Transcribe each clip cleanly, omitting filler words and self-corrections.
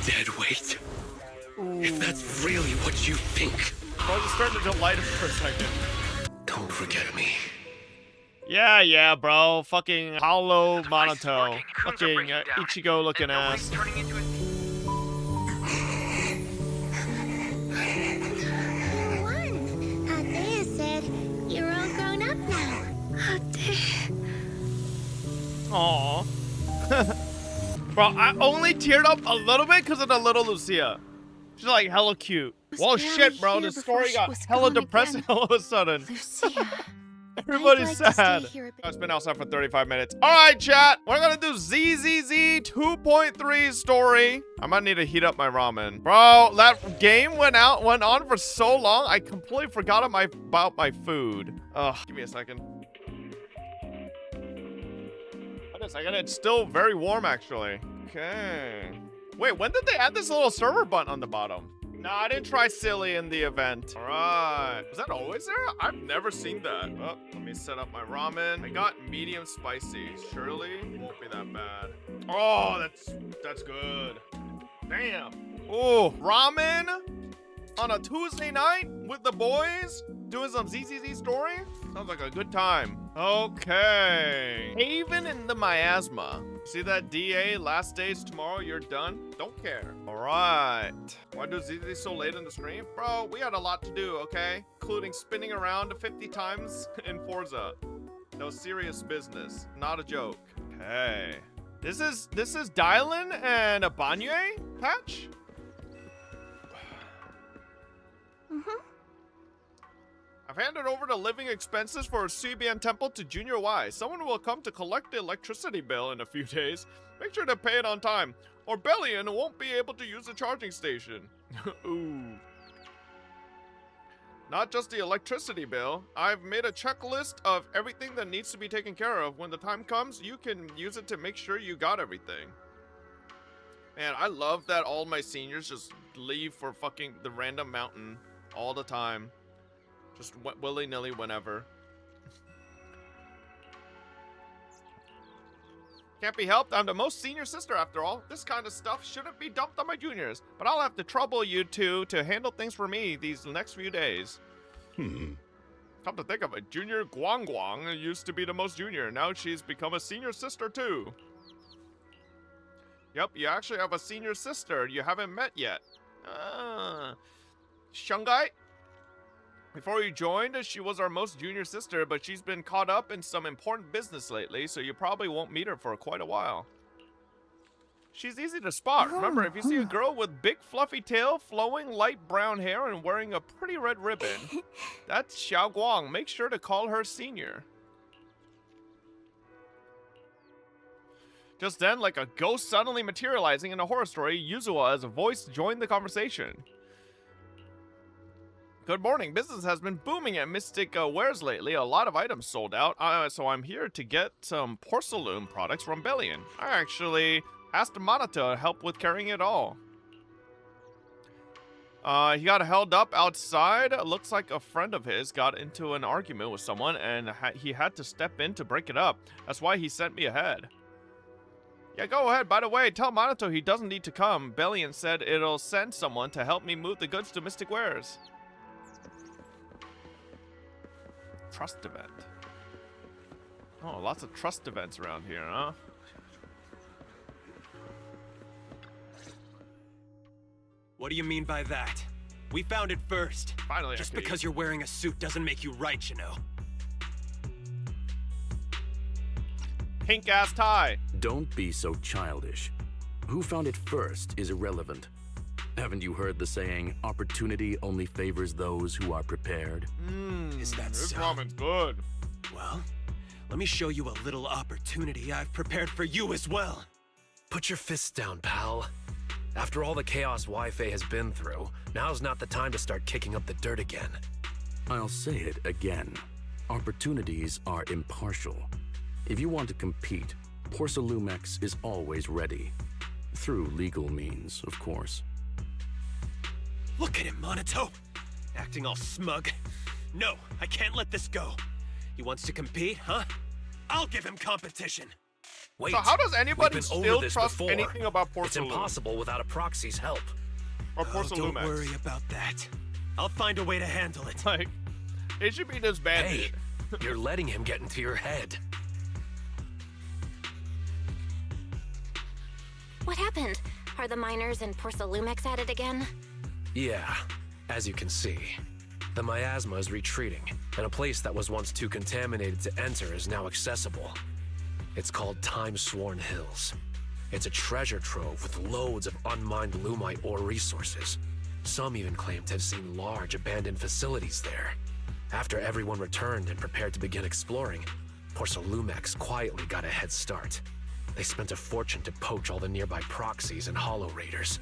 dead weight. Ooh. If that's really what you think. I was starting to delight him for a second. Don't forget me. Yeah, bro. Fucking hollow Monato. Fucking Ichigo looking ass. You won. Thea said you're all grown up now. Aww. Bro, I only teared up a little bit because of the little Lucia. She's like hella cute. Whoa, shit, bro. The story got hella depressing all of a sudden. Lucia. Everybody's I'd like to sad. stay here a bit. It's been outside for 35 minutes. All right, chat. We're gonna do ZZZ 2.3 story. I might need to heat up my ramen. Bro, that game went on for so long, I completely forgot about my food. Ugh, give me a second. Wait a second, it's still very warm, actually. Okay. Wait, when did they add this little server button on the bottom? No, I didn't try silly in the event. All right. Was that always there? I've never seen that. Oh, let me set up my ramen. I got medium spicy. Surely won't be that bad. Oh, that's good. Damn. Oh, ramen on a Tuesday night with the boys doing some ZZZ story? Sounds like a good time. Okay. Haven in the miasma. See that DA? Last days tomorrow, you're done? Don't care. All right. Why do ZZ so late in the stream? Bro, we had a lot to do, okay? Including spinning around 50 times in Forza. No serious business. Not a joke. Okay. This is Dylan and a Banye patch? I've handed over the living expenses for CBN Temple to Junior Y. Someone will come to collect the electricity bill in a few days. Make sure to pay it on time, or Bellion won't be able to use the charging station. Ooh. Not just the electricity bill. I've made a checklist of everything that needs to be taken care of. When the time comes, you can use it to make sure you got everything. Man, I love that all my seniors just leave for fucking the random mountain all the time. Just willy-nilly whenever. Can't be helped. I'm the most senior sister after all. This kind of stuff shouldn't be dumped on my juniors. But I'll have to trouble you two to handle things for me these next few days. Come to think of it, Junior Guang used to be the most junior. Now she's become a senior sister too. Yep, you actually have a senior sister you haven't met yet. Shungai? Before you joined, she was our most junior sister, but she's been caught up in some important business lately, so you probably won't meet her for quite a while. She's easy to spot. Remember, if you see a girl with big fluffy tail, flowing light brown hair, and wearing a pretty red ribbon, that's Xiao Guang. Make sure to call her senior. Just then, like a ghost suddenly materializing in a horror story, Yuzuha as a voice joined the conversation. Good morning. Business has been booming at Mystic Wares lately. A lot of items sold out, so I'm here to get some porcelain products from Bellion. I actually asked Manata to help with carrying it all. He got held up outside. Looks like a friend of his got into an argument with someone, and he had to step in to break it up. That's why he sent me ahead. Yeah, go ahead. By the way, tell Manato he doesn't need to come. Bellion said it'll send someone to help me move the goods to Mystic Wares. Trust event. Oh, lots of trust events around here, huh? What do you mean by that? We found it first. Finally, just because you're wearing a suit doesn't make you right, you know. Pink ass tie. Don't be so childish. Who found it first is irrelevant. Haven't you heard the saying, opportunity only favors those who are prepared? Is that this so? ramen's good. Well, let me show you a little opportunity I've prepared for you as well. Put your fists down, pal. After all the chaos Waifei has been through, now's not the time to start kicking up the dirt again. I'll say it again. Opportunities are impartial. If you want to compete, Porcelumex is always ready. Through legal means, of course. Look at him, Monato. Acting all smug. No, I can't let this go. He wants to compete, huh? I'll give him competition. Wait. So how does anybody We've been over still this trust before. anything about It's Porcelain? impossible without a proxy's help. Or Oh, Porcelain don't worry about that. I'll find a way to handle it. Like, it should be disbanded. Hey, you're letting him get into your head. What happened? Are the miners and Porcelain at it again? Yeah, as you can see, the miasma is retreating, and a place that was once too contaminated to enter is now accessible. It's called Time-Sworn Hills. It's a treasure trove with loads of unmined Lumite ore resources. Some even claim to have seen large abandoned facilities there. After everyone returned and prepared to begin exploring, Porcelain quietly got a head start. They spent a fortune to poach all the nearby proxies and hollow raiders.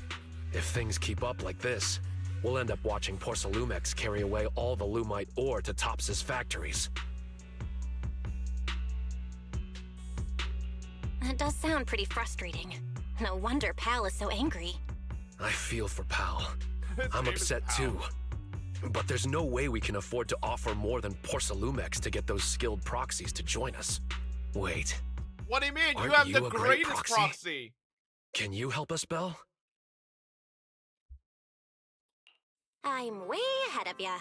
If things keep up like this, we'll end up watching Porcelain carry away all the Lumite ore to Tops's factories. That does sound pretty frustrating. No wonder Pal is so angry. I feel for Pal. His I'm name is upset Pal. too. But there's no way we can afford to offer more than Porcelain to get those skilled proxies to join us. Wait, What do you mean? You Aren't have you the a great greatest proxy? proxy. can you help us, Belle? I'm way ahead of ya.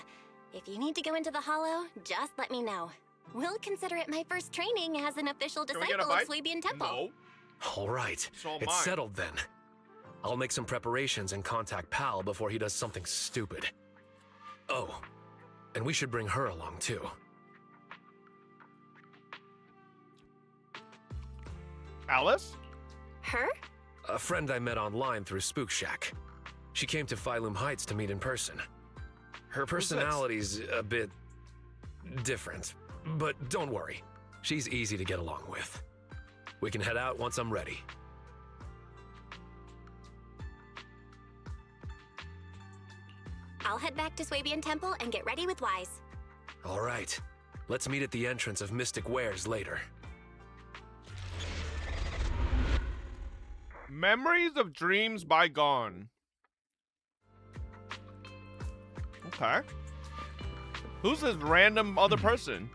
If you need to go into the Hollow, just let me know. We'll consider it my first training as an official Can we get a disciple of bite? Swabian Temple. No. All right, So am it's I. settled then. I'll make some preparations and contact Pal before he does something stupid. Oh, and we should bring her along too. Alice? Her? A friend I met online through Spook Shack. She came to Phylum Heights to meet in person. Her Who's this? personality's a bit different, but don't worry. She's easy to get along with. We can head out once I'm ready. I'll head back to Swabian Temple and get ready with Wise. All right, let's meet at the entrance of Mystic Wares later. Memories of Dreams Bygone. Okay. Who's this random other person?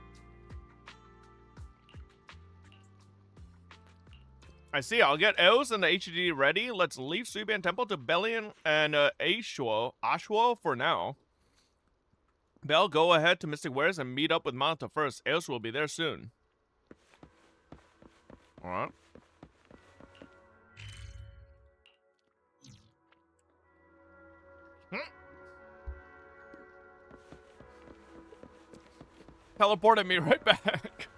I see. I'll get Eos and the HDD ready. Let's leave Swabian Temple to Bellion and Ashwo for now. Bell, go ahead to Mystic Wares and meet up with Manta first. Eos will be there soon. Alright. Teleported me right back.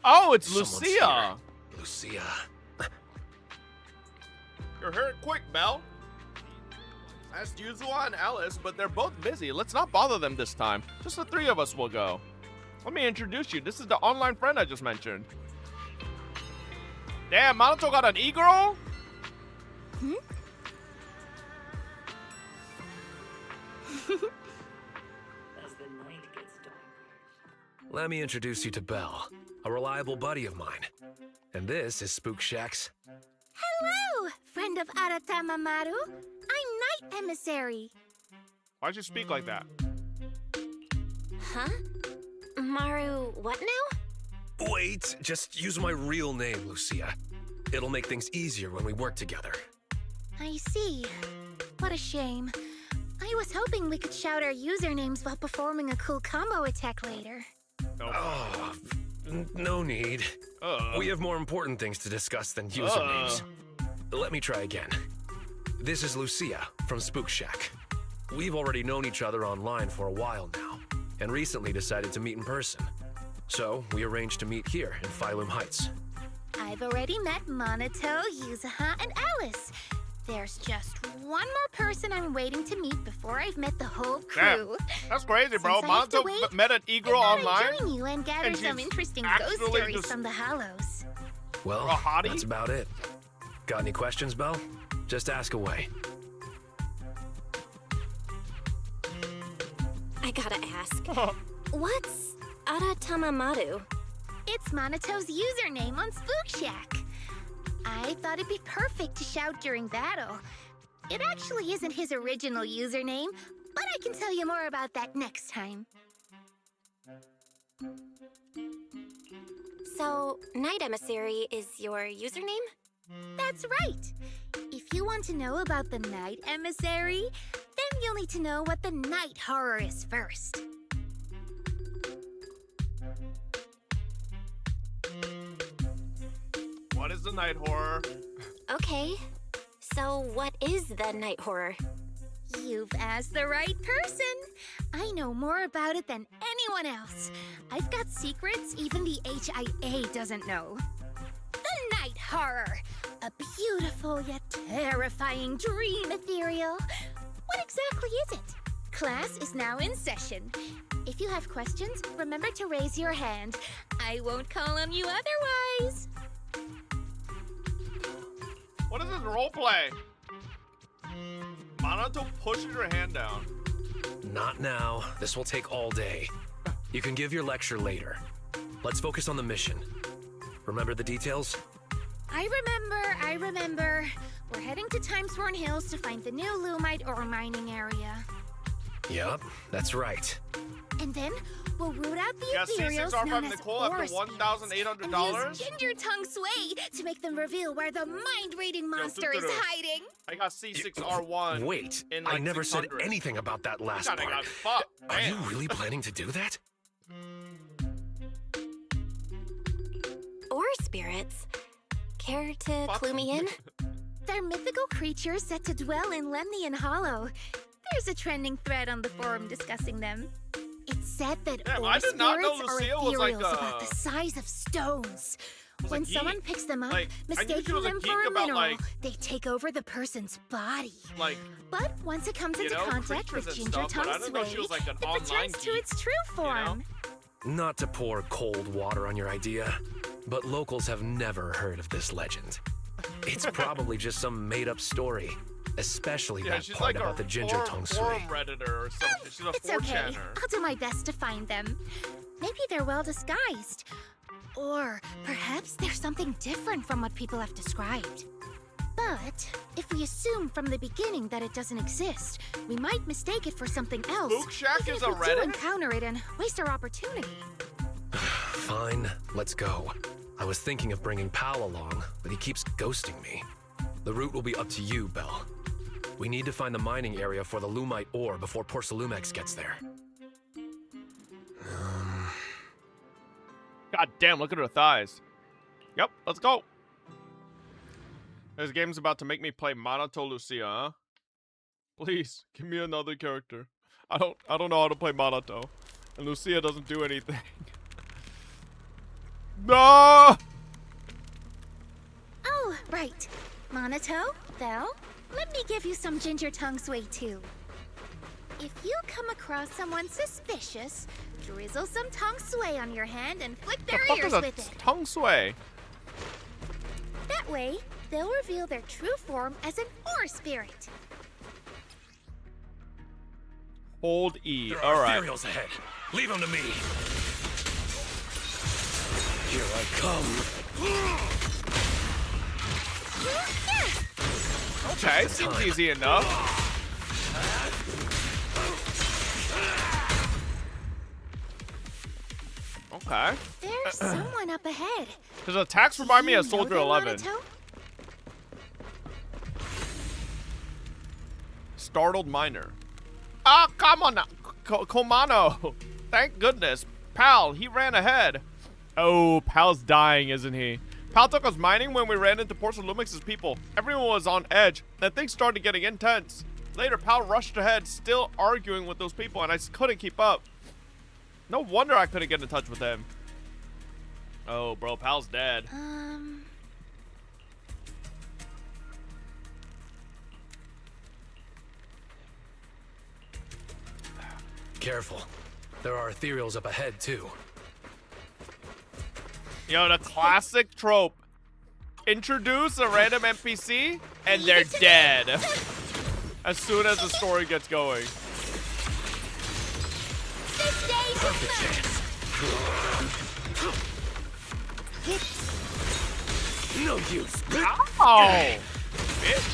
Oh, it's Someone's Lucia. here. Lucia. You're here quick, Belle. As usual on Alice, but they're both busy. Let's not bother them this time. Just the three of us will go. Let me introduce you. This is the online friend I just mentioned. Damn, Minato got an e-girl? Let me introduce you to Belle, a reliable buddy of mine. And this is Spook Shack's. Hello, friend of Aratama Maru. I'm Night Emissary. Why'd you speak like that? Huh? Maru, what now? Wait, just use my real name, Lucia. It'll make things easier when we work together. I see. What a shame. I was hoping we could shout our usernames while performing a cool combo attack later. Oh, no need. We have more important things to discuss than usernames. Let me try again. This is Lucia from Spook Shack. We've already known each other online for a while now, and recently decided to meet in person. So, we arranged to meet here in Phylum Heights. I've already met Monato, Yuzaha, and Alice. There's just one more person I'm waiting to meet before I've met the whole crew. That's crazy, bro. Since I have to Minato wait, met an e-girl I thought online. I'd join you and gather and some she's interesting ghost actually stories just- from the Hollows. Well, A hottie? that's about it. Got any questions, Belle? Just ask away. I gotta ask. What's Aratamamaru? It's Monato's username on Spook Shack. I thought it'd be perfect to shout during battle. It actually isn't his original username, but I can tell you more about that next time. So, Night Emissary is your username? That's right. If you want to know about the Night Emissary, then you'll need to know what the night horror is first. What is the night horror? Okay. So, what is the night horror? You've asked the right person. I know more about it than anyone else. I've got secrets even the HIA doesn't know. The night horror. A beautiful yet terrifying dream ethereal. What exactly is it? Class is now in session. If you have questions, remember to raise your hand. I won't call on you otherwise. What is this roleplay? Monato pushes your hand down. Not now. This will take all day. You can give your lecture later. Let's focus on the mission. Remember the details? I remember. We're heading to Timesworn Hills to find the new Lumite ore mining area. Yup, that's right. And then we'll root out the Yeah, ethereals C6R5 known as Nicole ore after spirits, $1,800? and use Ginger Tongue Sway to make them reveal where the mind-raiding monster is hiding. I got C6R1. Wait, in I like never said 600. anything about that last Kinda part. got fucked. Are you Damn. really planning to do that? Ore spirits? Care to clue me in? They're mythical creatures set to dwell in Lemnian Hollow. There's a trending thread on the forum discussing them. It's said that Damn, ore I did not know spirits are Lucia was like ethereals about the size of stones. was a When geek. someone picks them up, Like, I knew she mistaking was a them geek for a about, mineral, like- they take over the person's body. Like, But once it comes you into know, contact creatures with and Ginger stuff, but I Tongue didn't know Sway, she was like an it online returns to geek, its true form. Not to pour cold water on your idea, but locals have never heard of this legend. It's probably just some made-up story, especially yeah, that she's part like about a the Ginger Tongue forum Sway. redditor or something. She's a It's okay. 4chaner. I'll do my best to find them. Maybe they're well disguised. Or perhaps there's something different from what people have described. But if we assume from the beginning that it doesn't exist, we might mistake it for something else. Spook Shack even is if a we do Reddit? encounter it and waste our opportunity. Fine, let's go. I was thinking of bringing Pal along, but he keeps ghosting me. The route will be up to you, Belle. We need to find the mining area for the Lumite ore before Porcelumex gets there. God damn, look at her thighs. Yep, let's go. This game's about to make me play Monato Lucia, huh? Please, give me another character. I don't know how to play Monato. And Lucia doesn't do anything. No! Oh, right. Monato, Belle, let me give you some Ginger Tongue Sway too. If you come across someone suspicious, drizzle some tongue sway on your hand and flick their The fuck ears is a with it. tongue sway? That way, they'll reveal their true form as an ore spirit. Hold E. There are Alright. ethereals ahead. Leave them to me. Here I come. Okay, seems easy enough. Okay. There's someone up ahead. His attacks remind me You of know Soldier them, 11. Monato? Startled miner. Ah, come on now. Komano. Thank goodness. Pal, he ran ahead. Oh, Pal's dying, isn't he? Pal took us mining when we ran into Porcelumex's people. Everyone was on edge, and things started getting intense. Later, Pal rushed ahead, still arguing with those people, and I just couldn't keep up. No wonder I couldn't get in touch with him. Oh, bro, Pal's dead. Careful. There are ethereals up ahead, too. Yo, the classic trope. Introduce a random NPC, and they're dead. As soon as the story gets going. This day is No use. Ow! Bitch.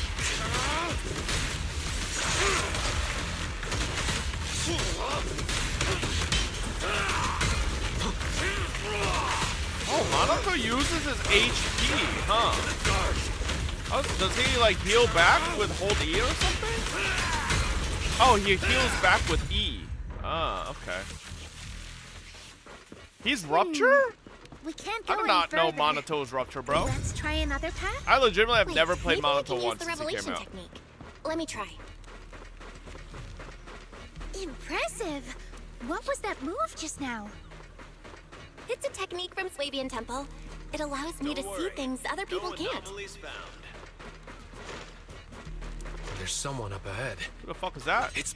Oh, Monaco uses his HP, huh? Oh, does he like heal back with hold E or something? Oh, he heals back with E. Ah, okay. He's Rupture? We can't I go do any not know further. Monato's Rupture, bro. Let's try another path. I legitimately have Wait, never played maybe I Monato can use once the since he came revelation out. technique. Let me try. Impressive. What was that move just now? It's a technique from Swabian Temple. It allows me to see things other people can't. There's someone up ahead. Who the fuck is that? It's...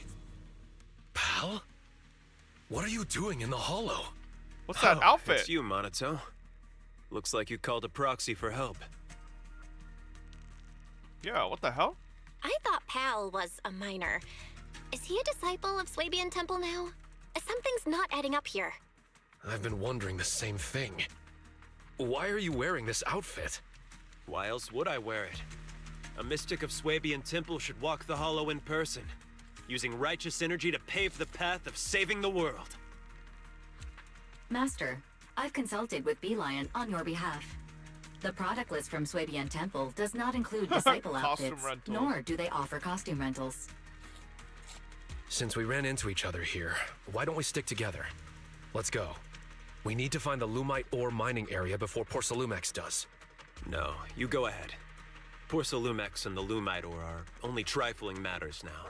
Pal? What are you doing in the hollow? What's that outfit? It's you, Monato. Looks like you called a proxy for help. Yeah, what the hell? I thought Pal was a minor. Is he a disciple of Swabian Temple now? Something's not adding up here. I've been wondering the same thing. Why are you wearing this outfit? Why else would I wear it? A mystic of Swabian Temple should walk the hollow in person, using righteous energy to pave the path of saving the world. Master, I've consulted with Beelion on your behalf. The product list from Swabian Temple does not include disciple Costume outfits, rentals. nor do they offer costume rentals. Since we ran into each other here, why don't we stick together? Let's go. We need to find the Lumite ore mining area before Porcelumex does. No, you go ahead. Porcelumex and the Lumite ore are only trifling matters now.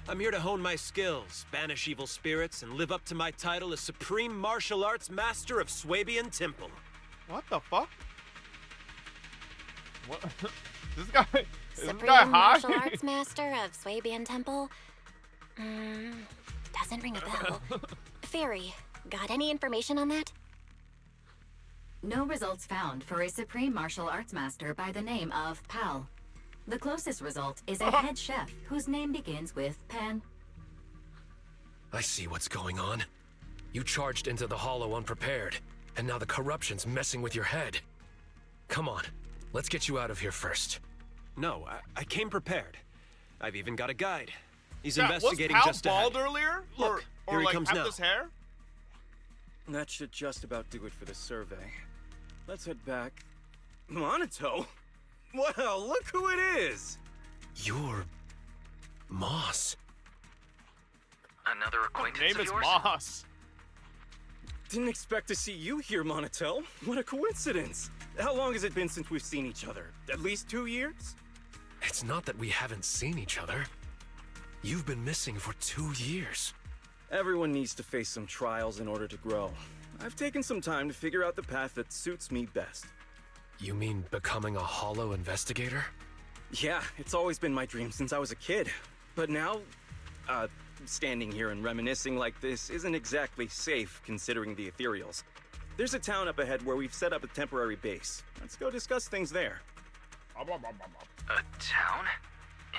I'm here to hone my skills, banish evil spirits, and live up to my title as Supreme Martial Arts Master of Swabian Temple. What the fuck? What? This guy is this Supreme guy high? Martial Arts Master of Swabian Temple? Doesn't ring a bell. Fairy, got any information on that? No results found for a Supreme Martial Arts Master by the name of Pal. The closest result is a head chef whose name begins with Pen. I see what's going on. You charged into the hollow unprepared, and now the corruption's messing with your head. Come on, let's get you out of here first. No, I came prepared. I've even got a guide. He's Yeah, investigating was Pal just ahead. bald earlier? Look, or here he like comes have now. this hair? That should just about do it for the survey. Let's head back. Monato? Well, look who it is! You're... Moss. Another His acquaintance name of is yours? Moss. Didn't expect to see you here, Monato. What a coincidence. How long has it been since we've seen each other? At least 2 years? It's not that we haven't seen each other. You've been missing for 2 years. Everyone needs to face some trials in order to grow. I've taken some time to figure out the path that suits me best. You mean becoming a hollow investigator? Yeah, it's always been my dream since I was a kid. But now, standing here and reminiscing like this isn't exactly safe considering the ethereals. There's a town up ahead where we've set up a temporary base. Let's go discuss things there. A town?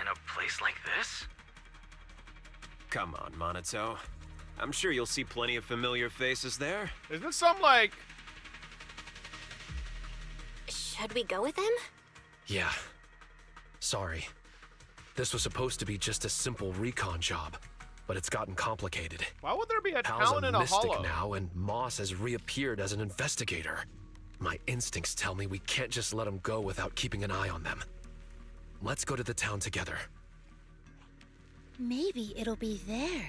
In a place like this? Come on, Monato. I'm sure you'll see plenty of familiar faces there. Is this some like... Should we go with him? Yeah. Sorry. This was supposed to be just a simple recon job, but it's gotten complicated. Why would there be a Pal's town a in a mystic hollow? now, and Moss has reappeared as an investigator. My instincts tell me we can't just let him go without keeping an eye on them. Let's go to the town together. Maybe it'll be there.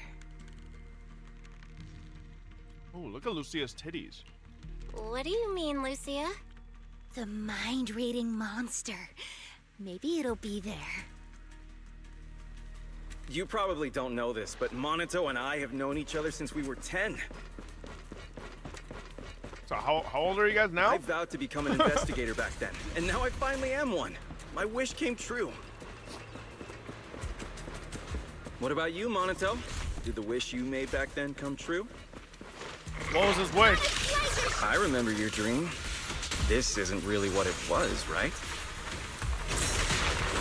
Oh, look at Lucia's titties. What do you mean, Lucia? The mind-reading monster. Maybe it'll be there. You probably don't know this, but Monato and I have known each other since we were 10. So how old are you guys now? I vowed to become an investigator back then, and now I finally am one. My wish came true. What about you, Monato? Did the wish you made back then come true? What was his wish? I remember your dream. This isn't really what it was, right?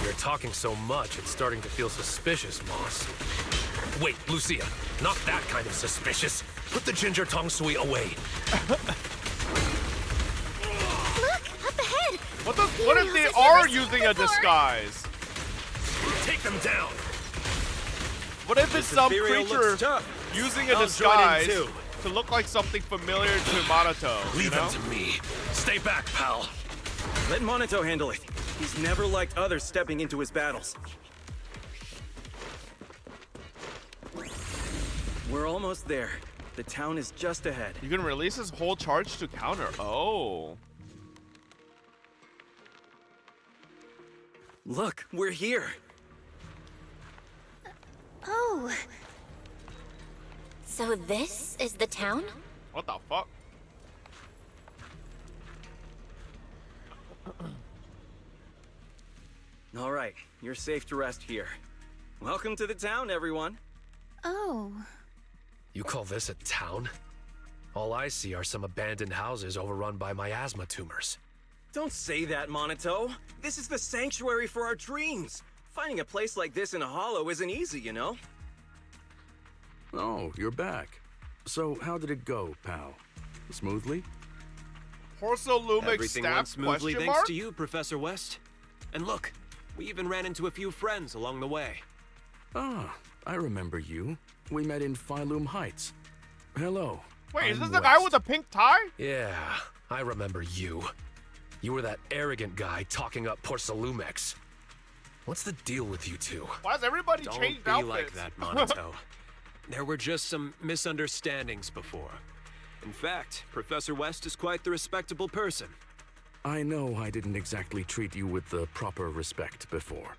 You're talking so much, it's starting to feel suspicious, Moss. Wait, Lucia, not that kind of suspicious. Put the ginger tong sui away. Look, up ahead! What if they are using a disguise? Take them down. What if it's some ethereal creature looks tough. using a I'll disguise join in too. to look like something familiar to Monato. Leave him to me. Stay back, pal. Let Monato handle it. He's never liked others stepping into his battles. We're almost there. The town is just ahead. You can release his whole charge to counter. Oh. Look, we're here. Oh. So this is the town? What the fuck? All right, you're safe to rest here. Welcome to the town, everyone. Oh. You call this a town? All I see are some abandoned houses overrun by miasma tumors. Don't say that, Monato. This is the sanctuary for our dreams. Finding a place like this in a hollow isn't easy, you know? Oh, you're back. So how did it go, pal? Smoothly? Porcolumic Everything went staff smoothly question thanks mark? to you, Professor West. And look, we even ran into a few friends along the way. Ah, I remember you. We met in Phylum Heights. Hello. Wait, is I'm this the guy West. with the pink tie? Yeah, I remember you. You were that arrogant guy talking up Porcelumex. What's the deal with you two? Why has everybody Don't changed be outfits? like that, Monato. There were just some misunderstandings before. In fact, Professor West is quite the respectable person. I know I didn't exactly treat you with the proper respect before.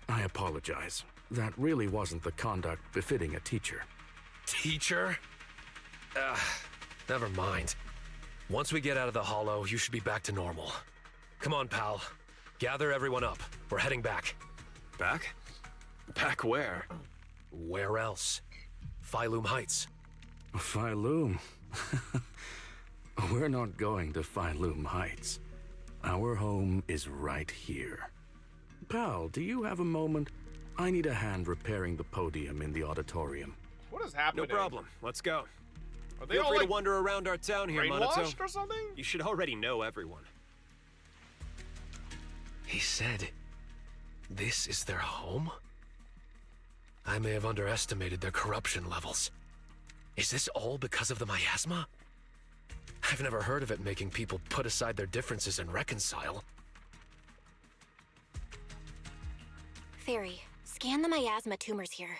I apologize. That really wasn't the conduct befitting a teacher. Teacher? Never mind. Once we get out of the hollow, you should be back to normal. Come on, pal. Gather everyone up. We're heading back. Back? Back where? Where else? Phylum Heights. Phylum? We're not going to Phylum Heights. Our home is right here. Pal, do you have a moment? I need a hand repairing the podium in the auditorium. What is happening? No problem. Let's go. Are they Feel all free like to wander around our town here, brainwashed Monato. or something? You should already know everyone. He said, this is their home? I may have underestimated their corruption levels. Is this all because of the miasma? I've never heard of it making people put aside their differences and reconcile. Fairy, scan the miasma tumors here.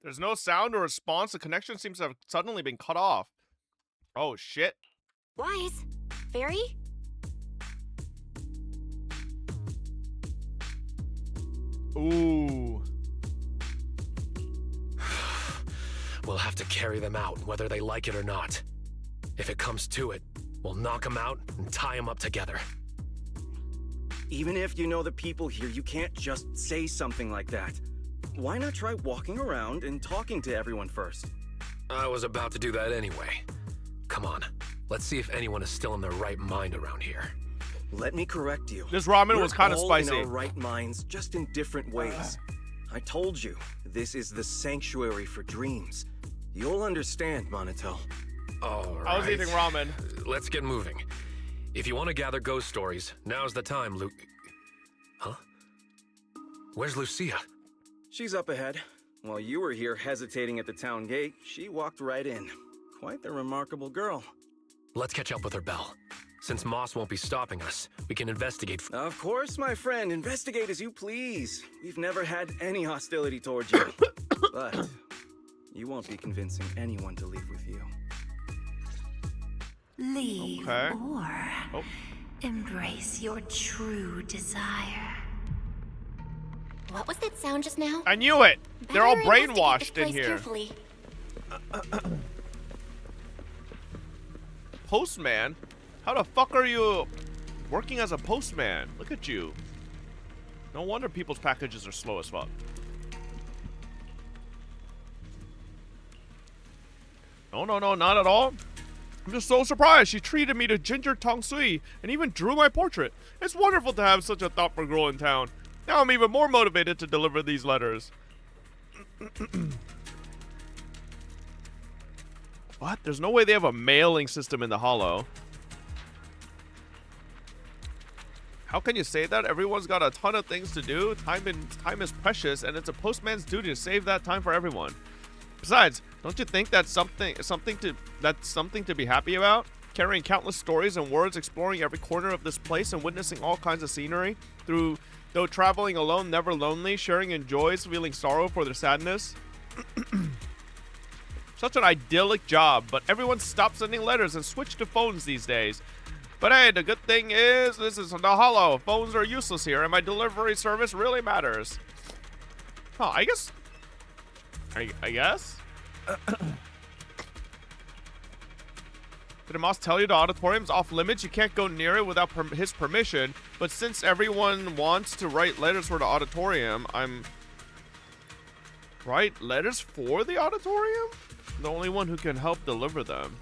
There's no sound or response. The connection seems to have suddenly been cut off. Oh, shit. Wise? Fairy? Ooh. We'll have to carry them out, whether they like it or not. If it comes to it, we'll knock them out and tie them up together. Even if you know the people here, you can't just say something like that. Why not try walking around and talking to everyone first? I was about to do that anyway. Come on, let's see if anyone is still in their right mind around here. Let me correct you. This ramen was kind of We're all spicy. in our right minds, just in different ways. I told you, this is the sanctuary for dreams. You'll understand, Monato. All right. I was eating ramen. Let's get moving. If you want to gather ghost stories, now's the time, Huh? Where's Lucia? She's up ahead. While you were here hesitating at the town gate, she walked right in. Quite the remarkable girl. Let's catch up with her, Belle. Since Moss won't be stopping us, we can investigate. Of course, my friend. Investigate as you please. We've never had any hostility towards you. But you won't be convincing anyone to leave with you. Leave Okay. or embrace your true desire. What was that sound just now? I knew it. They're all Better investigate brainwashed this in place here. carefully. Postman? How the fuck are you working as a postman? Look at you. No wonder people's packages are slow as fuck. No, not at all. I'm just so surprised she treated me to ginger tong sui and even drew my portrait. It's wonderful to have such a thoughtful girl in town. Now I'm even more motivated to deliver these letters. What? There's no way they have a mailing system in the Hollow. How can you say that? Everyone's got a ton of things to do. Time is precious, and it's a postman's duty to save that time for everyone. Besides, don't you think that's something to be happy about? Carrying countless stories and words, exploring every corner of this place and witnessing all kinds of scenery, though traveling alone, never lonely, sharing in joys, feeling sorrow for their sadness. Such an idyllic job, but everyone stopped sending letters and switched to phones these days. But hey, the good thing is, this is the Hollow. Phones are useless here, and my delivery service really matters. Huh, I guess. Did Moss tell you the auditorium's off limits? You can't go near it without his permission. But since everyone wants to write letters for the auditorium, write letters for the auditorium? The only one who can help deliver them.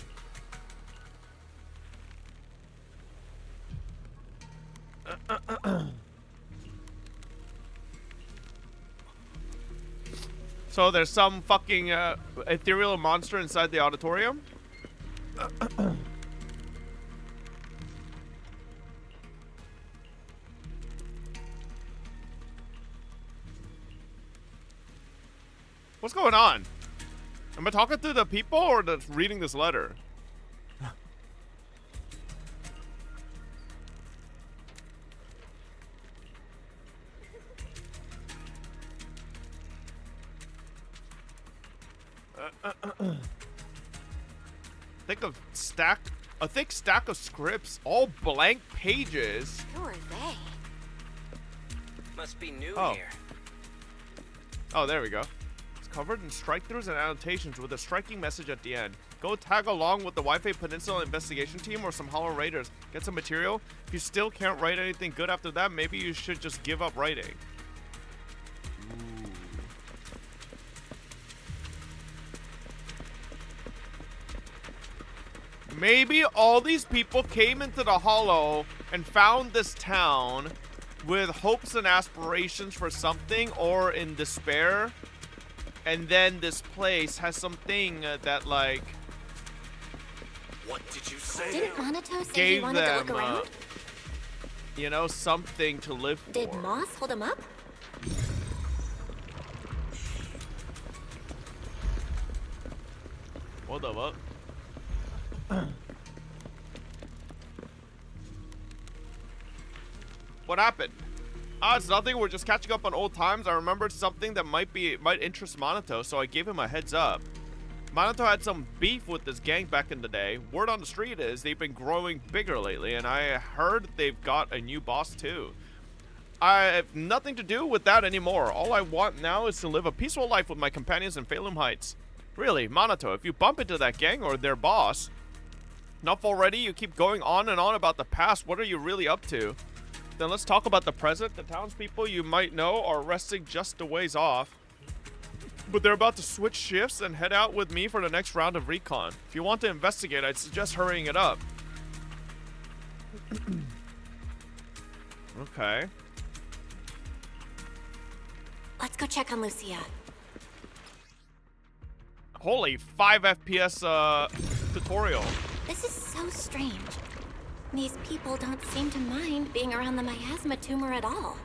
So there's some fucking ethereal monster inside the auditorium? What's going on? Am I talking to the people or just reading this letter? A thick stack of scripts, all blank pages. Who are they? Must be new here. Oh, there we go. It's covered in strike-throughs and annotations with a striking message at the end. Go tag along with the Waifei Peninsula investigation team or some Hollow Raiders. Get some material. If you still can't write anything good after that, maybe you should just give up writing. Maybe all these people came into the Hollow and found this town with hopes and aspirations for something, or in despair, and then this place has something that, like, What did you say? Didn't Monato say he gave wanted to look them, around? you know, something to live for. Did Moss hold him up? What the fuck? What happened? It's nothing. We're just catching up on old times. I remembered something that might interest Monato, so I gave him a heads up. Monato had some beef with this gang back in the day. Word on the street is they've been growing bigger lately, and I heard they've got a new boss too. I have nothing to do with that anymore. All I want now is to live a peaceful life with my companions in Phalum Heights. Really, Monato, if you bump into that gang or their boss, enough already. You keep going on and on about the past. What are you really up to? Then let's talk about the present. The townspeople you might know are resting just a ways off, but they're about to switch shifts and head out with me for the next round of recon. If you want to investigate, I'd suggest hurrying it up. Okay. Let's go check on Lucia. Holy 5 FPS tutorial. This is so strange. These people don't seem to mind being around the miasma tumor at all.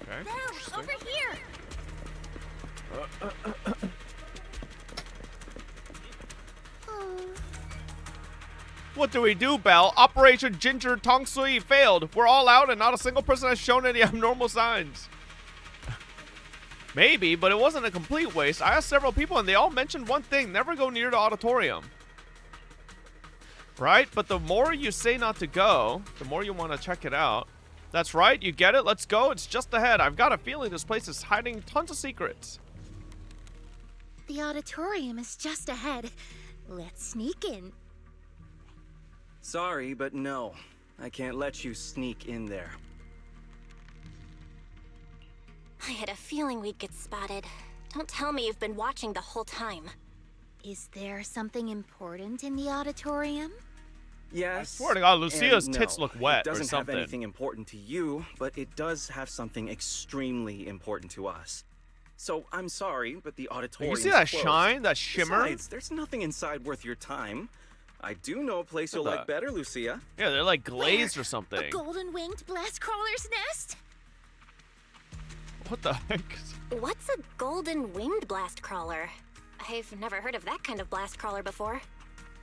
Okay. Down, over here! What do we do, Belle? Operation Ginger Tong Sui failed. We're all out and not a single person has shown any abnormal signs. Maybe, but it wasn't a complete waste. I asked several people and they all mentioned one thing: never go near the auditorium. Right? But the more you say not to go, the more you want to check it out. That's right, you get it? Let's go. It's just ahead. I've got a feeling this place is hiding tons of secrets. The auditorium is just ahead. Let's sneak in. Sorry, but no. I can't let you sneak in there. I had a feeling we'd get spotted. Don't tell me you've been watching the whole time. Is there something important in the auditorium? Yes. I swear to God, Lucia's and tits no. look wet It doesn't or something. have anything important to you, but it does have something extremely important to us. So I'm sorry, but the auditorium. You see that shine, that shimmer? Besides, there's nothing inside worth your time. I do know a place you'll What like better, Lucia. Yeah, they're like glazed Where? or something. A golden-winged blast crawler's nest? What the heck? What's a golden winged blast crawler? I've never heard of that kind of blast crawler before.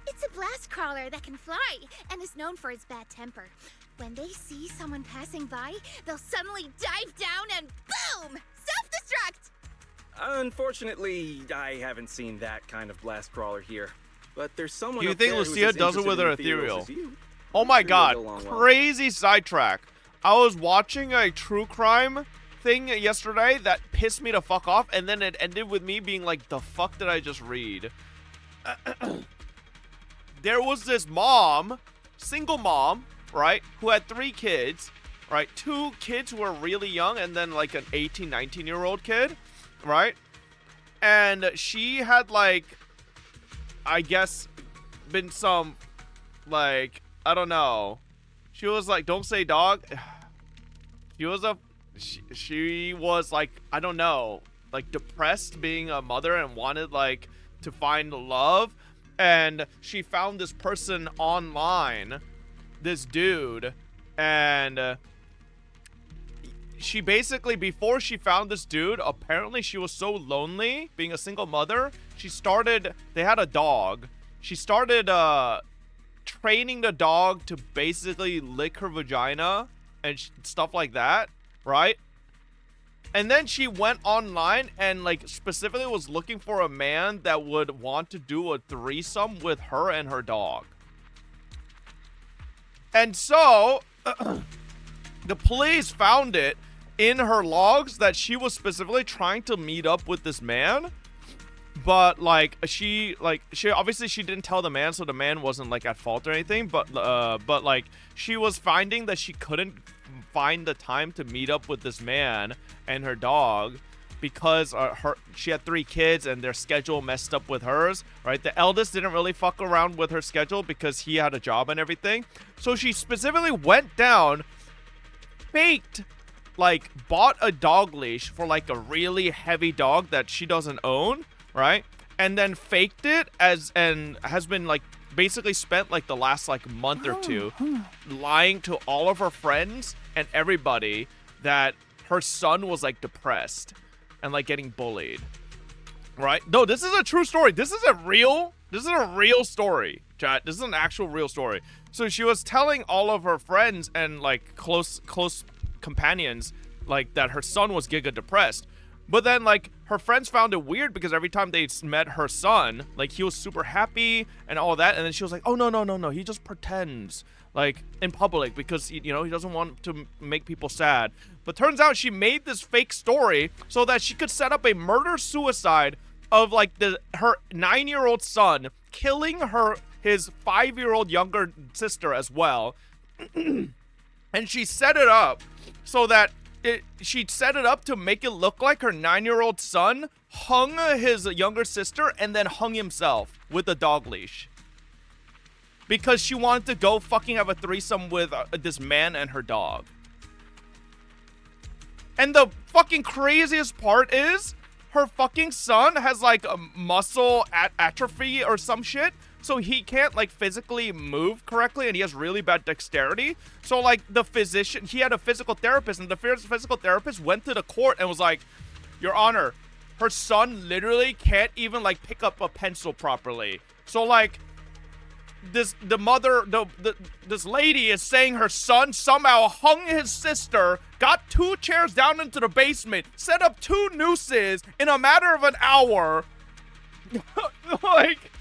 It's a blast crawler that can fly and is known for its bad temper. When they see someone passing by, they'll suddenly dive down and boom! Self-destruct! Unfortunately, I haven't seen that kind of blast crawler here. But there's someone. Do you up think there who's Lucia as does it with interested her in ethereals ethereal? as you. Oh I'm my sure god, you'll get along well. crazy sidetrack. I was watching a true crime thing yesterday that pissed me to fuck off, and then it ended with me being like, the fuck did I just read? There was this mom, single mom, right, who had 3 kids, right? 2 kids who were really young, and then like an 18, 19-year-old kid, right? And she had like, I guess, been some, like, I don't know. She was like, don't say dog. She was like, I don't know, like depressed being a mother and wanted like to find love. And she found this person online, this dude, and she basically, before she found this dude, apparently she was so lonely being a single mother, they had a dog. She started training the dog to basically lick her vagina and stuff like that, right? And then she went online and like specifically was looking for a man that would want to do a threesome with her and her dog. And so the police found it in her logs that she was specifically trying to meet up with this man. But like she obviously she didn't tell the man, so the man wasn't like at fault or anything, but like she was finding that she couldn't find the time to meet up with this man and her dog because she had 3 kids and their schedule messed up with hers, right? The eldest didn't really fuck around with her schedule because he had a job and everything. So she specifically went down, faked, like bought a dog leash for like a really heavy dog that she doesn't own, right? And then faked it and has been like basically spent like the last like month or 2 lying to all of her friends and everybody that her son was like depressed and like getting bullied, right? No, this is a true story. This is a real story, chat. This is an actual real story. So she was telling all of her friends and like close companions like that her son was giga depressed. But then, like, her friends found it weird because every time they met her son, like, he was super happy and all that. And then she was like, oh, no. He just pretends, like, in public because, he doesn't want to make people sad. But turns out she made this fake story so that she could set up a murder-suicide of, like, her 9-year-old son killing his 5-year-old younger sister as well. And she set it up so that she set it up to make it look like her 9-year-old son hung his younger sister and then hung himself with a dog leash. Because she wanted to go fucking have a threesome with this man and her dog. And the fucking craziest part is her fucking son has like a muscle atrophy or some shit. So he can't like physically move correctly and he has really bad dexterity. So like the physician, he had a physical therapist and the physical therapist went to the court and was like, Your Honor, her son literally can't even like pick up a pencil properly. So like this lady is saying her son somehow hung his sister, got 2 chairs down into the basement, set up 2 nooses in a matter of an hour. Like,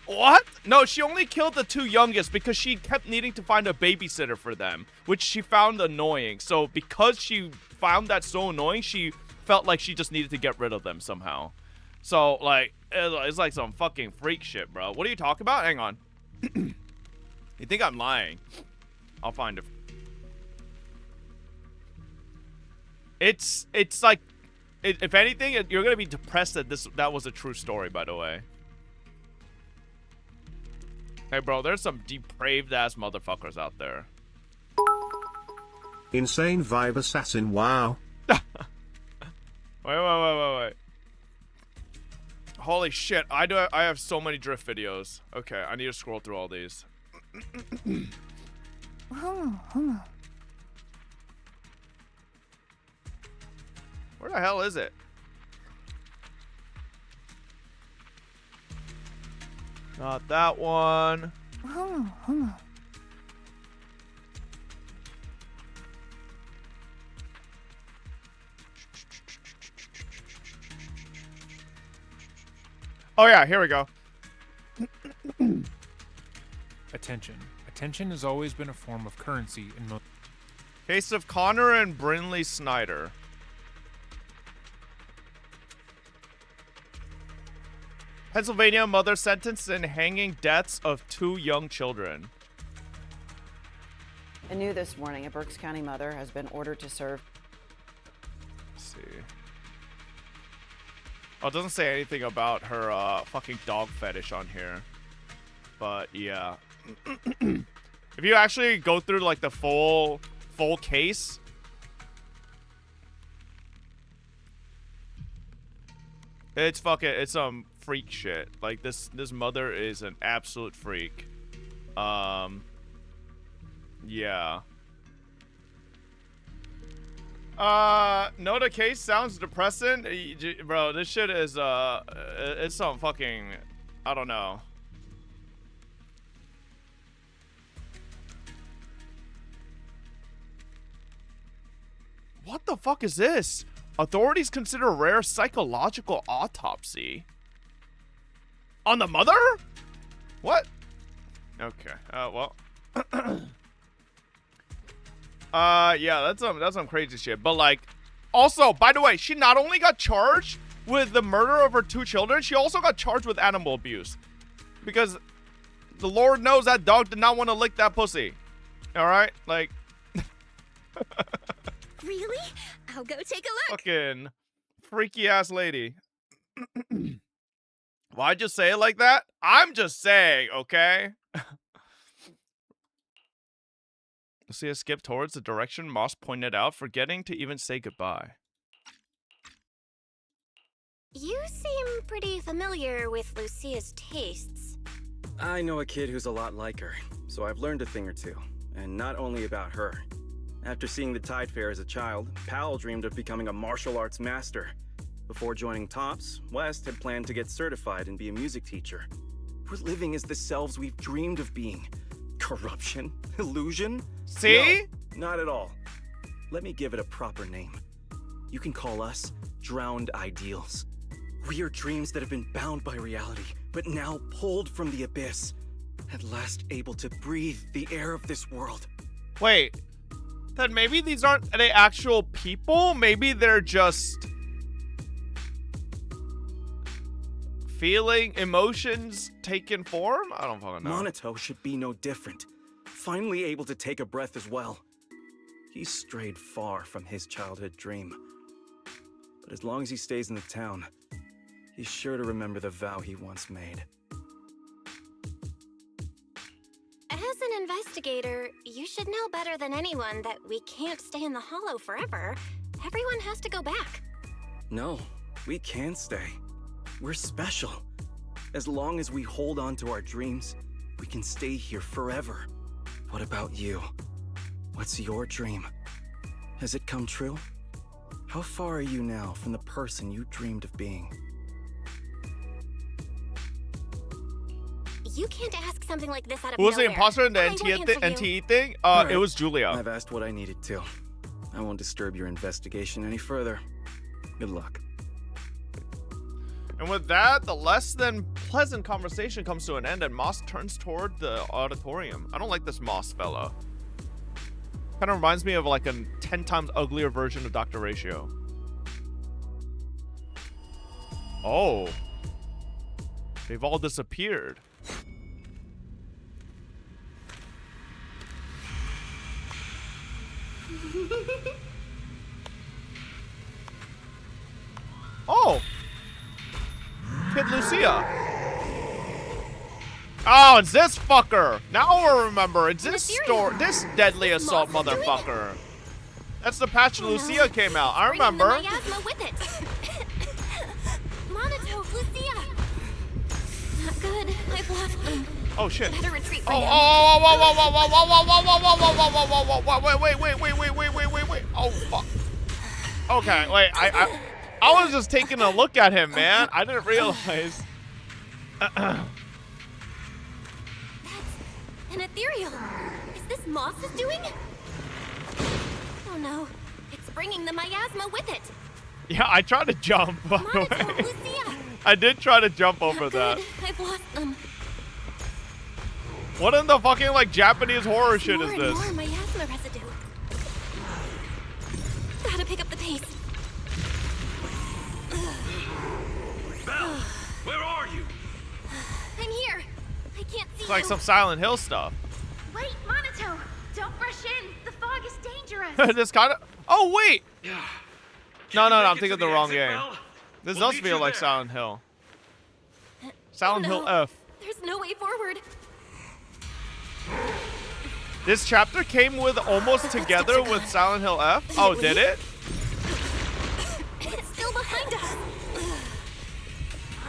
what? No, she only killed the 2 youngest because she kept needing to find a babysitter for them, which she found annoying. So because she found that so annoying, she felt like she just needed to get rid of them somehow. So, like, it's like some fucking freak shit, bro. What are you talking about? Hang on. You think I'm lying? I'll find it. It's like, if anything, you're gonna be depressed that that was a true story, by the way. Hey, bro, there's some depraved ass motherfuckers out there. Insane vibe assassin, wow. Wait. Holy shit, I have so many drift videos. Okay, I need to scroll through all these. Where the hell is it? Not that one. Oh yeah, here we go. Attention. Attention has always been a form of currency in most. Case of Connor and Brinley Snyder. Pennsylvania mother sentenced in hanging deaths of 2 young children. Anew this morning, a Berks County mother has been ordered to serve. Let's see. Oh, it doesn't say anything about her fucking dog fetish on here. But yeah. If you actually go through like the full case, it's some freak shit. Like this mother is an absolute freak. Yeah. No, the case sounds depressing. Bro, this shit is it's some fucking, I don't know. What the fuck is this? Authorities consider rare psychological autopsy. On the mother? What? Okay. Well. Yeah, that's some crazy shit. But like, also, by the way, she not only got charged with the murder of her 2 children, she also got charged with animal abuse. Because the Lord knows that dog did not want to lick that pussy. Alright? Like. Really? I'll go take a look. Fucking freaky ass lady. Why'd you say it like that? I'm just saying, okay? Lucia skipped towards the direction Moss pointed out, forgetting to even say goodbye. You seem pretty familiar with Lucia's tastes. I know a kid who's a lot like her, so I've learned a thing or two. And not only about her. After seeing the Tide Fair as a child, Powell dreamed of becoming a martial arts master. Before joining TOPS, West had planned to get certified and be a music teacher. We're living as the selves we've dreamed of being. Corruption? Illusion? See? No, not at all. Let me give it a proper name. You can call us drowned ideals. We are dreams that have been bound by reality, but now pulled from the abyss. At last able to breathe the air of this world. Wait. Then maybe these aren't the actual people? Maybe they're just feeling emotions taking form? I don't fucking know. Monito should be no different. Finally able to take a breath as well. He's strayed far from his childhood dream. But as long as he stays in the town, he's sure to remember the vow he once made. As an investigator, you should know better than anyone that we can't stay in the Hollow forever. Everyone has to go back. No, we can stay. We're special. As long as we hold on to our dreams, we can stay here forever. What about you? What's your dream? Has it come true? How far are you now from the person you dreamed of being? You can't ask something like this out of Who was nowhere. the imposter in the I won't answer you. NTE thing? Right. It was Julia. I've asked what I needed to. I won't disturb your investigation any further. Good luck. And with that, the less than pleasant conversation comes to an end and Moss turns toward the auditorium. I don't like this Moss fella. Kind of reminds me of like a 10 times uglier version of Dr. Ratio. Oh. They've all disappeared. Oh. Kid Lucia. Oh, it's this fucker. Now I remember. It's this this deadly assault motherfucker. That's the patch Lucia came out. I remember. Bringing the miasma with it. Monito, Lucia. Not good. I've lost them. Oh shit. Better retreat for Oh, now. wait. Oh fuck. Okay, wait, I was just taking a look at him, man. I didn't realize. That's an ethereal. Is this Moss is doing? Oh no, it's bringing the miasma with it. Yeah, I tried to jump, by the way. Lucia. I did try to jump over that. I've lost them. What in the fucking, like, Japanese horror shit is this? More miasma residue. Gotta pick up the pace. Belle, where are you? I'm here. I can't see It's like you. some Silent Hill stuff. Wait, Monato! Don't rush in! The fog is dangerous! This kind of... Oh, wait! No, I'm make it thinking to of the the wrong exit, game. Belle? This We'll does meet feel you like there. Silent Hill. Silent Hill F. There's no way forward. This chapter came with almost together with Silent Hill F. Oh, did it? It's still behind us.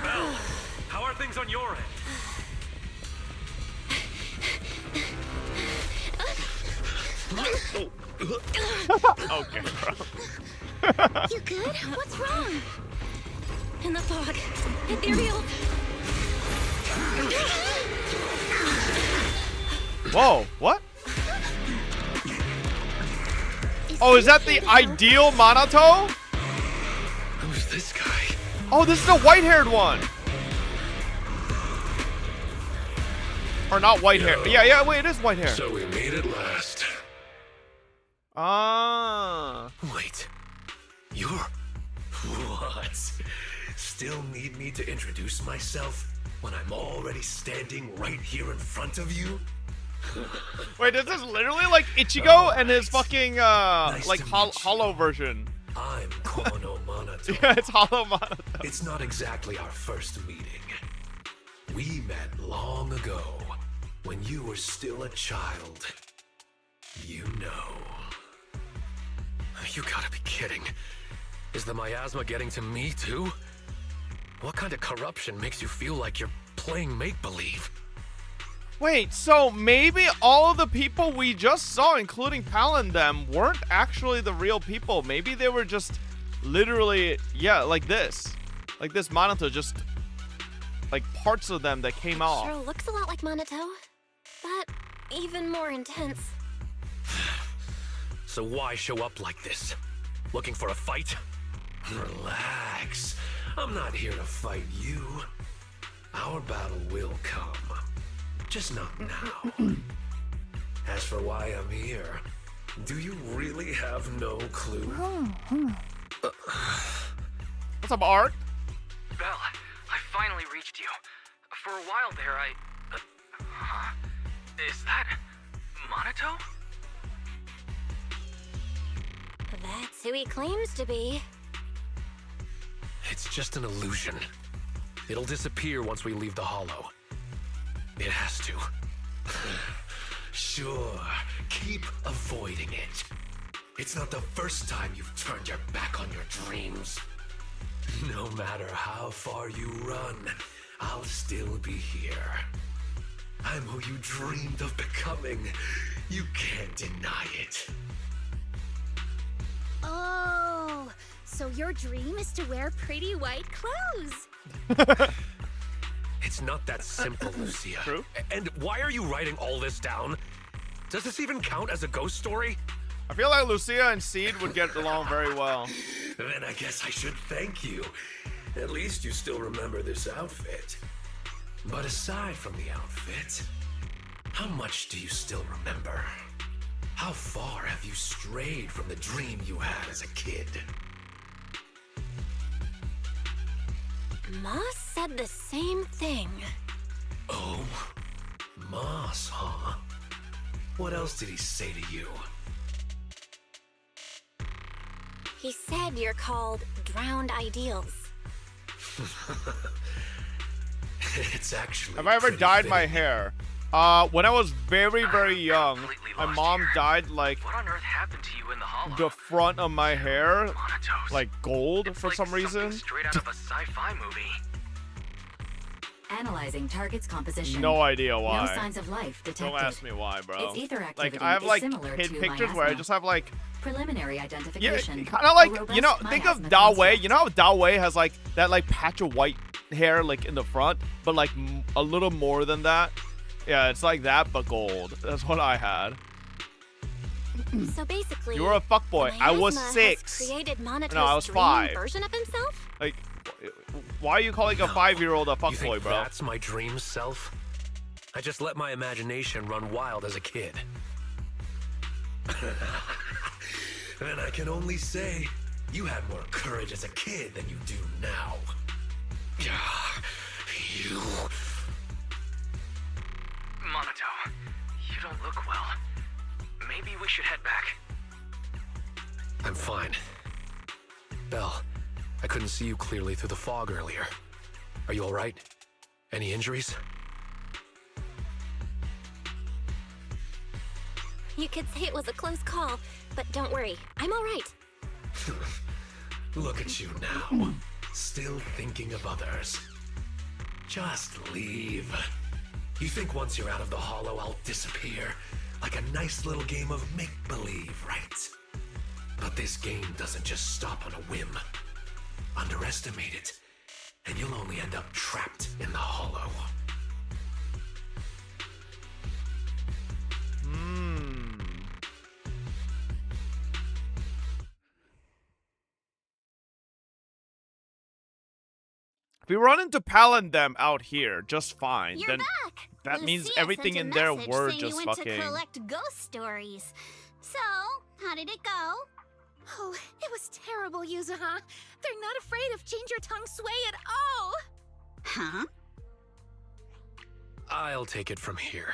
Belle, how are things on your end? Okay, bro. You good? What's wrong? In the fog. Ethereal. Whoa, what? Oh, is that the ideal Monato? Who's this guy? Oh, this is the white-haired one. Or not white hair. Yeah, wait, it is white hair. So we made it last. Ah. Wait. You're... What? Still need me to introduce myself when I'm already standing right here in front of you? Wait, this is literally like Ichigo and his fucking, Nice like, to meet you. hollow version. I'm Kono Monato. Yeah, it's hollow Monato. It's not exactly our first meeting. We met long ago, when you were still a child. You know. You gotta be kidding. Is the miasma getting to me, too? What kind of corruption makes you feel like you're playing make-believe? Wait, so maybe all of the people we just saw, including Pal and them, weren't actually the real people. Maybe they were just literally, yeah, like this. Like this Monato, just like parts of them that came off. Sure looks a lot like Monato, but even more intense. So why show up like this? Looking for a fight? Relax. I'm not here to fight you. Our battle will come. Just not now. As for why I'm here, do you really have no clue? What's up, Art? Belle, I finally reached you. For a while there, Is that Monato? That's who he claims to be. It's just an illusion. It'll disappear once we leave the hollow. It has to. Sure, keep avoiding it. It's not the first time you've turned your back on your dreams. No matter how far you run, I'll still be here. I'm who you dreamed of becoming. You can't deny it. Oh, so your dream is to wear pretty white clothes. It's not that simple, Lucia. True. And why are you writing all this down? Does this even count as a ghost story? I feel like Lucia and Seed would get along very well. Then I guess I should thank you. At least you still remember this outfit. But aside from the outfit, how much do you still remember? How far have you strayed from the dream you had as a kid? Moss said the same thing. Oh, Moss, huh? What else did he say to you? He said you're called Drowned Ideals. It's actually Have I ever pretty dyed my fitting. hair? When I was very, very young, my mom dyed like What on earth happened to you in the hollow? the front of my hair Monatos. like gold It's for like some something reason. straight out of a sci-fi movie. Analyzing target's composition. No idea why. No signs of life detected. Don't ask me why, bro. Its ether activity Like I have is like similar hid to pictures where I miasma. just have like Preliminary identification. yeah, kind of like A you know. robust Think of miasma Da Wei. construct. You know how Da Wei has like that like patch of white hair like in the front, but like a little more than that. Yeah, it's like that, but gold. That's what I had. So basically, You were a fuckboy. I was miasma 6. has created Monato's No, I was dream 5. version of himself? Like, why are you calling a 5-year-old a You think fuckboy, bro? that's my dream self? I just let my imagination run wild as a kid. And I can only say, you had more courage as a kid than you do now. You... Monato, you don't look well. Maybe we should head back. I'm fine. Belle, I couldn't see you clearly through the fog earlier. Are you all right? Any injuries? You could say it was a close call, but don't worry, I'm all right. Look at you now, still thinking of others. Just leave. You think once you're out of the hollow, I'll disappear? Like a nice little game of make-believe, right? But this game doesn't just stop on a whim. Underestimate it, and you'll only end up trapped in the hollow. If we run into Pal and them out here just fine, You're then back. that means Lucia everything sent in a there message were saying just you went fucking. to collect ghost stories. So, how did it go? Oh, it was terrible, Yuzuha. They're not afraid of Change Your Tongue Sway at all. Huh? I'll take it from here.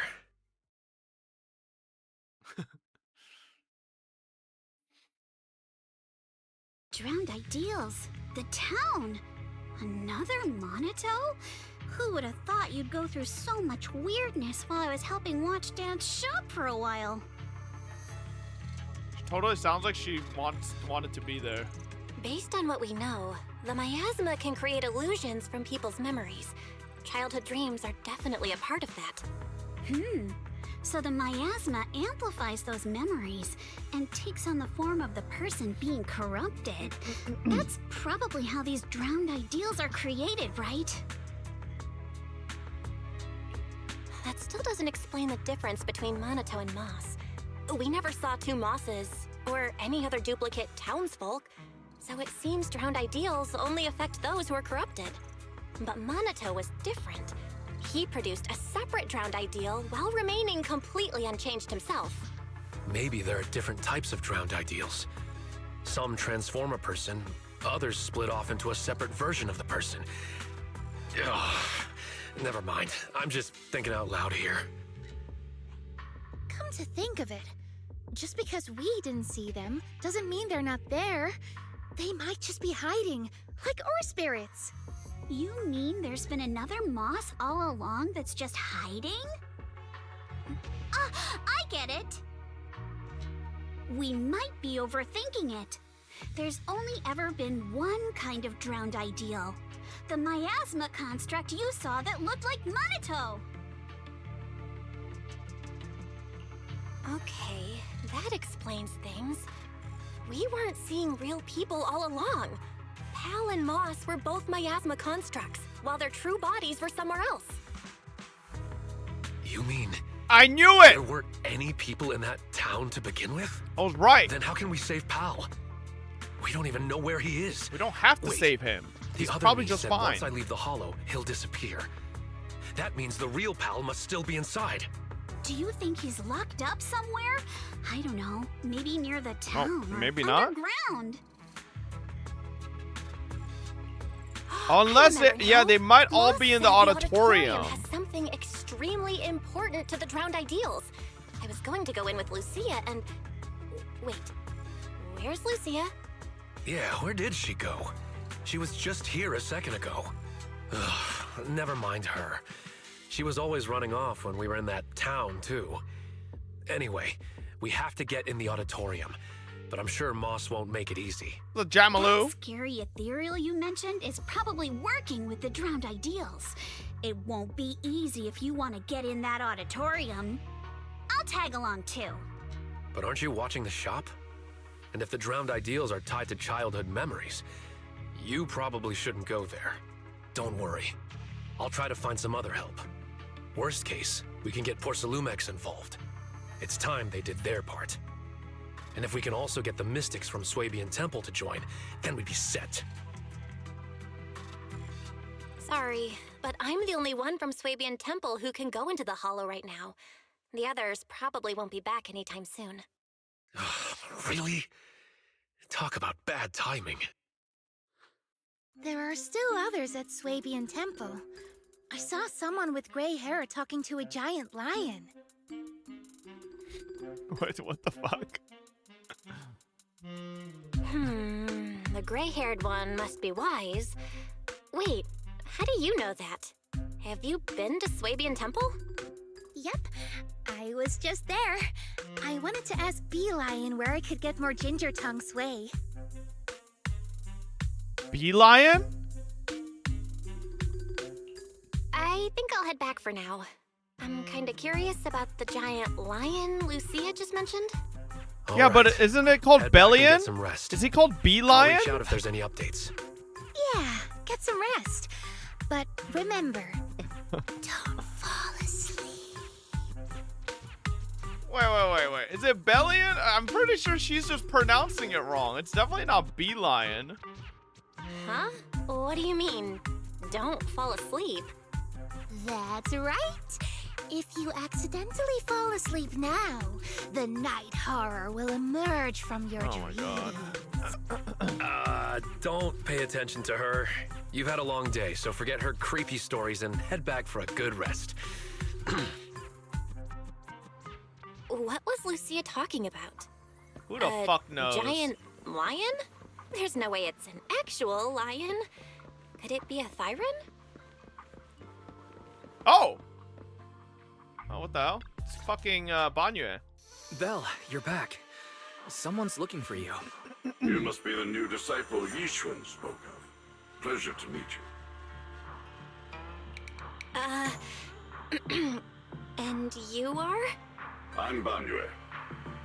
Drowned Ideals. The town. Another Monato? Who would have thought you'd go through so much weirdness while I was helping Watch Dance shop for a while? Totally sounds like she wanted to be there. Based on what we know, the miasma can create illusions from people's memories. Childhood dreams are definitely a part of that. So the miasma amplifies those memories and takes on the form of the person being corrupted. That's probably how these drowned ideals are created, right? That still doesn't explain the difference between Monato and Moss. We never saw two Mosses, or any other duplicate townsfolk, so it seems drowned ideals only affect those who are corrupted. But Monato was different. He produced a separate drowned ideal while remaining completely unchanged himself. Maybe there are different types of drowned ideals. Some transform a person, others split off into a separate version of the person. Ugh, never mind. I'm just thinking out loud here. Come to think of it, just because we didn't see them doesn't mean they're not there. They might just be hiding, like ore spirits. You mean there's been another Moss all along that's just hiding? I get it. We might be overthinking it. There's only ever been one kind of drowned ideal. The miasma construct you saw that looked like Monato. Okay, that explains things. We weren't seeing real people all along. Pal and Moss were both miasma constructs, while their true bodies were somewhere else. You mean... I knew it! There weren't any people in that town to begin with? I was right. Then how can we save Pal? We don't even know where he is. We don't have to save him. He's The other probably me just said fine. Once I leave the hollow, he'll disappear. That means the real Pal must still be inside. Do you think he's locked up somewhere? I don't know, maybe near the town or maybe not. underground. Unless it, yeah, they might all Moss be in the said auditorium. has something extremely important to the drowned ideals. I was going to go in with Lucia and... Wait, where's Lucia? Yeah, where did she go? She was just here a second ago. Ugh, never mind her. She was always running off when we were in that town, too. Anyway, we have to get in the auditorium, but I'm sure Moss won't make it easy. The Jamaloo. That scary ethereal you mentioned is probably working with the drowned ideals. It won't be easy if you want to get in that auditorium. I'll tag along too. But aren't you watching the shop? And if the drowned ideals are tied to childhood memories, you probably shouldn't go there. Don't worry. I'll try to find some other help. Worst case, we can get Porsalumex involved. It's time they did their part. And if we can also get the mystics from Swabian Temple to join, then we'd be set. Sorry, but I'm the only one from Swabian Temple who can go into the Hollow right now. The others probably won't be back anytime soon. Really? Talk about bad timing. There are still others at Swabian Temple. I saw someone with gray hair talking to a giant lion. Wait, what the fuck? The gray-haired one must be wise. Wait, how do you know that? Have you been to Swabian Temple? Yep, I was just there. I wanted to ask Bee Lion where I could get more ginger tongue sway. Bee Lion? I think I'll head back for now. I'm kinda curious about the giant lion Lucia just mentioned. Yeah, All but right. isn't it called Head back and Bellion? get some rest. Is he called Bee I'll Lion? reach out if there's any updates. Yeah, get some rest. But remember, don't fall asleep. Wait. Is it Bellion? I'm pretty sure she's just pronouncing it wrong. It's definitely not Bee Lion. Huh? What do you mean? Don't fall asleep. That's right. If you accidentally fall asleep now, the night horror will emerge from your Oh my god. Don't pay attention to her. You've had a long day, so forget her creepy stories and head back for a good rest. What was Lucia talking about? Who the fuck knows? Giant lion? There's no way it's an actual lion. Could it be a Thyron? Oh, what the hell? It's fucking Banyue. Belle, you're back. Someone's looking for you. You must be the new disciple Yishun spoke of. Pleasure to meet you. And you are? I'm Banyue.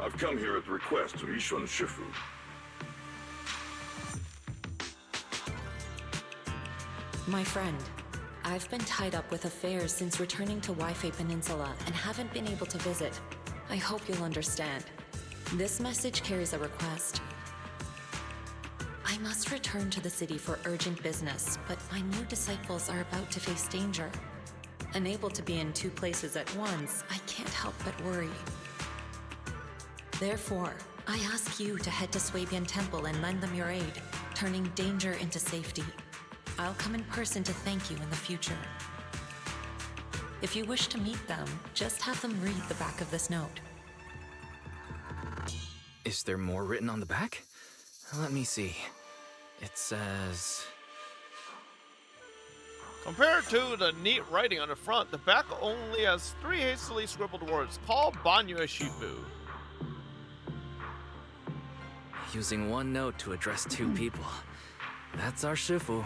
I've come here at the request of Yishun Shifu. My friend, I've been tied up with affairs since returning to Waifei Peninsula and haven't been able to visit. I hope you'll understand. This message carries a request. I must return to the city for urgent business, but my new disciples are about to face danger. Unable to be in two places at once, I can't help but worry. Therefore, I ask you to head to Swabian Temple and lend them your aid, turning danger into safety. I'll come in person to thank you in the future. If you wish to meet them, just have them read the back of this note. Is there more written on the back? Let me see. It says... Compared to the neat writing on the front, the back only has 3 hastily scribbled words. Call Banyue Shifu. Using one note to address 2 people. That's our Shifu.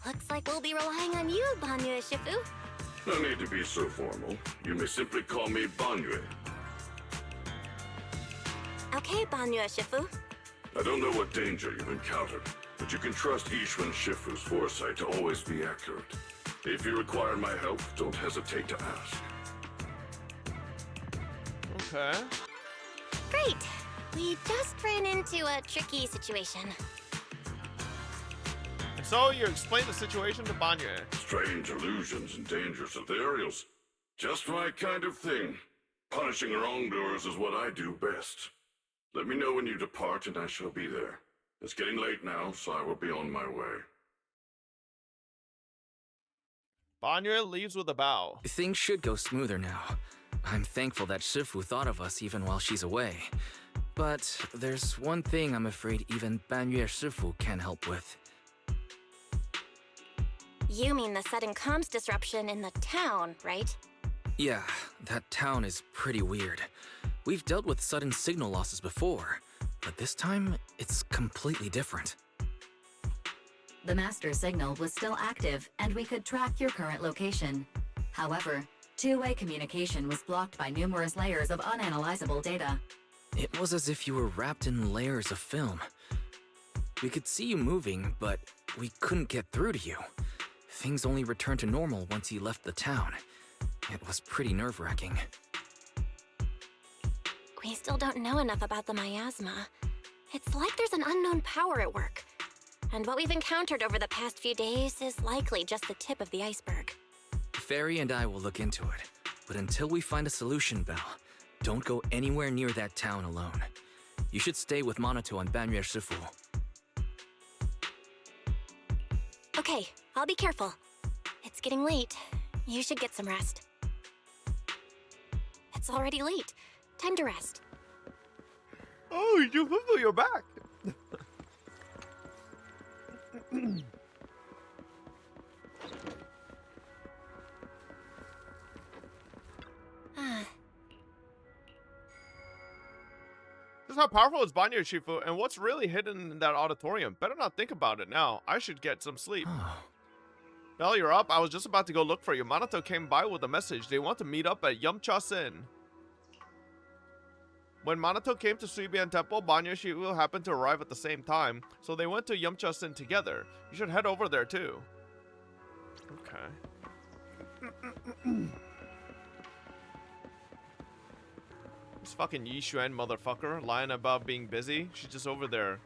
Looks like we'll be relying on you, Banyue Shifu. No need to be so formal. You may simply call me Banyue. Okay, Banyue Shifu. I don't know what danger you've encountered, but you can trust Yishun Shifu's foresight to always be accurate. If you require my help, don't hesitate to ask. Okay. Great. We just ran into a tricky situation. And so you explain the situation to Banyue. Strange illusions and dangerous ethereals. Just my kind of thing. Punishing wrongdoers is what I do best. Let me know when you depart and I shall be there. It's getting late now, so I will be on my way. Banyue leaves with a bow. Things should go smoother now. I'm thankful that Shifu thought of us even while she's away. But there's one thing I'm afraid even Banyue Shifu can't help with. You mean the sudden comms disruption in the town, right? Yeah, that town is pretty weird. We've dealt with sudden signal losses before, but this time, it's completely different. The master signal was still active, and we could track your current location. However, two-way communication was blocked by numerous layers of unanalyzable data. It was as if you were wrapped in layers of film. We could see you moving, but we couldn't get through to you. Things only returned to normal once you left the town. It was pretty nerve-wracking. We still don't know enough about the miasma. It's like there's an unknown power at work. And what we've encountered over the past few days is likely just the tip of the iceberg. Fairy and I will look into it, but until we find a solution, Belle, don't go anywhere near that town alone. You should stay with Minato and Banyue Shifu. Okay, I'll be careful. It's getting late. You should get some rest. It's already late. Time to rest. Oh, you're back. Just how powerful is Banyue Shifu, and what's really hidden in that auditorium? Better not think about it now. I should get some sleep. Belle, you're up. I was just about to go look for you. Minato came by with a message. They want to meet up at Yumcha-sen. When Minato came to Suibian Temple, Banyue Shifu happened to arrive at the same time, so they went to Yumcha-sen together. You should head over there too. Okay. This fucking Yi Xuan motherfucker lying about being busy. She's just over there.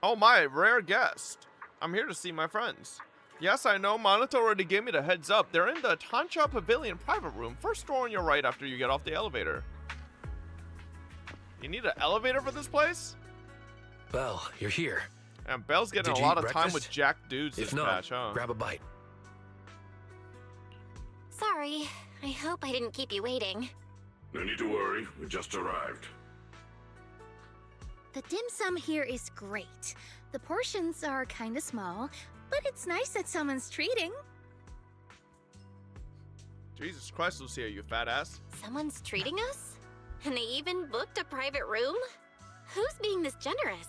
Oh my, rare guest. I'm here to see my friends. Yes, I know. Minato already gave me the heads up. They're in the Tancha Pavilion private room. First door on your right after you get off the elevator. You need an elevator for this place? Belle, you're here. And Belle's getting Did a you lot eat of time breakfast? with Jack dudes If this not, match, huh? grab a bite. Sorry. I hope I didn't keep you waiting. No need to worry, we just arrived. The dim sum here is great. The portions are kinda small, but it's nice that someone's treating. Jesus Christ, Lucia, you fat ass. Someone's treating us? And they even booked a private room? Who's being this generous?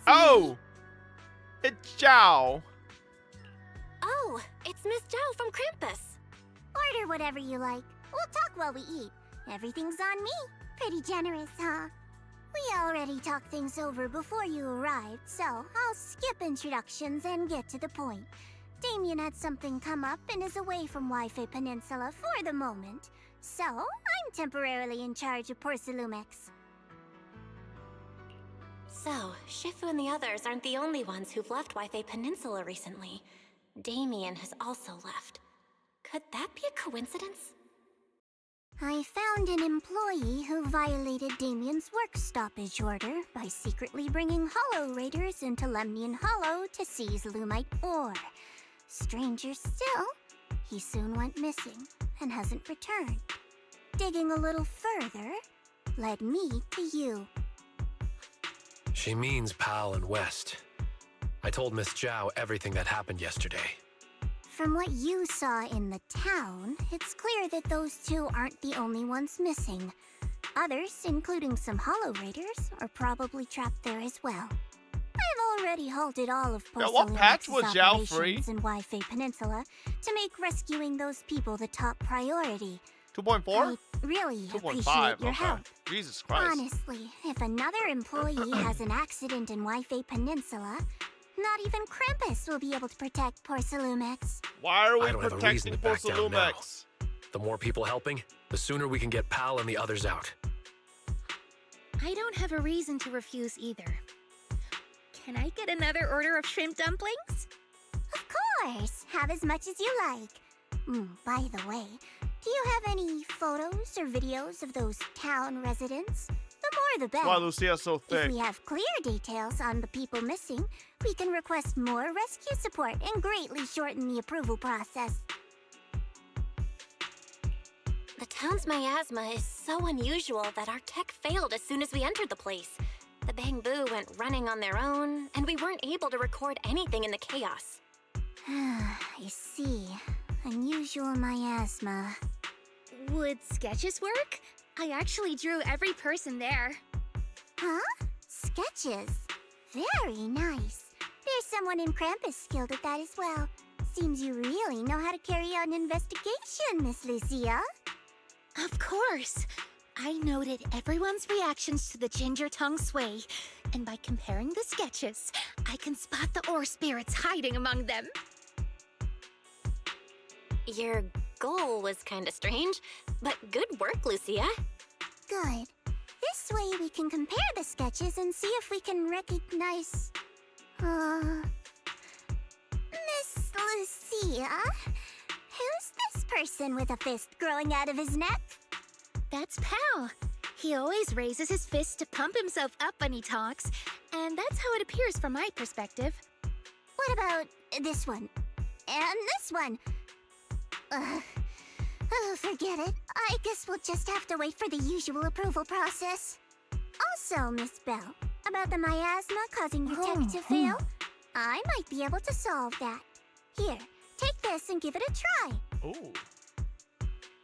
Oh! It's Zhao. Oh, it's Miss Zhao from Krampus. Order whatever you like. We'll talk while we eat. Everything's on me. Pretty generous, huh? We already talked things over before you arrived, so I'll skip introductions and get to the point. Damien had something come up and is away from Waifei Peninsula for the moment, so I'm temporarily in charge of Porcelumex. So, Shifu and the others aren't the only ones who've left Waifei Peninsula recently. Damien has also left. Could that be a coincidence? I found an employee who violated Damien's work stoppage order by secretly bringing Hollow Raiders into Lemnian Hollow to seize Lumite ore. Stranger still, he soon went missing and hasn't returned. Digging a little further led me to you. She means Pal and West. I told Miss Zhao everything that happened yesterday. From what you saw in the town, it's clear that those two aren't the only ones missing. Others, including some Hollow Raiders, are probably trapped there as well. I've already halted all of what patch was Porcelumex's Zhao free? operations in Waifei Peninsula to make rescuing those people the top priority. 2.4? I really 2.5, appreciate your okay. help. Jesus Christ. Honestly, if another employee has an accident in Waifei Peninsula, not even Krampus will be able to protect Porcelumex. Why are we I don't have a reason protecting to back down now. Porcelumex? The more people helping, the sooner we can get Pal and the others out. I don't have a reason to refuse either. Can I get another order of shrimp dumplings? Of course! Have as much as you like. By the way, do you have any photos or videos of those town residents? The more the better. Why Lucia's so thick? If we have clear details on the people missing, we can request more rescue support and greatly shorten the approval process. The town's miasma is so unusual that our tech failed as soon as we entered the place. The Bang-Boo went running on their own, and we weren't able to record anything in the chaos. I see. Unusual miasma. Would sketches work? I actually drew every person there. Huh? sketches. Very nice. There's someone in Krampus skilled at that as well. Seems you really know how to carry out an investigation, Miss Lucia. Of course. I noted everyone's reactions to the ginger tongue sway, and by comparing the sketches, I can spot the ore spirits hiding among them. Your goal was kinda strange, but good work, Lucia. Good. This way we can compare the sketches and see if we can recognize... Miss Lucia? Who's this person with a fist growing out of his neck? That's Pal. He always raises his fist to pump himself up when he talks, and that's how it appears from my perspective. What about this one? And this one? Oh, forget it. I guess we'll just have to wait for the usual approval process. Also, Miss Bell, about the miasma causing your tech to fail, I might be able to solve that. Here, take this and give it a try. Ooh.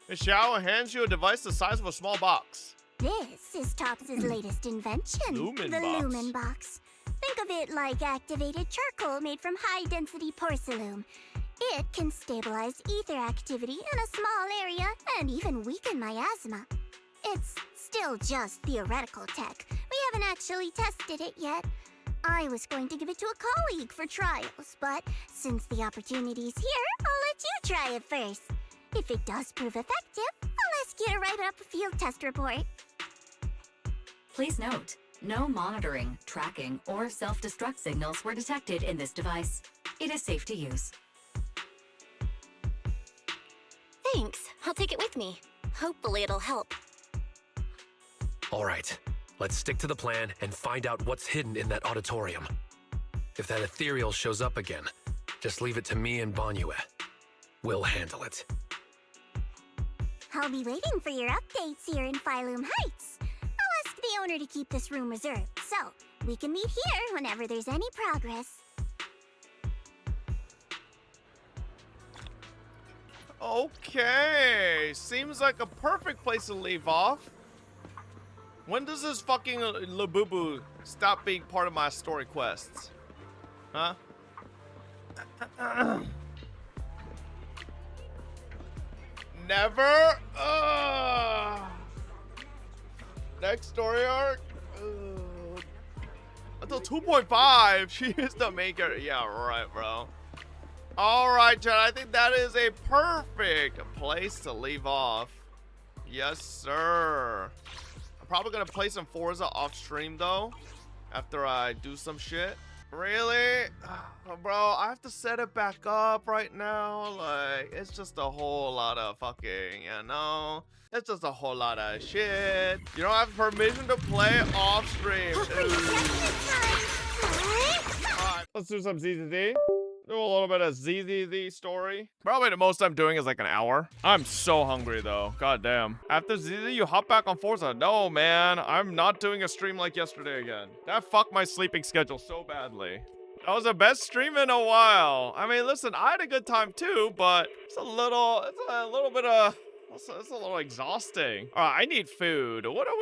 Miss Xiao hands you a device the size of a small box. This is Topps' latest invention, Lumen the box. Lumen Box. Think of it like activated charcoal made from high-density porcelain. It can stabilize ether activity in a small area and even weaken miasma. It's still just theoretical tech. We haven't actually tested it yet. I was going to give it to a colleague for trials, but since the opportunity's here, I'll let you try it first. If it does prove effective, I'll ask you to write up a field test report. Please note, no monitoring, tracking, or self-destruct signals were detected in this device. It is safe to use. Thanks. I'll take it with me. Hopefully it'll help. All right, let's stick to the plan and find out what's hidden in that auditorium. If that ethereal shows up again, just leave it to me and Banyue. We'll handle it. I'll be waiting for your updates here in Phylum Heights. I'll ask the owner to keep this room reserved, so we can meet here whenever there's any progress. Okay, seems like a perfect place to leave off. When does this fucking Labubu stop being part of my story quests? Huh? Never? Next story arc? Until 2.5, she is the main character. Yeah, right, bro. Alright, Chad, I think that is a perfect place to leave off. Yes, sir. I'm probably gonna play some Forza off stream, though, after I do some shit. Really? Bro, I have to set it back up right now. Like, it's just a whole lot of fucking, you know? It's just a whole lot of shit. You don't have permission to play off stream. Alright, let's do some ZZZ. Do a little bit of ZZZ story. Probably the most I'm doing is like an hour. I'm so hungry though. God damn. After ZZZ, you hop back on Forza. No, man. I'm not doing a stream like yesterday again. That fucked my sleeping schedule so badly. That was the best stream in a while. I mean, listen, I had a good time too, but it's a little exhausting. All right, I need food. What are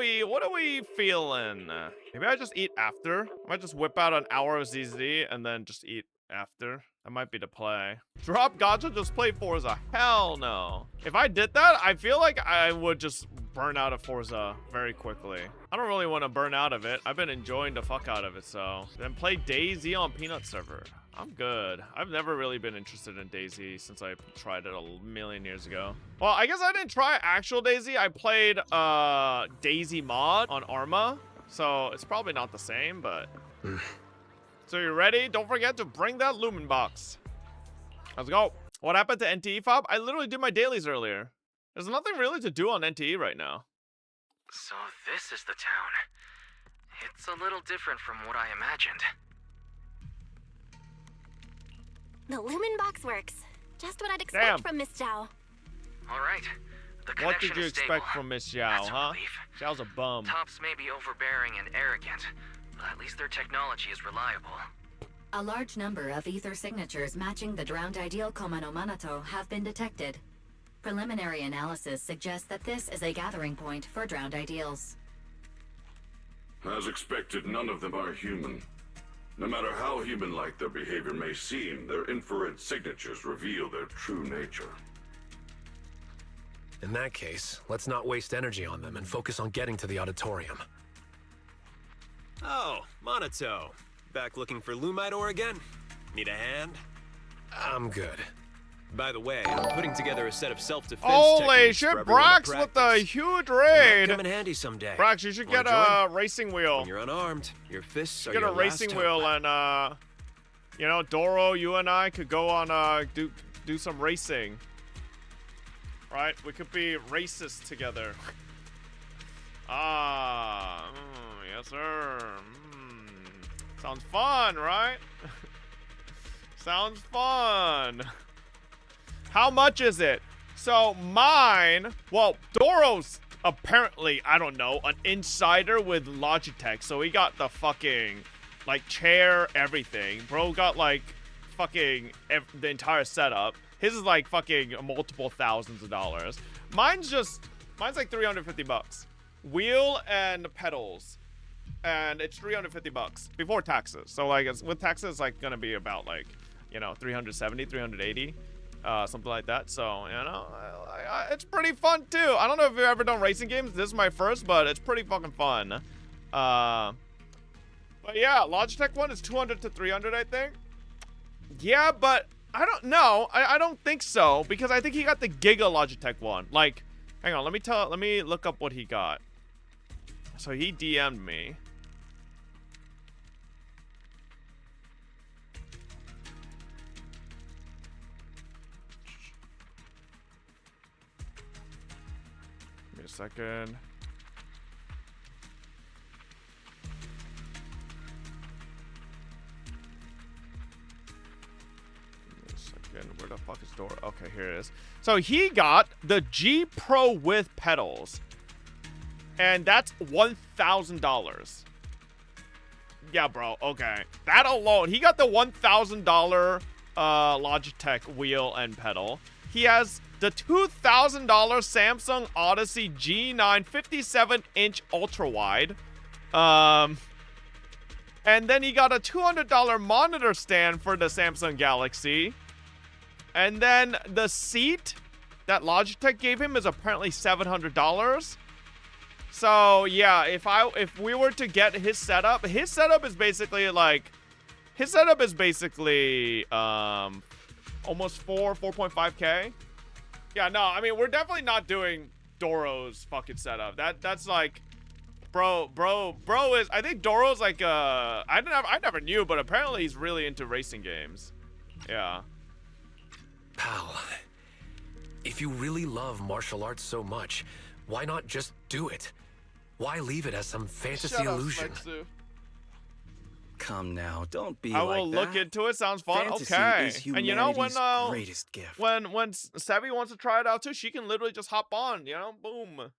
we feeling? Maybe I just eat after. I might just whip out an hour of ZZZ and then just eat after. That might be the play. Drop gacha, just play Forza. Hell no. If I did that, I feel like I would just burn out of Forza very quickly. I don't really want to burn out of it. I've been enjoying the fuck out of it, so. Then play DayZ on Peanut server. I'm good. I've never really been interested in DayZ since I tried it a million years ago. Well, I guess I didn't try actual DayZ. I played DayZ mod on Arma, so it's probably not the same, but... So you ready? Don't forget to bring that Lumen box. Let's go. What happened to NTE Fob? I literally did my dailies earlier. There's nothing really to do on NTE right now. So this is the town. It's a little different from what I imagined. The Lumen box works. Just what I'd expect from Miss Zhao. All right. What did you expect from Miss Xiao, huh? Xiao's a bum. Topps may be overbearing and arrogant, but at least their technology is reliable. A large number of ether signatures matching the drowned ideal Koma no Manato have been detected. Preliminary analysis suggests that this is a gathering point for drowned ideals. As expected, none of them are human. No matter how human-like their behavior may seem, their infrared signatures reveal their true nature. In that case, let's not waste energy on them and focus on getting to the auditorium. Oh, Monato. Back looking for Lumite ore again? Need a hand? I'm good. By the way, I'm putting together a set of self-defense Holy techniques shit, for everyone to Brax with the practice. huge They might raid. come in handy someday. Brax, you should Wanna get a join? racing wheel. When you're unarmed, your fists are Get your a racing last wheel hope. and you know, Doro, you and I could go on do some racing. Right? We could be racist together. Yes sir. Sounds fun, right? Sounds fun. How much is it? So mine, well, Doro's apparently, I don't know, an insider with Logitech. So he got the fucking, like, chair, everything. Bro got, like, fucking the entire setup. His is, like, fucking multiple thousands of dollars. Mine's like 350 bucks. Wheel and pedals. And it's 350 bucks before taxes. So, like, with taxes, it's, like, gonna be about, like, you know, 370, 380. Something like that. So, you know, it's pretty fun too. I don't know if you've ever done racing games. This is my first, but it's pretty fucking fun. But yeah, Logitech one is 200 to 300, I think. Yeah, but I don't know. I don't think so, because I think he got the Giga Logitech one. Like, hang on, let me look up what he got. So he DM'd me. Second. Where the fuck is Dora? Okay, here it is. So he got the G Pro with pedals, and that's $1,000. Yeah, bro. Okay, that alone, he got the $1,000 Logitech wheel and pedal. He has the $2,000 Samsung Odyssey G9 57-inch ultra-wide. And then he got a $200 monitor stand for the Samsung Galaxy. And then the seat that Logitech gave him is apparently $700. So, yeah, if we were to get his setup is basically like, almost 4.5K. Yeah, no, I mean, we're definitely not doing Doro's fucking setup. That's like, bro is, I think Doro's like, I never knew, but apparently he's really into racing games. Yeah. Pal, if you really love martial arts so much, why not just do it? Why leave it as some fantasy illusion? Come now, don't be I like that. will look into it. Sounds fun. Fantasy okay. is And you know, humanity's greatest gift. when Savvy wants to try it out too, she can literally just hop on, you know? Boom.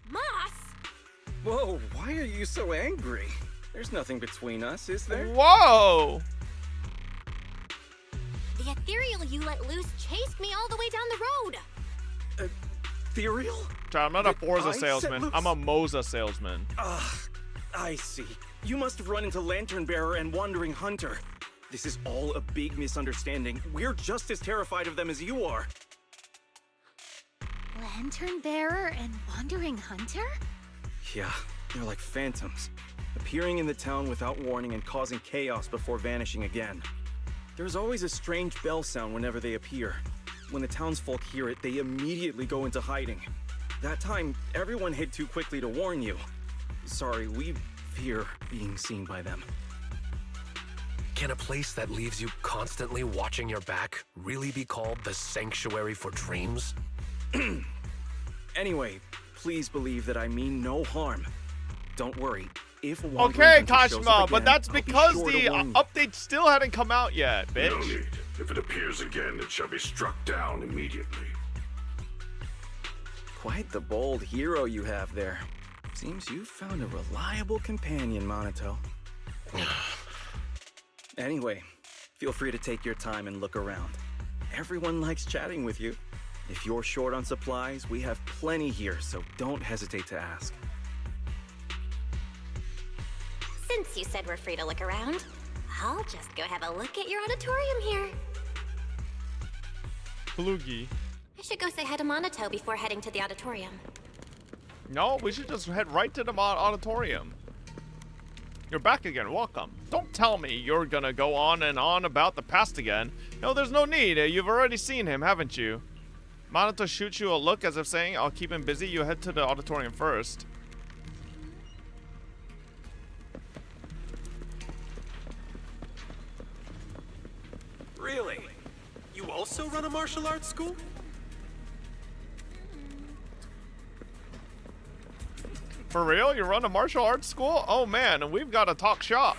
Moss! Whoa, why are you so angry? There's nothing between us, is there? Whoa! The ethereal you let loose chased me all the way down the road. Ethereal? I'm not a Forza I set salesman. loose? I'm a Moza salesman. I see. You must have run into Lantern Bearer and Wandering Hunter. This is all a big misunderstanding. We're just as terrified of them as you are. Lantern Bearer and Wandering Hunter? Yeah, they're like phantoms, appearing in the town without warning and causing chaos before vanishing again. There's always a strange bell sound whenever they appear. When the townsfolk hear it, they immediately go into hiding. That time, everyone hid too quickly to warn you. Sorry, we fear being seen by them. Can a place that leaves you constantly watching your back really be called the Sanctuary for Dreams? Anyway, please believe that I mean no harm. Don't worry. If Okay, Kashima, but that's because the update still hadn't come out yet, bitch. No need. If it appears again, it shall be struck down immediately. Quite the bold hero you have there. Seems you've found a reliable companion, Monato. Anyway, feel free to take your time and look around. Everyone likes chatting with you. If you're short on supplies, we have plenty here, so don't hesitate to ask. Since you said we're free to look around, I'll just go have a look at your auditorium here. Kalugi. I should go say hi to Monato before heading to the auditorium. No, we should just head right to the auditorium. You're back again, welcome. Don't tell me you're gonna go on and on about the past again. No, there's no need, you've already seen him, haven't you? Monato shoots you a look as if saying, I'll keep him busy, you head to the auditorium first. Really? You also run a martial arts school? For real? You run a martial arts school? Oh man, and we've got to talk shop.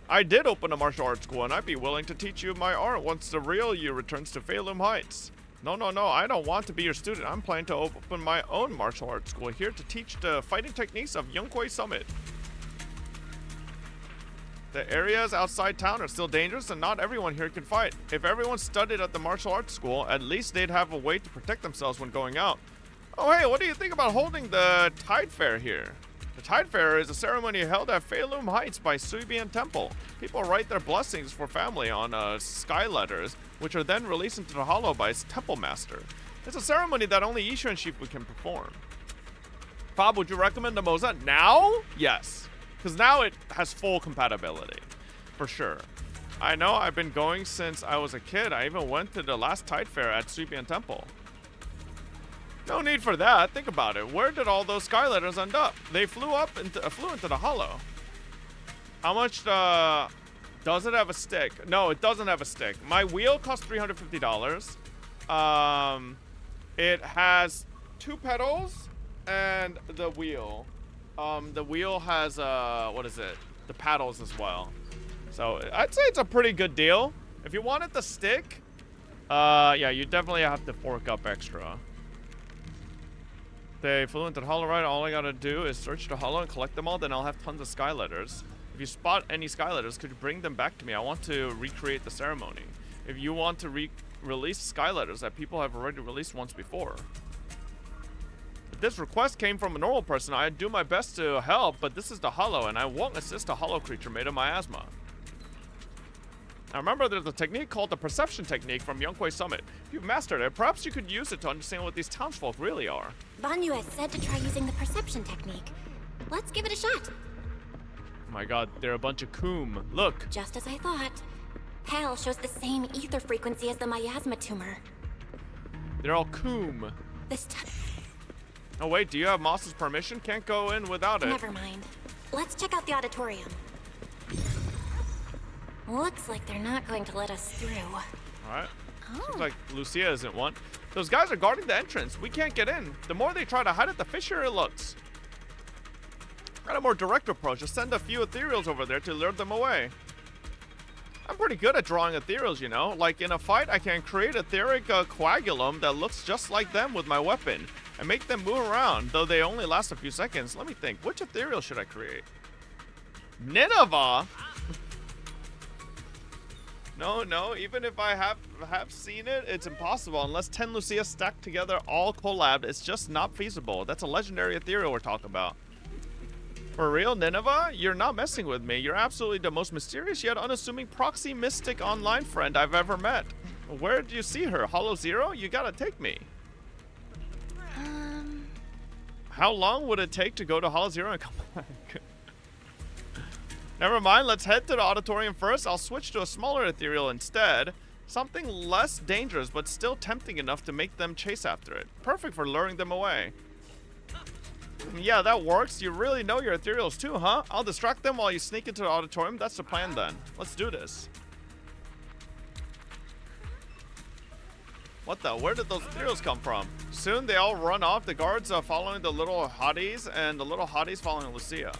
I did open a martial arts school, and I'd be willing to teach you my art once the real you returns to Phelum Heights. No, I don't want to be your student. I'm planning to open my own martial arts school here to teach the fighting techniques of Yunkwei Summit. The areas outside town are still dangerous, and not everyone here can fight. If everyone studied at the martial arts school, at least they'd have a way to protect themselves when going out. Oh hey, what do you think about holding the Tide Fair here? The Tide Fair is a ceremony held at Phelum Heights by Suibian Temple. People write their blessings for family on sky letters, which are then released into the hollow by its temple master. It's a ceremony that only Isha and Shifu can perform. Bob, would you recommend the Moza now? Yes, because now it has full compatibility, for sure. I know, I've been going since I was a kid. I even went to the last Tide Fair at Suibian Temple. No need for that. Think about it. Where did all those sky letters end up? They flew into the hollow. How much does it have a stick? No, it doesn't have a stick. My wheel costs $350. It has 2 pedals and the wheel. The wheel has what is it? The paddles as well. So I'd say it's a pretty good deal. If you wanted the stick, yeah, you definitely have to fork up extra. They flew into the hollow, right? All I gotta do is search the hollow and collect them all, then I'll have tons of sky letters. If you spot any sky letters, could you bring them back to me? I want to recreate the ceremony. If you want to release sky letters that people have already released once before. If this request came from a normal person, I'd do my best to help, but this is the hollow, and I won't assist a hollow creature made of miasma. Now remember, there's a technique called the perception technique from Yunkwei Summit. If you've mastered it, perhaps you could use it to understand what these townsfolk really are. Banyu has said to try using the perception technique. Let's give it a shot. Oh my god, they're a bunch of coom. Look. Just as I thought. Pal shows the same ether frequency as the miasma tumor. They're all coom. This time. Oh wait, do you have Moss's permission? Can't go in without it. Never mind. Let's check out the auditorium. Looks like they're not going to let us through. Alright. Seems like Lucia isn't one. Those guys are guarding the entrance. We can't get in. The more they try to hide it, the fishier it looks. Got a more direct approach. Just send a few ethereals over there to lure them away. I'm pretty good at drawing ethereals, you know. Like in a fight, I can create etheric coagulum that looks just like them with my weapon and make them move around, though they only last a few seconds. Let me think. Which ethereal should I create? Nineveh? No, even if I have seen it, it's impossible. Unless 10 Lucia stacked together all collabed, it's just not feasible. That's a legendary ethereal we're talking about. For real, Nineveh? You're not messing with me. You're absolutely the most mysterious yet unassuming proxy mystic online friend I've ever met. Where did you see her? Hollow Zero? You gotta take me. How long would it take to go to Hollow Zero and come back? Never mind, let's head to the auditorium first. I'll switch to a smaller ethereal instead. Something less dangerous, but still tempting enough to make them chase after it. Perfect for luring them away. Yeah, that works. You really know your ethereals too, huh? I'll distract them while you sneak into the auditorium. That's the plan then. Let's do this. What the? Where did those ethereals come from? Soon they all run off. The guards are following the little hotties, and the little hotties following Lucia.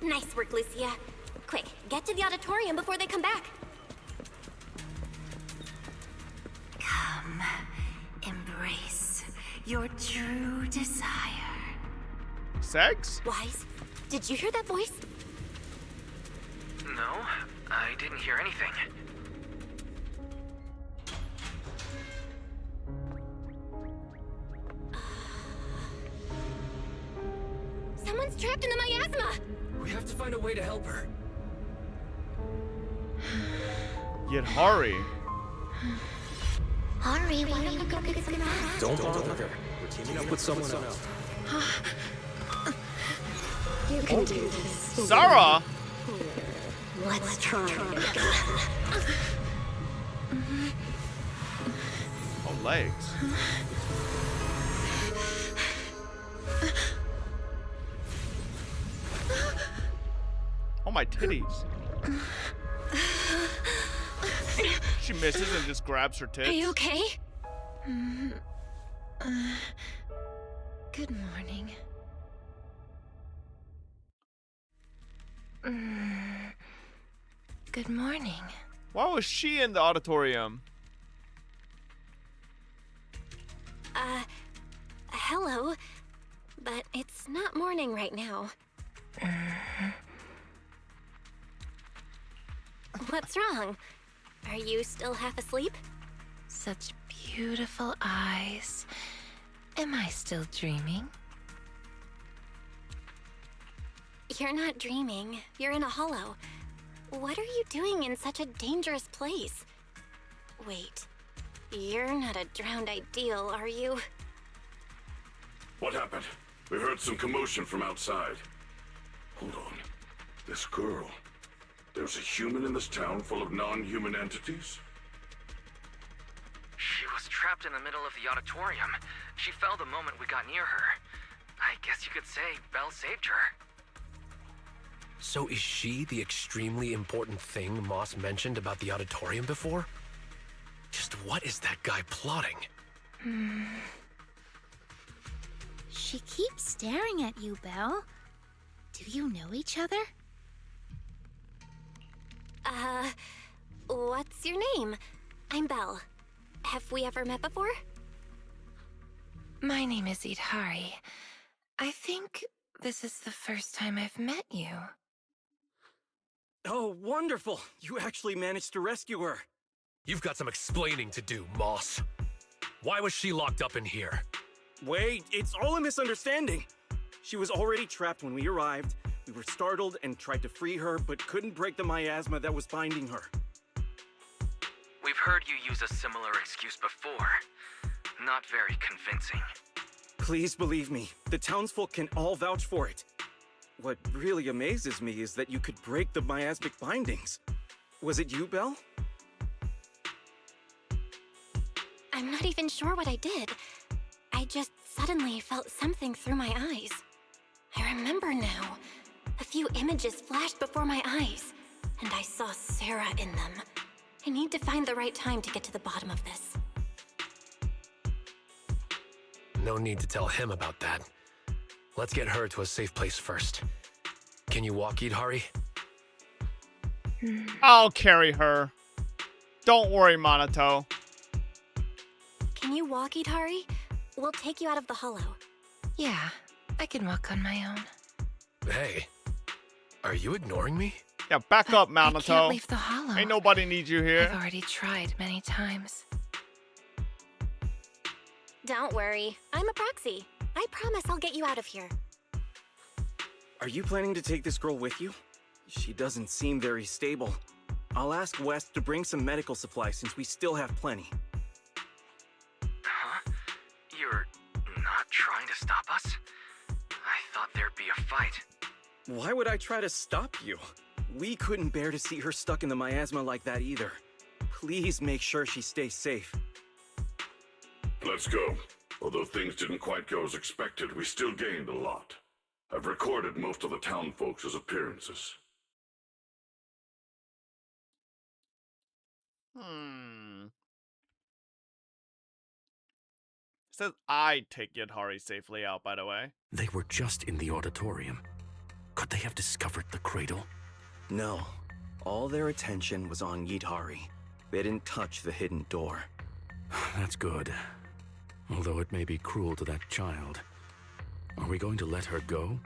Nice work, Lucia. Quick, get to the auditorium before they come back. Come, embrace your true desire. Sex? Wise, did you hear that voice? No, I didn't hear anything. trapped in the miasma! We have to find a way to help her. Yidhari. Hurry, why don't you go get some rest? Don't bother her. We're teaming up with someone else. You can do this. Sarah? Let's try. Oh, legs. Oh, my titties. She misses and just grabs her tits. Are you okay? Good morning. Good morning. Why was she in the auditorium? Hello. But it's not morning right now. What's wrong? Are you still half asleep? Such beautiful eyes. Am I still dreaming? You're not dreaming. You're in a hollow. What are you doing in such a dangerous place? Wait. You're not a drowned ideal, are you? What happened? We heard some commotion from outside. Hold on. This girl. There's a human in this town full of non-human entities? She was trapped in the middle of the auditorium. She fell the moment we got near her. I guess you could say Belle saved her. So is she the extremely important thing Moss mentioned about the auditorium before? Just what is that guy plotting? She keeps staring at you, Belle. Do you know each other? What's your name? I'm Belle. Have we ever met before? My name is Yidhari. I think this is the first time I've met you. Oh, wonderful! You actually managed to rescue her. You've got some explaining to do, Moss. Why was she locked up in here? Wait, it's all a misunderstanding. She was already trapped when we arrived. We were startled and tried to free her, but couldn't break the miasma that was binding her. We've heard you use a similar excuse before. Not very convincing. Please believe me, the townsfolk can all vouch for it. What really amazes me is that you could break the miasmic bindings. Was it you, Belle? I'm not even sure what I did. I just suddenly felt something through my eyes. I remember now. A few images flashed before my eyes, and I saw Sarah in them. I need to find the right time to get to the bottom of this. No need to tell him about that. Let's get her to a safe place first. Can you walk, Yidhari? I'll carry her. Don't worry, Monato. Can you walk, Yidhari? We'll take you out of the hollow. Yeah, I can walk on my own. Hey, are you ignoring me? Yeah, back up, Monato. I can't leave the hollow. Ain't nobody needs you here. I've already tried many times. Don't worry, I'm a proxy. I promise I'll get you out of here. Are you planning to take this girl with you? She doesn't seem very stable. I'll ask West to bring some medical supplies since we still have plenty. Huh? You're not trying to stop us? I thought there'd be a fight. Why would I try to stop you? We couldn't bear to see her stuck in the miasma like that either. Please make sure she stays safe. Let's go. Although things didn't quite go as expected, we still gained a lot. I've recorded most of the town folks' appearances. Says I'd take Yidhari safely out, by the way. They were just in the auditorium. Could they have discovered the cradle? No. All their attention was on Yidhari. They didn't touch the hidden door. That's good. Although it may be cruel to that child. Are we going to let her go?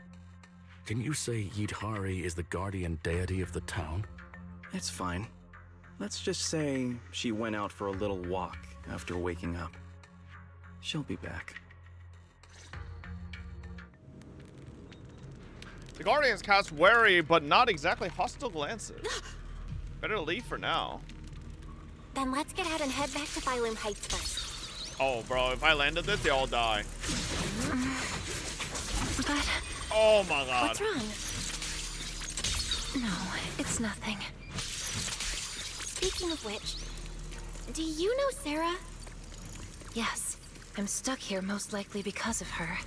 Can you say Yidhari is the guardian deity of the town? It's fine. Let's just say she went out for a little walk after waking up. She'll be back. The Guardians cast wary, but not exactly hostile glances. Better leave for now. Then let's get out and head back to Phylum Heights first. Oh, bro, if I landed this, they all die. But... Oh my god. What's wrong? No, it's nothing. Speaking of which, do you know Sarah? Yes, I'm stuck here most likely because of her.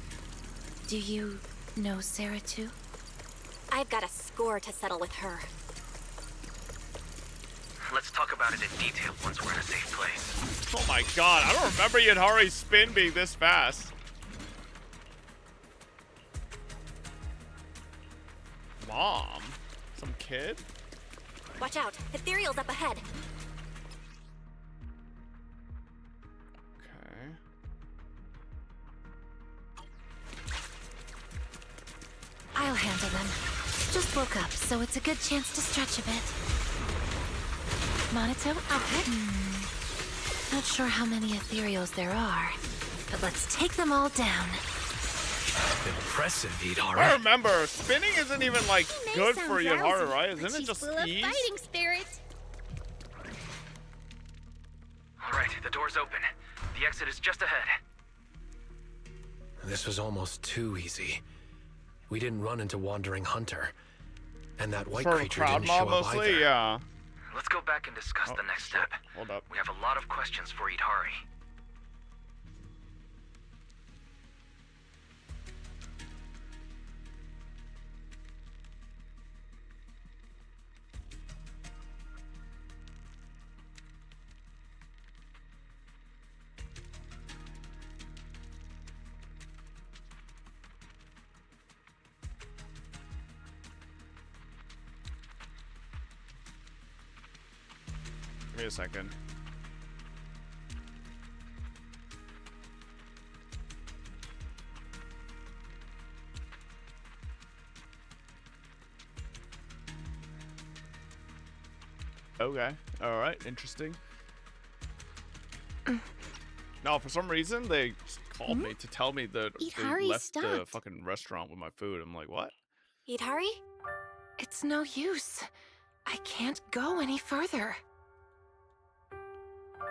Do you know Sarah too? I've got a score to settle with her. Let's talk about it in detail once we're in a safe place. Oh my god, I don't remember Yadhari's spin being this fast. Mom? Some kid? Watch out, Ethereal's up ahead. Okay. I'll handle them. Just woke up, so it's a good chance to stretch a bit. Monito, Not sure how many ethereals there are, but let's take them all down. Impressive, Yadhari. I remember, spinning isn't even like good for Yadhari, right? Isn't it just full of ease? fighting spirit. All right, the door's open. The exit is just ahead. This was almost too easy. We didn't run into Wandering Hunter. And that white creature didn't show up mostly, either. yeah. Let's go back and discuss the next step. Hold up. We have a lot of questions for Yadhari. Give me a second. Okay. All right. Interesting. No, for some reason they called me to tell me that they Yadhari, left the stop. fucking restaurant with my food. I'm like, what? Yadhari? It's no use. I can't go any further.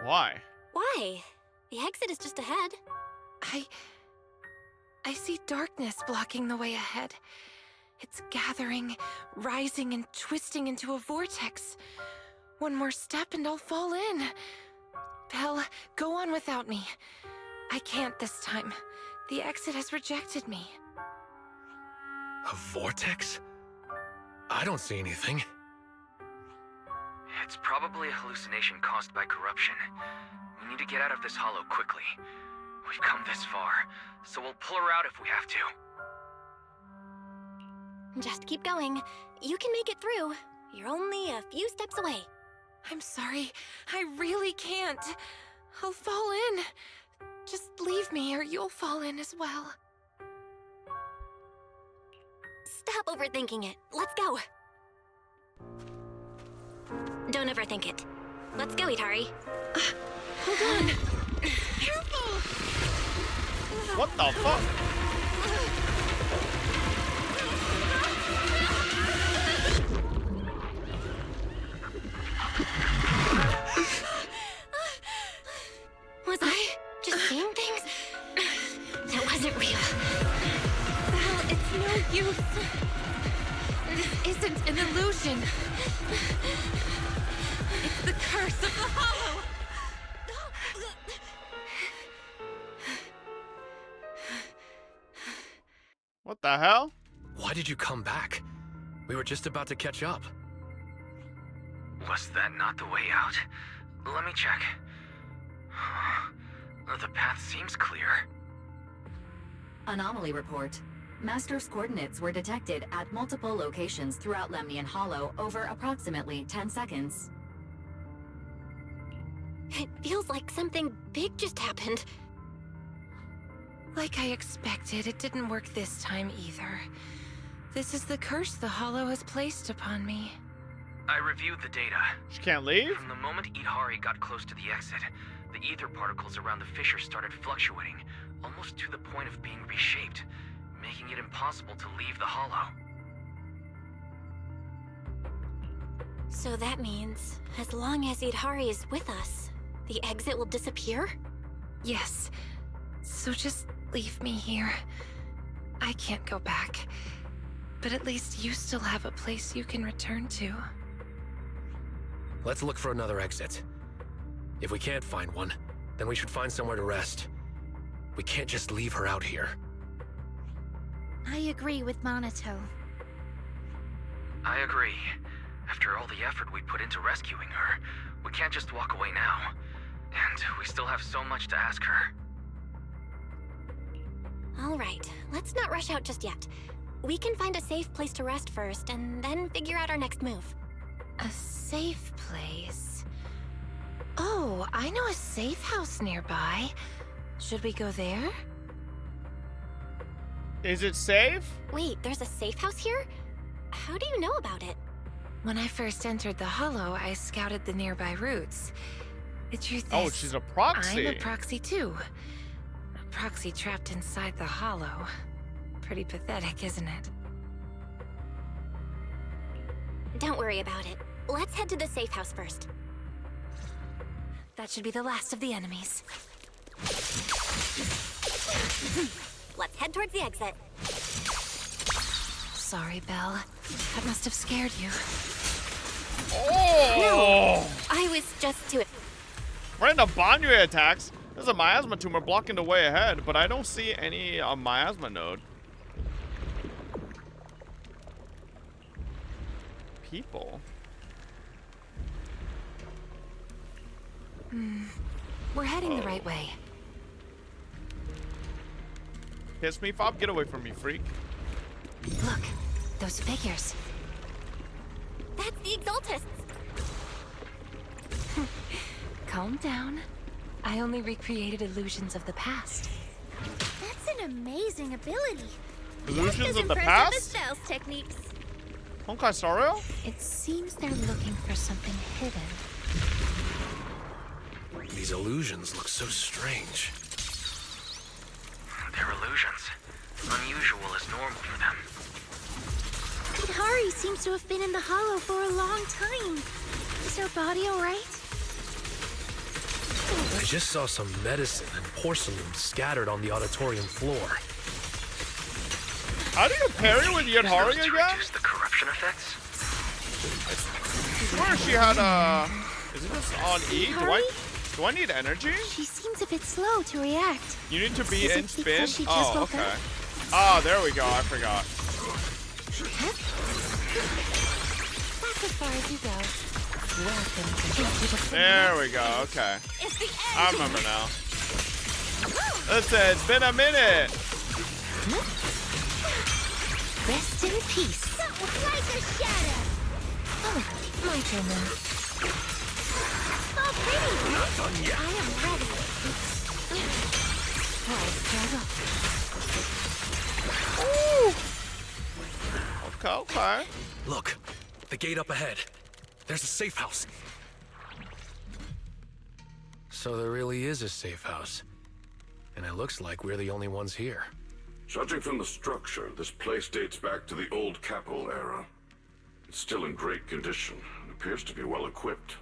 Why? Why? The exit is just ahead. I see darkness blocking the way ahead. It's gathering, rising, and twisting into a vortex. One more step and I'll fall in. Belle, go on without me. I can't this time. The exit has rejected me. A vortex? I don't see anything. It's probably a hallucination caused by corruption. We need to get out of this hollow quickly. We've come this far, so we'll pull her out if we have to. Just keep going. You can make it through. You're only a few steps away. I'm sorry. I really can't. I'll fall in. Just leave me or you'll fall in as well. Stop overthinking it. Let's go. Don't overthink it. Let's go, Yadhari. Hold on. Careful! What the fuck? Was I just seeing things? That wasn't real. Val, it's no use. This isn't an illusion. It's the curse of the hollow. What the hell? Why did you come back? We were just about to catch up. Was that not the way out? Let me check. The path seems clear. Anomaly report. Master's coordinates were detected at multiple locations throughout Lemnian Hollow over approximately 10 seconds. It feels like something big just happened. Like I expected, it didn't work this time either. This is the curse the Hollow has placed upon me. I reviewed the data. She can't leave? From the moment Yadhari got close to the exit, the ether particles around the fissure started fluctuating, almost to the point of being reshaped, making it impossible to leave the hollow. So that means, as long as Idhari is with us, the exit will disappear? Yes. So just leave me here. I can't go back. But at least you still have a place you can return to. Let's look for another exit. If we can't find one, then we should find somewhere to rest. We can't just leave her out here. I agree with Monato. I agree. After all the effort we put into rescuing her, we can't just walk away now. And we still have so much to ask her. All right, let's not rush out just yet. We can find a safe place to rest first, and then figure out our next move. A safe place? Oh, I know a safe house nearby. Should we go there? Is it safe? Wait, there's a safe house here? How do you know about it? When I first entered the Hollow, I scouted the nearby routes. The truth Oh, is, she's a proxy. I'm a proxy too. A proxy trapped inside the Hollow. Pretty pathetic, isn't it? Don't worry about it. Let's head to the safe house first. That should be the last of the enemies. Let's head towards the exit. Sorry, Belle. That must have scared you. Oh! No! I was just too... Random Banyu attacks. There's a miasma tumor blocking the way ahead, but I don't see any miasma node. People. We're heading the right way. Piss me, Fob. Get away from me, freak. Look, those figures. That's the Exaltists! Calm down. I only recreated illusions of the past. That's an amazing ability. Illusions Just as of the impressive past? as Spell's techniques. Honkai Star Rail? It seems they're looking for something hidden. These illusions look so strange. They're illusions. Unusual is normal for them. Idhari seems to have been in the Hollow for a long time. Is her body alright? I just saw some medicine and porcelain scattered on the auditorium floor. How do you parry with Yadhari To again? reduce the corruption effects? I swear she had is it just on E? Do I need energy? She seems a bit slow to react. You need to be Is in it spin? because she just Oh, woke okay. up? Oh, there we go. I forgot. That's as far as you go. Welcome to There we go. Okay. It's the end! I remember now. Listen, it's been a minute. Rest in peace. Like a shadow. Oh, my turn then. Oh, pretty. Not done yet. I am ready. Okay, okay. Look, the gate up ahead. There's a safe house. So there really is a safe house. And it looks like we're the only ones here. Judging from the structure, this place dates back to the old capital era. It's still in great condition and appears to be well equipped.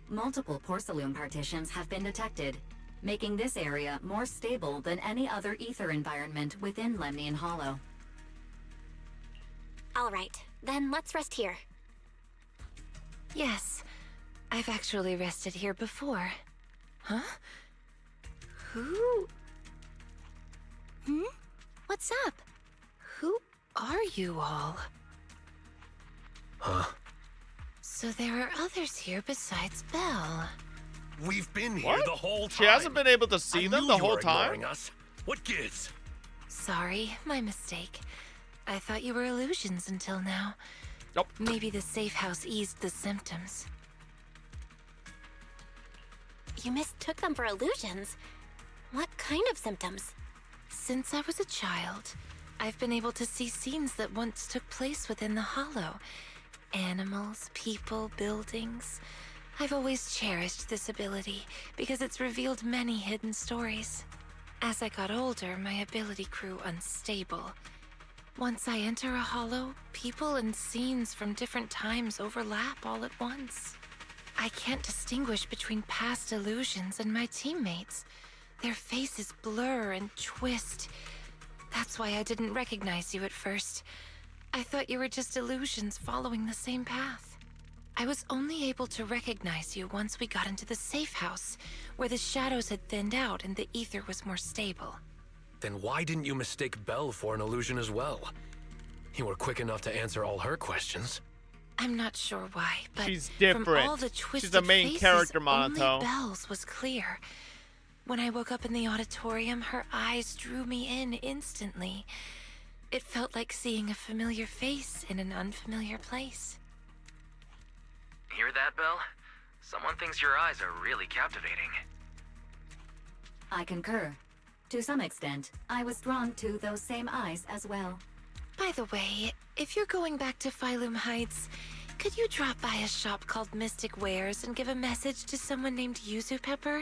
Multiple porcelain partitions have been detected, making this area more stable than any other ether environment within Lemnian Hollow. All right, then let's rest here. Yes, I've actually rested here before. Huh? Who? What's up? Who are you all? Huh? So there are others here besides Belle. We've been here What? the whole time. She hasn't been able to see them the whole time? Ignoring us. What gives? Sorry, my mistake. I thought you were illusions until now. Nope. Maybe the safe house eased the symptoms. You mistook them for illusions? What kind of symptoms? Since I was a child, I've been able to see scenes that once took place within the Hollow. Animals, people, buildings. I've always cherished this ability because it's revealed many hidden stories. As I got older, my ability grew unstable. Once I enter a hollow, people and scenes from different times overlap all at once. I can't distinguish between past illusions and my teammates. Their faces blur and twist. That's why I didn't recognize you at first. I thought you were just illusions following the same path. I was only able to recognize you once we got into the safe house, where the shadows had thinned out and the ether was more stable. Then why didn't you mistake Belle for an illusion as well? You were quick enough to answer all her questions. I'm not sure why, but she's different. From all the twisted She's the main faces, character, Monato. Only Belle's was clear. When I woke up in the auditorium, her eyes drew me in instantly. It felt like seeing a familiar face in an unfamiliar place. Hear that, Belle? Someone thinks your eyes are really captivating. I concur. To some extent, I was drawn to those same eyes as well. By the way, if you're going back to Phylum Heights, could you drop by a shop called Mystic Wares and give a message to someone named Yuzu Pepper?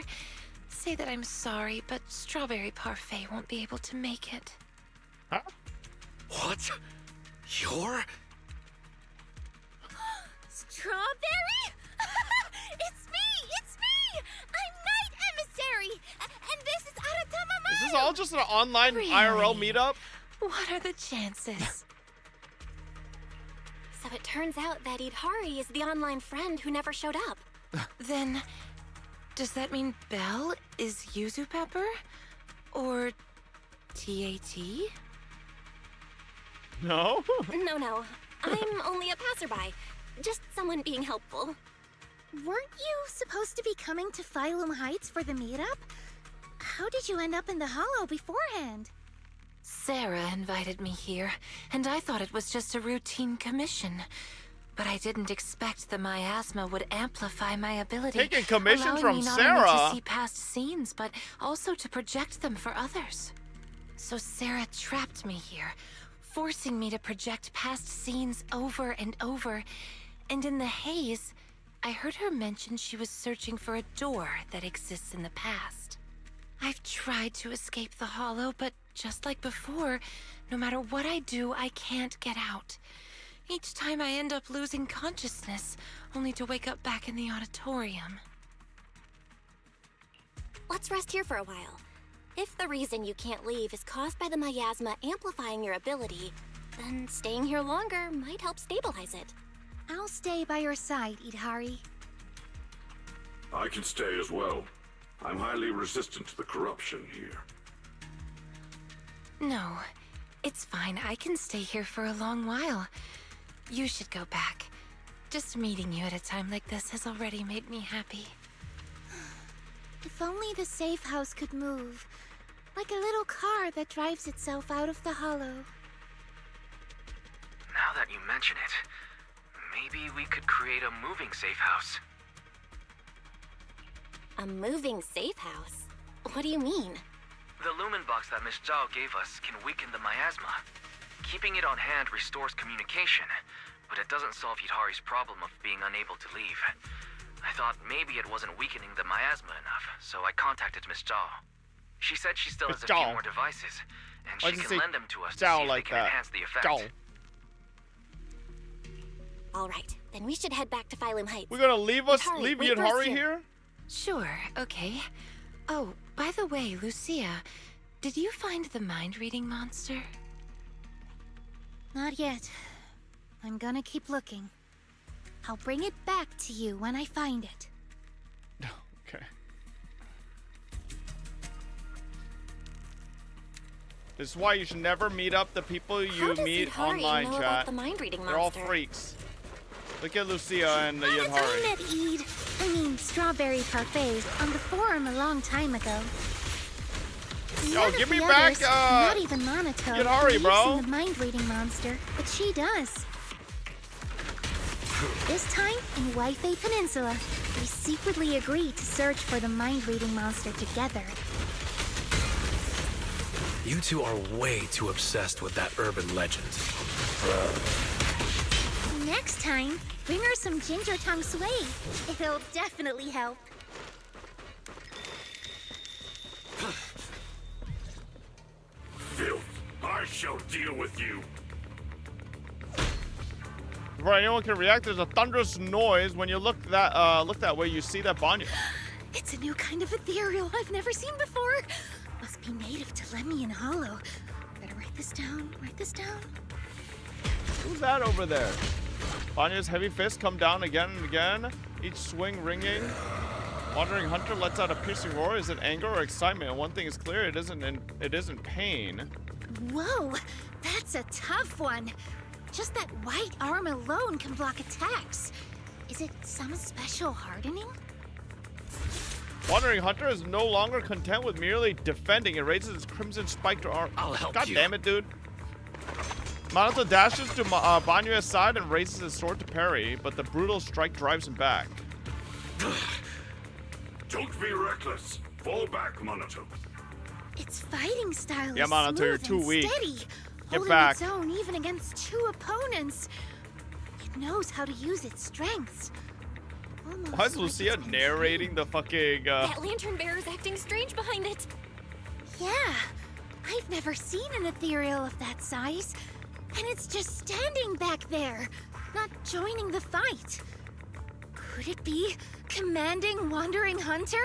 Say that I'm sorry, but Strawberry Parfait won't be able to make it. Huh? What? You're? Strawberry? It's me! It's me! I'm Night Emissary! And this is Aratama. Is this all just an online Really? IRL meetup? What are the chances? So it turns out that Idhari is the online friend who never showed up. Then, does that mean Belle is Yuzu Pepper? Or TAT? No? No. I'm only a passerby. Just someone being helpful. Weren't you supposed to be coming to Phylum Heights for the meetup? How did you end up in the hollow beforehand? Sarah invited me here, and I thought it was just a routine commission. But I didn't expect the miasma would amplify my ability. Taking commissions allowing from me not Sarah? only to see past scenes, but also to project them for others. So Sarah trapped me here, forcing me to project past scenes over and over. And in the haze, I heard her mention she was searching for a door that exists in the past. I've tried to escape the hollow, but just like before, no matter what I do, I can't get out. Each time I end up losing consciousness, only to wake up back in the auditorium. Let's rest here for a while. If the reason you can't leave is caused by the miasma amplifying your ability, then staying here longer might help stabilize it. I'll stay by your side, Idhari. I can stay as well. I'm highly resistant to the corruption here. No, it's fine. I can stay here for a long while. You should go back. Just meeting you at a time like this has already made me happy. If only the safe house could move. Like a little car that drives itself out of the hollow. Now that you mention it, maybe we could create a moving safe house. A moving safe house? What do you mean? The lumen box that Miss Zhao gave us can weaken the miasma. Keeping it on hand restores communication, but it doesn't solve Yidhari's problem of being unable to leave. I thought maybe it wasn't weakening the miasma enough, so I contacted Miss Zhao. She said she still has a few more devices, and she can lend them to us to see if they can enhance the effect. All right, then we should head back to Phylum Heights. We're gonna leave Yidhari Yidhari here? Sure, okay. Oh, by the way, Lucia, did you find the mind-reading monster? Not yet. I'm gonna keep looking. I'll bring it back to you when I find it. Okay. This is why you should never meet up the people you meet Yidhari online, know chat. about the mind-reading They're all monster? freaks. Look at Lucia and I Yidhari. met Strawberry Parfait on the forum a long time ago. Yo, None give of me the back, others, not even Monato, Yidhari, believes bro. in the mind-reading monster, but she does. This time, in Waifei Peninsula, we secretly agreed to search for the mind-reading monster together. You two are way too obsessed with that urban legend. Next time, bring her some ginger tongue sway. It'll definitely help. Filth, I shall deal with you. Before anyone can react, there's a thunderous noise. When you look that way, you see that Banyu. It's a new kind of ethereal I've never seen before. Must be native to Lemmian Hollow. Better write this down. Write this down. Who's that over there? Banyu's heavy fists come down again and again, each swing ringing. Wandering Hunter lets out a piercing roar. Is it anger or excitement? And one thing is clear: it isn't pain. Whoa, that's a tough one. Just that white arm alone can block attacks. Is it some special hardening? Wandering Hunter is no longer content with merely defending. It raises its crimson spiked arm. I'll help God you. damn it, dude. Minato dashes to Banyu's side and raises his sword to parry, but the brutal strike drives him back. Don't be reckless. Fall back, Minato. Its fighting style Yeah, is Minato, you're smooth too and weak. steady, Get holding back. its own even against two opponents. It knows how to use its strengths. Almost Why is like Lucia it's been narrating the fucking That lantern bearer's acting strange behind it. Yeah, I've never seen an ethereal of that size. And it's just standing back there, not joining the fight. Could it be commanding Wandering Hunter?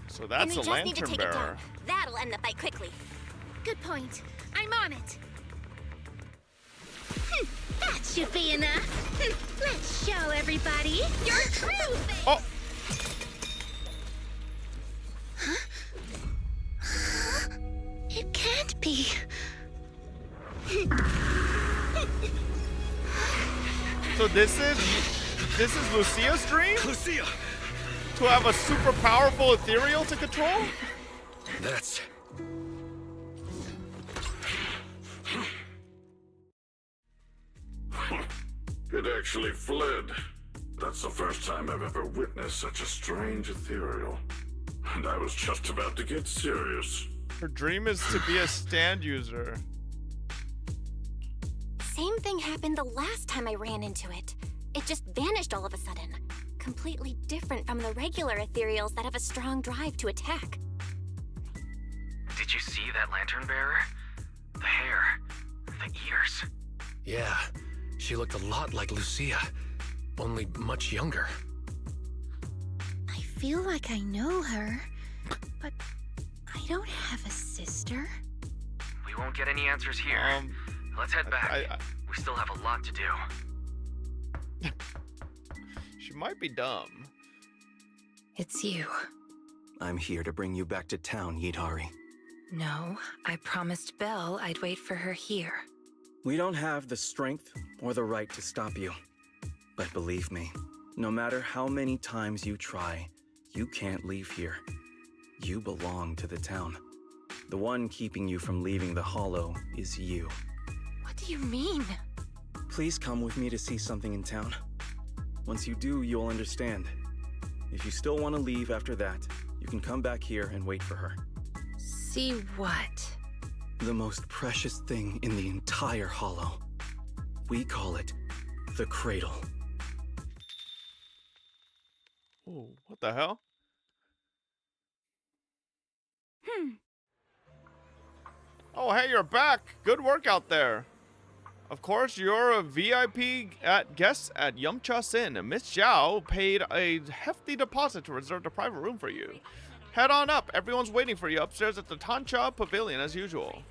So that's and we a just need to lantern take bearer. it down. That'll end the fight quickly. Good point. I'm on it. That should be enough. Let's show everybody your true face. Oh. It can't be. So this is Lucia's dream? Lucia! To have a super powerful ethereal to control? That's... It actually fled. That's the first time I've ever witnessed such a strange ethereal. And I was just about to get serious. Her dream is to be a stand user. Same thing happened the last time I ran into it. It just vanished all of a sudden. Completely different from the regular ethereals that have a strong drive to attack. Did you see that lantern bearer? The hair, the ears. Yeah, she looked a lot like Lucia, only much younger. I feel like I know her, but I don't have a sister. We won't get any answers here. Let's head back. We still have a lot to do. She might be dumb. It's you. I'm here to bring you back to town, Yidari. No, I promised Belle I'd wait for her here. We don't have the strength or the right to stop you. But believe me, no matter how many times you try, you can't leave here. You belong to the town. The one keeping you from leaving the Hollow is you. What do you mean? Please come with me to see something in town. Once you do, you'll understand. If you still want to leave after that, you can come back here and wait for her. See what? The most precious thing in the entire Hollow. We call it the Cradle. Ooh, what the hell? Oh, hey, you're back. Good work out there. Of course, you're a VIP guest at Yumcha's Inn. Miss Zhao paid a hefty deposit to reserve a private room for you. Head on up. Everyone's waiting for you upstairs at the Tancha Pavilion as usual.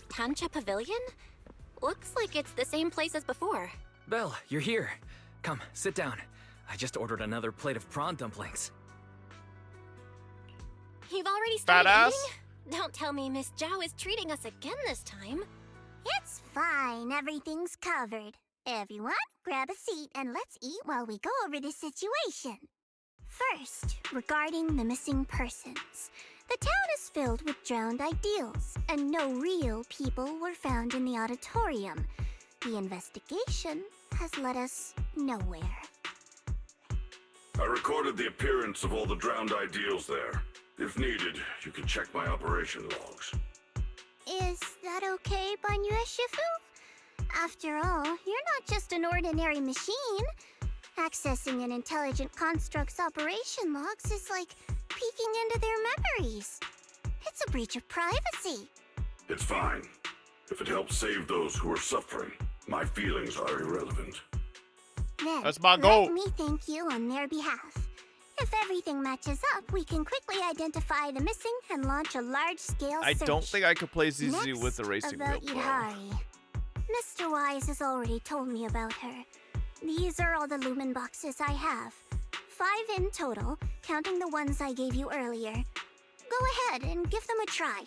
Tancha Pavilion? Looks like it's the same place as before. Belle, you're here. Come, sit down. I just ordered another plate of prawn dumplings. You've already started Badass. eating? Don't tell me Miss Zhao is treating us again this time. It's fine. Everything's covered. Everyone, grab a seat and let's eat while we go over the situation. First, regarding the missing persons. The town is filled with drowned ideals, and no real people were found in the auditorium. The investigation has led us nowhere. I recorded the appearance of all the drowned ideals there. If needed, you can check my operation logs. Is that okay, Banyu Shifu? After all, you're not just an ordinary machine. Accessing an intelligent construct's operation logs is like peeking into their memories. It's a breach of privacy. It's fine. If it helps save those who are suffering, My feelings are irrelevant. Then, That's my goal. let me thank you on their behalf. If everything matches up, we can quickly identify the missing and launch a large-scale I search. don't think I could play ZZ Next, with the racing about wheel. Bro. Yudhari. Mr. Wise has already told me about her. These are all the lumen boxes I have. 5 in total, counting the ones I gave you earlier. Go ahead and give them a try.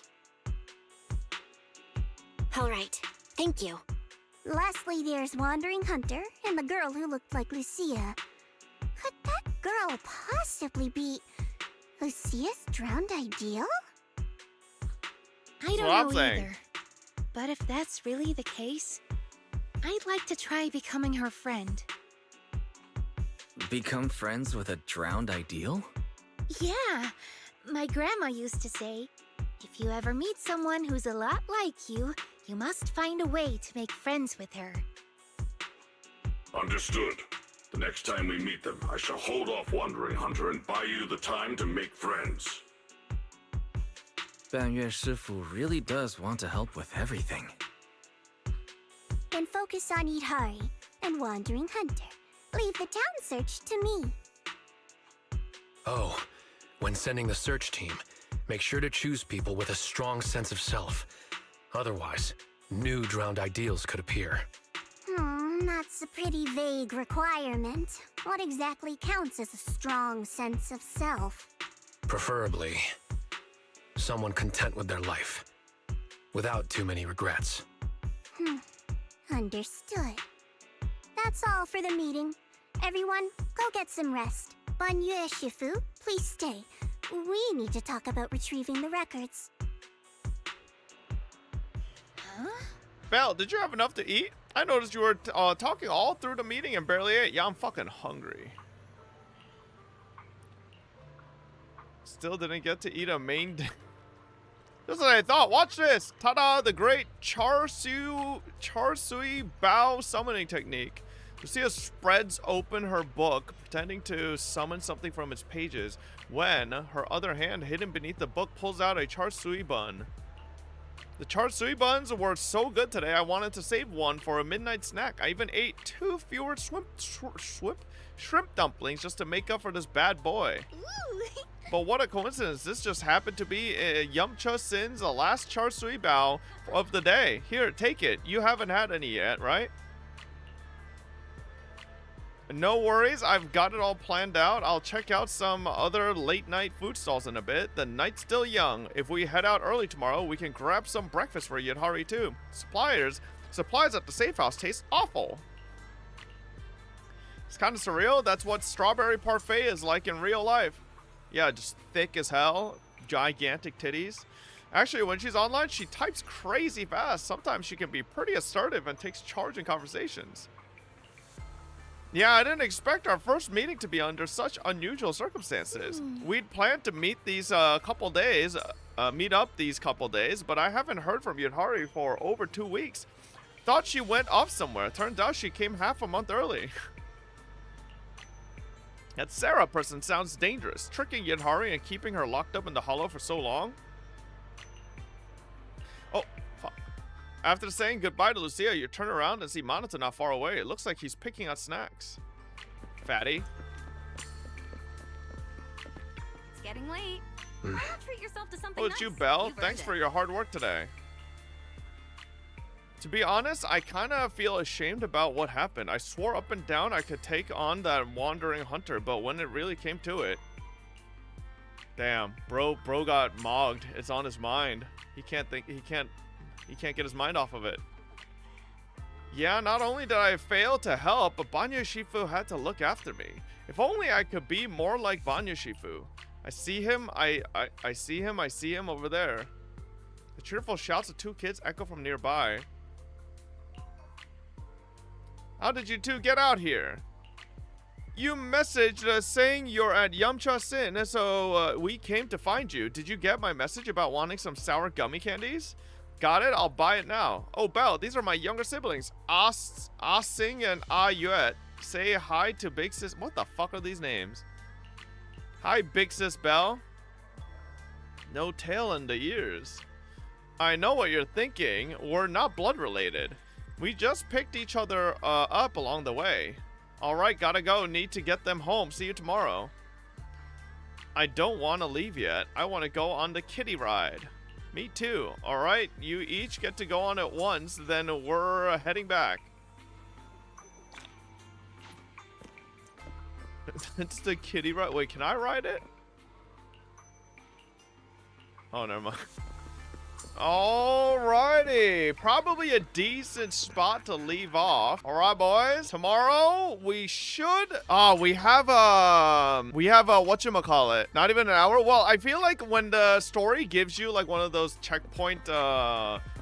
All right. Thank you. Lastly, there's Wandering Hunter and the girl who looked like Lucia. Could that girl possibly be Lucia's drowned ideal? I don't what I'm know saying. either. But if that's really the case, I'd like to try becoming her friend. Become friends with a drowned ideal? Yeah, my grandma used to say, if you ever meet someone who's a lot like you must find a way to make friends with her. Understood. The next time we meet them, I shall hold off Wandering Hunter and buy you the time to make friends. 半月师傅 really does want to help with everything. Then focus on Yudhari and Wandering Hunter. Leave the town search to me. Oh, when sending the search team, make sure to choose people with a strong sense of self. Otherwise, new drowned ideals could appear. That's a pretty vague requirement. What exactly counts as a strong sense of self? Preferably, someone content with their life, without too many regrets. Understood. That's all for the meeting. Everyone, go get some rest. Banyue Shifu, please stay. We need to talk about retrieving the records. Belle, did you have enough to eat? I noticed you were talking all through the meeting and barely ate. Yeah, I'm fucking hungry. Still didn't get to eat a main dish. Just what I thought. Watch this. Ta-da! The great Char Sui Bao summoning technique. Lucia spreads open her book, pretending to summon something from its pages, when her other hand, hidden beneath the book, pulls out a Char Sui bun. The Char Sui buns were so good today, I wanted to save one for a midnight snack. I even ate 2 fewer shrimp dumplings just to make up for this bad boy. But what a coincidence. This just happened to be Yamcha Sin's last Char Sui Bao of the day. Here, take it. You haven't had any yet, right? No worries, I've got it all planned out. I'll check out some other late night food stalls in a bit. The night's still young. If we head out early tomorrow, we can grab some breakfast for Yudhari too. Supplies at the safe house taste awful. It's kind of surreal. That's what strawberry parfait is like in real life. Yeah, just thick as hell, gigantic titties. Actually, when she's online, she types crazy fast. Sometimes she can be pretty assertive and takes charge in conversations. Yeah, I didn't expect our first meeting to be under such unusual circumstances. We'd planned to meet these couple days, but I haven't heard from Yudhari for over 2 weeks. Thought she went off somewhere. Turned out she came half a month early. That Sarah person sounds dangerous. Tricking Yudhari and keeping her locked up in the hollow for so long. Oh, fuck. After saying goodbye to Lucia, you turn around and see Monata not far away. It looks like he's picking out snacks. Fatty. It's getting late. Why not treat yourself to something Oh, nice? it's you, Belle. You've Thanks earned for it. your hard work today. To be honest, I kind of feel ashamed about what happened. I swore up and down I could take on that wandering hunter, but when it really came to it... Damn, bro got mogged. It's on his mind. He can't get his mind off of it. Yeah, not only did I fail to help, but Banyu Shifu had to look after me. If only I could be more like Banyu Shifu. I see him over there. The cheerful shouts of 2 kids echo from nearby. How did you 2 get out here? You messaged us saying you're at Yamcha Sin, so we came to find you. Did you get my message about wanting some sour gummy candies? Got it? I'll buy it now. Oh, Belle, these are my younger siblings. Ah-Sing and Ah-Yuet. Say hi to Big Sis. What the fuck are these names? Hi, Big Sis Belle. No tail in the ears. I know what you're thinking. We're not blood related. We just picked each other up along the way. All right, gotta go. Need to get them home. See you tomorrow. I don't want to leave yet. I want to go on the kiddie ride. Me too. All right, you each get to go on at once, then we're heading back. It's the kiddie ride. Wait, can I ride it? Oh, never mind. Alrighty, probably a decent spot to leave off. All right, boys. Tomorrow we should. We have a whatchamacallit. Not even an hour. Well, I feel like when the story gives you like one of those checkpoint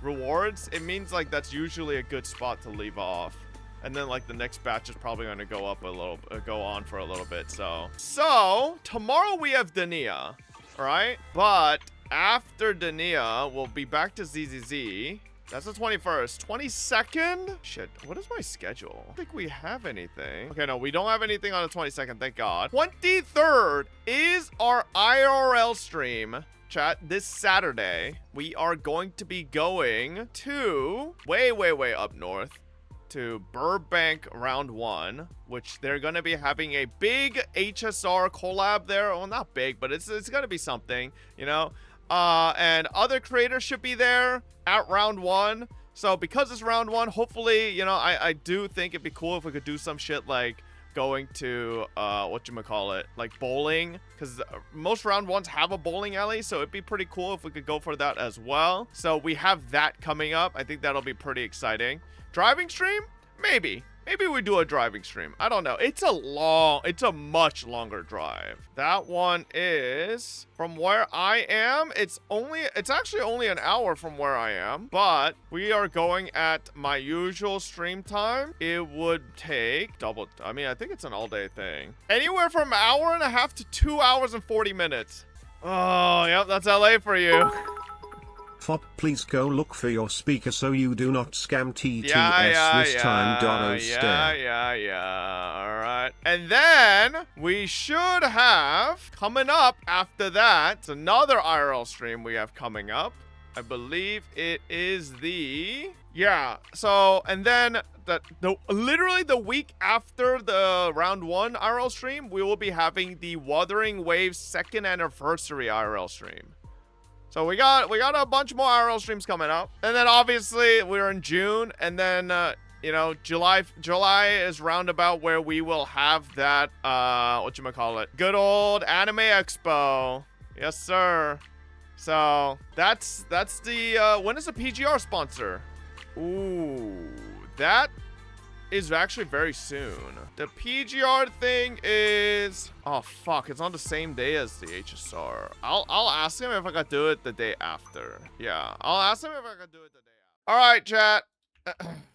rewards, it means like that's usually a good spot to leave off. And then like the next batch is probably going to go up a little, go on for a little bit. So tomorrow we have Dania, right? But after Dania, we'll be back to ZZZ. That's the 21st. 22nd? Shit, what is my schedule? I don't think we have anything. Okay, no, we don't have anything on the 22nd, thank God. 23rd is our IRL stream. Chat, this Saturday, we are going to be going to way up north to Burbank Round 1, which they're going to be having a big HSR collab there. Well, not big, but it's going to be something, you know? And other creators should be there at Round 1. So because it's Round 1, hopefully, you know, I do think it'd be cool if we could do some shit like going to, whatchamacallit, like bowling. Because most Round 1s have a bowling alley, so it'd be pretty cool if we could go for that as well. So we have that coming up. I think that'll be pretty exciting. Driving stream? Maybe. Maybe we do a driving stream. I don't know. It's a much longer drive. That one is from where I am. It's actually only an hour from where I am, but we are going at my usual stream time. It would take I mean, I think it's an all day thing. Anywhere from an hour and a half to 2 hours and 40 minutes. Oh, yep. That's LA for you. Fob, please go look for your speaker so you do not scam TTS this time. Yeah. All right. And then we should have coming up after that. It's another IRL stream we have coming up. I believe it is so, and then literally the week after the Round 1 IRL stream, we will be having the Wuthering Waves 2nd anniversary IRL stream. So we got a bunch more IRL streams coming up. And then obviously we're in June, and then you know, July is roundabout where we will have that good old anime expo. Yes, sir. So that's the when is the PGR sponsor? Ooh, that is actually very soon. The PGR thing is, oh fuck, it's on the same day as the HSR. I'll ask him if I could do it the day after. Yeah, I'll ask him if I could do it the day after. All right, chat.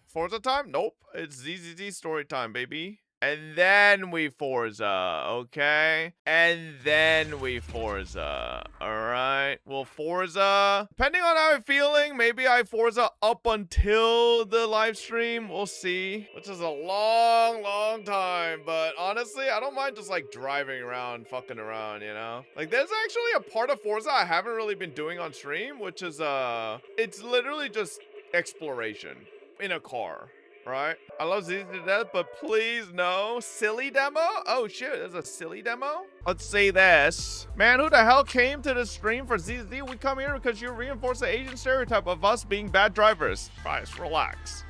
Forza time? Nope. It's ZZZ story time, baby. And then we Forza, okay? And then we Forza, all right? Well, Forza, depending on how I'm feeling, maybe I Forza up until the live stream. We'll see, which is a long time. But honestly, I don't mind just like driving around, fucking around, you know? Like there's actually a part of Forza I haven't really been doing on stream, which is, it's literally just exploration in a car. Right? I love ZZ to death, but please no. Silly demo? Oh shit, there's a silly demo? Let's say this. Man, who the hell came to the stream for ZZ? We come here because you reinforce the Asian stereotype of us being bad drivers. Price, relax.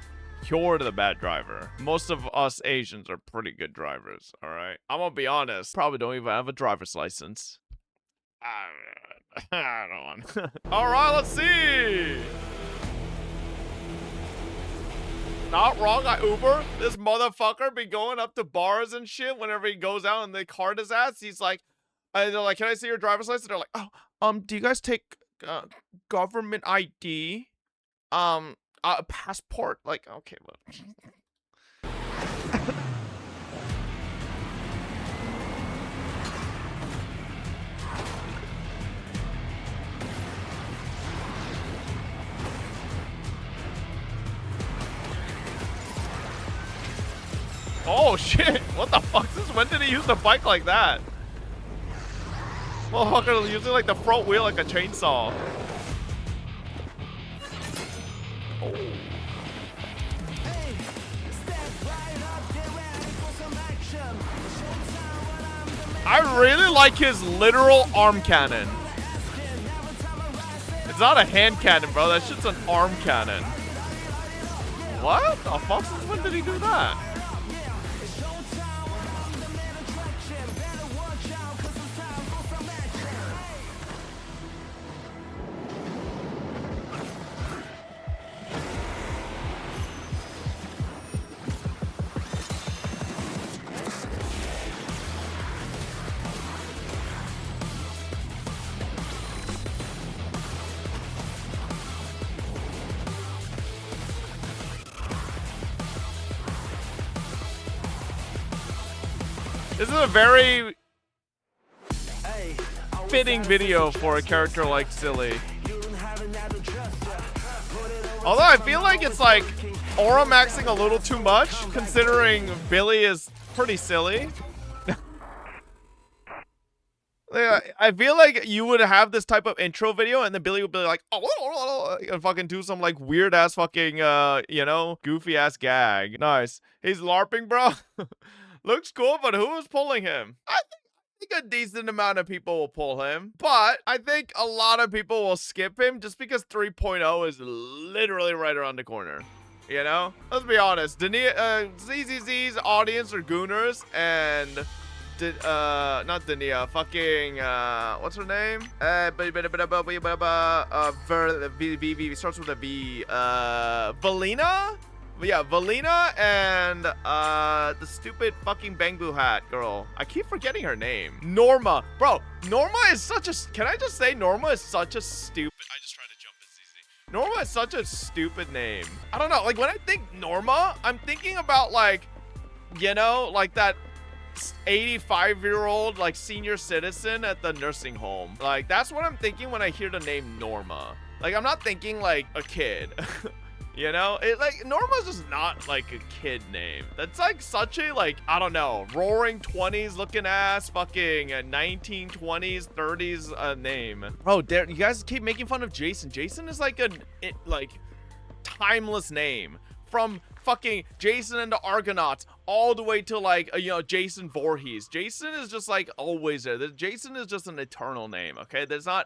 You're the bad driver. Most of us Asians are pretty good drivers, alright? I'm gonna be honest. Probably don't even have a driver's license. I don't want. Alright, let's see. Not wrong, I Uber. This motherfucker be going up to bars and shit whenever he goes out and they card his ass. He's like, they're like, can I see your driver's license? They're like, oh, do you guys take government ID? Passport? Like, okay, look. Oh shit, what the fuck is this? When did he use the bike like that? Motherfucker using like the front wheel like a chainsaw. Oh. I really like his literal arm cannon. It's not a hand cannon, bro. That shit's an arm cannon. What the fuck? Since when did he do that? This is a very fitting video for a character like Silly. Although I feel like it's like aura maxing a little too much, considering Billy is pretty silly. Yeah, I feel like you would have this type of intro video and then Billy would be like, oh, and fucking do some like weird ass fucking, you know, goofy ass gag. Nice. He's LARPing, bro. Looks cool, but who is pulling him? I think a decent amount of people will pull him, but I think a lot of people will skip him just because 3.0 is literally right around the corner. You know? Let's be honest. ZZZ's audience are gooners and... not Dania, fucking, what's her name? Starts with a V, Valina? Yeah, Valina and, the stupid fucking Bangbu hat girl. I keep forgetting her name. Norma. Bro, Norma is such a, can I just say Norma is such a stupid, I just tried to jump as ZZ. Norma is such a stupid name. I don't know, like when I think Norma, I'm thinking about like, you know, like that 85-year-old like senior citizen at the nursing home. Like that's what I'm thinking when I hear the name Norma. Like I'm not thinking like a kid. You know, it like Norma's just not like a kid name. That's like such a like, I don't know, roaring 20s looking ass fucking 1920s 30s name. Oh, there, you guys keep making fun of Jason. Jason is like a like timeless name, from fucking Jason and the Argonauts all the way to like you know, Jason Voorhees. Jason is just like always there. Jason is just an eternal name. Okay, there's no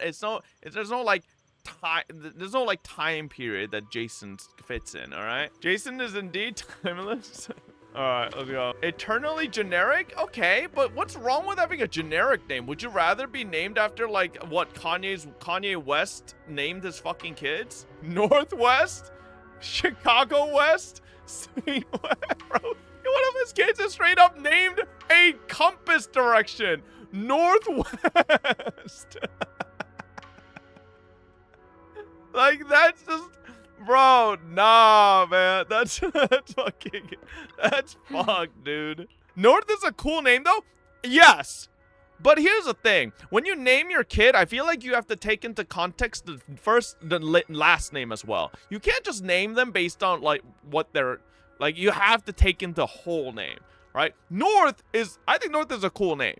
like time, there's no like time period that Jason fits in. All right, Jason is indeed timeless. All right, let's go. Eternally generic? Okay, but what's wrong with having a generic name? Would you rather be named after like what Kanye West named his fucking kids? Northwest? Chicago West? Bro, one of his kids is straight up named a compass direction. Northwest. Like, that's just, bro, nah, man. That's fucking, that's fucked, dude. North is a cool name, though. Yes. But here's the thing. When you name your kid, I feel like you have to take into context the last name as well. You can't just name them based on, like, what they're, like, you have to take into whole name, right? North is, I think North is a cool name.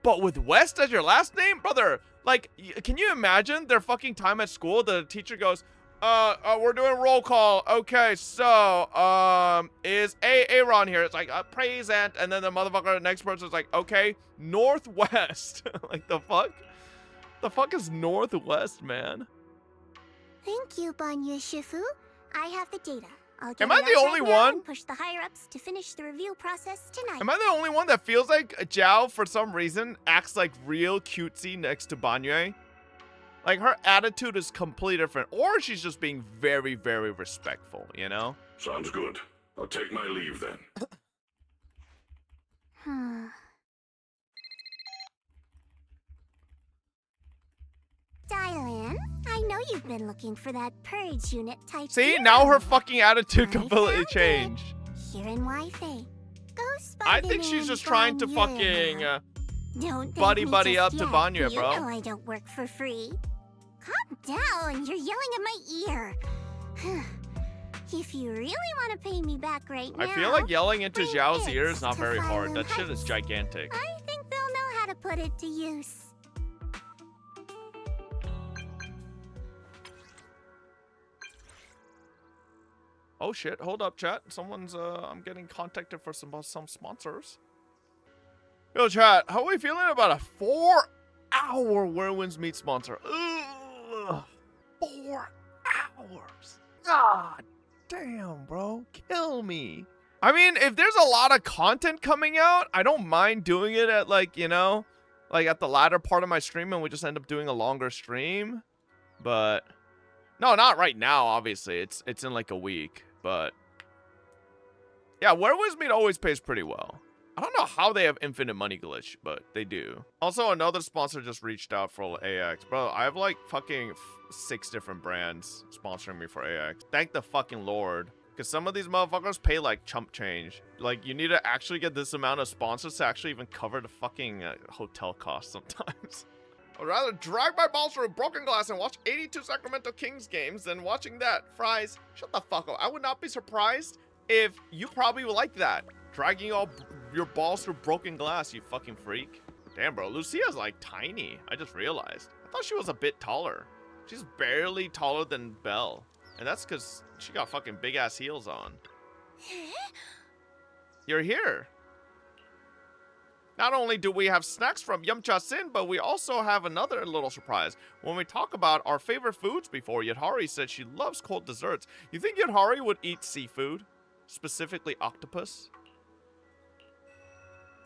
But with West as your last name, brother, like, can you imagine their fucking time at school? The teacher goes, we're doing roll call. Okay, so, is Aaron here? It's like, present. And then the motherfucker, the next person's like, okay, Northwest. Like, the fuck? The fuck is Northwest, man? Thank you, Banya Shifu. I have the data. I'll get Am I the only one? And push the higher-ups to finish the review process tonight. Am I the only one that feels like Zhao, for some reason, acts like real cutesy next to Banya? Like, her attitude is completely different. Or she's just being very, very respectful, you know? Sounds good. I'll take my leave then. Diane, I know you've been looking for that purge unit type. See, now her fucking attitude completely changed. Here in Waifei. Go spot I think she's just trying to fucking buddy up to Banya, bro. You know I don't work for free. Calm down, you're yelling at my ear. If you really want to pay me back right now, I feel like yelling into Zhao's ear is not very hard. That shit is gigantic. I think they'll know how to put it to use. Oh shit, hold up, chat. Someone's I'm getting contacted for some sponsors. Yo, chat, how are we feeling about a 4-hour Where Winds Meet sponsor? Ugh, 4 hours. God damn, bro. Kill me. I mean, if there's a lot of content coming out, I don't mind doing it at, like, you know, like at the latter part of my stream, and we just end up doing a longer stream. But no, not right now, obviously. It's in like a week, but yeah, Where Winds Meet always pays pretty well. I don't know how they have infinite money glitch, but they do. Also, another sponsor just reached out for AX. Bro, I have like fucking 6 different brands sponsoring me for AX. Thank the fucking Lord. Because some of these motherfuckers pay like chump change. Like, you need to actually get this amount of sponsors to actually even cover the fucking hotel costs sometimes. I'd rather drag my balls through broken glass and watch 82 Sacramento Kings games than watching that. Fryyzs, shut the fuck up. I would not be surprised if you probably would like that. Dragging all your balls through broken glass, you fucking freak. Damn, bro. Lucia's like tiny. I just realized. I thought she was a bit taller. She's barely taller than Belle. And that's because she got fucking big ass heels on. You're here. Not only do we have snacks from Yumcha Sin, but we also have another little surprise. When we talk about our favorite foods before, Yadhari said she loves cold desserts. You think Yadhari would eat seafood? Specifically octopus?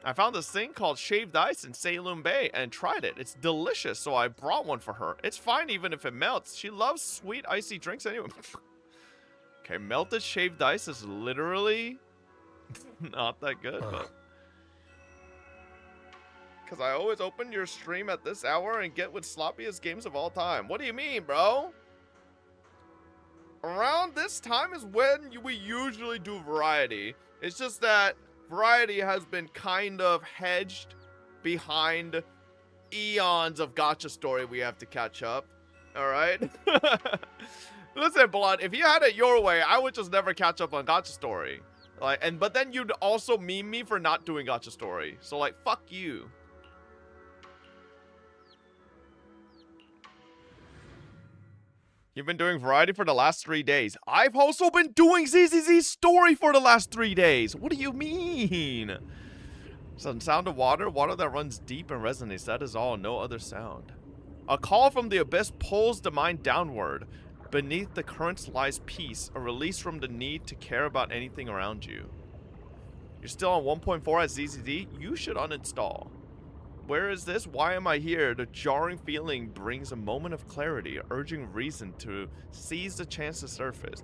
I found this thing called shaved ice in Saloon Bay and tried it. It's delicious, so I brought one for her. It's fine even if it melts. She loves sweet icy drinks anyway. Okay, melted shaved ice is literally not that good, but because I always open your stream at this hour and get with sloppiest games of all time. What do you mean, bro? Around this time is when we usually do variety. It's just that variety has been kind of hedged behind eons of gacha story we have to catch up. All right? Listen, Blood, if you had it your way, I would just never catch up on gacha story. Like, but then you'd also meme me for not doing gacha story. So like, fuck you. You've been doing variety for the last 3 days. I've also been doing ZZZ's story for the last 3 days. What do you mean? Some sound of water, water that runs deep and resonates. That is all, no other sound. A call from the abyss pulls the mind downward. Beneath the currents lies peace, a release from the need to care about anything around you. You're still on 1.4 at ZZZ? You should uninstall. Where is this? Why am I here? The jarring feeling brings a moment of clarity, urging reason to seize the chance to surface.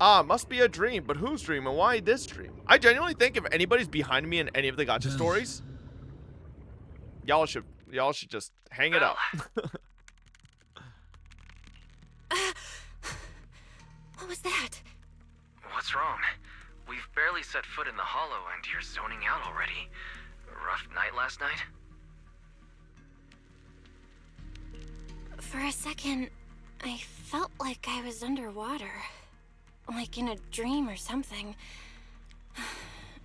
Ah, must be a dream, but whose dream and why this dream? I genuinely think if anybody's behind me in any of the gacha stories, y'all should just hang it up. What was that? What's wrong? We've barely set foot in the hollow and you're zoning out already. Rough night last night? For a second, I felt like I was underwater. Like in a dream or something.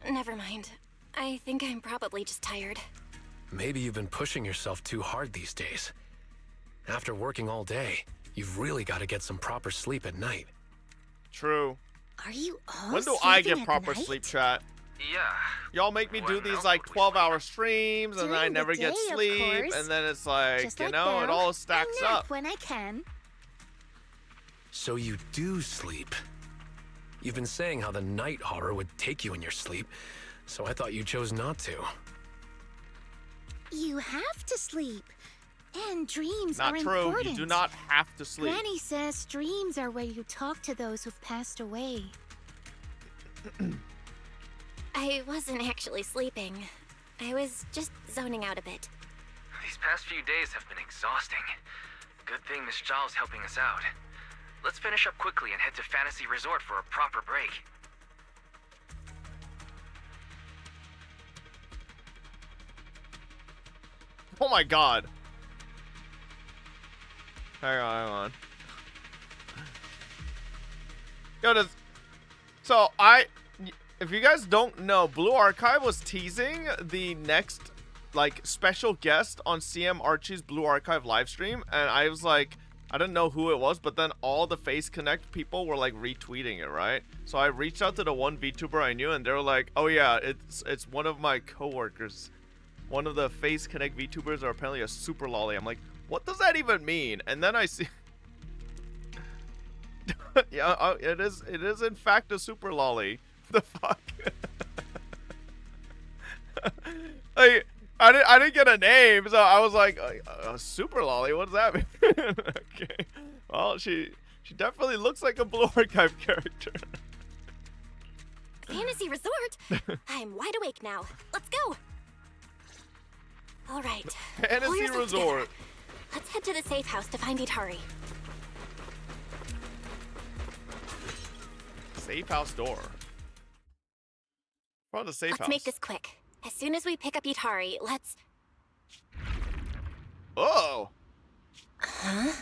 Never mind. I think I'm probably just tired. Maybe you've been pushing yourself too hard these days. After working all day, you've really got to get some proper sleep at night. True. Are you all When do I get proper sleep, chat? Yeah. Y'all make me do these like 12-hour streams and then I never get sleep, and then it's like, Just you like know, Belle, it all stacks I nap up. when I can. So you do sleep. You've been saying how the night horror would take you in your sleep, so I thought you chose not to. You have to sleep. And dreams Not are true. important. You do not have to sleep. Granny says dreams are where you talk to those who've passed away. I wasn't actually sleeping. I was just zoning out a bit. These past few days have been exhausting. Good thing Miss Zhao's helping us out. Let's finish up quickly and head to Fantasy Resort for a proper break. Oh my god. Hang on. Yo, so if you guys don't know, Blue Archive was teasing the next, like, special guest on CM Archie's Blue Archive livestream, and I was like, I didn't know who it was, but then all the Face Connect people were, like, retweeting it, right? So I reached out to the one VTuber I knew, and they were like, oh yeah, it's one of my coworkers one of the Face Connect VTubers are apparently a super lolly. I'm like, what does that even mean? And then I see, yeah, it is in fact a super lolly. The fuck? Like, I didn't get a name, so I was like, super lolly. What does that mean? Okay, well, she definitely looks like a Blue Archive character. Fantasy Resort? I'm wide awake now. Let's go. All right. Fantasy Resort. Let's head to the safe house to find Itari. Safe house door. Found the safe house. Let's make this quick. As soon as we pick up Itari, let's... Oh! Huh?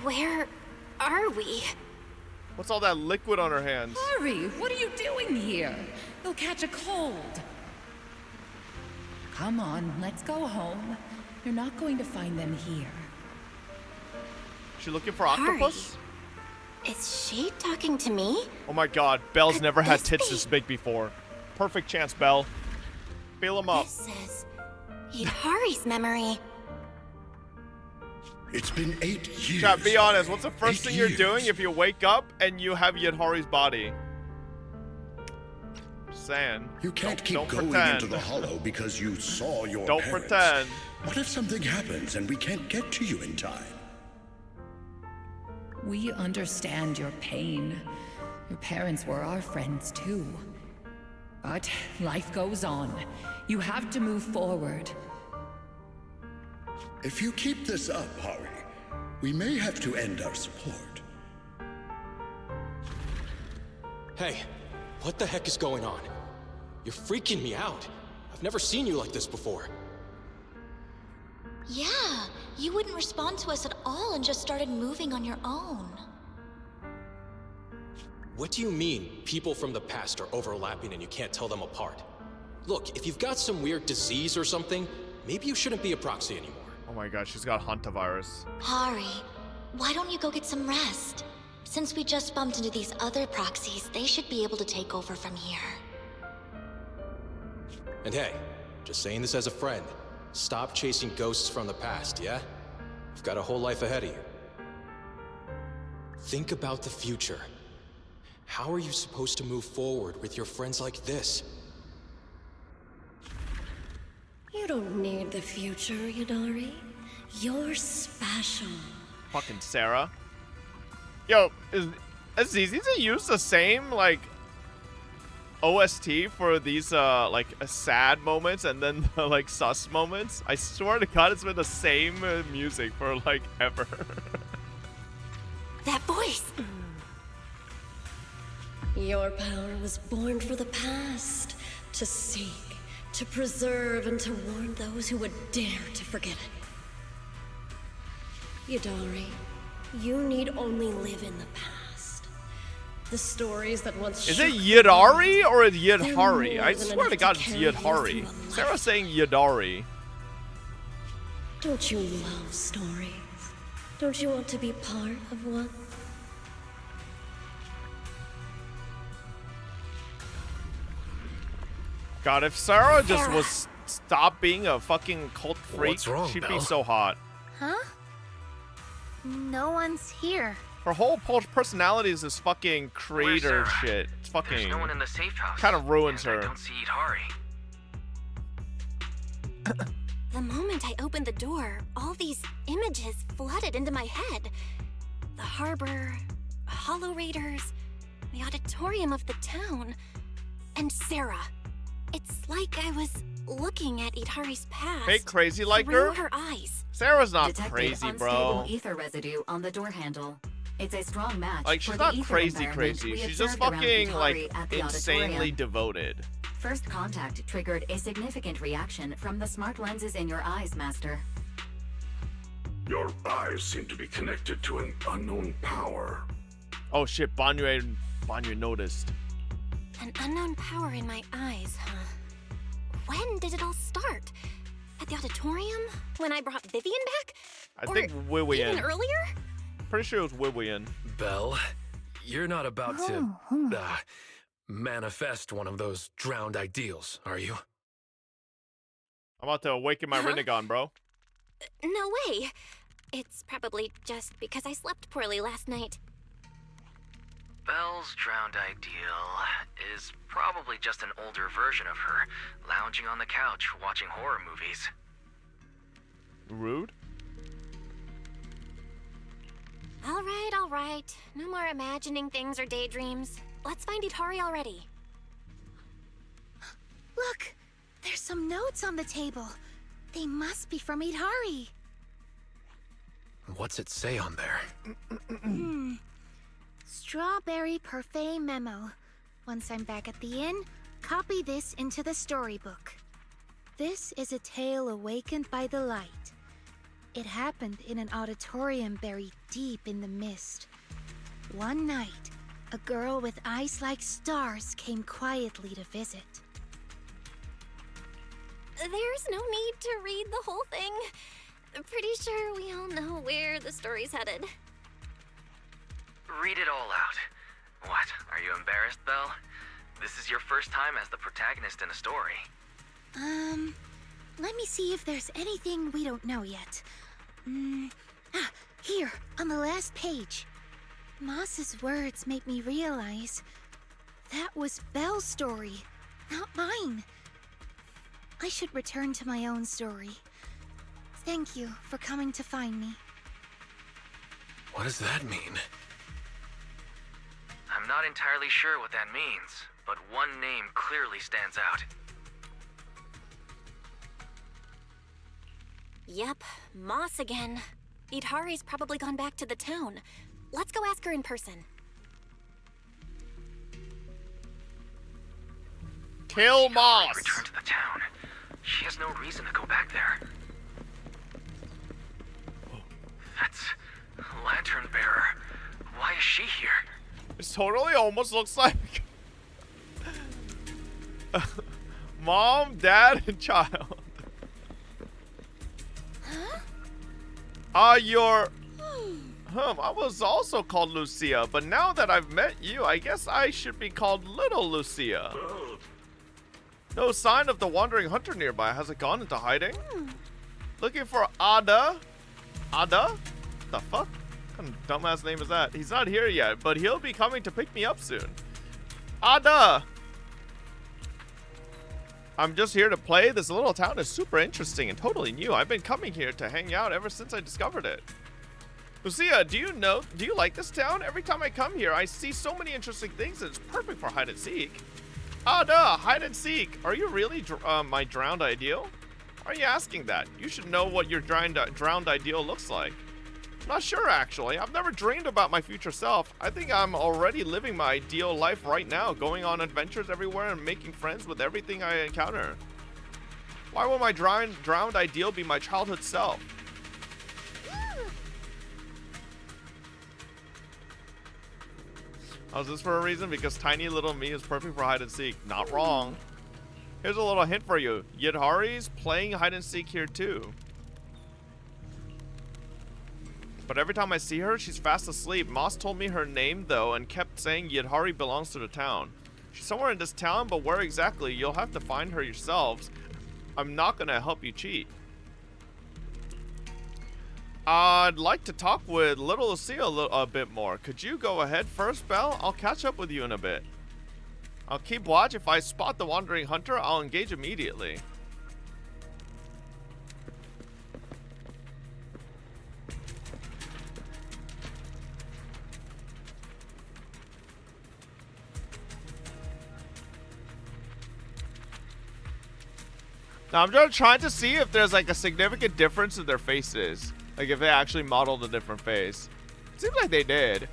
Where are we? What's all that liquid on her hands? Hurry! What are you doing here? You'll catch a cold. Come on, let's go home. You're not going to find them here. She looking for octopus? Is she talking to me? Oh my god, Belle's never had tits this big before. Perfect chance, Belle. Feel them up. This is Itari's memory. It's been 8 years. Chat, be honest, what's the first thing you're doing if you wake up and you have Yadhari's body? Just saying. You can't keep going pretend. into the hollow because you saw your Don't parents. pretend. What if something happens and we can't get to you in time? We understand your pain. Your parents were our friends too. But life goes on. You have to move forward. If you keep this up, Hari, we may have to end our support. Hey, what the heck is going on? You're freaking me out. I've never seen you like this before. Yeah, you wouldn't respond to us at all and just started moving on your own. What do you mean, people from the past are overlapping and you can't tell them apart? Look, if you've got some weird disease or something, maybe you shouldn't be a proxy anymore. Oh my god, she's got hantavirus. Hari, why don't you go get some rest? Since we just bumped into these other proxies, they should be able to take over from here. And hey, just saying this as a friend, stop chasing ghosts from the past, yeah? You've got a whole life ahead of you. Think about the future. How are you supposed to move forward with your friends like this? You don't need the future, Yadari. You're special. Fucking Sarah. Yo, is Azizi to use the same, like, OST for these, like, sad moments and then the, like, sus moments? I swear to God, it's been the same music for, like, ever. That voice! Your power was born for the past, to seek, to preserve, and to warn those who would dare to forget it. Yadari, you need only live in the past. The stories that once Is it Yadari or is Yadhari? I swear to God, it's Yadhari. Sarah's saying Yadari. Don't you love stories? Don't you want to be part of one? God, if Sarah just was stop being a fucking cult freak, What's wrong, she'd Belle? be so hot. Huh? No one's here. Her whole personality is this fucking creator shit. It's fucking There's no one in the safe house. kind of ruins and her. I don't see Itari. The moment I opened the door, all these images flooded into my head. The harbor, Hollow Raiders, the auditorium of the town, and Sarah. It's like I was looking at Itari's past. Hey, crazy like through her? her eyes. Sarah's not Detected crazy, unstable bro. ether residue on the door handle. It's a strong match. Like, for she's the not ether crazy environment we She's just observed around fucking, Itari like, at the insanely auditorium. devoted. First contact triggered a significant reaction from the smart lenses in your eyes, Master. Your eyes seem to be connected to an unknown power. Oh shit, Banyu noticed. An unknown power in my eyes, huh? When did it all start? At the auditorium? When I brought Vivian back? I think Wiwian. Even earlier? Pretty sure it was Wiwian. Belle, you're not about to manifest one of those drowned ideals, are you? I'm about to awaken my Rinnegan, bro. No way. It's probably just because I slept poorly last night. Belle's drowned ideal is probably just an older version of her, lounging on the couch watching horror movies. Rude? All right. No more imagining things or daydreams. Let's find Itari already. Look, there's some notes on the table. They must be from Itari. What's it say on there? Strawberry parfait memo. Once I'm back at the inn, copy this into the storybook. This is a tale awakened by the light. It happened in an auditorium buried deep in the mist. One night, a girl with eyes like stars came quietly to visit. There's no need to read the whole thing. Pretty sure we all know where the story's headed. Read it all out. What, are you embarrassed, Belle? This is your first time as the protagonist in a story. Let me see if there's anything we don't know yet. Here, on the last page. Moss's words make me realize that was Belle's story, not mine. I should return to my own story. Thank you for coming to find me. What does that mean? I'm not entirely sure what that means, but one name clearly stands out. Yep, Moss again. Itari's probably gone back to the town. Let's go ask her in person. Kill Moss! Return to the town. She has no reason to go back there. That's Lantern Bearer. Why is she here? It totally almost looks like mom, dad, and child. You're... I was also called Lucia, but now that I've met you, I guess I should be called Little Lucia. No sign of the wandering hunter nearby. Has it gone into hiding? Looking for Ada? Ada? The fuck? What kind of dumbass name is that? He's not here yet, but he'll be coming to pick me up soon. Ada! I'm just here to play. This little town is super interesting and totally new. I've been coming here to hang out ever since I discovered it. Lucia, do you like this town? Every time I come here, I see so many interesting things and it's perfect for hide and seek. Ada, hide and seek. Are you really my drowned ideal? Why are you asking that? You should know what your drowned ideal looks like. I'm not sure, actually. I've never dreamed about my future self. I think I'm already living my ideal life right now, going on adventures everywhere and making friends with everything I encounter. Why would my drowned ideal be my childhood self? Oh, is this for a reason? Because tiny little me is perfect for hide and seek. Not wrong. Here's a little hint for you. Yidhari's playing hide and seek here too. But every time I see her, she's fast asleep. Moss told me her name though and kept saying Yidhari belongs to the town. She's somewhere in this town, but where exactly? You'll have to find her yourselves. I'm not gonna help you cheat. I'd like to talk with Little Lucia a bit more. Could you go ahead first, Belle? I'll catch up with you in a bit. I'll keep watch. If I spot the wandering hunter, I'll engage immediately. Now, I'm just trying to see if there's like a significant difference in their faces. Like if they actually modeled a different face. Seems like they did.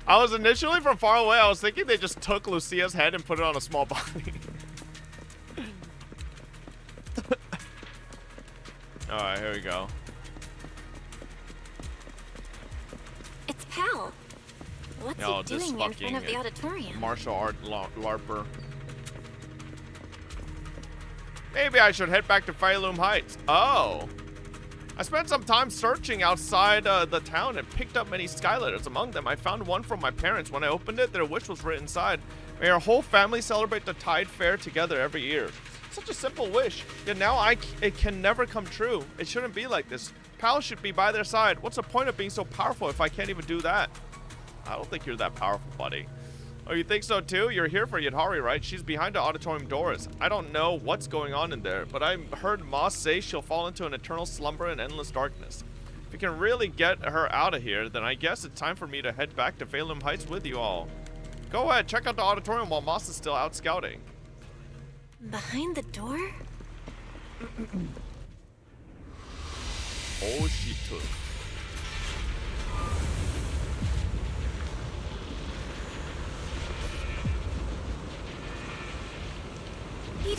I was initially from far away, I was thinking they just took Lucia's head and put it on a small body. Alright, here we go. It's Pal. What's he doing in front of the auditorium? Martial art LARPer. Maybe I should head back to Fireloom Heights. Oh. I spent some time searching outside the town and picked up many skylighters. Among them, I found one from my parents. When I opened it, their wish was written inside. May our whole family celebrate the Tide Fair together every year. Such a simple wish, yet now it can never come true. It shouldn't be like this. Pal should be by their side. What's the point of being so powerful if I can't even do that? I don't think you're that powerful, buddy. Oh, you think so too? You're here for Yadhari, right? She's behind the auditorium doors. I don't know what's going on in there, but I heard Moss say she'll fall into an eternal slumber and endless darkness. If we can really get her out of here, then I guess it's time for me to head back to Phelim Heights with you all. Go ahead, check out the auditorium while Moss is still out scouting. Behind the door? Oh, she took.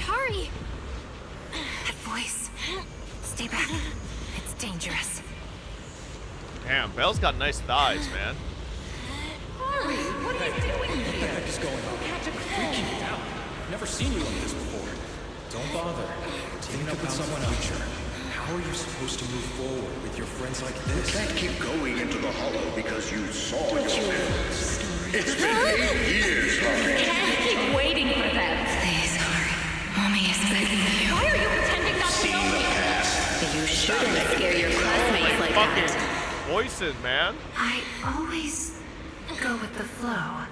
Hurry! That voice. Stay back. It's dangerous. Damn, Belle's got nice thighs, man. Hurry! What are you doing here? What the heck is going on? Catch a freaking down. I've never seen you like this before. Don't bother. Think about someone else. How are you supposed to move forward with your friends like this? You can't keep going into the hollow because you saw your parents. It's been 8 years, Harry. Can't keep waiting for them. Please, Harry. Mommy is begging you. Why are you pretending not to know me? You shouldn't scare your classmates like that. Voices, man. I always go with the flow.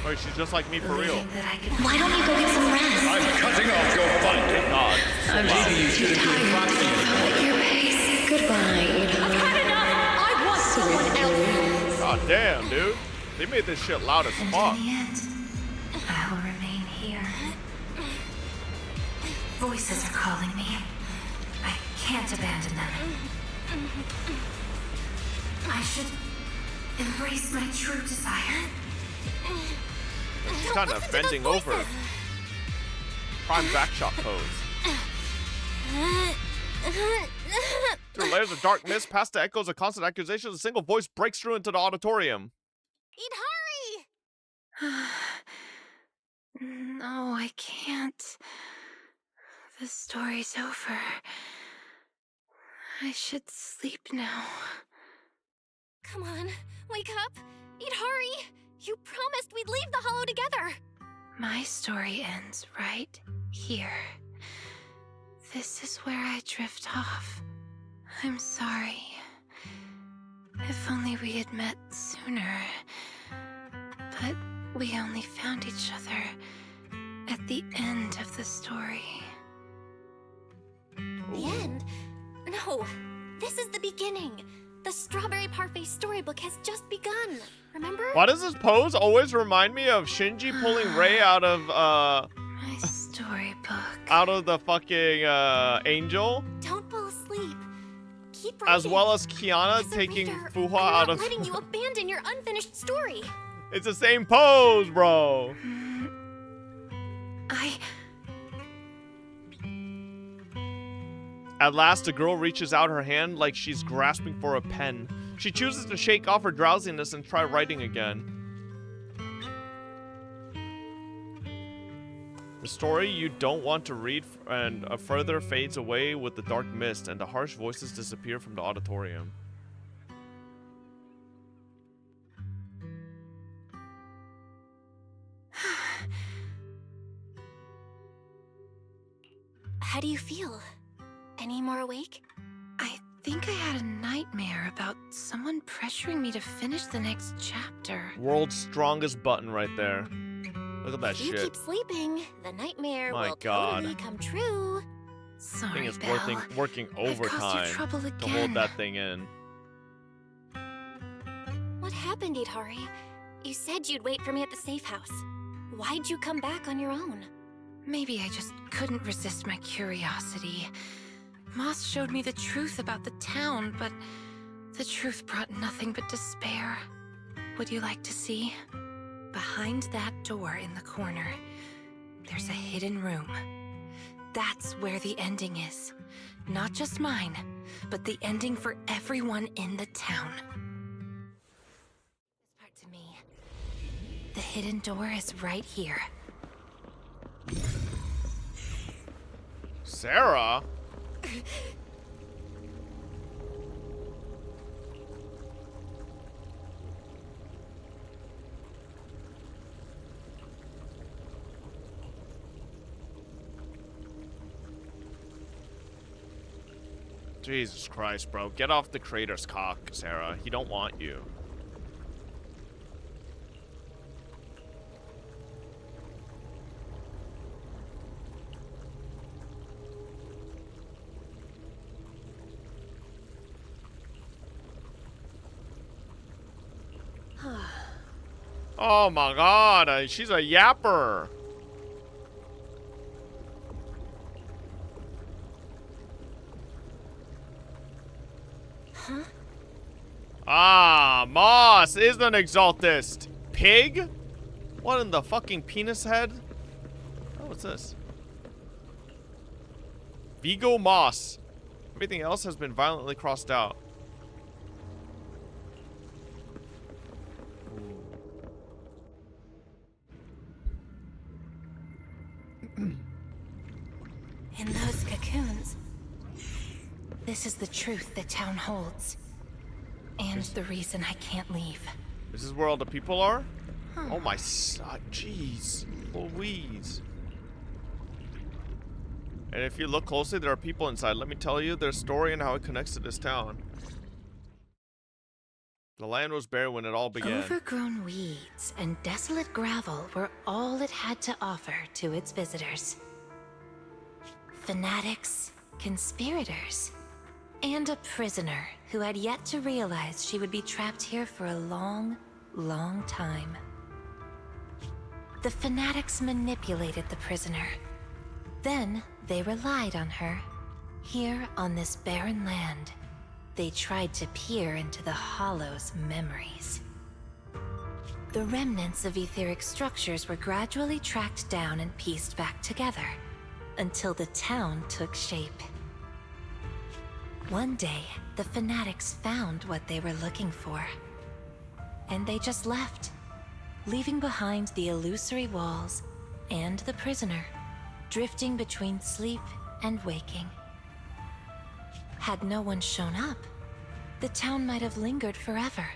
Oh, she's just like me for real. Why don't you go get some rest? I'm cutting off your fight. God. Maybe you shouldn't be a proxy. At your pace. Goodbye. I've had enough. I want someone else. God damn, dude. They made this shit loud as fuck. In the end, I will remain here. Voices are calling me. I can't abandon them. I should embrace my true desire. She's kind of bending over. Prime backshot pose. Through layers of dark mist, past the echoes of constant accusations, a single voice breaks through into the auditorium. No, I can't. The story's over. I should sleep now. Come on, wake up! Idhari! You promised we'd leave the hollow together! My story ends right here. This is where I drift off. I'm sorry. If only we had met sooner. But we only found each other at the end of the story. The end? No, this is the beginning. The Strawberry Parfait storybook has just begun. Remember? Why does this pose always remind me of Shinji pulling Rei out of my storybook. Out of the fucking angel? Don't fall asleep. Keep writing. As well as Kiana As a taking reader, Fuhua I'm out not of letting you abandon your unfinished story. It's the same pose, bro. At last, the girl reaches out her hand like she's grasping for a pen. She chooses to shake off her drowsiness and try writing again. The story you don't want to read and further fades away with the dark mist, and the harsh voices disappear from the auditorium. How do you feel? Any more awake? I think I had a nightmare about someone pressuring me to finish the next chapter. World's strongest button right there. Look at that If you shit. keep sleeping, the nightmare My will God. totally come true. Sorry, Thing is Belle. working I've caused you overtime trouble to again. hold that thing in. What happened, Idhari? You said you'd wait for me at the safe house. Why'd you come back on your own? Maybe I just couldn't resist my curiosity. Moss showed me the truth about the town, but the truth brought nothing but despair. Would you like to see? Behind that door in the corner, there's a hidden room. That's where the ending is. Not just mine, but the ending for everyone in the town. This part to me. The hidden door is right here. Sarah? Jesus Christ, bro. Get off the crater's cock, Sarah. He don't want you. Oh my god, she's a yapper. Huh? Ah, Moss is an exaltist. Pig? What in the fucking penis head? Oh, what's this? Vigo Moss. Everything else has been violently crossed out. In those cocoons, this is the truth the town holds. And the reason I can't leave. This is where all the people are? Huh. Oh my jeez. Louise. And if you look closely, there are people inside. Let me tell you their story and how it connects to this town. The land was bare when it all began. Overgrown weeds and desolate gravel were all it had to offer to its visitors. Fanatics, conspirators, and a prisoner who had yet to realize she would be trapped here for a long, long time. The fanatics manipulated the prisoner. Then they relied on her. Here on this barren land, they tried to peer into the Hollow's memories. The remnants of etheric structures were gradually tracked down and pieced back together, until the town took shape. One day, the fanatics found what they were looking for. And they just left, leaving behind the illusory walls and the prisoner, drifting between sleep and waking. Had no one shown up, the town might have lingered forever,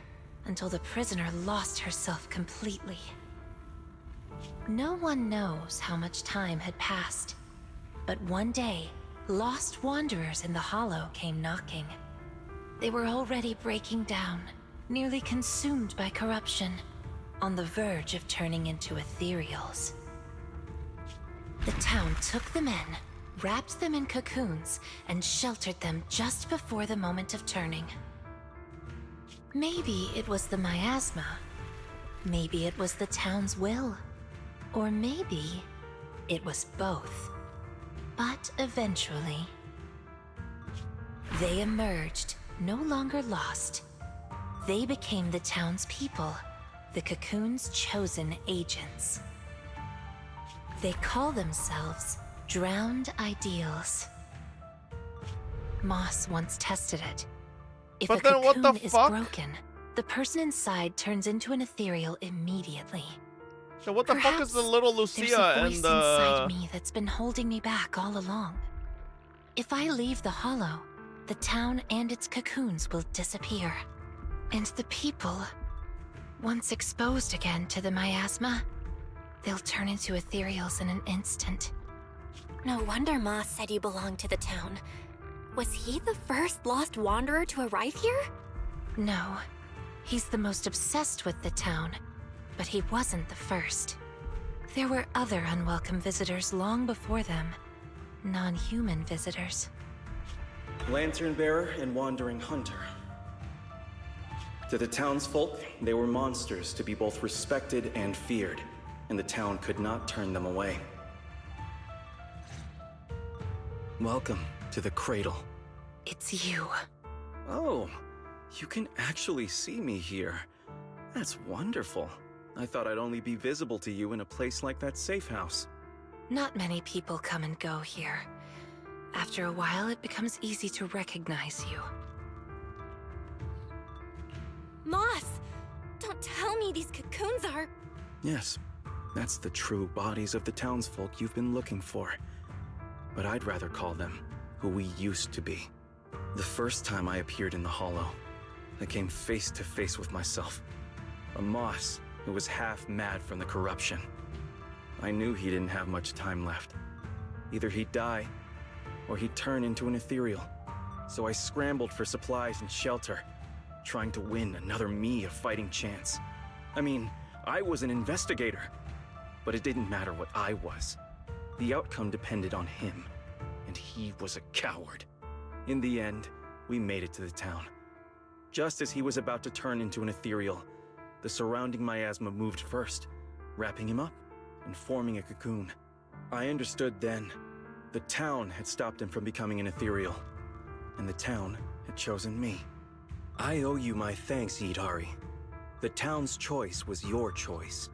until the prisoner lost herself completely. No one knows how much time had passed. But one day, lost wanderers in the Hollow came knocking. They were already breaking down, nearly consumed by corruption, on the verge of turning into ethereals. The town took them in, wrapped them in cocoons, and sheltered them just before the moment of turning. Maybe it was the miasma. Maybe it was the town's will. Or maybe it was both. But eventually, they emerged, no longer lost. They became the town's people, the cocoon's chosen agents. They call themselves Drowned Ideals. Moss once tested it. If a cocoon is broken, the person inside turns into an ethereal immediately. So what the fuck is the little Lucia there's a voice and the... inside me that's been holding me back all along. If I leave the Hollow, the town and its cocoons will disappear. And the people, once exposed again to the miasma, they'll turn into ethereals in an instant. No wonder Moss said you belonged to the town. Was he the first lost wanderer to arrive here? No. He's the most obsessed with the town, but he wasn't the first. There were other unwelcome visitors long before them. Non-human visitors. Lantern bearer and wandering hunter. To the townsfolk, they were monsters to be both respected and feared, and the town could not turn them away. Welcome to the cradle. It's you. Oh, you can actually see me here. That's wonderful. I thought I'd only be visible to you in a place like that safe house. Not many people come and go here. After a while, it becomes easy to recognize you. Moss! Don't tell me these cocoons are... Yes, that's the true bodies of the townsfolk you've been looking for. But I'd rather call them who we used to be. The first time I appeared in the Hollow, I came face to face with myself. A Moss who was half mad from the corruption. I knew he didn't have much time left. Either he'd die, or he'd turn into an ethereal. So I scrambled for supplies and shelter, trying to win another me a fighting chance. I mean, I was an investigator, but it didn't matter what I was. The outcome depended on him, and he was a coward. In the end, we made it to the town. Just as he was about to turn into an ethereal, the surrounding miasma moved first, wrapping him up and forming a cocoon. I understood then. The town had stopped him from becoming an ethereal, and the town had chosen me. I owe you my thanks, Yidhari. The town's choice was your choice.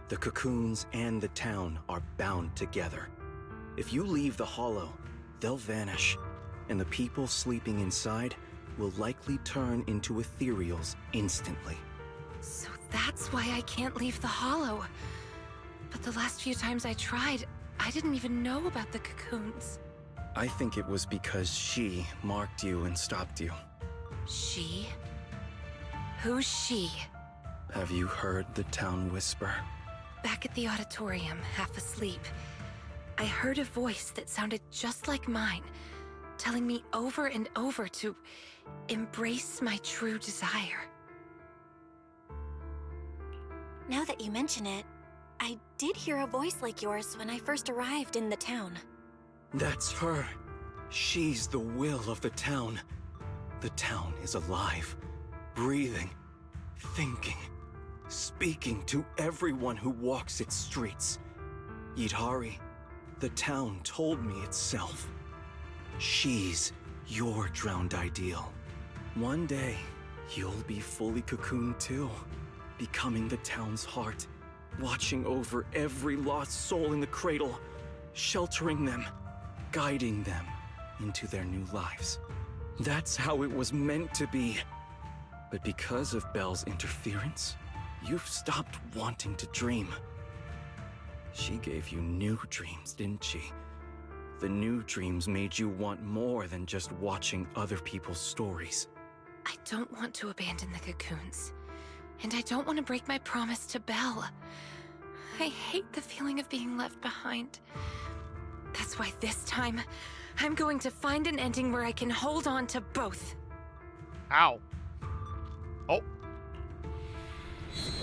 The cocoons and the town are bound together. If you leave the hollow, they'll vanish, and the people sleeping inside will likely turn into ethereals instantly. So that's why I can't leave the hollow. But the last few times I tried, I didn't even know about the cocoons. I think it was because she marked you and stopped you. She? Who's she? Have you heard the town whisper? Back at the auditorium, half asleep, I heard a voice that sounded just like mine, telling me over and over to embrace my true desire. Now that you mention it, I did hear a voice like yours when I first arrived in the town. That's her. She's the will of the town. The town is alive, breathing, thinking, speaking to everyone who walks its streets. Yidhari, the town told me itself. She's your drowned ideal. One day, you'll be fully cocooned too, becoming the town's heart, watching over every lost soul in the cradle, sheltering them, guiding them into their new lives. That's how it was meant to be. But because of Belle's interference, you've stopped wanting to dream. She gave you new dreams, didn't she? The new dreams made you want more than just watching other people's stories. I don't want to abandon the cocoons. And I don't want to break my promise to Belle. I hate the feeling of being left behind. That's why this time, I'm going to find an ending where I can hold on to both. Ow. Oh.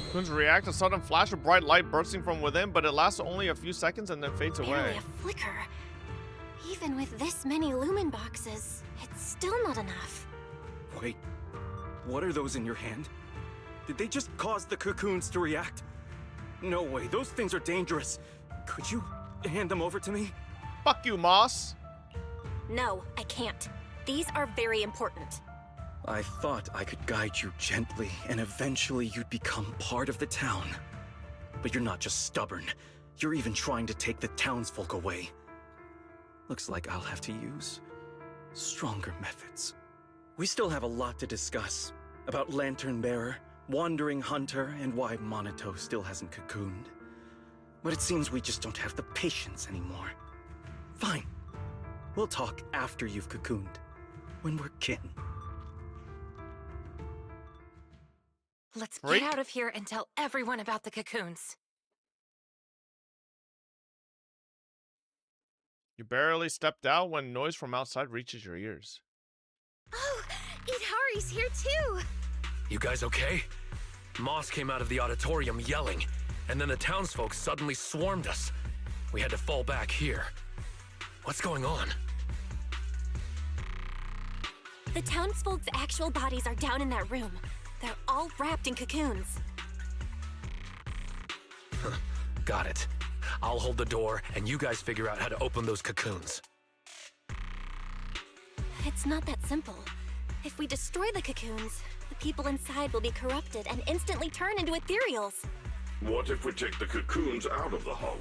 Cocoons react to a sudden flash of bright light bursting from within, but it lasts only a few seconds and then fades away. Barely a flicker. Even with this many lumen boxes, it's still not enough. Wait, what are those in your hand? Did they just cause the cocoons to react? No way, those things are dangerous. Could you hand them over to me? Fuck you, Moss. No, I can't. These are very important. I thought I could guide you gently, and eventually you'd become part of the town. But you're not just stubborn. You're even trying to take the townsfolk away. Looks like I'll have to use stronger methods. We still have a lot to discuss about Lantern Bearer, Wandering Hunter, and why Monito still hasn't cocooned. But it seems we just don't have the patience anymore. Fine. We'll talk after you've cocooned, when we're kin. Let's get out of here and tell everyone about the cocoons. You barely stepped out when noise from outside reaches your ears. Oh, Yidhari's here too! You guys okay? Moss came out of the auditorium yelling, and then the townsfolk suddenly swarmed us. We had to fall back here. What's going on? The townsfolk's actual bodies are down in that room. They're all wrapped in cocoons. Got it. I'll hold the door, and you guys figure out how to open those cocoons. It's not that simple. If we destroy the cocoons, the people inside will be corrupted and instantly turn into ethereals. What if we take the cocoons out of the hollow?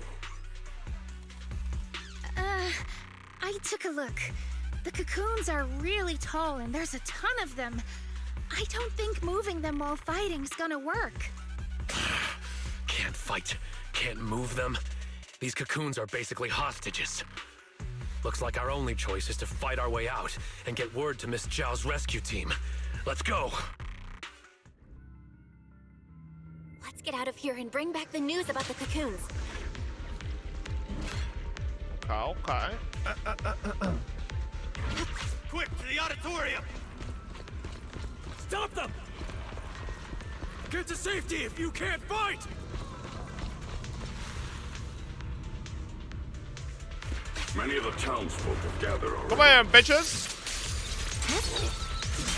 I took a look. The cocoons are really tall and there's a ton of them. I don't think moving them while fighting's gonna work. Can't fight, can't move them. These cocoons are basically hostages. Looks like our only choice is to fight our way out and get word to Miss Zhao's rescue team. Let's go! Let's get out of here and bring back the news about the cocoons. Okay. Quick, to the auditorium! Stop them! Get to safety if you can't fight! Many of the townsfolk have gathered already. Come on, bitches!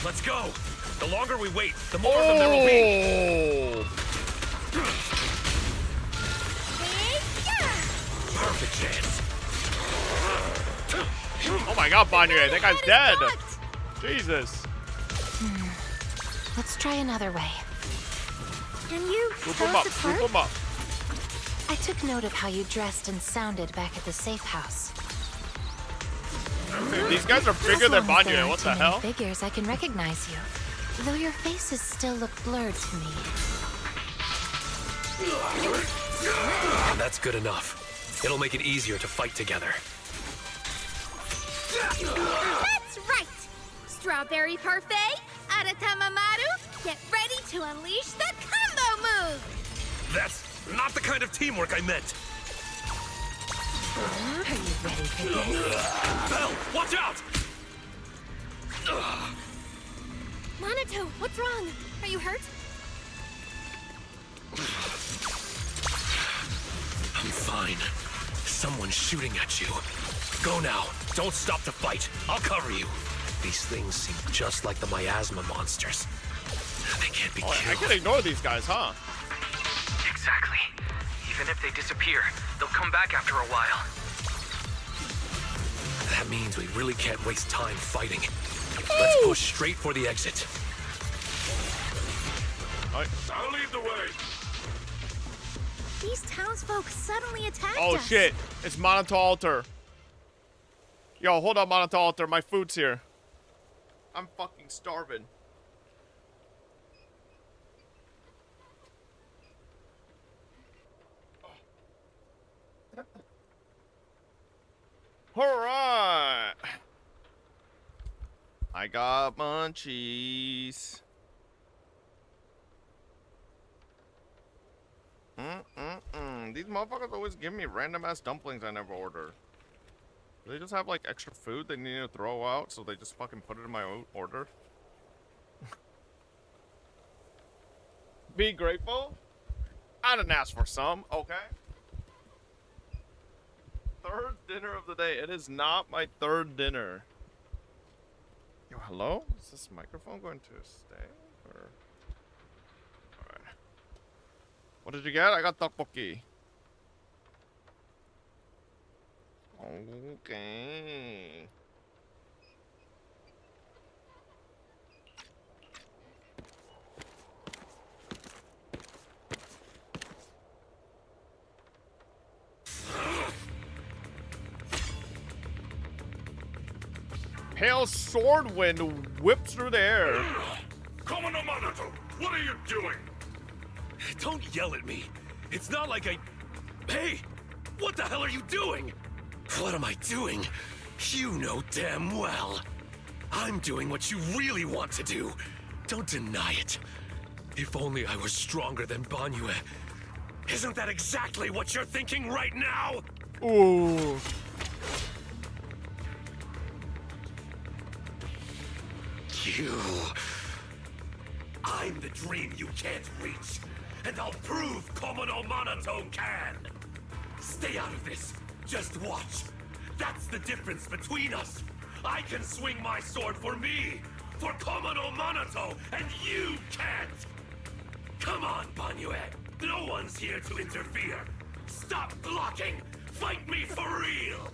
Let's go! The longer we wait, the more of them there will be! Perfect chance! Oh my god, Banya, that guy's dead! Jesus. Let's try another way. Can you Group tell him us up, apart? group him up. I took note of how you dressed and sounded back at the safe house. Dude, these guys are bigger than Banya, what the hell? Figures, I can recognize you. Though your faces still look blurred to me. That's good enough. It'll make it easier to fight together. That's right! Strawberry Parfait, Aratamamaru, get ready to unleash the combo move! That's not the kind of teamwork I meant. Are you ready for this? Belle, watch out! Minato, what's wrong? Are you hurt? I'm fine. Someone's shooting at you. Go now. Don't stop to fight. I'll cover you. These things seem just like the miasma monsters. They can't be killed. I can ignore these guys, huh? Exactly. Even if they disappear, they'll come back after a while. That means we really can't waste time fighting. Let's push straight for the exit. I'll lead the way. These townsfolk suddenly attacked Oh us. shit, it's Minato Alter. Yo, hold up, Minato Alter, my food's here. I'm fucking starving. Alright. I got munchies. These motherfuckers always give me random ass dumplings I never ordered. Do they just have like extra food they need to throw out, so they just fucking put it in my own order? Be grateful? I didn't ask for some, okay? Third dinner of the day. It is not my third dinner. Yo, hello? Is this microphone going to stay? Or... Alright. What did you get? I got tteokbokki. Okay. Pale sword wind whips through the air. Commando Minato, what are you doing? Don't yell at me. It's not like I... Hey! What the hell are you doing? What am I doing? You know damn well. I'm doing what you really want to do. Don't deny it. If only I was stronger than Banyue. Isn't that exactly what you're thinking right now? Ooh. You... I'm the dream you can't reach, and I'll prove Komodo Minato can! Stay out of this. Just watch. That's the difference between us. I can swing my sword for me, for Komodo Minato, and you can't! Come on, Banyue. No one's here to interfere. Stop blocking! Fight me for real!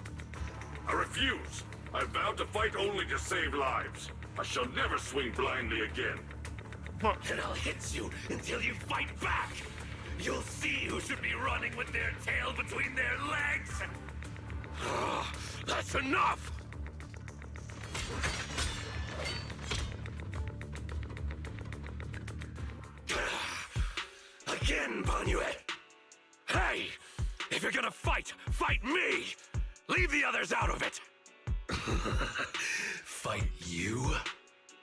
I refuse. I vowed to fight only to save lives. I shall never swing blindly again. And I'll hit you until you fight back! You'll see who should be running with their tail between their legs! That's enough! Again, Banyue! Hey! If you're gonna fight, fight me! Leave the others out of it! Fight you?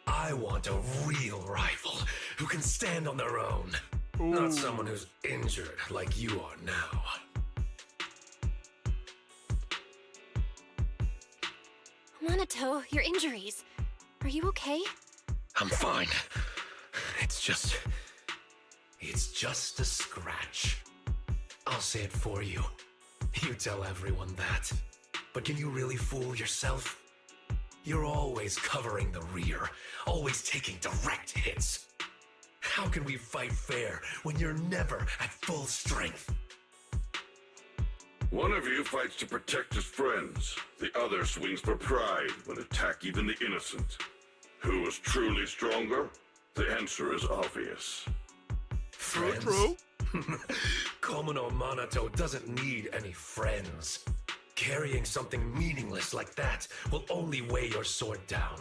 I want a real rival who can stand on their own. Ooh. Not someone who's injured like you are now. Monato, your injuries. Are you okay? I'm fine. It's just a scratch. I'll say it for you. You tell everyone that. But can you really fool yourself? You're always covering the rear, always taking direct hits. How can we fight fair when you're never at full strength? One of you fights to protect his friends. The other swings for pride when attack even the innocent. Who is truly stronger? The answer is obvious. Friends? True. Komono Monato doesn't need any friends. Carrying something meaningless like that will only weigh your sword down.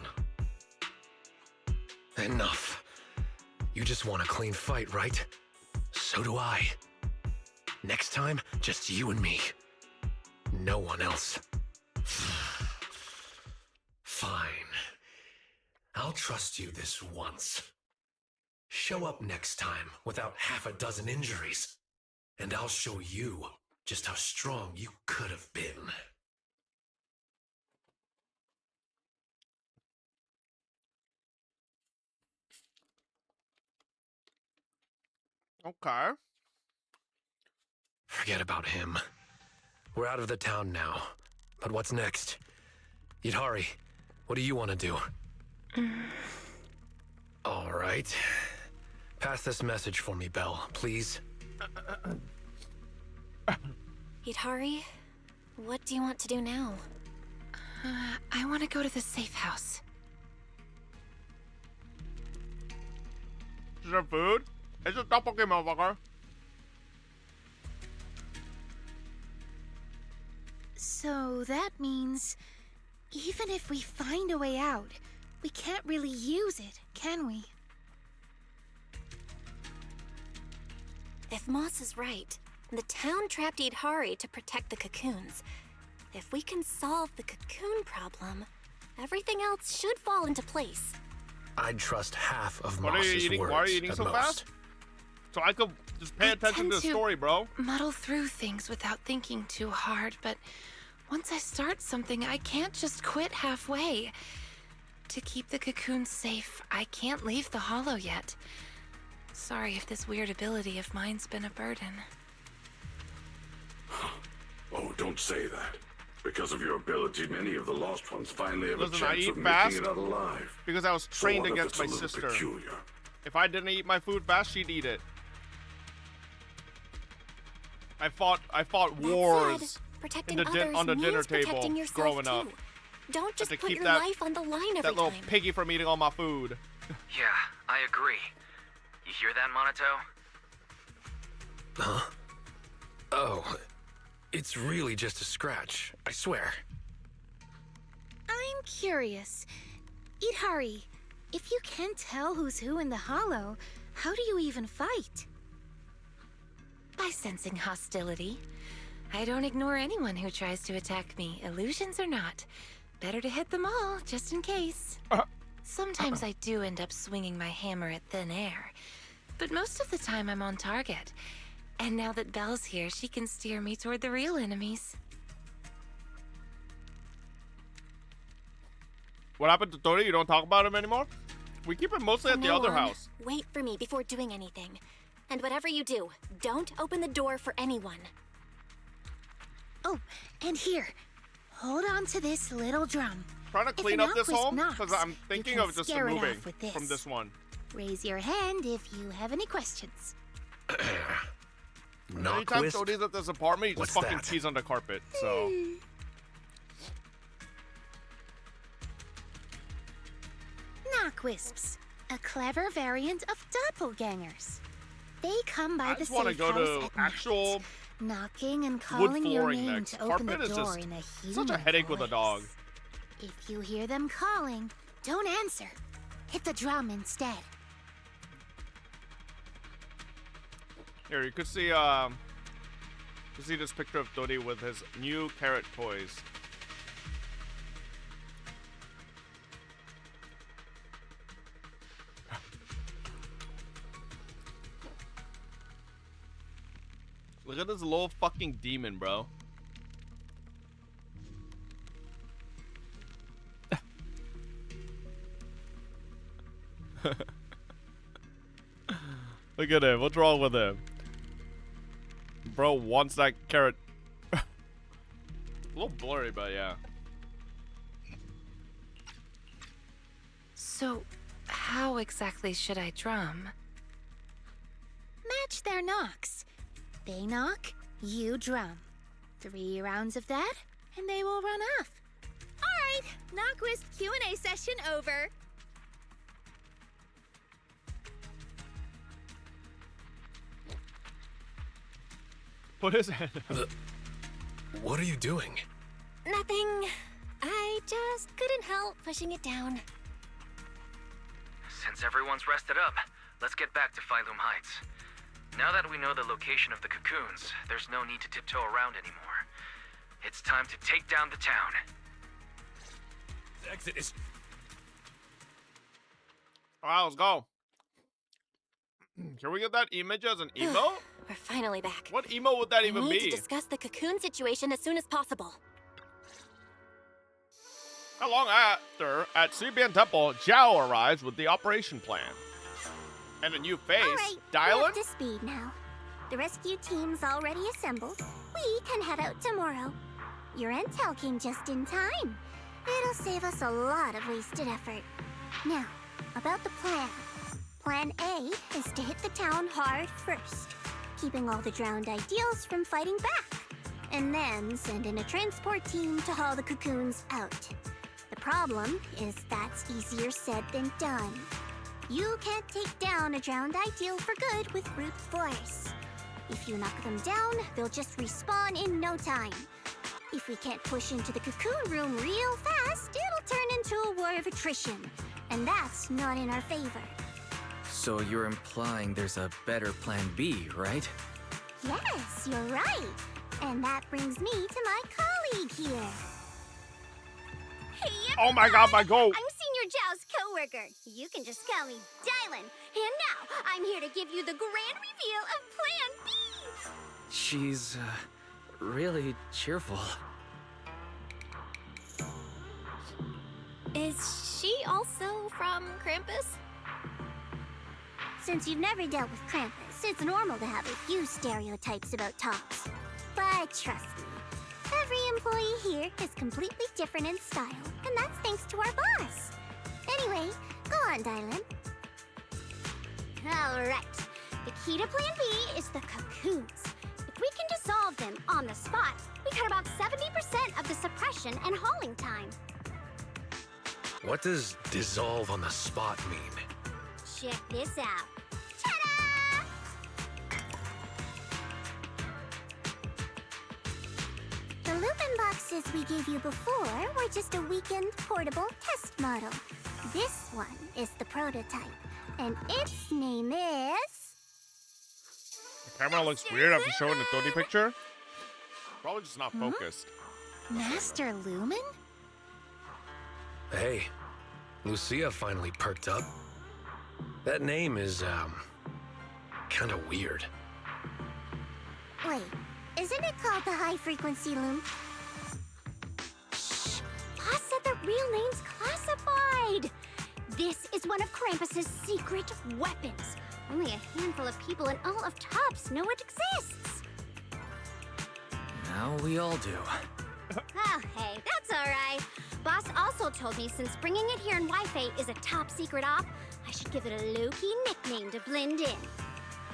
Enough. You just want a clean fight, right? So do I. Next time, just you and me. No one else. Fine. I'll trust you this once. Show up next time without half a dozen injuries, and I'll show you just how strong you could have been. Okay. Forget about him. We're out of the town now. But what's next? Yidhari, what do you want to do? All right. Pass this message for me, Belle, please. Yidhari, what do you want to do now? I want to go to the safe house. Is there food? It's a tteokbokki, motherfucker. So that means, even if we find a way out, we can't really use it, can we? If Moss is right, the town trapped Yidhari to protect the cocoons. If we can solve the cocoon problem, everything else should fall into place. I'd trust half of What are you Moss's eating? words Why are you eating at so most. fast? So I could just pay attention to the story, bro. Muddle through things without thinking too hard, but once I start something, I can't just quit halfway. To keep the cocoons safe, I can't leave the hollow yet. Sorry if this weird ability of mine's been a burden. Oh, don't say that. Because of your ability, many of the lost ones finally have Listen, a I chance eat of fast making it out alive. because I was So trained what if against it's a my little sister. peculiar? If I didn't eat my food fast, she'd eat it. I fought wars Protecting in others on the dinner means table protecting yourself growing too. up. Don't just to put keep your that- life on the line That every little time. piggy from eating all my food. Yeah, I agree. You hear that, Monato? Huh? Oh, it's really just a scratch, I swear. I'm curious. Yidhari, if you can't tell who's who in the hollow, how do you even fight? By sensing hostility. I don't ignore anyone who tries to attack me, illusions or not. Better to hit them all, just in case. Sometimes I do end up swinging my hammer at thin air, but most of the time I'm on target. And now that Belle's here, she can steer me toward the real enemies. What happened to Tori? You don't talk about him anymore? We keep him mostly From at the now other on, house. Wait for me before doing anything. And whatever you do, don't open the door for anyone. Oh, and here. Hold on to this little drum. Trying to If clean an up this Alquist home knocks, because I'm you thinking can of just scare it moving off with from this one. Raise your hand if you have any questions. Anytime Tori's at this apartment, he just What's fucking that? pees on the carpet. So Knockwisps, a clever variant of doppelgangers. They come by I the just safe want to go house to at night, actual knocking and wood calling your flooring name next. to open the Carpet is door just in a such human a headache with a voice. dog. If you hear them calling, don't answer. Hit the drum instead. Here, you could see this picture of Tori with his new carrot toys. Look at this little fucking demon, bro. Look at him. What's wrong with him? Bro wants that carrot. A little blurry, but yeah. So, how exactly should I drum? Match their knocks. They knock, you drum. 3 rounds of that, and they will run off. All right, Knock Wisp Q&A session over. Put his hand up. What are you doing? Nothing. I just couldn't help pushing it down. Since everyone's rested up, let's get back to Phylum Heights. Now that we know the location of the cocoons, there's no need to tiptoe around anymore. It's time to take down the town. The exit is... Alright, let's go. Can we get that image as an emote? We're finally back. What emote would that even We need be? to discuss the cocoon situation as soon as possible. Not long after, at Sibian Temple, Zhao arrives with the operation plan. And a new face. All right, Dylan? we're up to speed now. The rescue team's already assembled. We can head out tomorrow. Your intel came just in time. It'll save us a lot of wasted effort. Now, about the plan. Plan A is to hit the town hard first, keeping all the drowned ideals from fighting back, and then send in a transport team to haul the cocoons out. The problem is that's easier said than done. You can't take down a drowned ideal for good with brute force. If you knock them down, they'll just respawn in no time. If we can't push into the cocoon room real fast, it'll turn into a war of attrition, and that's not in our favor. So you're implying there's a better plan B, right? Yes, you're right. And that brings me to my colleague here. Hey, Oh my god, my goat! I'm Senior Zhao's co-worker. You can just call me Dylan. And now, I'm here to give you the grand reveal of Plan B. She's, really cheerful. Is she also from Krampus? Since you've never dealt with Krampus, it's normal to have a few stereotypes about tops. But trust me, every employee here is completely different in style, and that's thanks to our boss. Anyway, go on, Dylan. All right. The key to Plan B is the cocoons. If we can dissolve them on the spot, we cut about 70% of the suppression and hauling time. What does dissolve on the spot mean? Check this out. Ta-da! The Lupin boxes we gave you before were just a weakened portable test model. This one is the prototype, and its name is... The camera looks weird after showing the 3D picture. Probably just not focused. Master Lumen? Hey, Lucia finally perked up. That name is, kinda weird. Wait, isn't it called the high-frequency loom? Shh! Boss said the real name's classified! This is one of Krampus's secret weapons. Only a handful of people in all of Tops know it exists. Now we all do. Oh, hey, that's all right. Boss also told me since bringing it here in Waifei is a top secret op, I should give it a low-key nickname to blend in.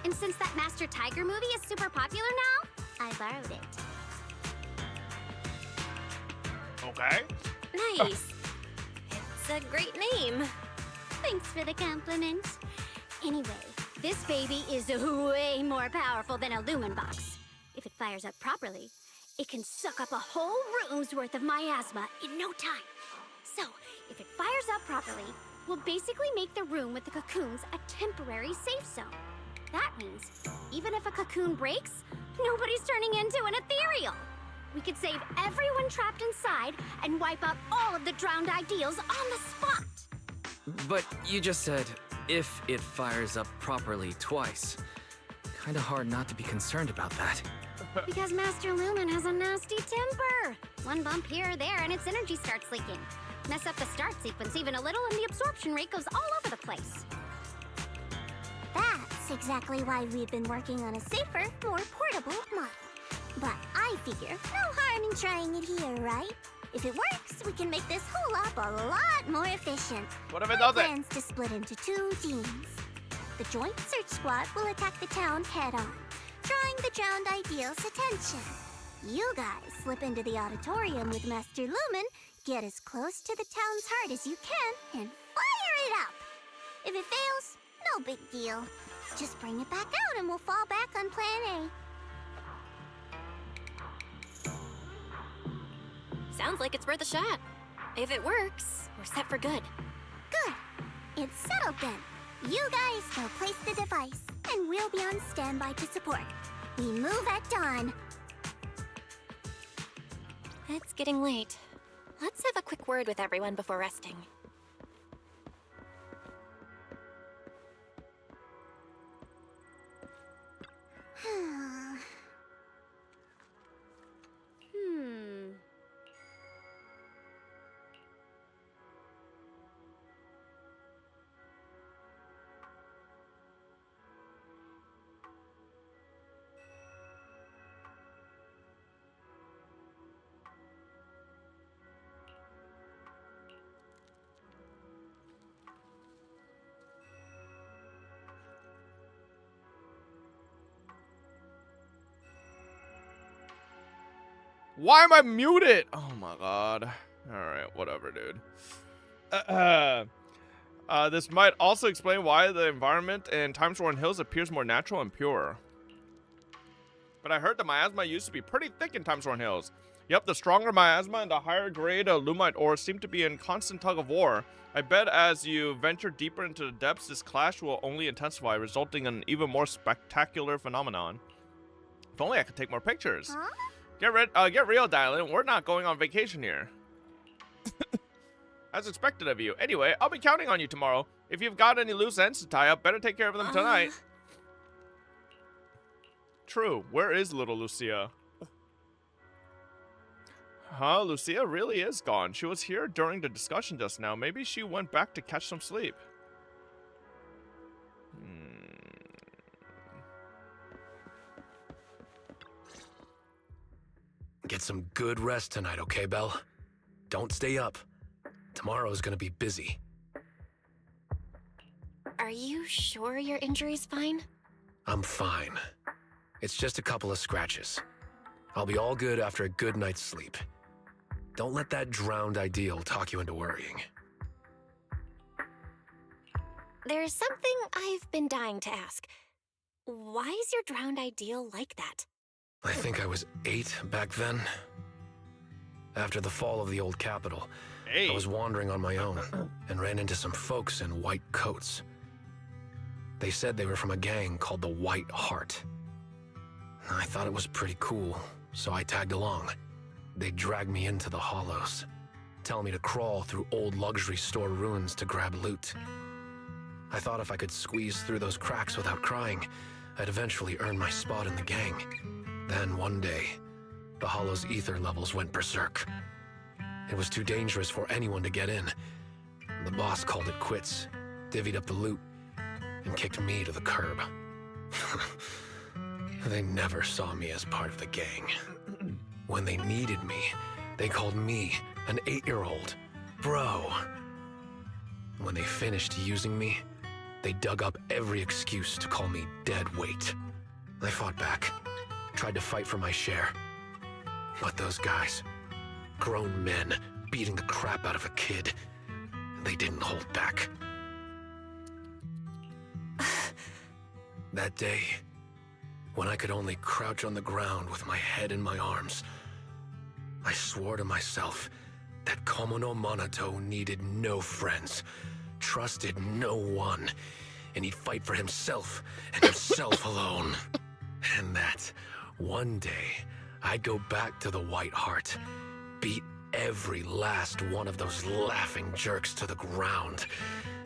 And since that Master Tiger movie is super popular now, I borrowed it. Okay. Nice. It's a great name. Thanks for the compliment. Anyway, this baby is way more powerful than a Lumen box. If it fires up properly, it can suck up a whole room's worth of miasma in no time. So, if it fires up properly, we'll basically make the room with the cocoons a temporary safe zone. That means, even if a cocoon breaks, nobody's turning into an ethereal. We could save everyone trapped inside and wipe out all of the drowned ideals on the spot. But you just said, if it fires up properly twice. Kinda hard not to be concerned about that. Because Master Lumen has a nasty temper. One bump here or there and its energy starts leaking. Mess up the start sequence even a little and the absorption rate goes all over the place. That's That's exactly why we've been working on a safer, more portable model. But I figure no harm in trying it here, right? If it works, we can make this whole op a lot more efficient. What if it My doesn't? plans to split into 2 teams. The Joint Search Squad will attack the town head-on, drawing the drowned ideal's attention. You guys slip into the auditorium with Master Lumen, get as close to the town's heart as you can, and fire it up! If it fails, no big deal. Just bring it back out and we'll fall back on Plan A. Sounds like it's worth a shot. If it works, we're set for good. Good. It's settled then. You guys go place the device, and we'll be on standby to support. We move at dawn. It's getting late. Let's have a quick word with everyone before resting. Why am I muted? Oh my god. Alright, whatever, dude. This might also explain why the environment in Timesworn Hills appears more natural and pure. But I heard the miasma used to be pretty thick in Timesworn Hills. Yep, the stronger miasma and the higher grade Lumite ore seem to be in constant tug of war. I bet as you venture deeper into the depths, this clash will only intensify, resulting in an even more spectacular phenomenon. If only I could take more pictures. Huh? Get real, Dylan. We're not going on vacation here. As expected of you. Anyway, I'll be counting on you tomorrow. If you've got any loose ends to tie up, better take care of them tonight. True. Where is little Lucia? Huh? Lucia really is gone. She was here during the discussion just now. Maybe she went back to catch some sleep. Get some good rest tonight, okay, Belle? Don't stay up. Tomorrow's gonna be busy. Are you sure your injury's fine? I'm fine. It's just a couple of scratches. I'll be all good after a good night's sleep. Don't let that drowned ideal talk you into worrying. There's something I've been dying to ask. Why is your drowned ideal like that? I think I was 8 back then. After the fall of the old capital, I was wandering on my own and ran into some folks in white coats. They said they were from a gang called the White Heart. I thought it was pretty cool, so I tagged along. They dragged me into the hollows, telling me to crawl through old luxury store ruins to grab loot. I thought if I could squeeze through those cracks without crying, I'd eventually earn my spot in the gang. Then one day, the Hollow's ether levels went berserk. It was too dangerous for anyone to get in. The boss called it quits, divvied up the loot, and kicked me to the curb. They never saw me as part of the gang. When they needed me, they called me an 8-year-old bro. When they finished using me, they dug up every excuse to call me dead weight. I fought back. Tried to fight for my share. But those guys, grown men beating the crap out of a kid, they didn't hold back. That day, when I could only crouch on the ground with my head in my arms, I swore to myself that Komono Monato needed no friends, trusted no one, and he'd fight for himself and himself alone. And that one day, I'd go back to the White Heart, beat every last one of those laughing jerks to the ground,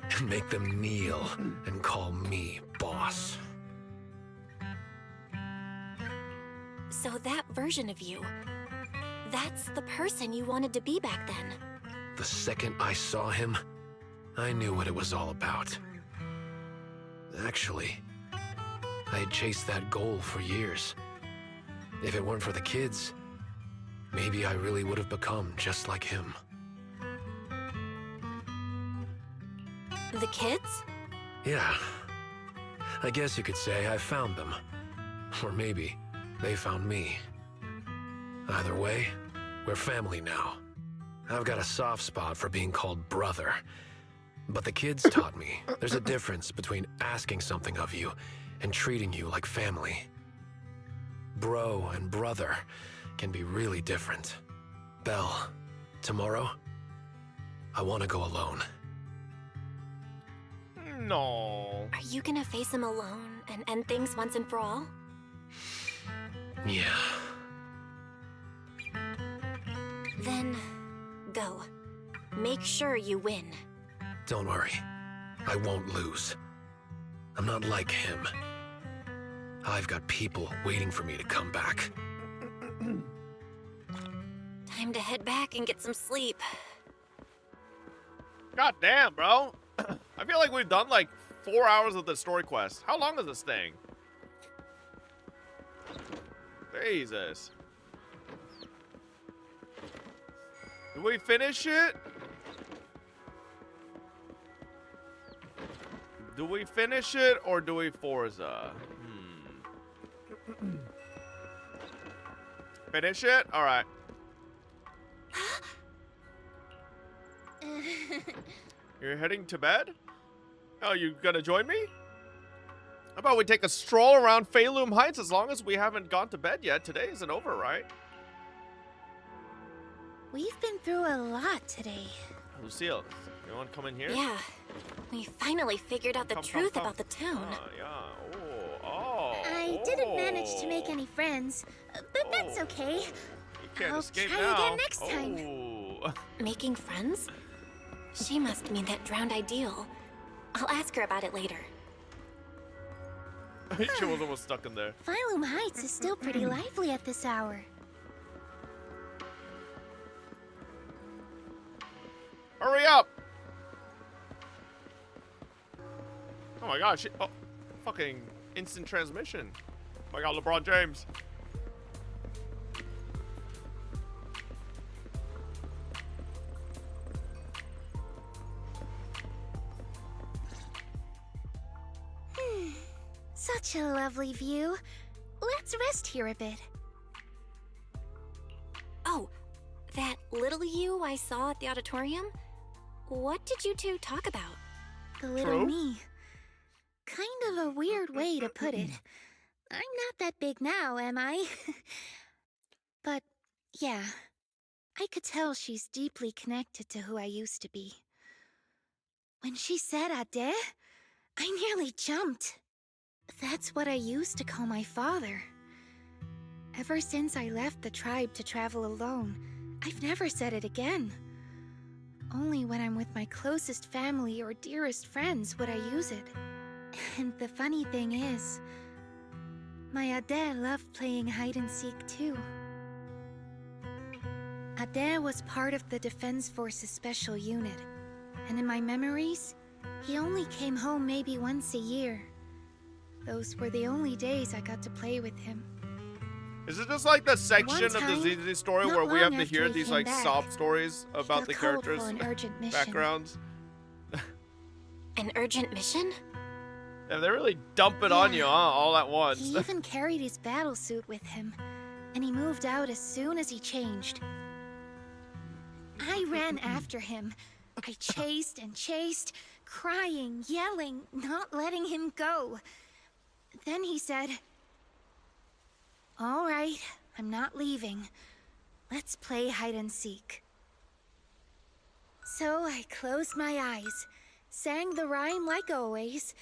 and make them kneel and call me boss. So that version of you, that's the person you wanted to be back then. The second I saw him, I knew what it was all about. Actually, I had chased that goal for years. If it weren't for the kids, maybe I really would have become just like him. The kids? Yeah. I guess you could say I found them. Or maybe they found me. Either way, we're family now. I've got a soft spot for being called brother. But the kids taught me there's a difference between asking something of you and treating you like family. Bro and brother can be really different. Belle, tomorrow, I want to go alone. No. Are you gonna face him alone and end things once and for all? Yeah. Then, go. Make sure you win. Don't worry. I won't lose. I'm not like him. I've got people waiting for me to come back. Time to head back and get some sleep. God damn, bro. I feel like we've done like 4 hours of the story quest. How long is this thing? Jesus. Did we finish it? Do we finish it or do we Forza? Finish it? Alright. You're heading to bed? Oh, you gonna join me? How about we take a stroll around Fabloom Heights as long as we haven't gone to bed yet? Today isn't over, right? We've been through a lot today. Lucille, you want to come in here? Yeah. We finally figured out the truth about the town. Yeah. Oh. I didn't manage to make any friends, but that's okay. You can't I'll escape try now. again next time. Making friends? She must mean that drowned ideal. I'll ask her about it later. She was almost stuck in there. Fabloom Heights is still pretty lively at this hour. Hurry up! Oh my gosh, oh, fucking instant transmission. Oh my god, LeBron James. Such a lovely view. Let's rest here a bit. Oh, that little you I saw at the auditorium? What did you two talk about? The little me. Kind of a weird way to put it. I'm not that big now, am I? But, yeah. I could tell she's deeply connected to who I used to be. When she said Ade, I nearly jumped. That's what I used to call my father. Ever since I left the tribe to travel alone, I've never said it again. Only when I'm with my closest family or dearest friends would I use it. And the funny thing is, my Ade loved playing hide-and-seek too. Ade was part of the Defense Forces Special Unit, and in my memories, he only came home maybe once a year. Those were the only days I got to play with him. Is it just like the section One of the time, ZZ story not where we have long to hear after he these came like back, sob stories about got the called characters' for an urgent mission. backgrounds? An urgent mission? Yeah, they really dump it on you, huh? All at once. He even carried his battle suit with him, and he moved out as soon as he changed. I ran after him. I chased and chased, crying, yelling, not letting him go. Then he said, "All right, I'm not leaving. Let's play hide and seek." So I closed my eyes, sang the rhyme like always,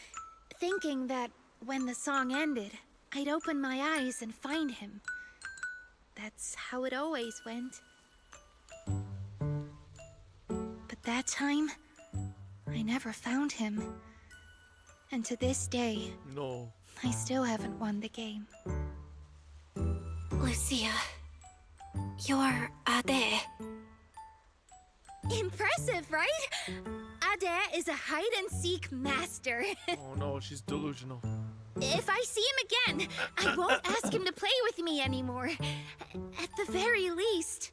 thinking that when the song ended, I'd open my eyes and find him. That's how it always went. But that time, I never found him. And to this day, no, I still haven't won the game. Lucia, you're Ade. Impressive, right? Ade is a hide-and-seek master. Oh no, she's delusional. If I see him again, I won't ask him to play with me anymore. At the very least.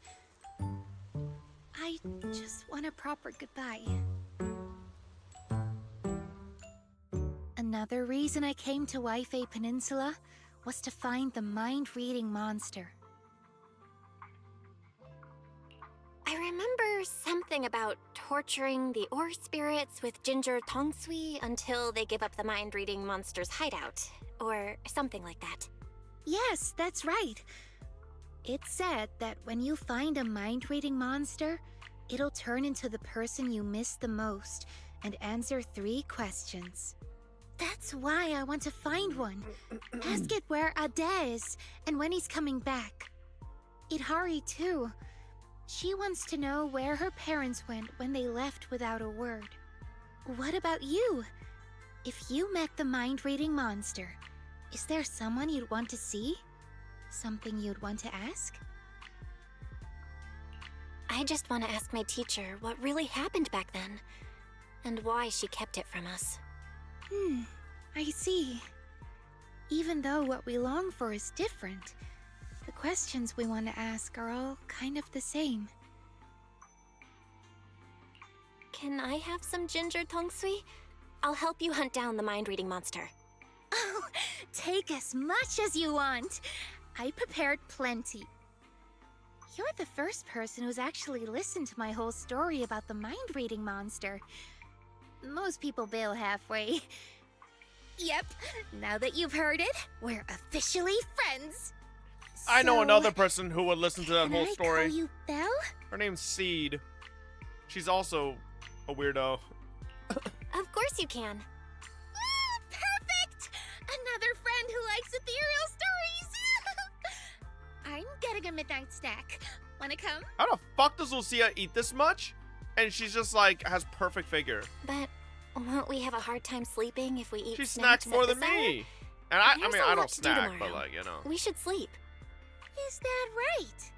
I just want a proper goodbye. Another reason I came to Waifei Peninsula was to find the mind-reading monster. I remember something about torturing the ore spirits with ginger tongsui until they give up the mind-reading monster's hideout, or something like that. Yes, that's right. It's said that when you find a mind-reading monster, it'll turn into the person you miss the most and answer 3 questions. That's why I want to find one. Ask it where Ade is and when he's coming back. Idhari too. She wants to know where her parents went when they left without a word. What about you? If you met the mind-reading monster, is there someone you'd want to see? Something you'd want to ask? I just want to ask my teacher what really happened back then, and why she kept it from us. I see. Even though what we long for is different, the questions we want to ask are all kind of the same. Can I have some ginger tongsui? I'll help you hunt down the mind-reading monster. Oh, take as much as you want. I prepared plenty. You're the first person who's actually listened to my whole story about the mind-reading monster. Most people bail halfway. Yep, now that you've heard it, we're officially friends. I know another person who would listen to that whole story. Can I call you Belle? Her name's Seed. She's also a weirdo. Of course you can. Perfect! Another friend who likes ethereal stories! I'm getting a midnight snack. Wanna come? How the fuck does Lucia eat this much? And she's just like, has perfect figure. But won't we have a hard time sleeping if we eat She snacks snacks more at than this hour? me. And I There's mean, a I lot don't to do snack, but tomorrow. like, you know. We should sleep. Is that right?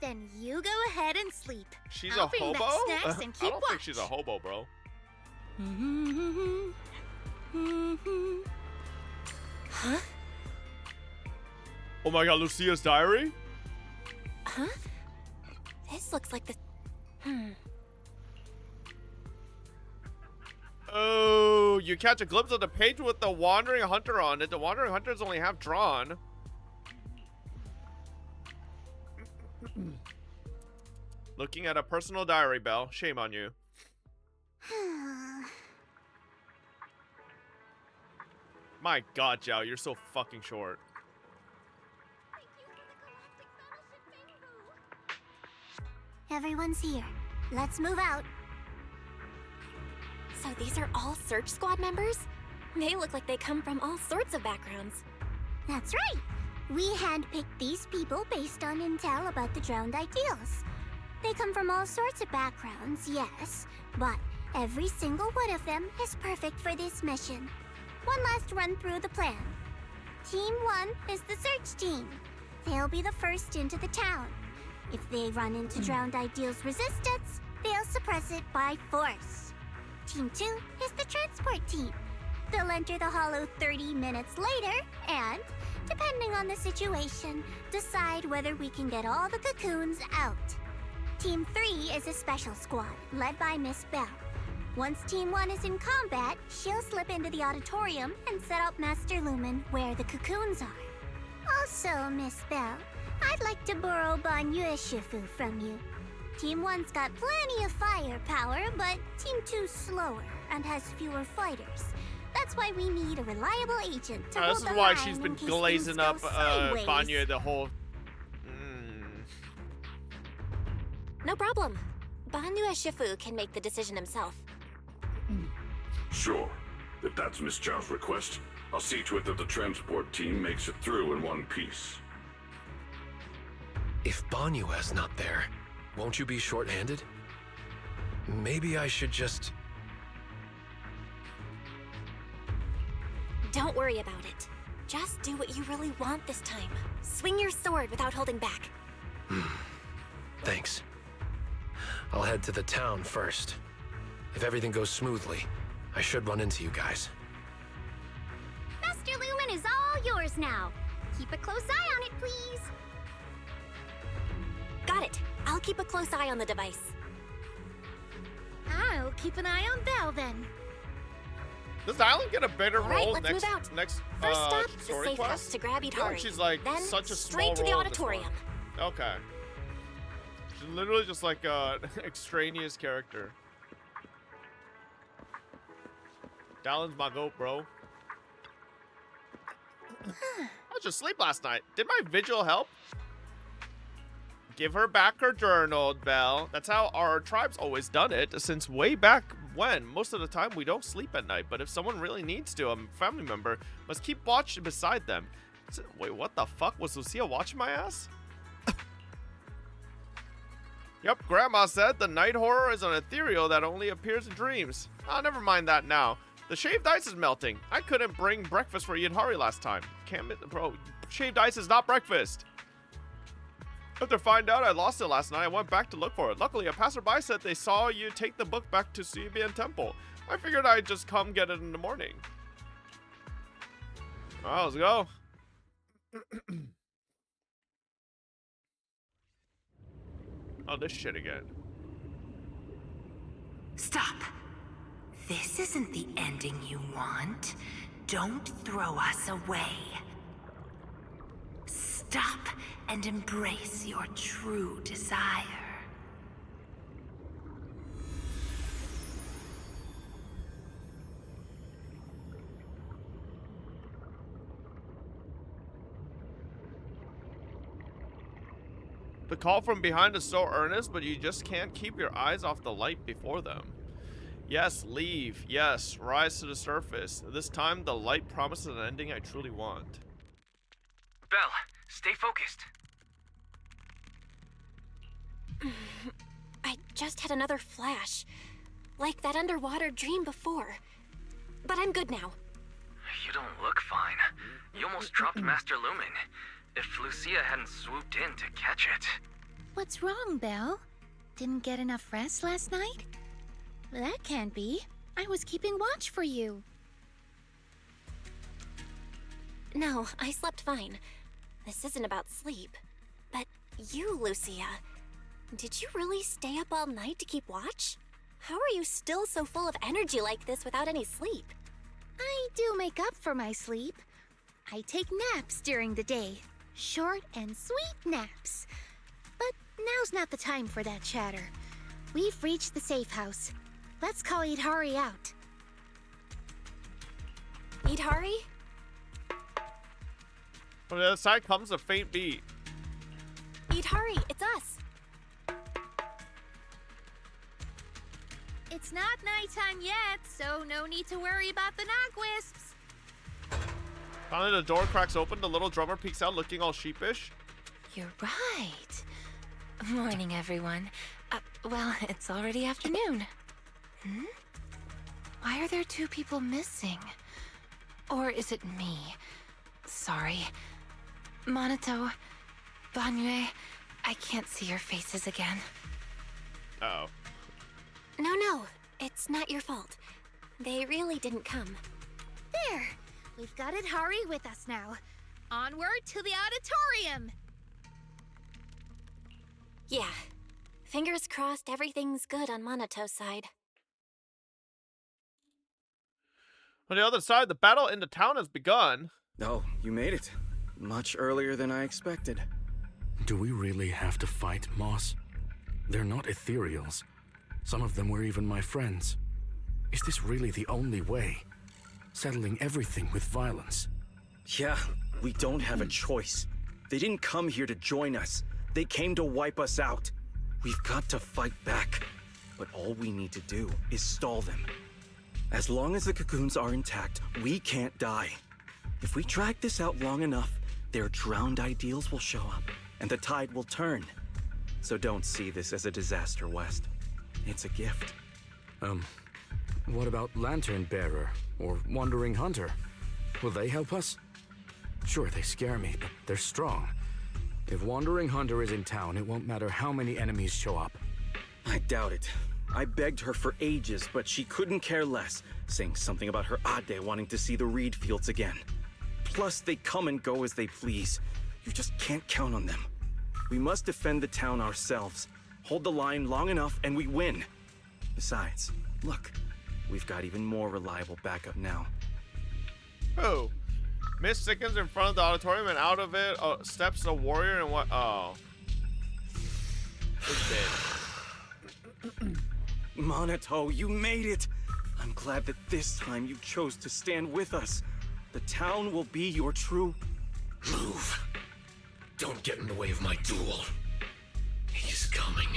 Then you go ahead and sleep. She's I'll a bring hobo? back snacks and I keep don't think she's a hobo, bro. Huh? Oh my god, Lucia's diary? Huh? This looks like the... Oh, you catch a glimpse of the page with the Wandering Hunter on it. The Wandering Hunter is only half drawn. Looking at a personal diary, Belle. Shame on you. My god, Zhao, you're so fucking short. Everyone's here. Let's move out. So these are all search squad members? They look like they come from all sorts of backgrounds. That's right. We handpicked these people based on intel about the drowned ideals. They come from all sorts of backgrounds, yes, but every single one of them is perfect for this mission. One last run through the plan. Team 1 is the search team. They'll be the first into the town. If they run into drowned ideals resistance, they'll suppress it by force. Team 2 is the transport team. They'll enter the hollow 30 minutes later and, depending on the situation, decide whether we can get all the cocoons out. Team 3 is a special squad, led by Miss Belle. Once Team 1 is in combat, she'll slip into the auditorium and set up Master Lumen where the cocoons are. Also, Miss Belle, I'd like to borrow Banyue Shifu from you. Team 1's got plenty of firepower, but Team 2's slower and has fewer fighters. That's why we need a reliable agent to hold This is the why line she's been in case glazing things up go sideways. Banya the whole... No problem. Banyue Shifu can make the decision himself. Sure. If that's Miss Zhao's request, I'll see to it that the transport team makes it through in one piece. If Banyue's not there, won't you be short-handed? Maybe I should just... Don't worry about it. Just do what you really want this time. Swing your sword without holding back. Thanks. I'll head to the town first. If everything goes smoothly, I should run into you guys. Master Lumen all yours now. Keep a close eye on it, please. Got it. I'll keep a close eye on the device. I'll keep an eye on Belle then. Does Island get a better All right, role let's next move out. next First stop, the story safe quest? house to grab I feel like Itari. she's like Then such a small straight to the role in this one. auditorium. Okay. She's literally just like a extraneous character. Dallin's my goat, bro. I was just asleep last night. Did my vigil help? Give her back her journal, Belle. That's how our tribe's always done it since way back when. Most of the time we don't sleep at night, but if someone really needs to, a family member must keep watch beside them. Wait, what the fuck? Was Lucia watching my ass? Yep, Grandma said the night horror is an ethereal that only appears in dreams. Oh, never mind that now. The shaved ice is melting. I couldn't bring breakfast for Yidhari last time. Bro, shaved ice is not breakfast. After find out I lost it last night, I went back to look for it. Luckily, a passerby said they saw you take the book back to Subian Temple. I figured I'd just come get it in the morning. Well, let's go. Oh, this shit again. Stop. This isn't the ending you want. Don't throw us away. Stop and embrace your true desire. The call from behind is so earnest, but you just can't keep your eyes off the light before them. Yes, leave. Yes, rise to the surface. This time, the light promises an ending I truly want. Belle, stay focused. I just had another flash. Like that underwater dream before. But I'm good now. You don't look fine. You almost dropped Master Lumen. If Lucia hadn't swooped in to catch it. What's wrong, Belle? Didn't get enough rest last night? That can't be. I was keeping watch for you. No, I slept fine. This isn't about sleep. But you, Lucia, did you really stay up all night to keep watch? How are you still so full of energy like this without any sleep? I do make up for my sleep. I take naps during the day. Short and sweet naps. But now's not the time for that chatter. We've reached the safe house. Let's call Yidhari out. Yidhari? From the other side comes a faint beat. Yidhari, it's us. It's not nighttime yet, so no need to worry about the knock wisps. Finally, the door cracks open. The little drummer peeks out looking all sheepish. You're right. Morning, everyone. Well, it's already afternoon. Why are there two people missing? Or is it me? Sorry. Monato, Banyue, I can't see your faces again. Uh-oh. No, it's not your fault. They really didn't come. There! We've got Yidhari with us now. Onward to the auditorium! Yeah. Fingers crossed everything's good on Monato's side. On the other side, the battle in the town has begun. Oh, you made it. Much earlier than I expected. Do we really have to fight, Moss? They're not ethereals. Some of them were even my friends. Is this really the only way? Settling everything with violence? Yeah, we don't have a choice. They didn't come here to join us. They came to wipe us out. We've got to fight back. But all we need to do is stall them. As long as the cocoons are intact, we can't die. If we drag this out long enough, their drowned ideals will show up, and the tide will turn. So don't see this as a disaster, West. It's a gift. What about Lantern Bearer or Wandering Hunter? Will they help us? Sure, they scare me, but they're strong. If Wandering Hunter is in town, it won't matter how many enemies show up. I doubt it. I begged her for ages, but she couldn't care less, saying something about her Ade wanting to see the reed fields again. Plus, they come and go as they please. You just can't count on them. We must defend the town ourselves. Hold the line long enough and we win. Besides, look, we've got even more reliable backup now. Oh. Mist thickens in front of the auditorium, and out of it steps a warrior and what? Oh. It's dead. Minato, you made it! I'm glad that this time you chose to stand with us. The town will be your true... Move. Don't get in the way of my duel. He's coming.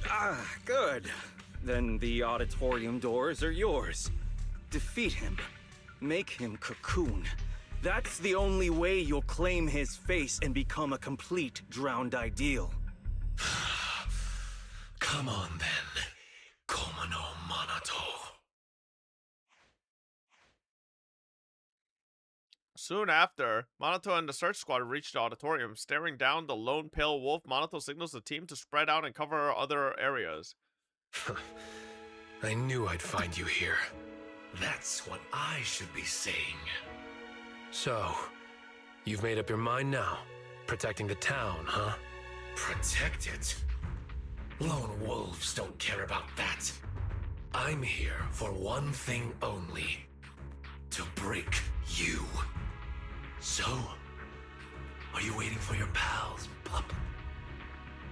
Ah, good. Then the auditorium doors are yours. Defeat him. Make him cocoon. That's the only way you'll claim his face and become a complete drowned ideal. Come on then, Komo no Minato. Soon after, Minato and the search squad reach the auditorium. Staring down the lone pale wolf, Minato signals the team to spread out and cover other areas. I knew I'd find you here. That's what I should be saying. So, you've made up your mind now? Protecting the town, huh? Protect it? Lone wolves don't care about that. I'm here for one thing only. To break you. So, are you waiting for your pals, pup?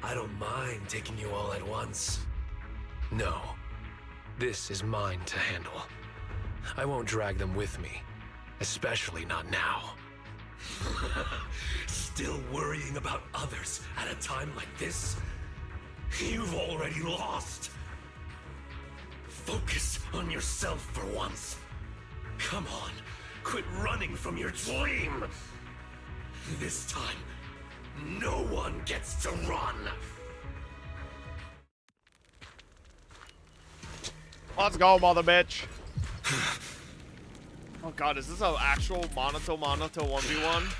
I don't mind taking you all at once. No, this is mine to handle. I won't drag them with me, especially not now. Still worrying about others at a time like this? You've already lost. Focus on yourself for once. Come on, quit running from your dream. This time, no one gets to run. Let's go, mother bitch. Oh god, is this an actual Minato 1v1?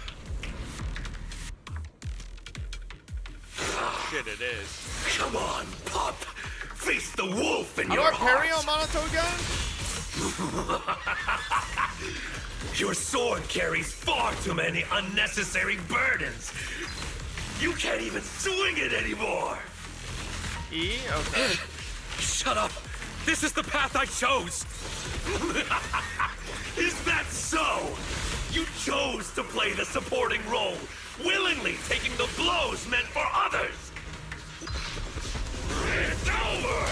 Oh, shit, it is. Come on, pup. Face the wolf in How your do I parry heart. on Minato again? Your sword carries far too many unnecessary burdens. You can't even swing it anymore. E? Okay. Shut up. This is the path I chose. Is that so? You chose to play the supporting role, willingly taking the blows meant for others. It's over!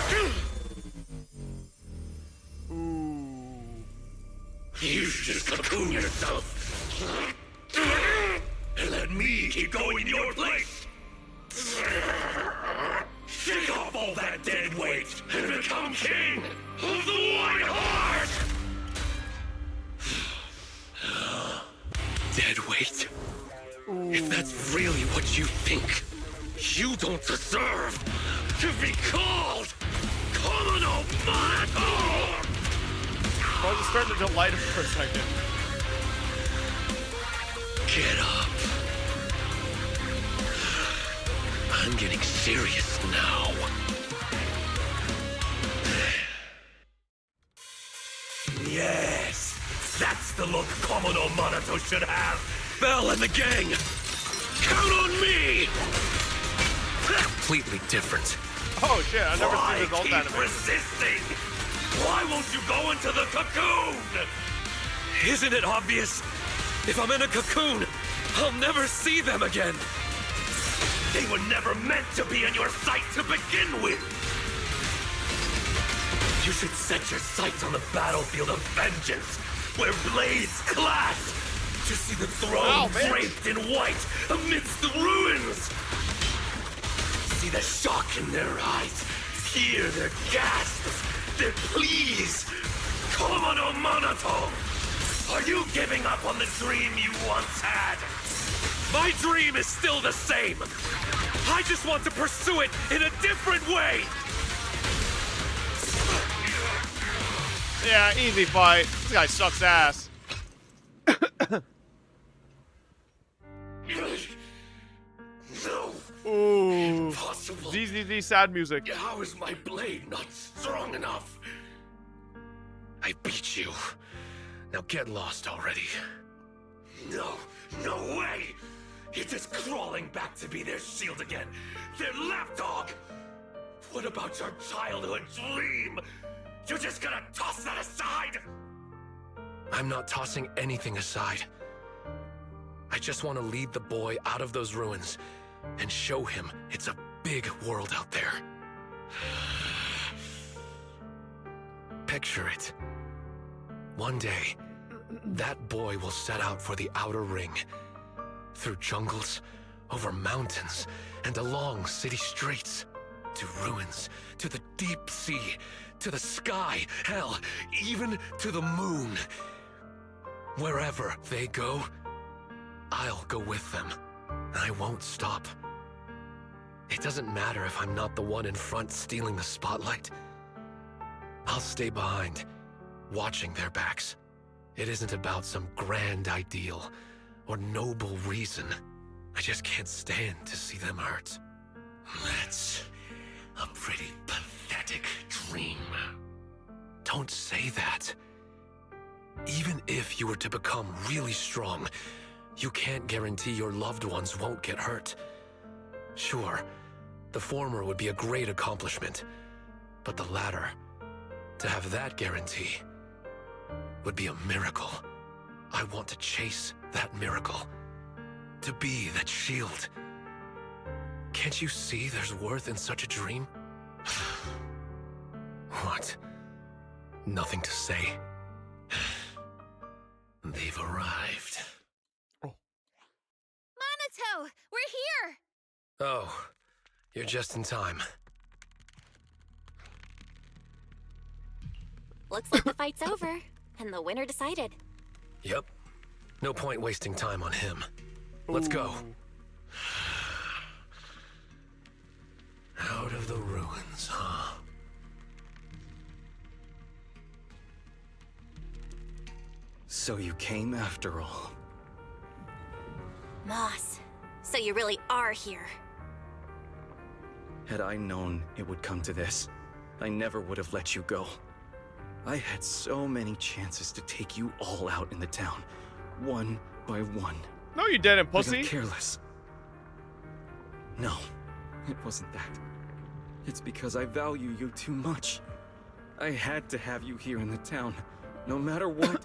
Ooh. You should just cocoon yourself. And let me keep going in your place. Shake off all that dead weight and become king of the White Heart! Dead weight? If that's really what you think, you don't deserve to be called Komo no Minato! I was starting to light up for a second. Get up. I'm getting serious now. Yes, that's the look Komo no Minato should have. Bell and the gang, count on me. Completely different. Oh shit, I never seen this old keep animation. resisting? Why won't you go into the cocoon? Isn't it obvious? If I'm in a cocoon, I'll never see them again. They were never meant to be in your sight to begin with. You should set your sights on the battlefield of vengeance, where blades clash, to see the throne draped in white amidst the ruins. See the shock in their eyes, hear their gasps, their pleas. Komo no Minato, are you giving up on the dream you once had? My dream is still the same. I just want to pursue it in a different way. Yeah, easy fight. This guy sucks ass. No. Ooh. Impossible. ZZZ sad music. How is my blade not strong enough? I beat you. Now get lost already. No way! You're just crawling back to be their shield again. Their lapdog! What about your childhood dream? You're just gonna toss that aside? I'm not tossing anything aside. I just want to lead the boy out of those ruins and show him it's a big world out there. Picture it. One day, that boy will set out for the outer ring. Through jungles, over mountains, and along city streets. To ruins, to the deep sea, to the sky, hell, even to the moon. Wherever they go, I'll go with them. I won't stop. It doesn't matter if I'm not the one in front stealing the spotlight. I'll stay behind, watching their backs. It isn't about some grand ideal or noble reason. I just can't stand to see them hurt. That's a pretty pathetic dream. Don't say that. Even if you were to become really strong, you can't guarantee your loved ones won't get hurt. Sure, the former would be a great accomplishment, but the latter, to have that guarantee, would be a miracle. I want to chase that miracle. To be that shield. Can't you see there's worth in such a dream? What? Nothing to say? They've arrived. Monato, we're here! Oh, you're just in time. Looks like the fight's over, and the winner decided. Yep. No point wasting time on him. Let's go. Out of the ruins, huh? So you came after all. Moss, so you really are here. Had I known it would come to this, I never would have let you go. I had so many chances to take you all out in the town, one by one. No, you didn't, pussy. I got careless. No, it wasn't that. It's because I value you too much. I had to have you here in the town, no matter what,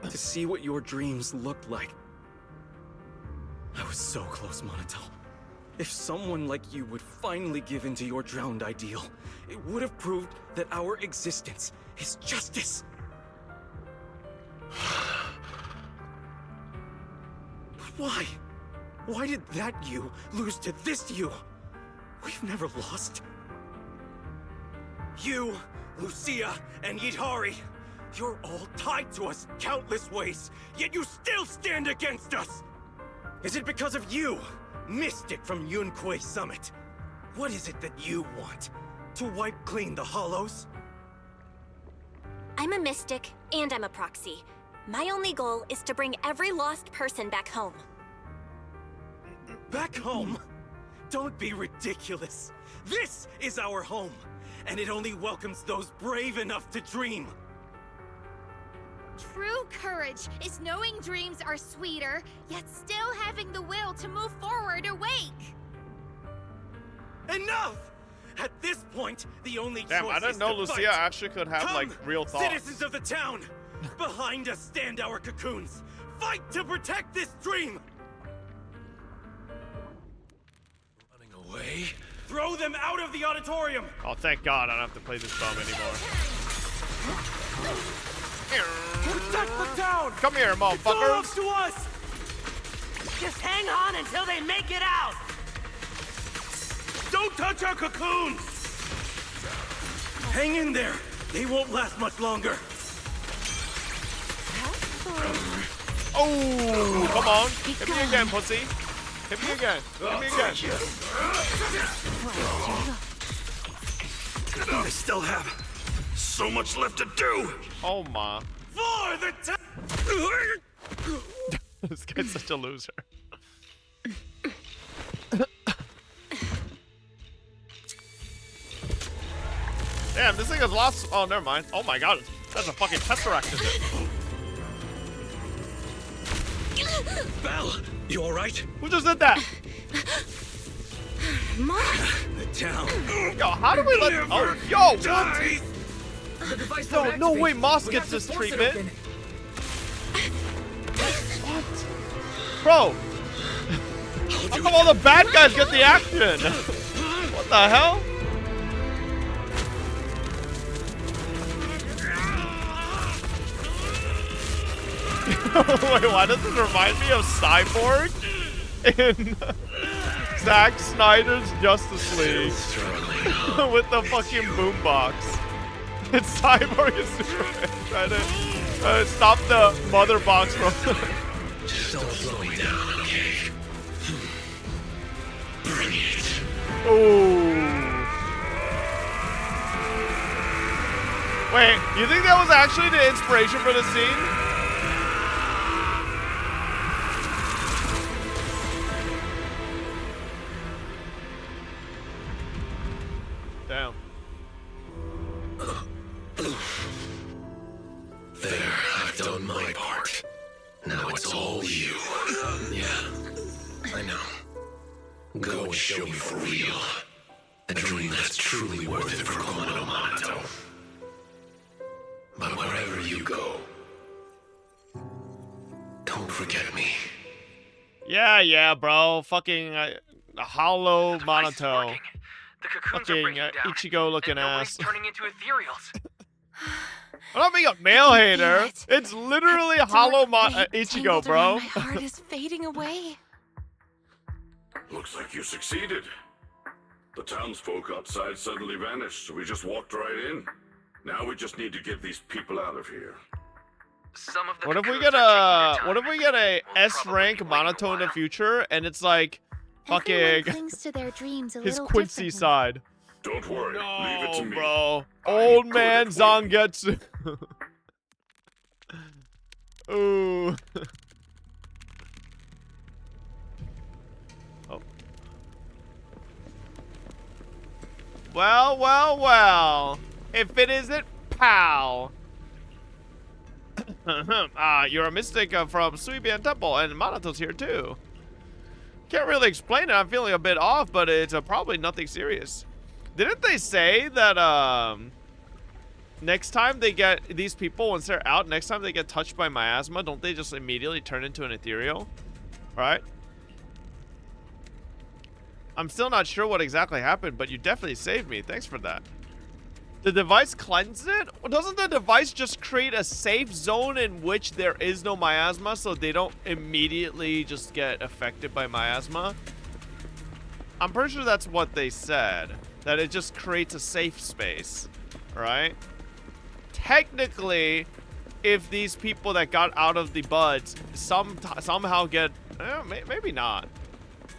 to see what your dreams looked like. I was so close, Monato. If someone like you would finally give in to your drowned ideal, it would have proved that our existence is justice. Why? Why did that you lose to this you? We've never lost. You, Lucia, and Yidhari, you're all tied to us countless ways, yet you still stand against us! Is it because of you, Mystic from Yunquei Summit? What is it that you want? To wipe clean the Hollows? I'm a mystic, and I'm a proxy. My only goal is to bring every lost person back home. Back home? Don't be ridiculous. This is our home, and it only welcomes those brave enough to dream. True courage is knowing dreams are sweeter, yet still having the will to move forward awake. Enough! At this point, the only Damn, choice I didn't is know to Lucia fight. actually could have, Come, like, real thoughts. Citizens of the town! Behind us stand our cocoons! Fight to protect this dream! Running away? Throw them out of the auditorium! Oh, thank God I don't have to play this bum anymore. Protect the town! Come here, motherfuckers! It's all up to us! Just hang on until they make it out! Don't touch our cocoons! Hang in there! They won't last much longer! Oh, come on. Hit me again, pussy. Hit me again. Hit me again. I still have so much left to do. Oh, ma. For the This guy's such a loser. Damn, this thing has lost. Oh, never mind. Oh my God, that's a fucking tesseract, is it? Belle, you alright? Who just did that? Moss! The town. Yo, how do we let... Oh, yo! Die. What? No way Moss gets this treatment. What? Bro! How come all the bad guys get the action? What the hell? Wait, why does this remind me of Cyborg in Zack Snyder's Justice League with the fucking boombox? It's Cyborg and Superman trying to stop the mother box from. Just don't slow me down, okay? Bring it. Ooh. Wait, you think that was actually the inspiration for the scene? Damn. There, I've done my part. Now it's all you. Yeah, I know. Go and show me for real. A dream that's truly worth it for Komodo Monato. But wherever you go, don't forget me. Yeah, bro. Fucking hollow Monato. The cocoons are Fucking breaking down, Ichigo looking and nobody's ass. turning into ethereals. I'm not being a male hater. It's literally hollow Ichigo, bro. My heart is fading away. Looks like you succeeded. The townsfolk outside suddenly vanished, so we just walked right in. Now we just need to get these people out of here. Some of the What if we cocoons get are a taking their what if we get a S rank Monato in the future and it's like fucking Everyone clings to their dreams a his little Quincy differently. side. Don't worry, leave it to No, me. bro. Old man Zangetsu. Ooh. Oh. Well. If it isn't Pal. You're a mystic from Suibian Temple, and Monato's here too. Can't really explain it. I'm feeling a bit off, but it's probably nothing serious. Didn't they say that next time they get these people, once they're out, next time they get touched by miasma, don't they just immediately turn into an ethereal? Right? I'm still not sure what exactly happened, but you definitely saved me. Thanks for that. The device cleanses it? Well, doesn't the device just create a safe zone in which there is no miasma so they don't immediately just get affected by miasma? I'm pretty sure that's what they said. That it just creates a safe space, right? Technically, if these people that got out of the buds somehow get... maybe not.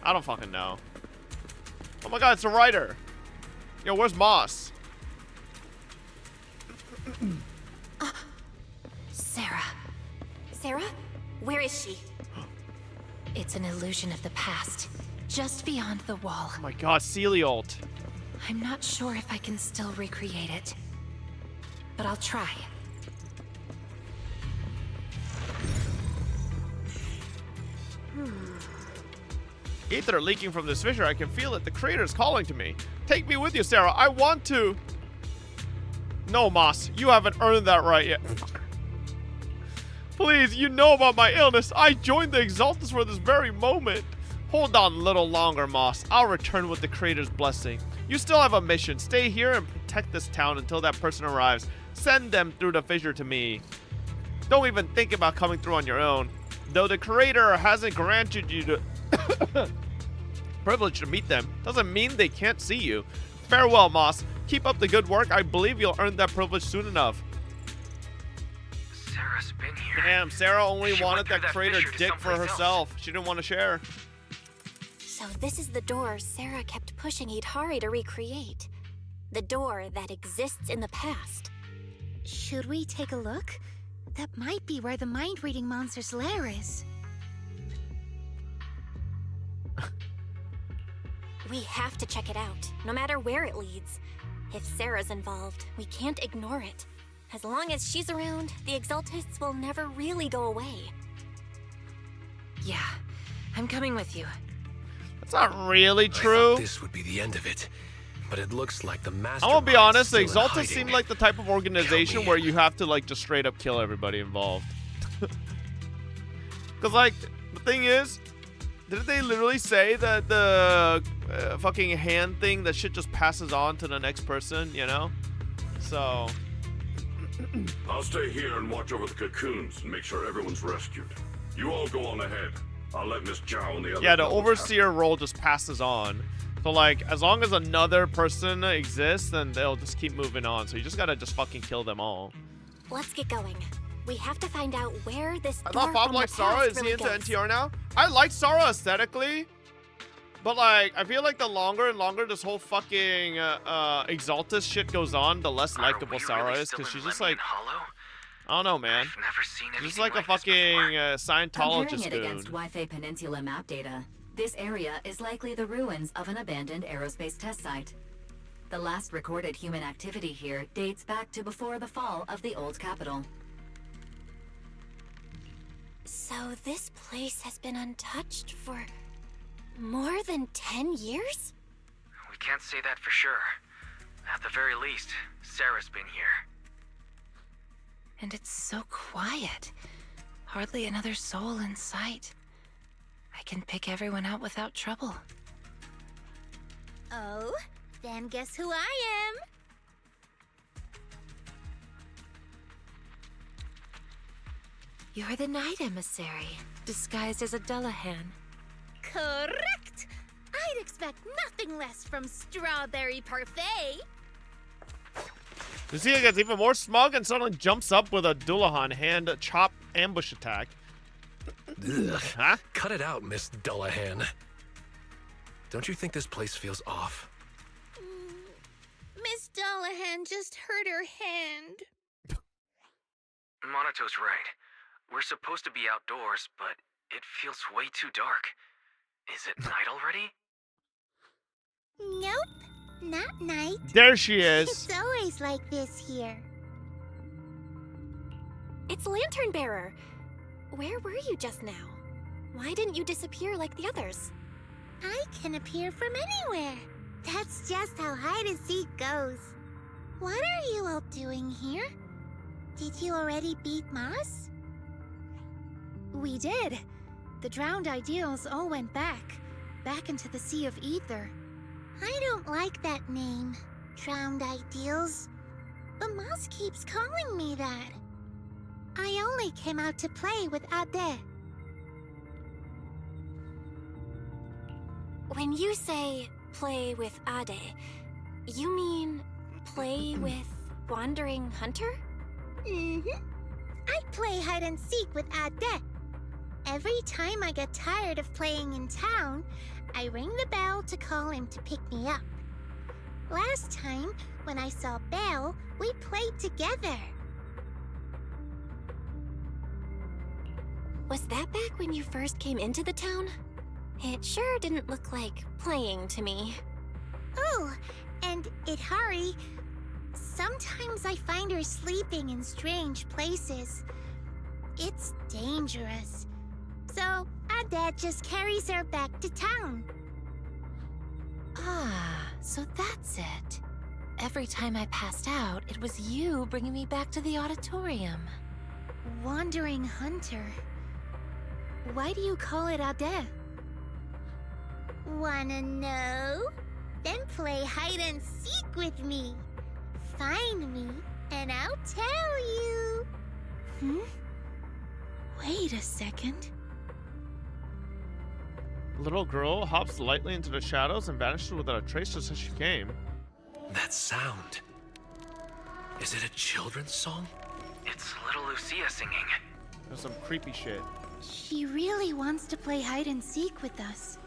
I don't fucking know. Oh my god, it's a writer. Yo, where's Moss? Sarah. Sarah? Where is she? It's an illusion of the past, just beyond the wall. Oh my god, Celialt. I'm not sure if I can still recreate it, but I'll try. Ether leaking from this fissure. I can feel it. The creator's calling to me. Take me with you, Sarah. I want to. No, Moss. You haven't earned that right yet. Please, you know about my illness. I joined the Exaltus for this very moment. Hold on a little longer, Moss. I'll return with the creator's blessing. You still have a mission. Stay here and protect this town until that person arrives. Send them through the fissure to me. Don't even think about coming through on your own. Though the creator hasn't granted you the privilege to meet them, doesn't mean they can't see you. Farewell, Moss. Keep up the good work. I believe you'll earn that privilege soon enough. Sarah's been here. Damn, Sarah only She wanted went through that creator fissure to dick for someplace herself. She didn't want to share. So this is the door Sarah kept pushing Idhari to recreate. The door that exists in the past. Should we take a look? That might be where the mind-reading monster's lair is. We have to check it out, no matter where it leads. If Sarah's involved, we can't ignore it. As long as she's around, the Exaltists will never really go away. Yeah, I'm coming with you. That's not really I true. thought this would be the end of it, but it looks like the master. I'm gonna be honest, the still in Exaltas hiding. seem like the type of organization where you have to like just straight up kill everybody involved. Cause like the thing is, didn't they literally say that the fucking hand thing, that shit just passes on to the next person, you know? So I'll stay here and watch over the cocoons and make sure everyone's rescued. You all go on ahead. I'll let Miss Zhao and the other. yeah, the fellows overseer role just passes on. So like, as long as another person exists, then they'll just keep moving on. So you just gotta just fucking kill them all. Let's get going. We have to find out where this I door thought Bob from the liked Sarah. past Is he really into goes. NTR now? I like Sarah aesthetically, but like, I feel like the longer and longer this whole fucking Exaltas shit goes on, the less likable Sarah is, because she's just like, I don't know, man. I've never seen She's just anything like a like this fucking Comparing Scientologist it goon. against Waifei Peninsula map data, this area is likely the ruins of an abandoned aerospace test site. The last recorded human activity here dates back to before the fall of the old capital. So this place has been untouched for more than 10 years? We can't say that for sure. At the very least, Sarah's been here. And it's so quiet. Hardly another soul in sight. I can pick everyone out without trouble. Oh, then guess who I am? You're the Night Emissary, disguised as a Dullahan. Correct! I'd expect nothing less from Strawberry Parfait. You see, it gets even more smug and suddenly jumps up with a Dullahan hand chop ambush attack. Ugh. Huh? Cut it out, Miss Dullahan. Don't you think this place feels off? Miss Dullahan just hurt her hand. Monato's right. We're supposed to be outdoors, but it feels way too dark. Is it night already? Nope, not night. There she is. It's always like this here. It's Lantern Bearer. Where were you just now? Why didn't you disappear like the others? I can appear from anywhere. That's just how hide and seek goes. What are you all doing here? Did you already beat Moss? We did. The drowned ideals all went back into the Sea of Ether. I don't like that name, Drowned Ideals. But Moss keeps calling me that. I only came out to play with Ade. When you say play with Ade, you mean play with Wandering Hunter? Mm-hmm. I play hide and seek with Ade. Every time I get tired of playing in town, I ring the bell to call him to pick me up. Last time, when I saw Belle, we played together. Was that back when you first came into the town? It sure didn't look like playing to me. Oh, and Idhari, sometimes I find her sleeping in strange places. It's dangerous. So, Ade just carries her back to town. Ah, so that's it. Every time I passed out, it was you bringing me back to the auditorium. Wandering Hunter. Why do you call it Ade? Wanna know? Then play hide and seek with me. Find me, and I'll tell you. Wait a second. Little girl hops lightly into the shadows and vanishes without a trace just as she came. That sound. Is it a children's song? It's little Lucia singing. There's some creepy shit. She really wants to play hide and seek with us.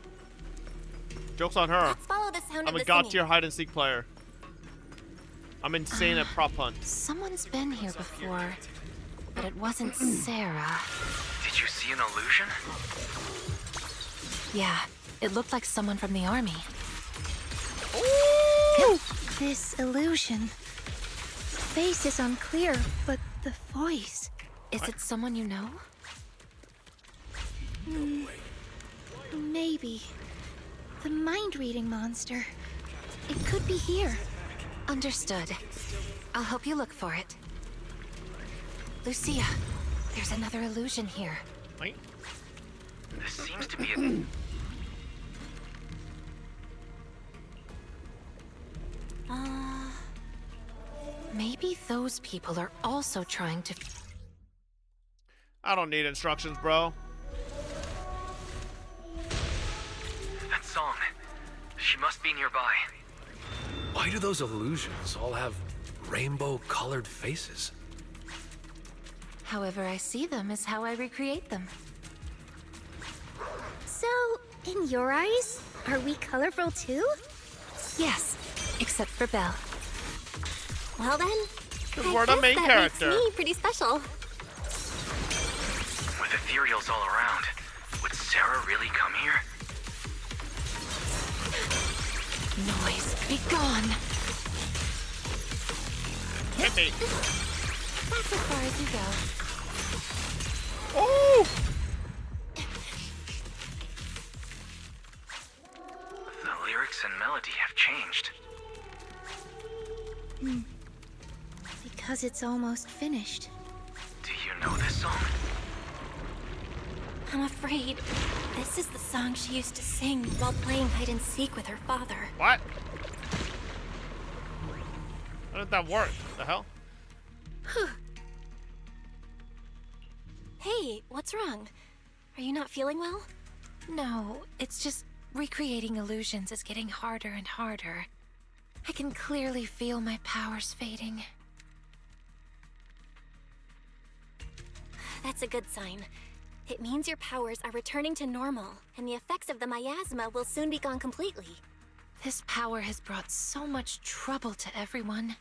Joke's on her. Let's follow the sound I'm of a the god singing. tier hide and seek player. I'm insane at prop hunt. Someone's been here before, but it wasn't Sarah. Did you see an illusion? Yeah, it looked like someone from the army. This illusion. The face is unclear, but the voice. Is it someone you know? Maybe. The mind-reading monster. It could be here. Understood. I'll help you look for it. Lucia, there's another illusion here. Wait. This seems to be a... Maybe those people are also trying to... I don't need instructions, bro. That song. She must be nearby. Why do those illusions all have rainbow-colored faces? However I see them is how I recreate them. So, in your eyes, are we colorful too? Yes, except for Belle. Well then, we're the main character. Makes me pretty special. With ethereals all around, would Sarah really come here? Noise, be gone. Hit me. That's as far as you go. Oh! The lyrics and melody have changed. Because it's almost finished. Do you know this song? I'm afraid this is the song she used to sing while playing hide and seek with her father. What? How did that work? The hell? Hey, what's wrong? Are you not feeling well? No, it's just recreating illusions is getting harder and harder. I can clearly feel my powers fading. That's a good sign. It means your powers are returning to normal, and the effects of the miasma will soon be gone completely. This power has brought so much trouble to everyone.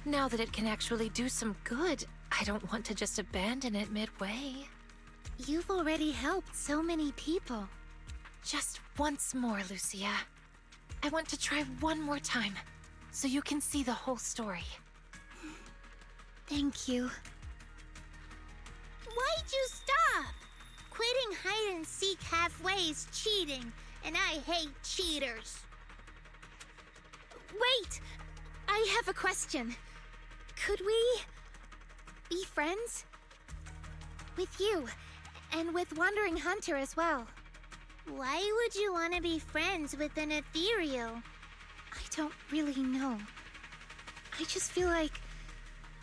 Now that it can actually do some good, I don't want to just abandon it midway. You've already helped so many people. Just once more, Lucia. I want to try one more time, so you can see the whole story. Thank you. Why'd you stop? Quitting hide and seek halfway is cheating, and I hate cheaters. Wait! I have a question. Could we be friends? With you, and with Wandering Hunter as well. Why would you want to be friends with an ethereal? I don't really know. I just feel like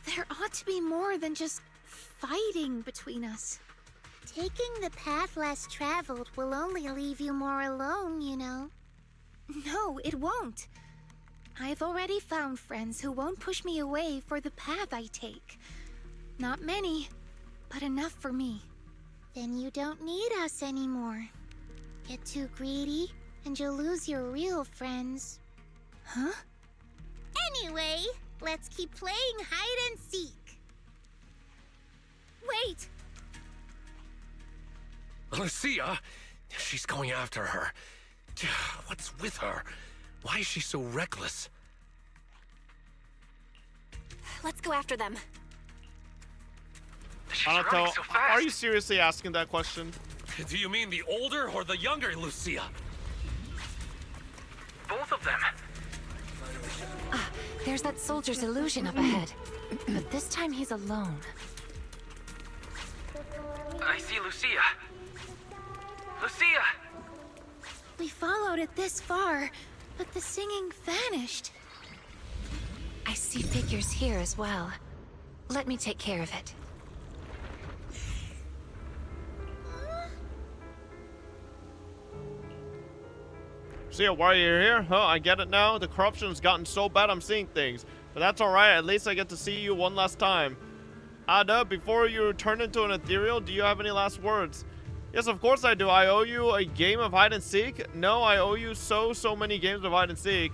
there ought to be more than just fighting between us. Taking the path less traveled will only leave you more alone, you know. No, it won't. I've already found friends who won't push me away for the path I take. Not many, but enough for me. Then you don't need us anymore. Get too greedy, and you'll lose your real friends. Huh? Anyway, let's keep playing hide and seek. Wait! Lucia! She's going after her. What's with her? Why is she so reckless? Let's go after them. Anato, are you seriously asking that question? Do you mean the older or the younger Lucia? Both of them. Ah, there's that soldier's illusion up ahead. But this time he's alone. I see Lucia. Lucia! We followed it this far, but the singing vanished. I see figures here as well. Let me take care of it. See why you're here? Huh, I get it now. The corruption's gotten so bad I'm seeing things. But that's alright, at least I get to see you one last time. Ada, before you turn into an ethereal, do you have any last words? Yes, of course I do. I owe you a game of hide and seek. No, I owe you so many games of hide and seek.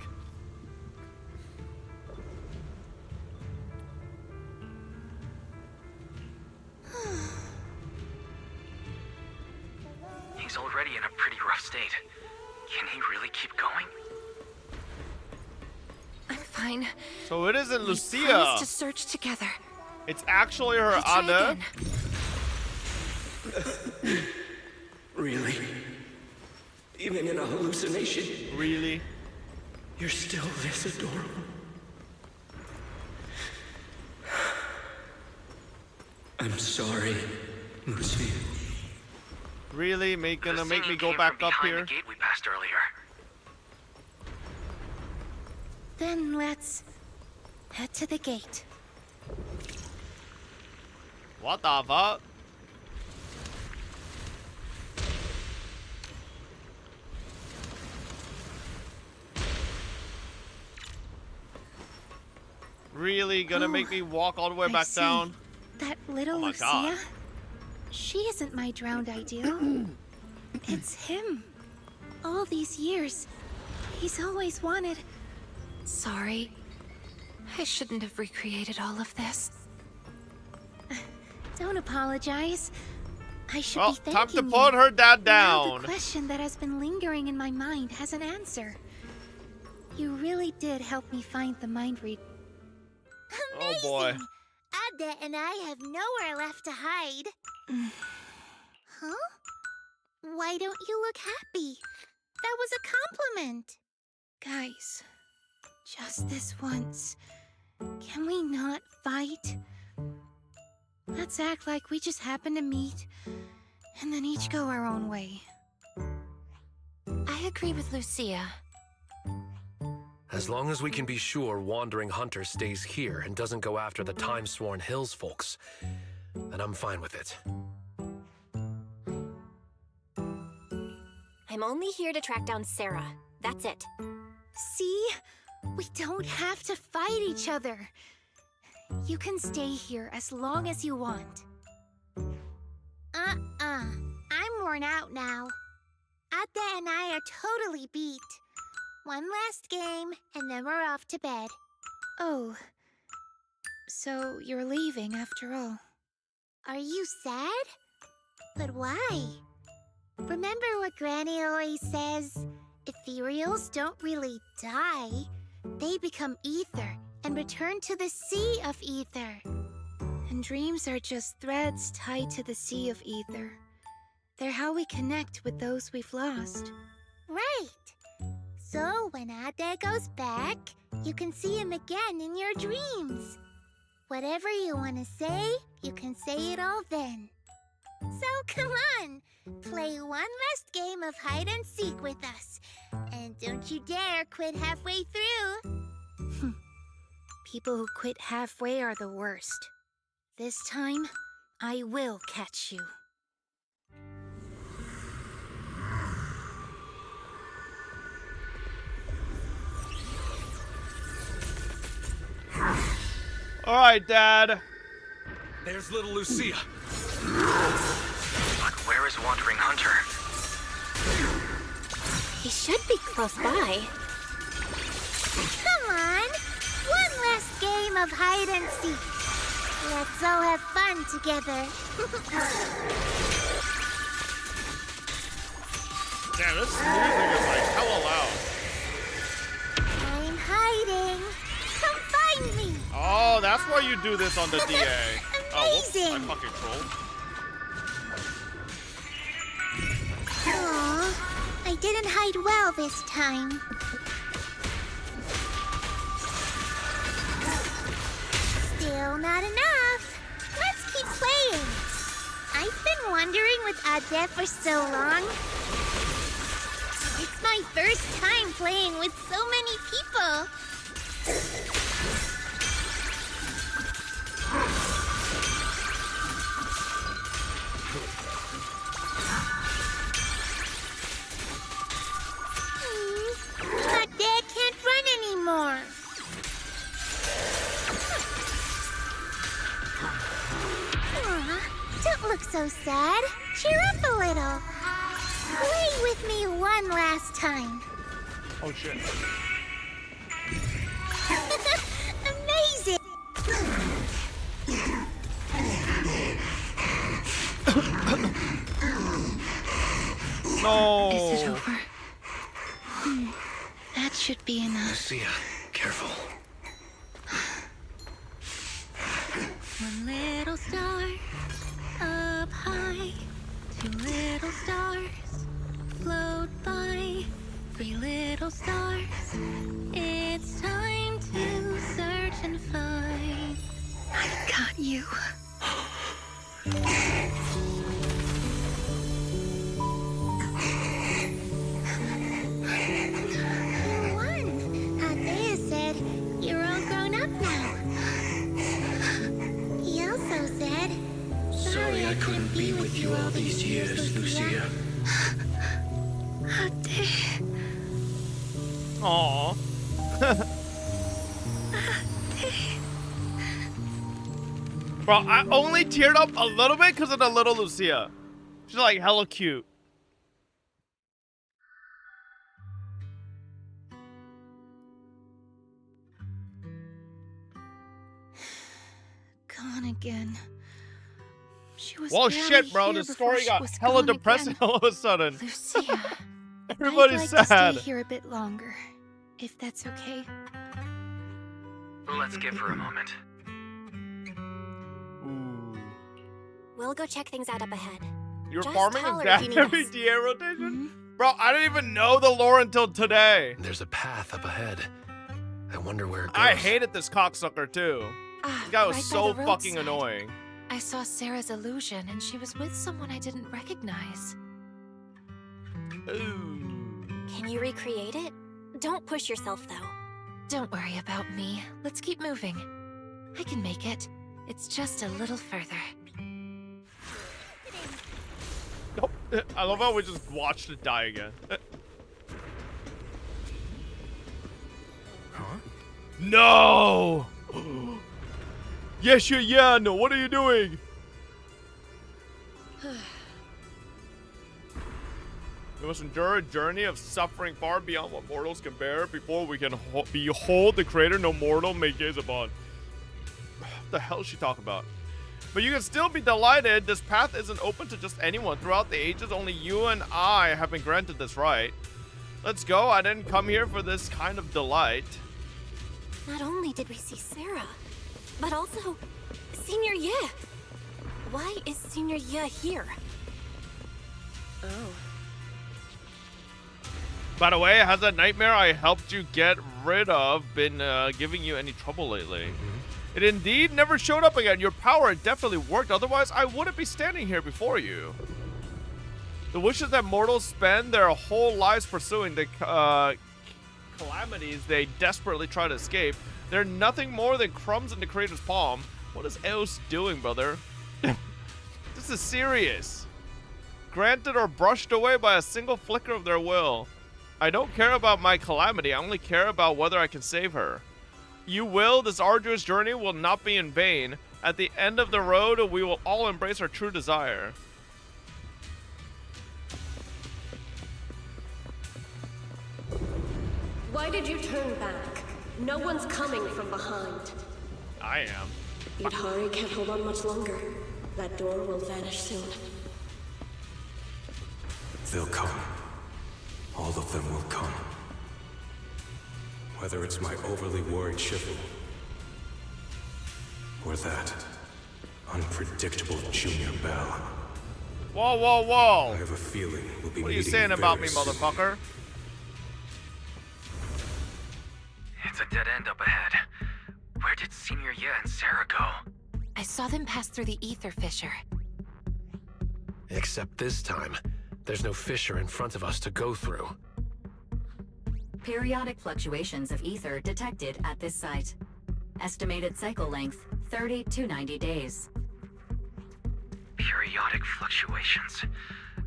He's already in a pretty rough state. Can he really keep going? I'm fine. So it isn't We Lucia. promised to search together. It's actually her I'll try Ada. again. Really? Even in a hallucination? Really? You're still this adorable. I'm sorry, Lucy. Really? Gonna make me go back up here? The gate we passed earlier. Then let's head to the gate. What the fuck? Really gonna make me walk all the way back down? That little my Lucia? God. She isn't my drowned ideal. It's him. All these years, he's always wanted. Sorry. I shouldn't have recreated all of this. Don't apologize. I should Well, be thanking time to you. put her dad Now down. the question that has been lingering in my mind has an answer. You really did help me find the mind read. Oh boy. Ada and I have nowhere left to hide. Huh? Why don't you look happy? That was a compliment. Guys, just this once, can we not fight? Let's act like we just happened to meet, and then each go our own way. I agree with Lucia. As long as we can be sure Wandering Hunter stays here and doesn't go after the Time-Sworn Hills folks, then I'm fine with it. I'm only here to track down Sarah. That's it. See? We don't have to fight each other. You can stay here as long as you want. I'm worn out now. Ada and I are totally beat. One last game, and then we're off to bed. Oh. So you're leaving after all. Are you sad? But why? Remember what Granny always says? Ethereals don't really die. They become ether and return to the sea of ether. And dreams are just threads tied to the sea of ether. They're how we connect with those we've lost. Right. So when Ada goes back, you can see him again in your dreams. Whatever you want to say, you can say it all then. So come on, play one last game of hide and seek with us. And don't you dare quit halfway through. People who quit halfway are the worst. This time, I will catch you. All right, Dad. There's little Lucia. But where is Wandering Hunter? He should be close by. Come on, one last game of hide and seek. Let's all have fun together. Damn, this music is like hella loud. I'm hiding. Come find me. Oh, that's why you do this on the DA. Oh, whoops, I Amazing. fucking trolled. Aw, I didn't hide well this time. Still not enough. Let's keep playing. I've been wandering with Ada for so long. It's my first time playing with so many people. Ada can't run anymore. Aw, don't look so sad. Cheer up a little. Play with me one last time. Oh shit. Amazing! No. Is it over? That should be enough. Lucia, careful. One little star up high, two little stars You. You won. Althea said you're all grown up now. He also said, Sorry I couldn't be with you all these years, Lucia. Althea. Aww. Bro, I only teared up a little bit because of the little Lucia. She's like hella cute. Gone again. She was Well, barely shit, bro. here The before story she got was hella gone depressing again. all of a sudden. Lucia. Everybody's I'd like sad. to stay here a bit longer, if that's okay. Let's give her a moment. We'll go check things out up ahead. You're Just farming holler a if you need every us. DA rotation? Bro, I didn't even know the lore until today. There's a path up ahead. I wonder where it goes. I hated this cocksucker too. This guy was right by so the fucking roadside. annoying. I saw Sarah's illusion, and she was with someone I didn't recognize. Can you recreate it? Don't push yourself, though. Don't worry about me. Let's keep moving. I can make it. It's just a little further. Nope. I love how we just watched it die again. Huh? No! Yes, yeah, no, what are you doing? We must endure a journey of suffering far beyond what mortals can bear before we can behold the creator no mortal may gaze upon. What the hell is she talking about? But you can still be delighted. This path isn't open to just anyone. Throughout the ages, only you and I have been granted this right. Let's go. I didn't come here for this kind of delight. Not only did we see Sarah, but also Senior Ye. Why is Senior Ye here? Oh. By the way, has that nightmare I helped you get rid of been giving you any trouble lately? It indeed never showed up again. Your power definitely worked. Otherwise, I wouldn't be standing here before you. The wishes that mortals spend their whole lives pursuing, the calamities they desperately try to escape, they're nothing more than crumbs in the creator's palm. What is Eos doing, brother? This is serious. Granted or brushed away by a single flicker of their will. I don't care about my calamity. I only care about whether I can save her. You will. This arduous journey will not be in vain. At the end of the road, we will all embrace our true desire. Why did you turn back? No one's coming from behind. I am. Yudhari can't hold on much longer. That door will vanish soon. They'll come. All of them will come. Whether it's my overly worried Shifu, or that unpredictable Junior Bell. Whoa, whoa, whoa. I have a feeling we'll be What are you meeting saying about very me, soon. motherfucker? It's a dead end up ahead. Where did Senior Ye and Sarah go? I saw them pass through the ether fissure. Except this time, there's no fissure in front of us to go through. Periodic fluctuations of ether detected at this site. Estimated cycle length, 30 to 90 days. Periodic fluctuations.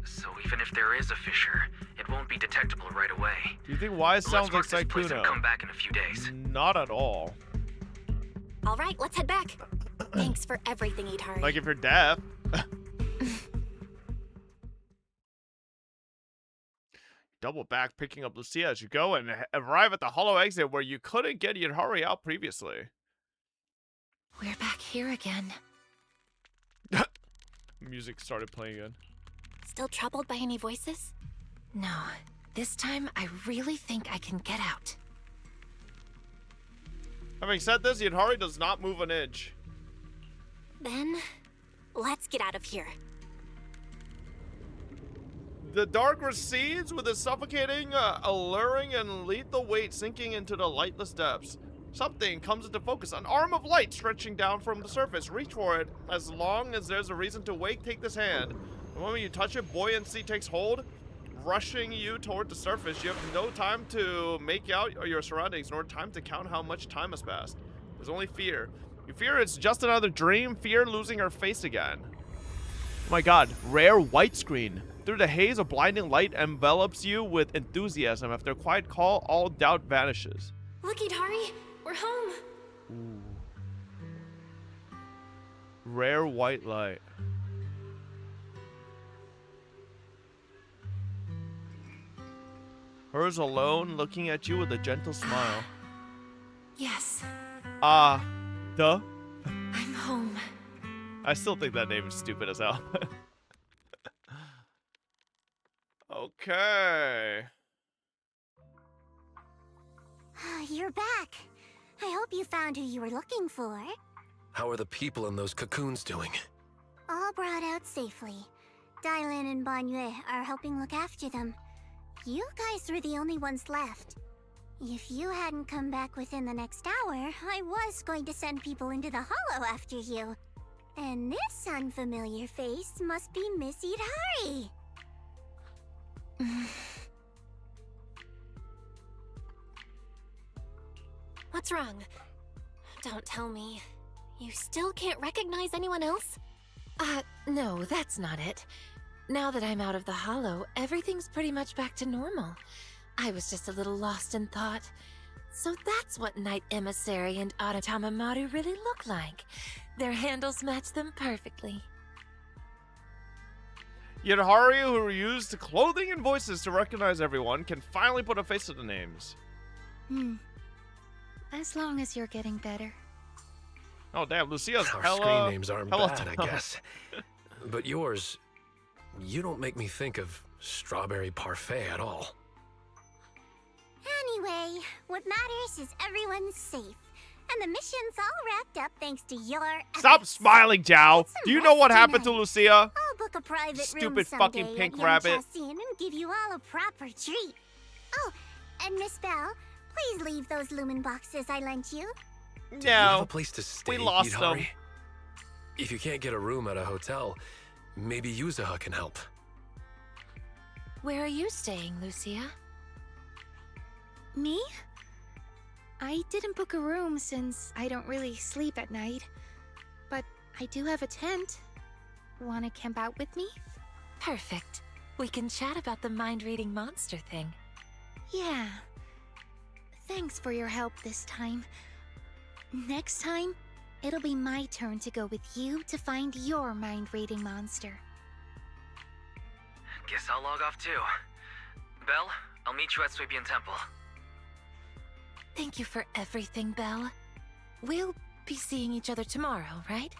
So even if there is a fissure, it won't be detectable right away. Do you think Wise sounds like Let's mark this place and Sykkuno? come back in a few days. Not at all. All right, let's head back. Thanks for everything, Yudhari. Like if you're deaf. Double back, picking up Lucia as you go and arrive at the hollow exit where you couldn't get Yudhari out previously. We're back here again. Music started playing again. Still troubled by any voices? No. This time, I really think I can get out. Having said this, Yudhari does not move an inch. Then, let's get out of here. The dark recedes with a suffocating, alluring, and lethal weight sinking into the lightless depths. Something comes into focus. An arm of light stretching down from the surface. Reach for it. As long as there's a reason to wake, take this hand. The moment you touch it, buoyancy takes hold, rushing you toward the surface. You have no time to make out your surroundings, nor time to count how much time has passed. There's only fear. You fear it's just another dream. Fear losing her face again. Oh my god. Rare white screen. Through the haze, a blinding light envelops you with enthusiasm. After a quiet call, all doubt vanishes. Look, Idari, we're home. Ooh. Rare white light. Hers alone, looking at you with a gentle smile. Yes. Duh. I'm home. I still think that name is stupid as hell. Okay. You're back. I hope you found who you were looking for. How are the people in those cocoons doing? All brought out safely. Dylan and Banyue are helping look after them. You guys were the only ones left. If you hadn't come back within the next hour, I was going to send people into the hollow after you. And this unfamiliar face must be Miss Idari. What's wrong? Don't tell me. You still can't recognize anyone else? No, that's not it. Now that I'm out of the hollow, everything's pretty much back to normal. I was just a little lost in thought. So that's what Night Emissary and Tamamaru really look like. Their handles match them perfectly. Yet Haru, who used clothing and voices to recognize everyone, can finally put a face to the names. As long as you're getting better. Oh damn, Lucia's Our hella... screen names aren't hella bad, I tough. guess. But yours, you don't make me think of strawberry parfait at all. Anyway, what matters is everyone's safe. And the mission's all wrapped up thanks to your efforts. Stop smiling, Jao. Do you know what happened to Lucia? I'll book a private room Stupid someday fucking pink at rabbit. Yamcha and give you all a proper treat. Oh, and Miss Belle, please leave those lumen boxes I lent you. Do you have a place to stay, we lost Idari? them. If you can't get a room at a hotel, maybe Yuzuha can help. Where are you staying, Lucia? Me? I didn't book a room since I don't really sleep at night. But I do have a tent. Wanna camp out with me? Perfect. We can chat about the mind-reading monster thing. Yeah. Thanks for your help this time. Next time, it'll be my turn to go with you to find your mind-reading monster. Guess I'll log off too. Belle, I'll meet you at Suibian Temple. Thank you for everything, Belle. We'll be seeing each other tomorrow, right?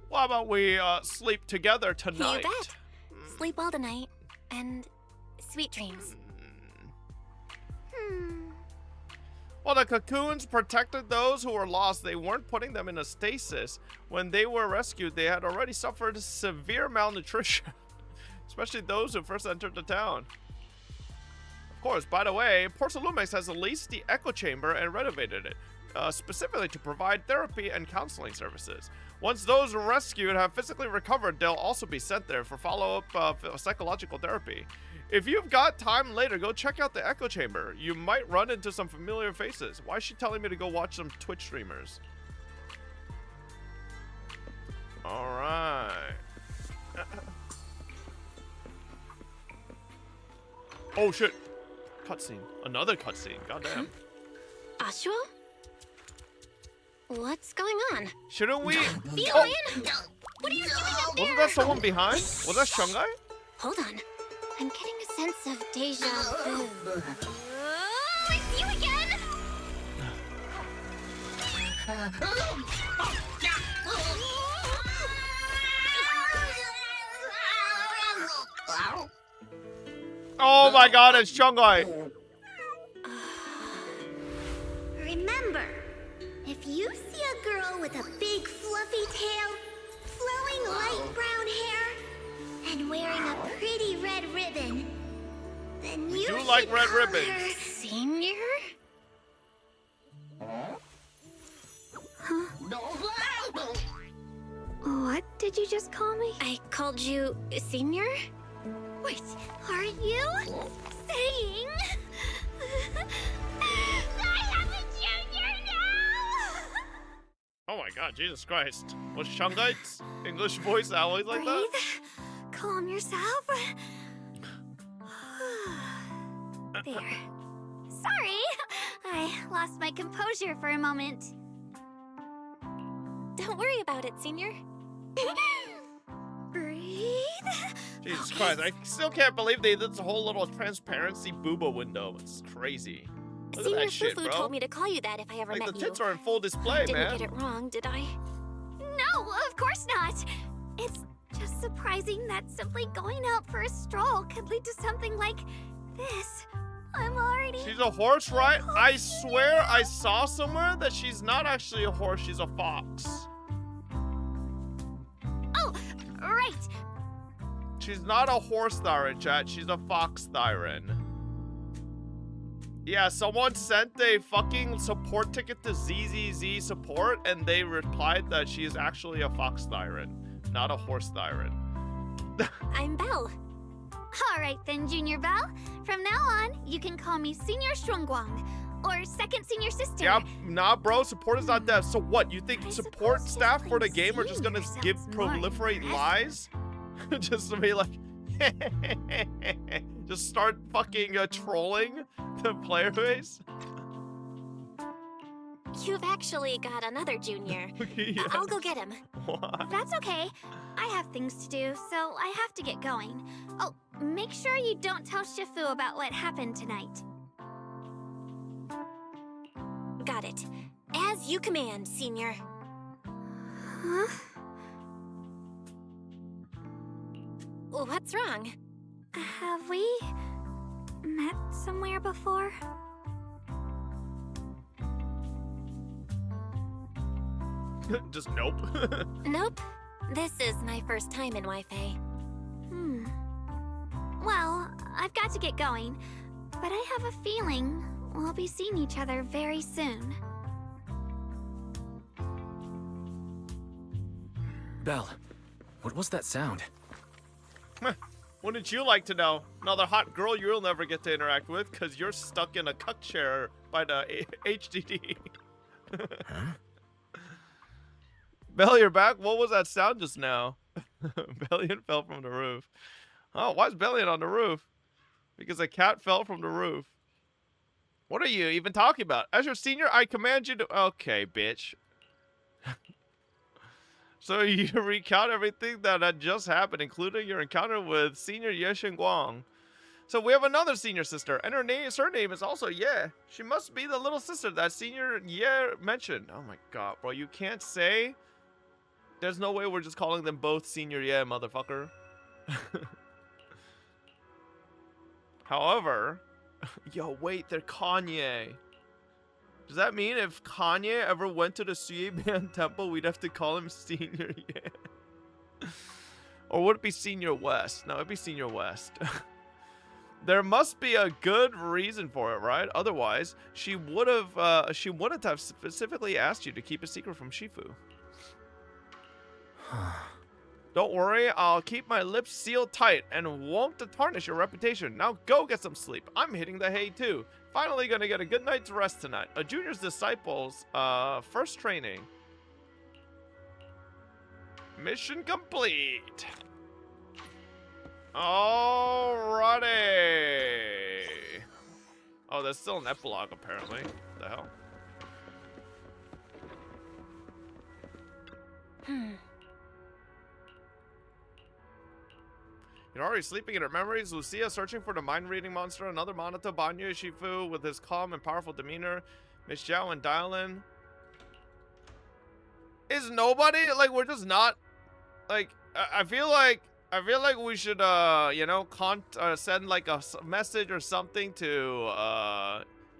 Why about we sleep together tonight? You bet. Sleep well tonight, and sweet dreams. While the cocoons protected those who were lost, they weren't putting them in a stasis. When they were rescued, they had already suffered severe malnutrition, especially those who first entered the town. Of course, by the way, Porsalumex has leased the echo chamber and renovated it, specifically to provide therapy and counseling services. Once those rescued have physically recovered, they'll also be sent there for follow-up psychological therapy. If you've got time later, go check out the echo chamber. You might run into some familiar faces. Why is she telling me to go watch some Twitch streamers? Alright. Oh shit. Cutscene. Another cutscene. Goddamn. Ashua? What's going on? Shouldn't we? Feel in? What are you doing up there? Wasn't that someone behind? Was that Shungai? Hold on. I'm getting a sense of deja vu. It's you again! Oh my god, it's Shungai! Remember, if you see a girl with a big fluffy tail, flowing light brown hair, and wearing a pretty red ribbon, then you like should red call ribbons. her Senior? Huh? What did you just call me? I called you Senior? Wait, are you saying I have a junior now? Oh my god, Jesus Christ. Was Shungite's English voice always like that? Breathe. Calm yourself. There. Sorry, I lost my composure for a moment. Don't worry about it, Senior. Breathe. Jesus Christ, I still can't believe they did this whole little transparency booba window. It's crazy. Look Senior at that shit, Fufu bro. told me to call you that if I ever Like, met the you. tits are in full display, Didn't man. get it wrong, did I? No, of course not. It's just surprising that simply going out for a stroll could lead to something like this. I'm already... She's a horse, right? I swear I saw somewhere that she's not actually a horse, she's a fox. Oh, right. She's not a horse thyron, chat. She's a fox thyron. Yeah, someone sent a fucking support ticket to ZZZ support, and they replied that she is actually a fox thyron, not a horse thyron. I'm Belle. All right then, Junior Belle. From now on, you can call me Senior Strungguang, or Second Senior Sister. Yeah, nah, bro. Support is not dead. So what? You think support staff for the game are just gonna give proliferate lies? Just to be like, just start fucking trolling the player base? You've actually got another junior. Yes. I'll go get him. What? That's okay. I have things to do, so I have to get going. Oh, make sure you don't tell Shifu about what happened tonight. Got it. As you command, Senior. Huh? What's wrong? Have we met somewhere before? Just nope. Nope. This is my first time in Waifei. Well, I've got to get going, but I have a feeling we'll be seeing each other very soon. Belle, what was that sound? Wouldn't you like to know? Another hot girl you'll never get to interact with because you're stuck in a cuck chair by the HDD. Huh? Belle, you're back? What was that sound just now? Bellion fell from the roof. Oh, why is Bellion on the roof? Because a cat fell from the roof. What are you even talking about? As your senior, I command you to... Okay, bitch. So you recount everything that had just happened, including your encounter with Senior Ye Guang. So we have another senior sister, and her surname is also Ye. She must be the little sister that Senior Ye mentioned. Oh my god, bro, you can't say... There's no way we're just calling them both Senior Ye, motherfucker. However... Yo, wait, they're Kanye. Does that mean if Kanye ever went to the Suyeban temple, we'd have to call him Senior Ye? Or would it be Senior West? No, it'd be Senior West. There must be a good reason for it, right? Otherwise, she wouldn't have specifically asked you to keep a secret from Shifu. Don't worry, I'll keep my lips sealed tight and won't tarnish your reputation. Now go get some sleep. I'm hitting the hay too. Finally gonna get a good night's rest tonight. A junior's disciples, first training. Mission complete. Alrighty. Oh, there's still an epilogue apparently. What the hell? Hinari sleeping in her memories, Lucia searching for the mind-reading monster, another Minato, Banyu, Shifu with his calm and powerful demeanor, Miss Zhao and Dialin. Is nobody, like, we're just not, like, I feel like we should, you know, send, like, a message or something to,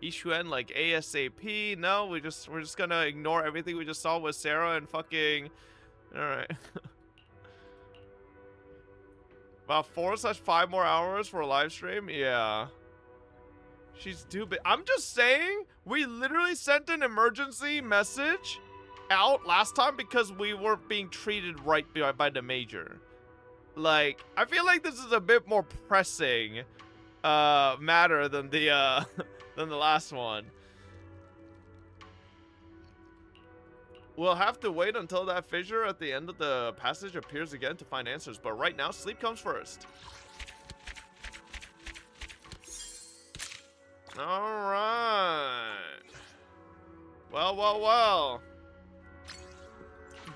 Yixuan, like, ASAP. No, we're just gonna ignore everything we just saw with Sarah and fucking, alright. About 4/5 more hours for a live stream? Yeah. She's stupid. I'm just saying, we literally sent an emergency message out last time because we were being treated right by the major. Like, I feel like this is a bit more pressing matter than the than the last one. We'll have to wait until that fissure at the end of the passage appears again to find answers, but right now, sleep comes first. Alright. Well.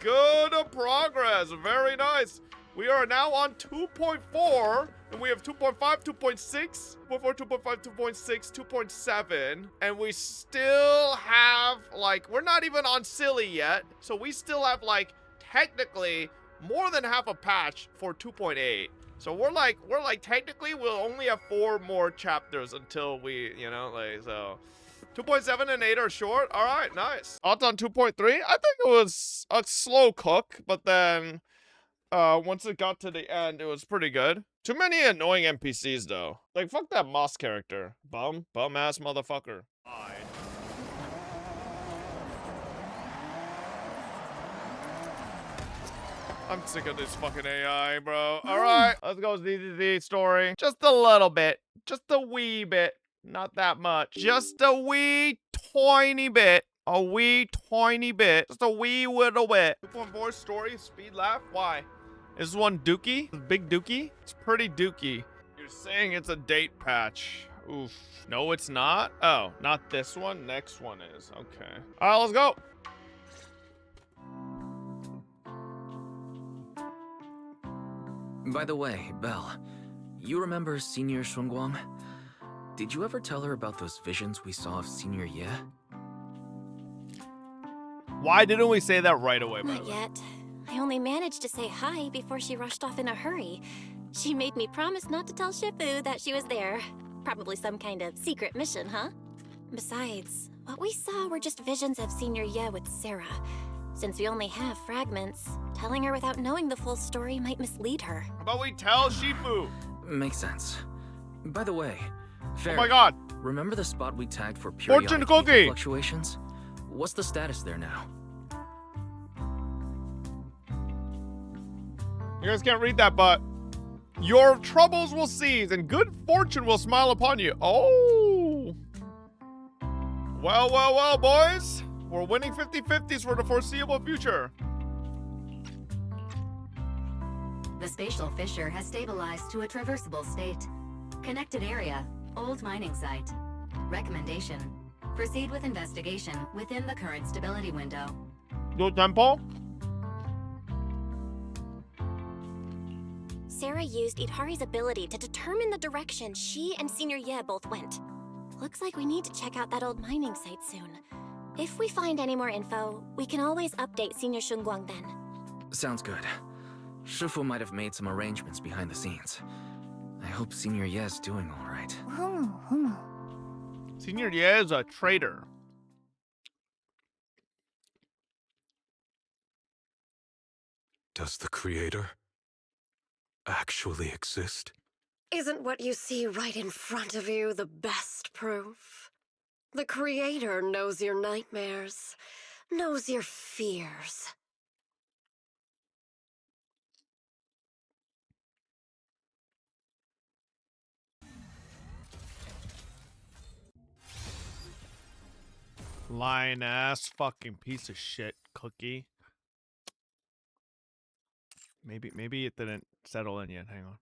Good progress. Very nice. We are now on 2.4, and we have 2.5, 2.6, 2.4, 2.5, 2.6, 2.7, and we still have, like, we're not even on silly yet, so we still have, like, technically more than half a patch for 2.8. So we're like technically we'll only have 4 more chapters until we, you know, like, so 2.7 and 8 are short. All right, nice. Odds on 2.3. I think it was a slow cook, but then once it got to the end, it was pretty good. Too many annoying NPCs though. Like, fuck that Moss character. Bum ass motherfucker. I'm sick of this fucking AI, bro. All right, let's go ZZZ story. Just a little bit. Just a wee bit. Not that much. Just a wee tiny bit. A wee tiny bit. Just a wee little bit. 2.4 story, speed laugh. Why? Is this one dookie? Big dookie? It's pretty dookie. You're saying it's a date patch. Oof. No, it's not. Oh, not this one. Next one is. Okay. All right, let's go. By the way, Belle, you remember Senior Shunguang? Did you ever tell her about those visions we saw of Senior Ye? Why didn't we say that right away, by the way? Not yet. I only managed to say hi before she rushed off in a hurry. She made me promise not to tell Shifu that she was there. Probably some kind of secret mission, huh? Besides, what we saw were just visions of Senior Ye with Sarah. Since we only have fragments, telling her without knowing the full story might mislead her. How about we tell Shifu? Makes sense. By the way, oh my god. Remember the spot we tagged for periodic Fortune cookie fluctuations? What's the status there now? You guys can't read that, but your troubles will cease and good fortune will smile upon you. Oh. Well, boys. We're winning 50-50s for the foreseeable future. The spatial fissure has stabilized to a traversable state. Connected area, old mining site. Recommendation, proceed with investigation within the current stability window. Your tempo? Sarah used Idhari's ability to determine the direction she and Senior Ye both went. Looks like we need to check out that old mining site soon. If we find any more info, we can always update Senior Shunguang then. Sounds good. Shifu might have made some arrangements behind the scenes. I hope Senior Ye's doing all right. Senior Ye is a traitor. Does the Creator actually exist? Isn't what you see right in front of you the best proof? The Creator knows your nightmares, knows your fears. Lying ass fucking piece of shit cookie. Maybe it didn't settle in yet. Hang on.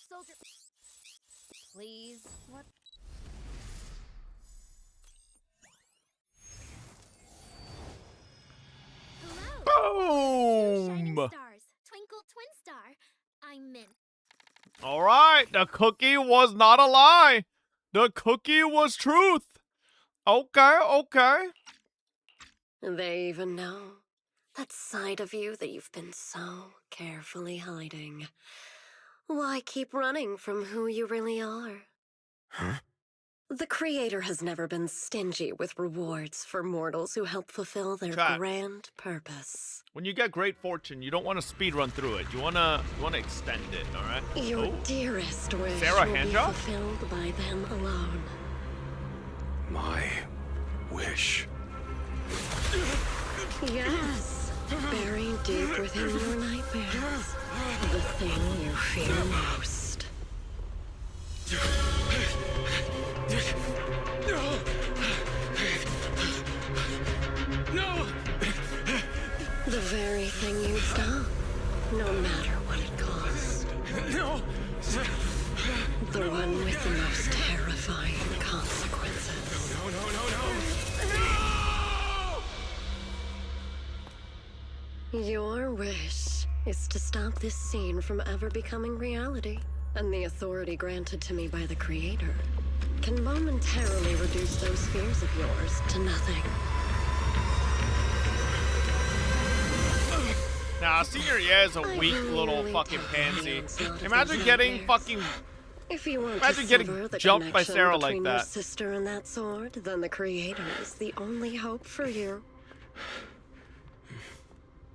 Soldier. Please. What? Hello. Boom! Stars. Twinkle twin star. I'm Min. All right, the cookie was not a lie. The cookie was truth. Okay. They even know that side of you that you've been so carefully hiding. Why keep running from who you really are? Huh? The Creator has never been stingy with rewards for mortals who help fulfill their Chat. grand purpose. When you get great fortune, you don't want to speed run through it. You wanna extend it, all right? Your dearest wish Sarah will be handjob? fulfilled by them alone. My wish. Yes, buried deep within your nightmares, the thing you fear most. No! The very thing you'd stop, no matter what it costs. No! The one with the most terrifying consequences. No! Your wish is to stop this scene from ever becoming reality, and the authority granted to me by the Creator can momentarily reduce those fears of yours to nothing. Nah, Senior is a weak little fucking pansy. Imagine getting fucking... If you want Imagine to getting sever the jumped by connection Sarah like between your that. sister and that sword, then the Creator is the only hope for you.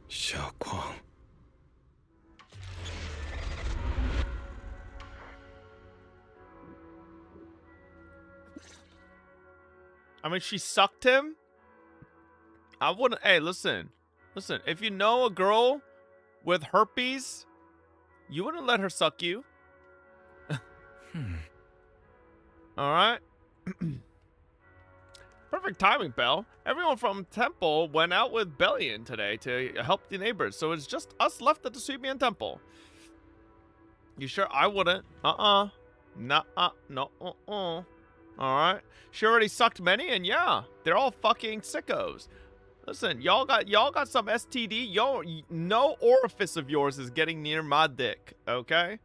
Xiaoguang. I mean, she sucked him? I wouldn't... Hey, listen. Listen, if you know a girl with herpes, you wouldn't let her suck you. Alright? Perfect timing, Belle. Everyone from Temple went out with Bellion today to help the neighbors, so it's just us left at the Suibian Temple. You sure? I wouldn't. Nuh-uh. Nuh-uh. No. Alright? She already sucked many, and yeah, they're all fucking sickos. Listen, y'all got some STD. No orifice of yours is getting near my dick, okay?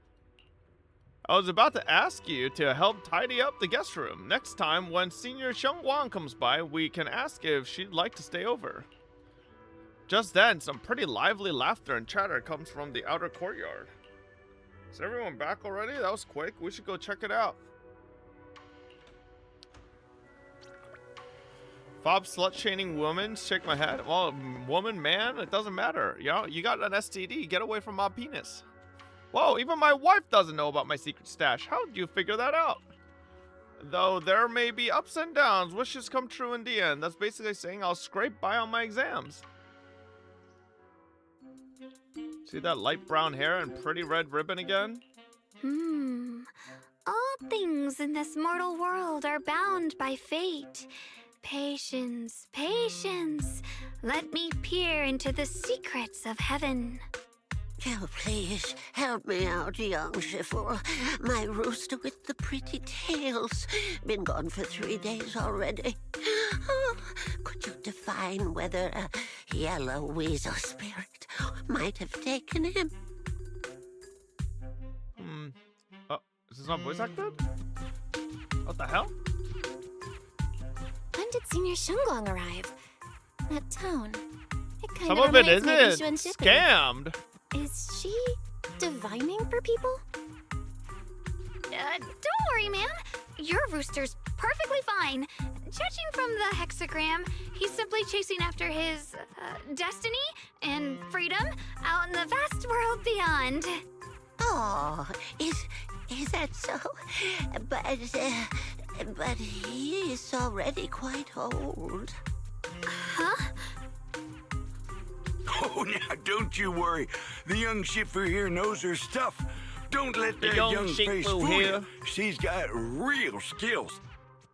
I was about to ask you to help tidy up the guest room. Next time, when Senior Xiongguang comes by, we can ask if she'd like to stay over. Just then, some pretty lively laughter and chatter comes from the outer courtyard. Is everyone back already? That was quick. We should go check it out. Fob slut-shaming woman, shake my head. Well, woman, man, it doesn't matter. You know, you got an STD, get away from my penis. Whoa, even my wife doesn't know about my secret stash. How did you figure that out? Though there may be ups and downs, wishes come true in the end. That's basically saying I'll scrape by on my exams. See that light brown hair and pretty red ribbon again? All things in this mortal world are bound by fate. Patience, patience. Let me peer into the secrets of heaven. Oh, please, help me out, young Shifu. My rooster with the pretty tails. Been gone for 3 days already. Oh, could you define whether a yellow weasel spirit might have taken him? Oh, is this not voice acted? What the hell? When did Senior Xiongguang arrive? That tone. It kind Some of of it reminds me of isn't. Yishuan Shipping. Scammed. Is she divining for people? Don't worry, ma'am. Your rooster's perfectly fine. Judging from the hexagram, he's simply chasing after his destiny and freedom out in the vast world beyond. Oh, is that so? But he is already quite old. Huh? Oh, now don't you worry. The young Shifu here knows her stuff. Don't let that young face fool you. She's got real skills.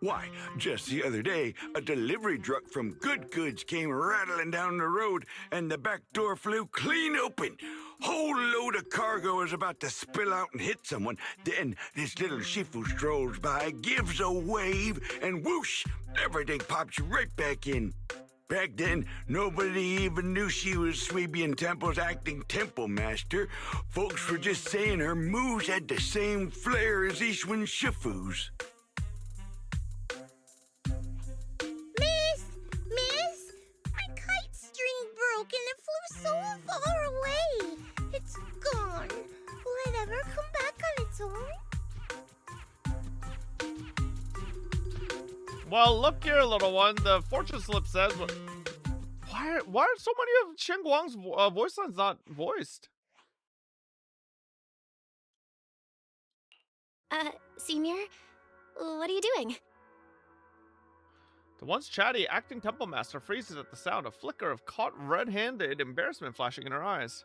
Why, just the other day, a delivery truck from Good Goods came rattling down the road, and the back door flew clean open. Whole load of cargo is about to spill out and hit someone. Then this little Shifu strolls by, gives a wave, and whoosh, everything pops right back in. Back then, nobody even knew she was Suibian Temple's acting temple master. Folks were just saying her moves had the same flair as Yishuan Shifu's. Miss, my kite string broke and it flew so far away. It's gone. Will it ever come back Well, look here, little one. The fortune slip says, why are so many of Shen Guang's voice lines not voiced? Senior, what are you doing? The once chatty acting temple master freezes at the sound, a flicker of caught red-handed embarrassment flashing in her eyes.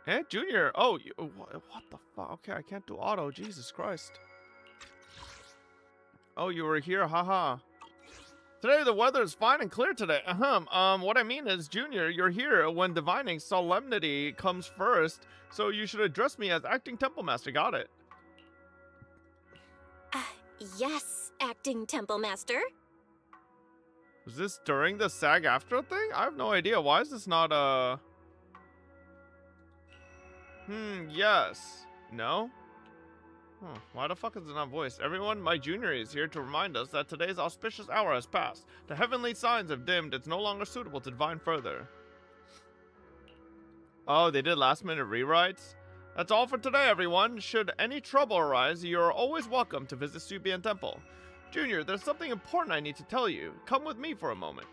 Eh, Junior? Oh, what the fuck? Okay, I can't do auto. Jesus Christ. Oh, you were here, haha. Today the weather is fine and clear today. What I mean is, Junior, you're here when divining solemnity comes first, so you should address me as acting temple master. Got it? Yes, acting temple master. Was this during the SAG-AFTRA thing? I have no idea. Why is this not yes. No? Huh, why the fuck is it not voiced? Everyone, my junior is here to remind us that today's auspicious hour has passed. The heavenly signs have dimmed. It's no longer suitable to divine further. Oh, they did last-minute rewrites? That's all for today, everyone. Should any trouble arise, you are always welcome to visit Subian Temple. Junior, there's something important I need to tell you. Come with me for a moment.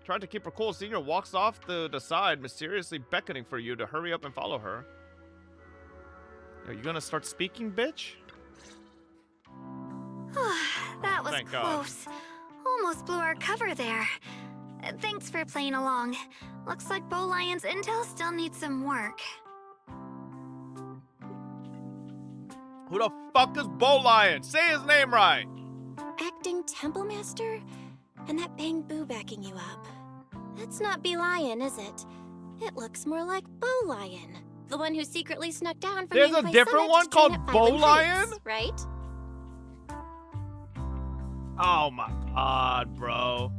Trying to keep her cool, Senior walks off the side, mysteriously beckoning for you to hurry up and follow her. Are you gonna start speaking, bitch? That was Thank close. God. Almost blew our cover there. Thanks for playing along. Looks like Bow Lion's intel still needs some work. Who the fuck is Bow Lion? Say his name right! Acting temple master? And that Bang Boo backing you up. That's not Bee Lion, is it? It looks more like Bow Lion. The one who secretly snuck down from There's a different one called Bow Lion? Right? Oh my god, bro.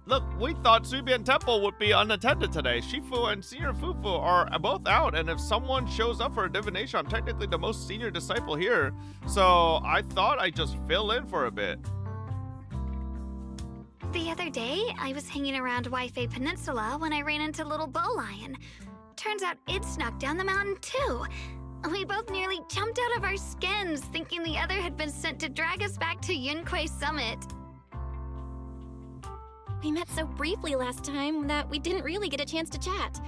Look, we thought Subian Temple would be unattended today. Shifu and Senior Fufu are both out, and if someone shows up for a divination, I'm technically the most senior disciple here. So I thought I'd just fill in for a bit. The other day, I was hanging around Waifei Peninsula when I ran into little Bow Lion. Turns out it snuck down the mountain too. We both nearly jumped out of our skins, thinking the other had been sent to drag us back to Yunquei Summit. We met so briefly last time that we didn't really get a chance to chat.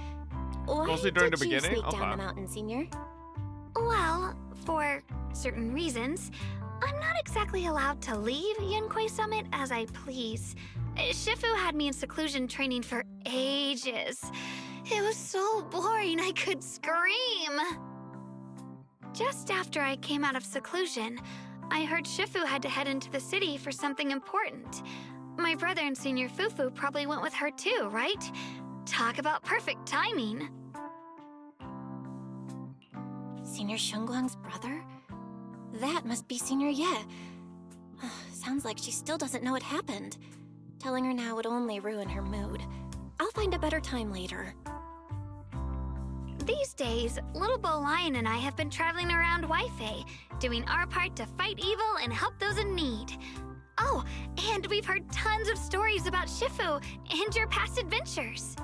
Why Mostly during did the beginning? you sneak down Okay. the mountain, Senior? Well, for certain reasons, I'm not exactly allowed to leave Yunquei Summit as I please. Shifu had me in seclusion training for ages. It was so boring I could scream. Just after I came out of seclusion, I heard Shifu had to head into the city for something important. My brother and Senior Fufu probably went with her too, right? Talk about perfect timing. Senior Shunguang's brother? That must be Senior Ye. Sounds like she still doesn't know what happened. Telling her now would only ruin her mood. I'll find a better time later. These days, little Bow Lion and I have been traveling around Waifei, doing our part to fight evil and help those in need. Oh, and we've heard tons of stories about Shifu and your past adventures.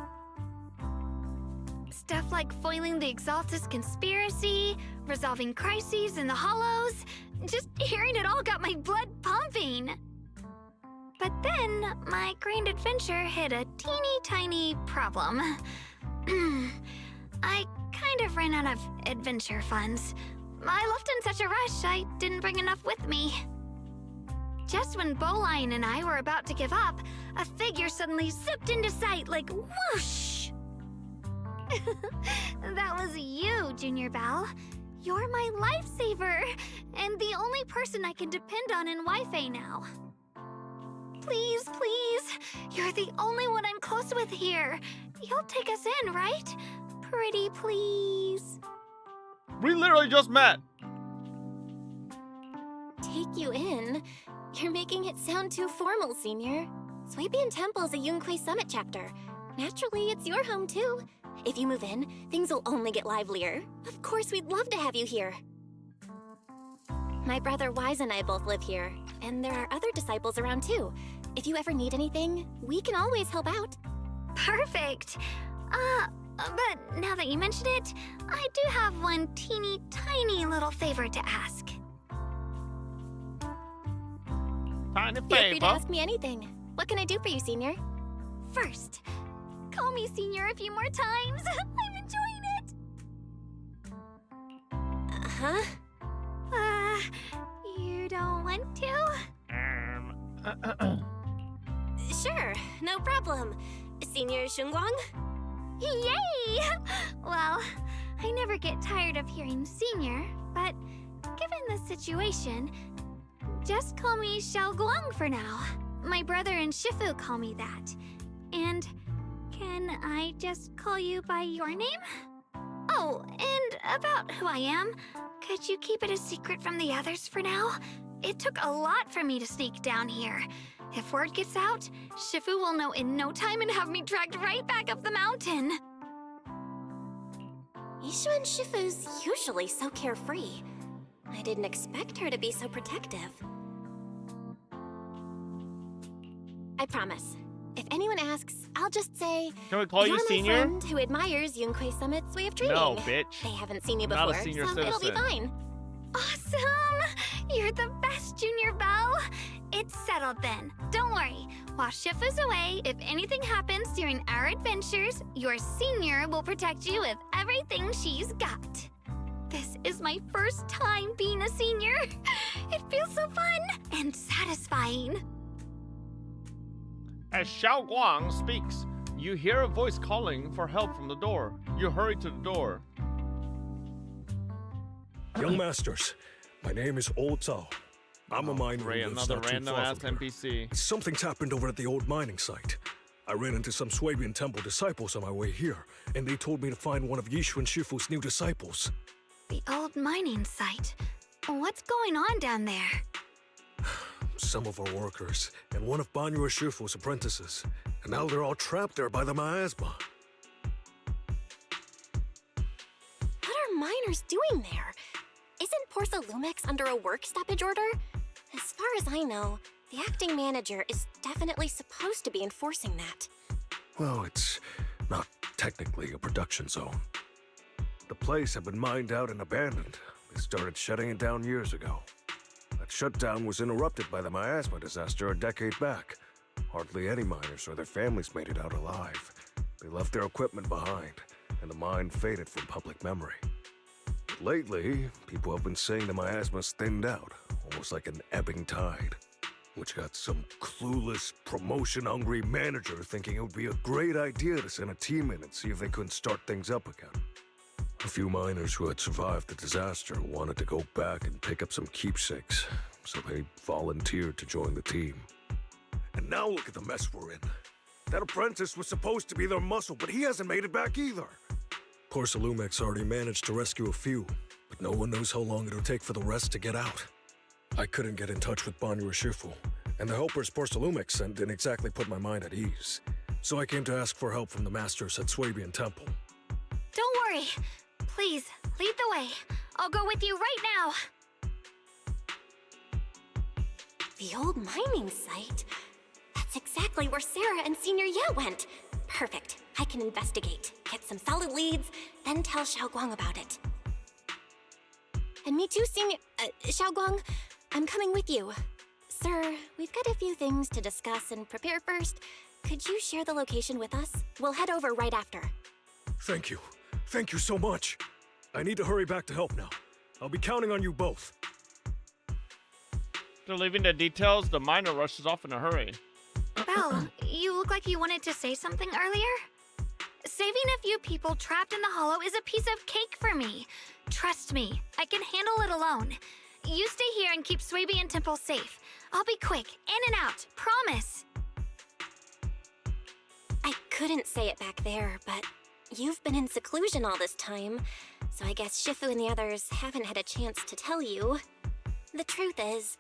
Stuff like foiling the Exaltus conspiracy, resolving crises in the Hollows. Just hearing it all got my blood pumping. But then, my grand adventure hit a teeny tiny problem. I kind of ran out of adventure funds. I left in such a rush, I didn't bring enough with me. Just when Bow Lion and I were about to give up, a figure suddenly zipped into sight like whoosh! That was you, Junior Belle. You're my lifesaver, and the only person I can depend on in Waifei now. Please, please, you're the only one I'm close with here. You'll take us in, right? Pretty please. We literally just met. Take you in? You're making it sound too formal, Senior. Swabian Temple's a Yunquei Summit chapter. Naturally, it's your home too. If you move in, things will only get livelier. Of course, we'd love to have you here. My brother Wise and I both live here, and there are other disciples around too. If you ever need anything, we can always help out. Perfect. But now that you mention it, I do have one teeny tiny little favor to ask. Tiny Feel free to favor. ask me anything. What can I do for you, Senior? First, call me Senior a few more times. I'm enjoying it. Huh? You don't want to? Sure, no problem. Senior Shunguang? Yay! Well, I never get tired of hearing Senior, but given the situation, just call me Xiaoguang for now. My brother and Shifu call me that. And can I just call you by your name? Oh, and about who I am, could you keep it a secret from the others for now? It took a lot for me to sneak down here. If word gets out, Shifu will know in no time and have me dragged right back up the mountain. Yishuan Shifu's usually so carefree. I didn't expect her to be so protective. I promise. If anyone asks, I'll just say, Can we call you "You're Senior?" my friend who admires Yunquei Summit's way of treating. No, bitch. They haven't seen you Not a before, senior so it'll be citizen. fine. Awesome! You're the best, Junior Belle! It's settled then. Don't worry. While Shifu's away, if anything happens during our adventures, your Senior will protect you with everything she's got. This is my first time being a senior. It feels so fun and satisfying. As Xiao Guang speaks, you hear a voice calling for help from the door. You hurry to the door. Young Masters, my name is Old Zhao. I'm a miner who lives Another not too random far ass from here. NPC. Something's happened over at the old mining site. I ran into some Swabian Temple disciples on my way here, and they told me to find one of Yishu and Shifu's new disciples. The old mining site. What's going on down there? Some of our workers, and one of Banyu and Shifu's apprentices. And now they're all trapped there by the miasma. What are miners doing there? Isn't Porcelumex under a work stoppage order? As far as I know, the acting manager is definitely supposed to be enforcing that. Well, it's not technically a production zone. The place had been mined out and abandoned. They started shutting it down years ago. That shutdown was interrupted by the miasma disaster a decade back. Hardly any miners or their families made it out alive. They left their equipment behind, and the mine faded from public memory. Lately, people have been saying the miasma's thinned out, almost like an ebbing tide, which got some clueless, promotion-hungry manager thinking it would be a great idea to send a team in and see if they couldn't start things up again. A few miners who had survived the disaster wanted to go back and pick up some keepsakes, so they volunteered to join the team. And now look at the mess we're in. That apprentice was supposed to be their muscle, but he hasn't made it back either. Porcelumex already managed to rescue a few, but no one knows how long it'll take for the rest to get out. I couldn't get in touch with Banyu Shifu, and the helpers Porcelumex sent didn't exactly put my mind at ease. So I came to ask for help from the masters at Swabian Temple. Don't worry. Please, lead the way. I'll go with you right now. The old mining site? That's exactly where Sarah and Senior Ye went. Perfect. I can investigate, get some solid leads, then tell Xiaoguang about it. And me too, Senior... Xiaoguang, I'm coming with you. Sir, we've got a few things to discuss and prepare first. Could you share the location with us? We'll head over right after. Thank you. Thank you so much. I need to hurry back to help now. I'll be counting on you both. They're leaving the details. The miner rushes off in a hurry. Belle, you look like you wanted to say something earlier. Saving a few people trapped in the hollow is a piece of cake for me. Trust me, I can handle it alone. You stay here and keep Swabian Temple safe. I'll be quick, in and out, promise. I couldn't say it back there, but you've been in seclusion all this time, so I guess Shifu and the others haven't had a chance to tell you. The truth is,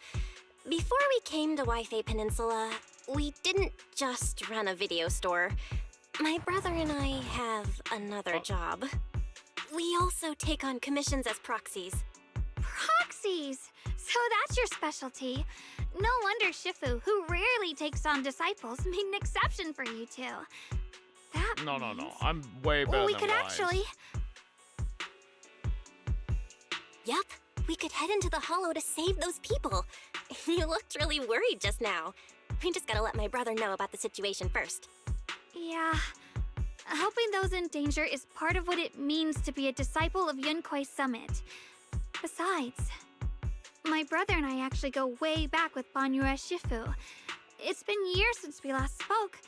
before we came to Waifei Peninsula, we didn't just run a video store. My brother and I have another job. We also take on commissions as proxies. Proxies! So that's your specialty. No wonder Shifu, who rarely takes on disciples, made an exception for you two. That No. I'm way better Well, we than could Wise. actually. Yep, we could head into the hollow to save those people. You looked really worried just now. We just gotta let my brother know about the situation first. Yeah. Helping those in danger is part of what it means to be a disciple of Yunkuei Summit. Besides, my brother and I actually go way back with Banyu Shifu. It's been years since we last spoke,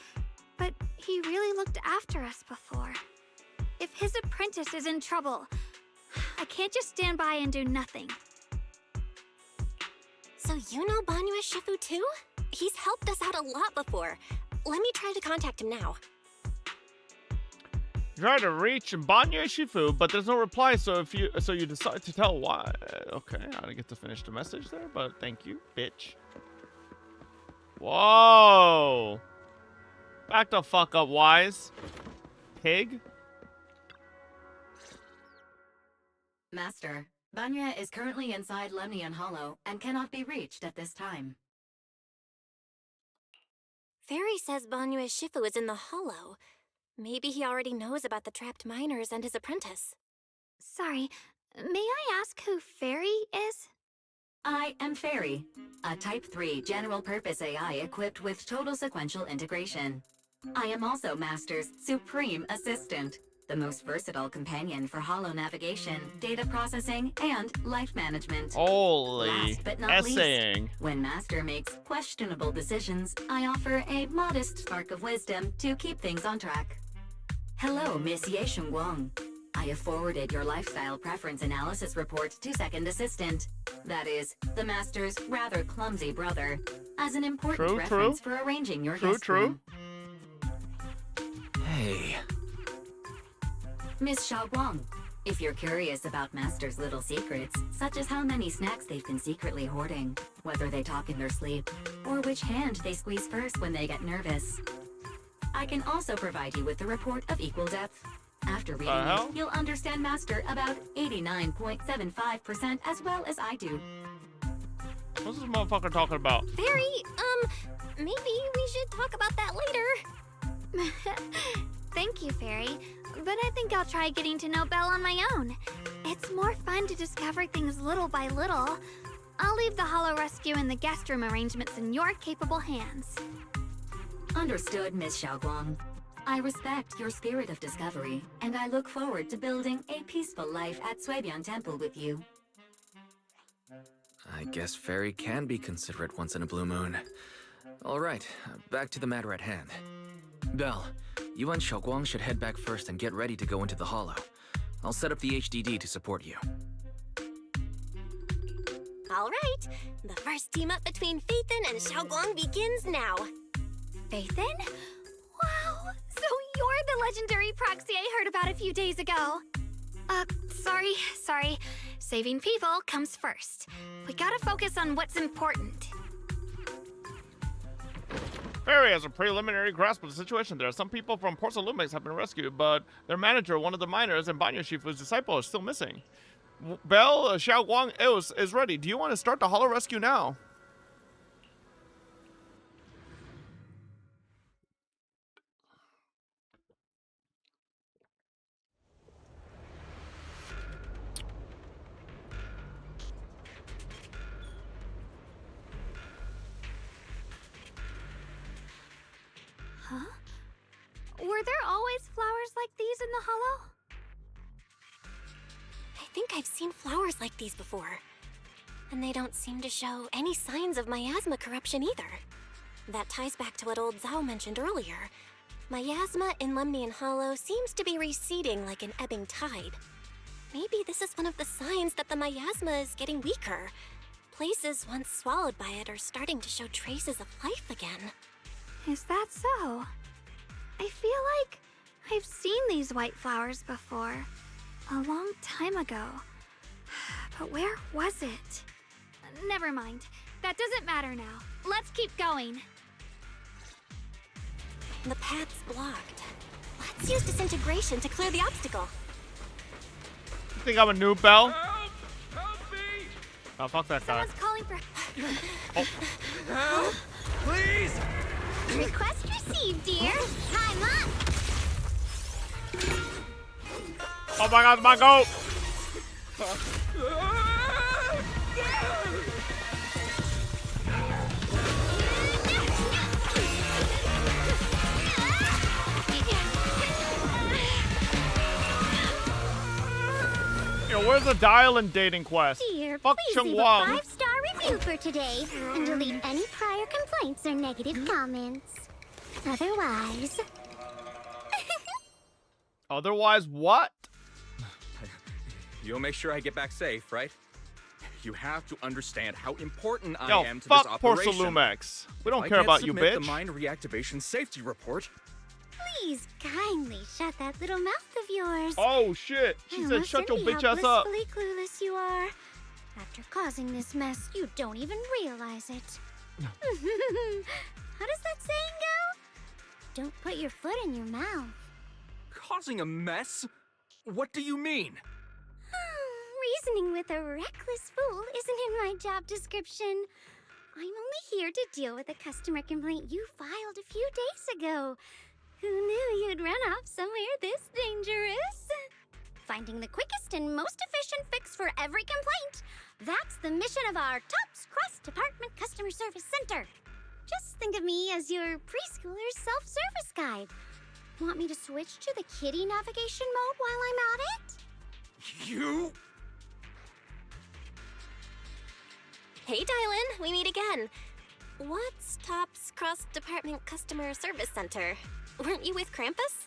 but he really looked after us before. If his apprentice is in trouble, I can't just stand by and do nothing. So you know Banyu Shifu too? He's helped us out a lot before. Let me try to contact him now. Try to reach Banyu Shifu, but there's no reply. So you decide to tell why. Okay, I didn't get to finish the message there, but thank you, bitch. Whoa! Back the fuck up, Wise. Pig. Master, Banya is currently inside Lemnian Hollow and cannot be reached at this time. Fairy says Banyu Shifu is in the hollow. Maybe he already knows about the trapped miners and his apprentice. Sorry, may I ask who Fairy is? I am Fairy, a Type 3 general-purpose AI equipped with total sequential integration. I am also Master's supreme assistant, the most versatile companion for hollow navigation, data processing, and life management. Holy Last but not essaying. least, when Master makes questionable decisions, I offer a modest spark of wisdom to keep things on track. Hello, Miss Ye Shengguang. I have forwarded your lifestyle preference analysis report to Second Assistant. That is, the Master's rather clumsy brother, as an important reference for arranging your guest room. Hey. Miss Xiaoguang, if you're curious about Master's little secrets, such as how many snacks they've been secretly hoarding, whether they talk in their sleep, or which hand they squeeze first when they get nervous, I can also provide you with the report of equal depth. After reading it, you'll understand Master about 89.75% as well as I do. What's this motherfucker talking about? Fairy, maybe we should talk about that later. Thank you, Fairy, but I think I'll try getting to know Belle on my own. It's more fun to discover things little by little. I'll leave the hollow rescue and the guest room arrangements in your capable hands. Understood, Miss Xiaoguang. I respect your spirit of discovery, and I look forward to building a peaceful life at Suibian Temple with you. I guess Fairy can be considerate once in a blue moon. All right, back to the matter at hand. Belle, you and Xiaoguang should head back first and get ready to go into the hollow. I'll set up the HDD to support you. All right, the first team up between Phaethon and Xiaoguang begins now. Phaethon? Wow, so you're the legendary proxy I heard about a few days ago. Sorry. Saving people comes first. We gotta focus on what's important. Fairy has a preliminary grasp of the situation. There are some people from Porsalumex have been rescued, but their manager, one of the miners, and Banyu Shifu's disciple is still missing. Belle Xiaoguang is ready. Do you want to start the hollow rescue now? Huh? Were there always flowers like these in the hollow? I think I've seen flowers like these before. And they don't seem to show any signs of miasma corruption either. That ties back to what old Zhao mentioned earlier. Miasma in Lemnian Hollow seems to be receding like an ebbing tide. Maybe this is one of the signs that the miasma is getting weaker. Places once swallowed by it are starting to show traces of life again. Is that so? I feel like I've seen these white flowers before. A long time ago. But where was it? Never mind. That doesn't matter now. Let's keep going. The path's blocked. Let's use disintegration to clear the obstacle. You think I'm a noob, Belle? Oh, fuck that guy. Someone's calling for... Help! Please! Request received, dear. Time up. Oh my god, my goat! Yo, where's the dial and dating quest? Dear, Fuck please Chung leave Wang. a 5-star review for today and delete any prior complaints or negative comments. Otherwise... Otherwise, what? You'll make sure I get back safe, right? You have to understand how important Yo, I am to fuck this operation. Porcelumex. We don't If I care can't about you, submit bitch. the mine reactivation safety report. Please kindly shut that little mouth of yours. Oh shit! She said, "Shut your bitch ass up." Blissfully clueless you are. After causing this mess, you don't even realize it. How does that saying go? Don't put your foot in your mouth. Causing a mess? What do you mean? Reasoning with a reckless fool isn't in my job description. I'm only here to deal with a customer complaint you filed a few days ago. Who knew you'd run off somewhere this dangerous? Finding the quickest and most efficient fix for every complaint. That's the mission of our TOPS cross-department customer service center. Just think of me as your preschooler's self-service guide. Want me to switch to the kiddie navigation mode while I'm at it? You? Hey, Dylan, we meet again. What's TOPS Cross-Department Customer Service Center? Weren't you with Krampus?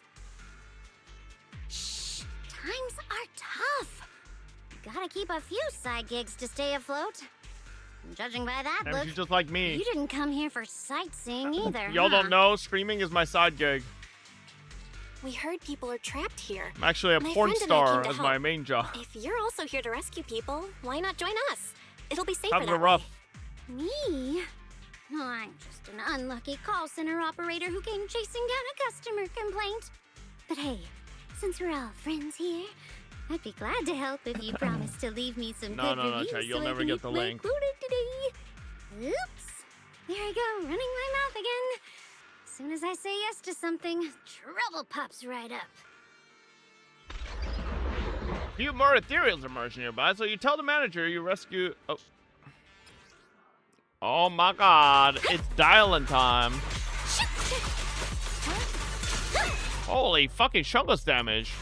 Shh, times are tough. Gotta keep a few side gigs to stay afloat. Judging by that Damn, look, she's just like me. you didn't come here for sightseeing either, Y'all huh? don't know, streaming is my side gig. We heard people are trapped here. I'm actually a My porn friend and I star came to as my help. main job. If you're also here to rescue people, why not join us? It'll be safer Times that are rough. way. Me? Oh, I'm just an unlucky call center operator who came chasing down a customer complaint. But hey, since we're all friends here, I'd be glad to help if you promise to leave me some No, good no, no, reviews Chay, you'll so I never can get eat the my link. quota today. Oops. There I go, running my mouth again. As soon as I say yes to something, trouble pops right up. A few more ethereals emerge nearby, so you tell the manager you rescue. Oh. Oh my god, it's dialing time. Holy fucking chungus damage.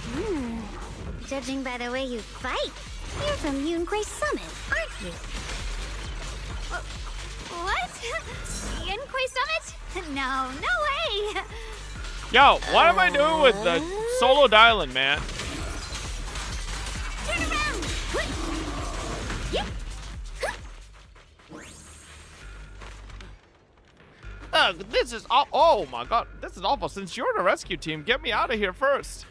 Judging by the way you fight, you're from Yunquay Summit, aren't you? What? Yunquay Summit? No, no way! Yo, what am I doing with the solo dialing, man? Turn around! Yep. This is oh my god, this is awful. Since you're the rescue team, get me out of here first.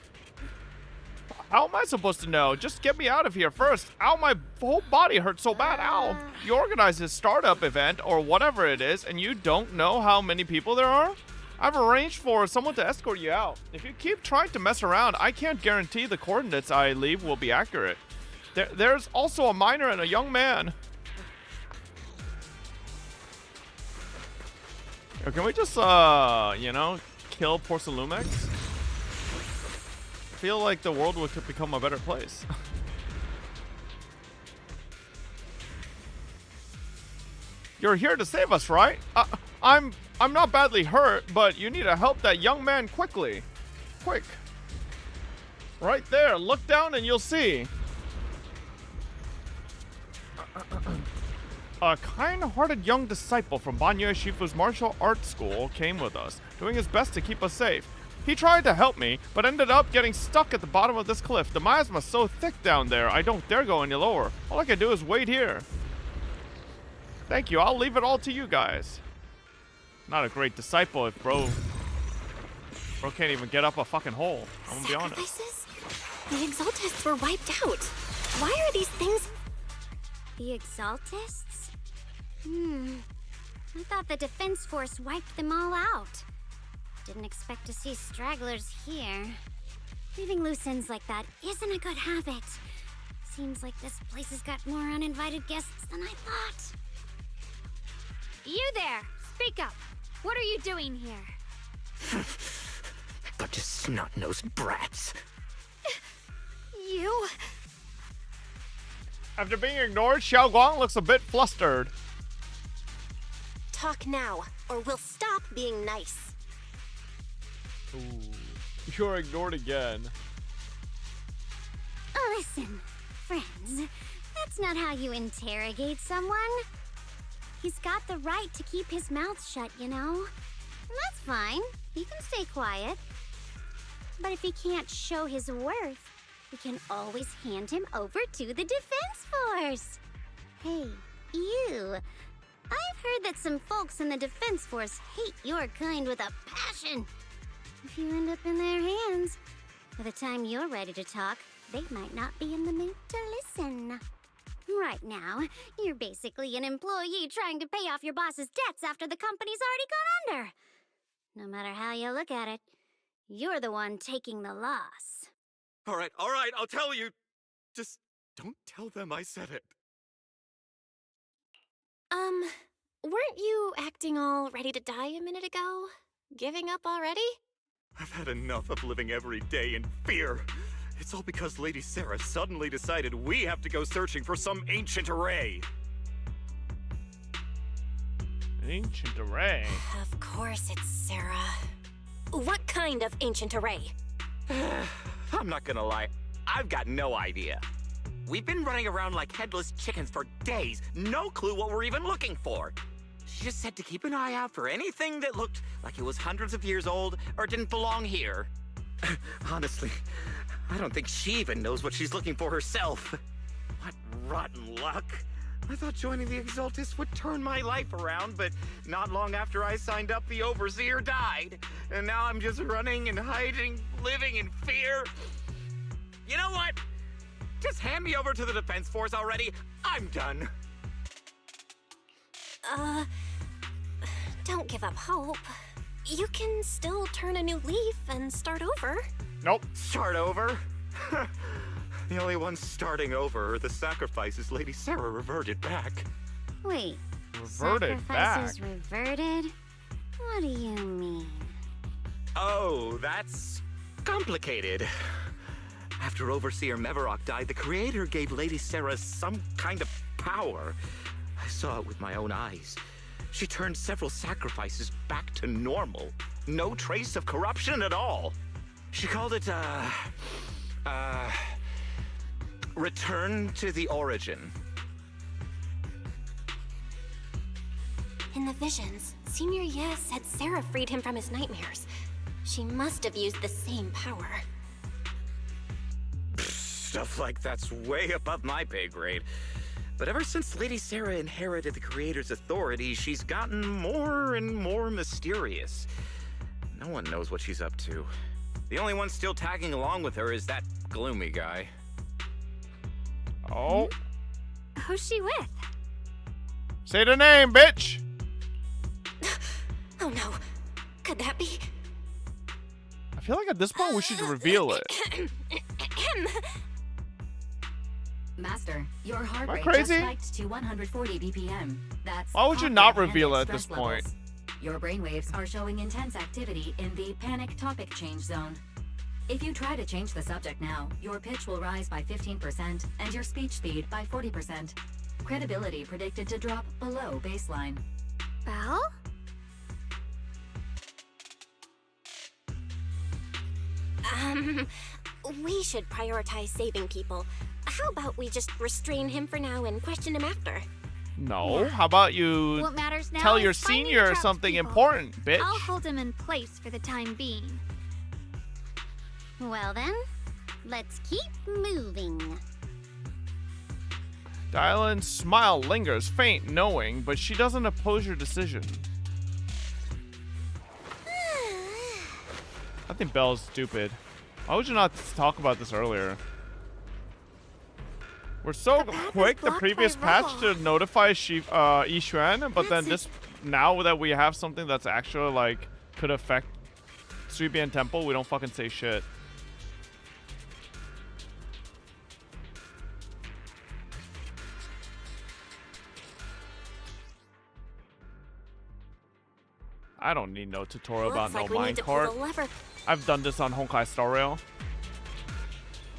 How am I supposed to know? Just get me out of here first. Ow, my whole body hurts so bad. Ow. You organize this startup event or whatever it is, and you don't know how many people there are? I've arranged for someone to escort you out. If you keep trying to mess around, I can't guarantee the coordinates I leave will be accurate. There's also a minor and a young man. Or can we just, you know, kill Porcelumex? I feel like the world would become a better place. You're here to save us, right? I'm not badly hurt, but you need to help that young man quickly. Quick. Right there. Look down and you'll see. A kind-hearted young disciple from Banyo Shifu's martial arts school came with us, doing his best to keep us safe. He tried to help me, but ended up getting stuck at the bottom of this cliff. The miasma's so thick down there, I don't dare go any lower. All I can do is wait here. Thank you, I'll leave it all to you guys. Not a great disciple if bro can't even get up a fucking hole. I'm gonna be honest. Sacrifices? The Exaltists were wiped out. Why are these things... The Exaltists? I thought the defense force wiped them all out. Didn't expect to see stragglers here. Leaving loose ends like that isn't a good habit. Seems like this place has got more uninvited guests than I thought. You there! Speak up! What are you doing here? Bunch of snot-nosed brats. You? After being ignored, Xiao Guang looks a bit flustered. Talk now, or we'll stop being nice. Ooh. You're ignored again. Listen, friends, that's not how you interrogate someone. He's got the right to keep his mouth shut, you know? And that's fine. He can stay quiet. But if he can't show his worth, we can always hand him over to the Defense Force. Hey, you. I've heard that some folks in the Defense Force hate your kind with a passion. If you end up in their hands, by the time you're ready to talk, they might not be in the mood to listen. Right now, you're basically an employee trying to pay off your boss's debts after the company's already gone under. No matter how you look at it, you're the one taking the loss. All right, I'll tell you. Just don't tell them I said it. Weren't you acting all ready to die a minute ago? Giving up already? I've had enough of living every day in fear. It's all because Lady Sarah suddenly decided we have to go searching for some ancient array. Ancient array? Of course it's Sarah. What kind of ancient array? I'm not gonna lie, I've got no idea. We've been running around like headless chickens for days, no clue what we're even looking for. She just said to keep an eye out for anything that looked like it was hundreds of years old or didn't belong here. Honestly, I don't think she even knows what she's looking for herself. What rotten luck. I thought joining the Exaltis would turn my life around, but not long after I signed up, the Overseer died. And now I'm just running and hiding, living in fear. You know what? Just hand me over to the Defense Force already. I'm done. Don't give up hope. You can still turn a new leaf and start over. Nope. Start over? The only ones starting over are the sacrifices Lady Sarah reverted back. Wait, Reverted sacrifices back? reverted? What do you mean? Oh, that's complicated. After Overseer Mevarok died, the Creator gave Lady Sarah some kind of power. I saw it with my own eyes. She turned several sacrifices back to normal. No trace of corruption at all. She called it, Return to the Origin. In the visions, Senior Ye said Sarah freed him from his nightmares. She must have used the same power. Stuff like that's way above my pay grade. But ever since Lady Sarah inherited the Creator's authority, she's gotten more and more mysterious. No one knows what she's up to. The only one still tagging along with her is that gloomy guy. Oh. Who's she with? Say the name, bitch! Oh no. Could that be? I feel like at this point we should reveal it. Master, your heart Am I rate crazy? just spiked to 140 BPM. That's Why would you off not your reveal it at stress this point? levels. Your brainwaves are showing intense activity in the panic topic change zone. If you try to change the subject now, your pitch will rise by 15% and your speech speed by 40%. Credibility predicted to drop below baseline. Belle? We should prioritize saving people. How about we just restrain him for now and question him after? No, how about you What matters now tell is your finding senior trapped something people. important, bitch? I'll hold him in place for the time being. Well then, let's keep moving. Dylan's smile lingers, faint knowing, but she doesn't oppose your decision. I think Belle's stupid. Why would you not talk about this earlier? We're so quick the previous patch to notify Yixuan, but then this now that we have something that's actually like could affect Suibian Temple, we don't fucking say shit. I don't need no tutorial about Looks like no we need to pull the minecart. lever. I've done this on Honkai Star Rail.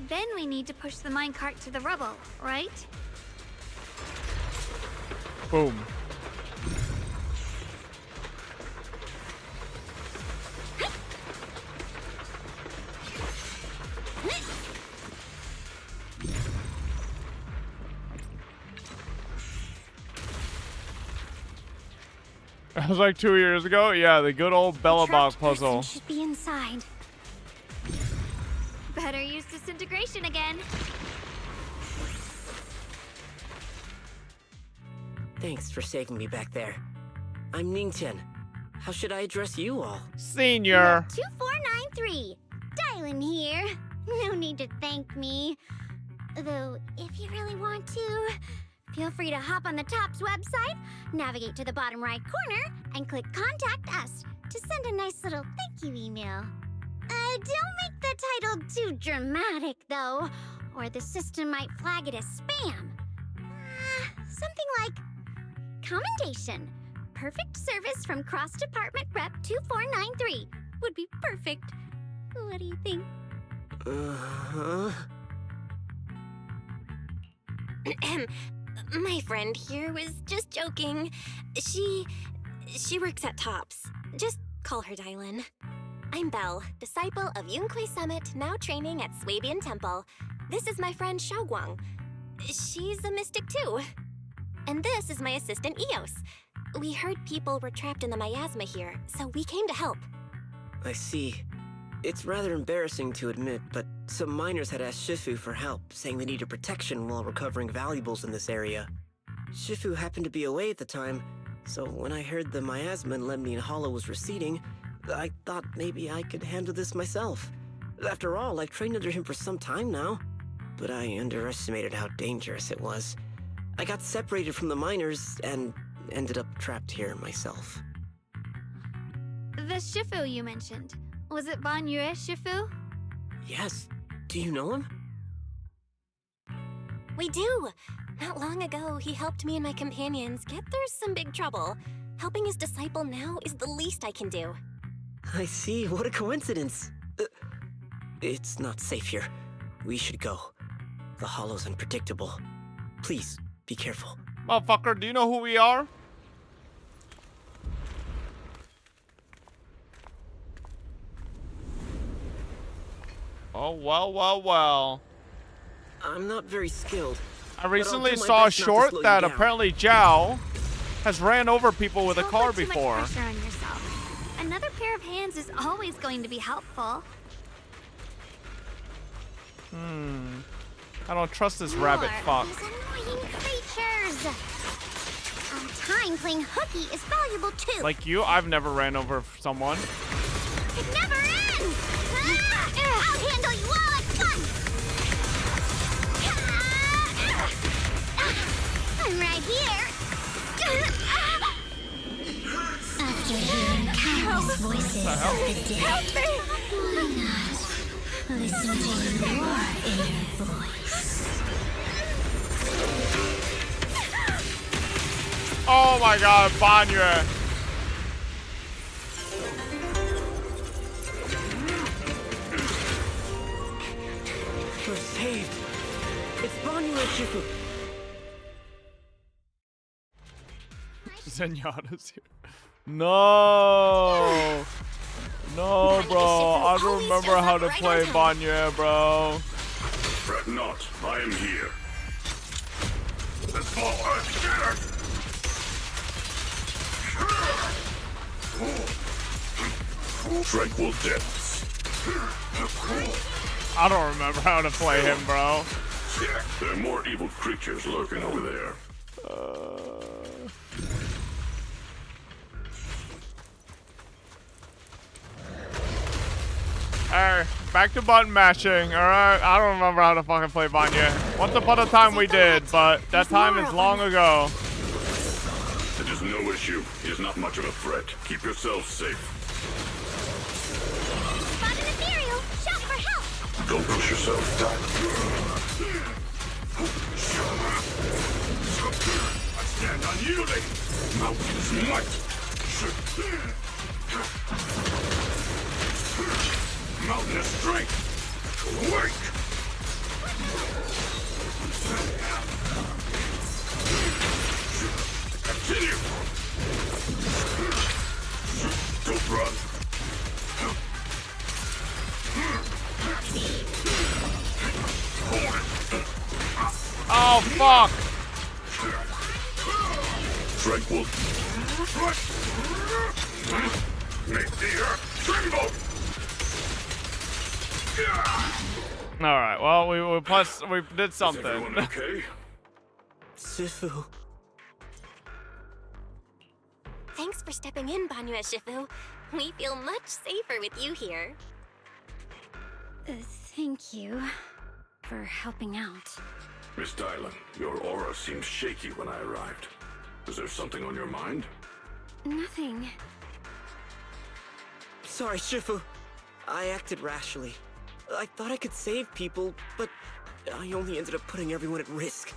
Then we need to push the minecart to the rubble, right? Boom. That was like 2 years ago. Yeah, the good old Bella Box puzzle. Should be inside. Better use disintegration again. Thanks for saving me back there. I'm Ningtian. How should I address you all? Senior. 2493. Dylan here. No need to thank me. Though, if you really want to, feel free to hop on the Top's website, navigate to the bottom right corner, and click Contact Us to send a nice little thank you email. Don't make the title too dramatic, though, or the system might flag it as spam. Something like, Commendation. Perfect service from Cross Department Rep 2493 would be perfect. What do you think? My friend here was just joking. She works at Tops. Just call her Dylan. I'm Belle, disciple of Yunquei Summit, now training at Swabian Temple. This is my friend Xiaoguang. She's a mystic too. And this is my assistant Eos. We heard people were trapped in the miasma here, so we came to help. I see. It's rather embarrassing to admit, but some miners had asked Shifu for help, saying they needed protection while recovering valuables in this area. Shifu happened to be away at the time, so when I heard the miasma in Lemnian Hollow was receding, I thought maybe I could handle this myself. After all, I've trained under him for some time now. But I underestimated how dangerous it was. I got separated from the miners and ended up trapped here myself. The Shifu you mentioned. Was it Ban Yue Shifu? Yes. Do you know him? We do! Not long ago, he helped me and my companions get through some big trouble. Helping his disciple now is the least I can do. I see. What a coincidence. It's not safe here. We should go. The hollow's unpredictable. Please, be careful. Motherfucker, do you know who we are? Oh, well, well, well. I'm not very skilled. I recently saw a short that apparently Zhao has ran over people with a car before. Don't put too much pressure on yourself. Another pair of hands is always going to be helpful. I don't trust this rabbit fuck. These annoying creatures. Time playing hooky is valuable too. Like you, I've never ran over someone. It never ends. I'll handle you all at once. I'm right here. After hearing countless voices of the day, why not listen to your inner voice? Oh my god, Ban Yue. We're saved. It's Ban Yue Shifu. Zenyatta's here. No. No, bro. I don't remember how to play Ban Yue, bro. Fret not. I am here. Let's fall together. Tranquil depths. I don't remember how to play him, bro. There are more evil creatures lurking over there. Alright, back to button mashing, alright? I don't remember how to fucking play Ban Yue. Once upon a time we did, but that time is long ago. It is no issue. He is not much of a threat. Keep yourself safe. Spot an ethereal. Shout for help. Don't push yourself, Doc. I stand unyielding. Mountain's might. Mountainous strength. Awake. Continue! Don't run! Oh, fuck! Tranquil. Make the earth tremble! Alright, well, we did something. Is everyone okay? Shifu. Thanks for stepping in, Banyue Shifu. We feel much safer with you here. Thank you for helping out. Miss Dylan, your aura seemed shaky when I arrived. Is there something on your mind? Nothing. Sorry, Shifu. I acted rashly. I thought I could save people, but I only ended up putting everyone at risk.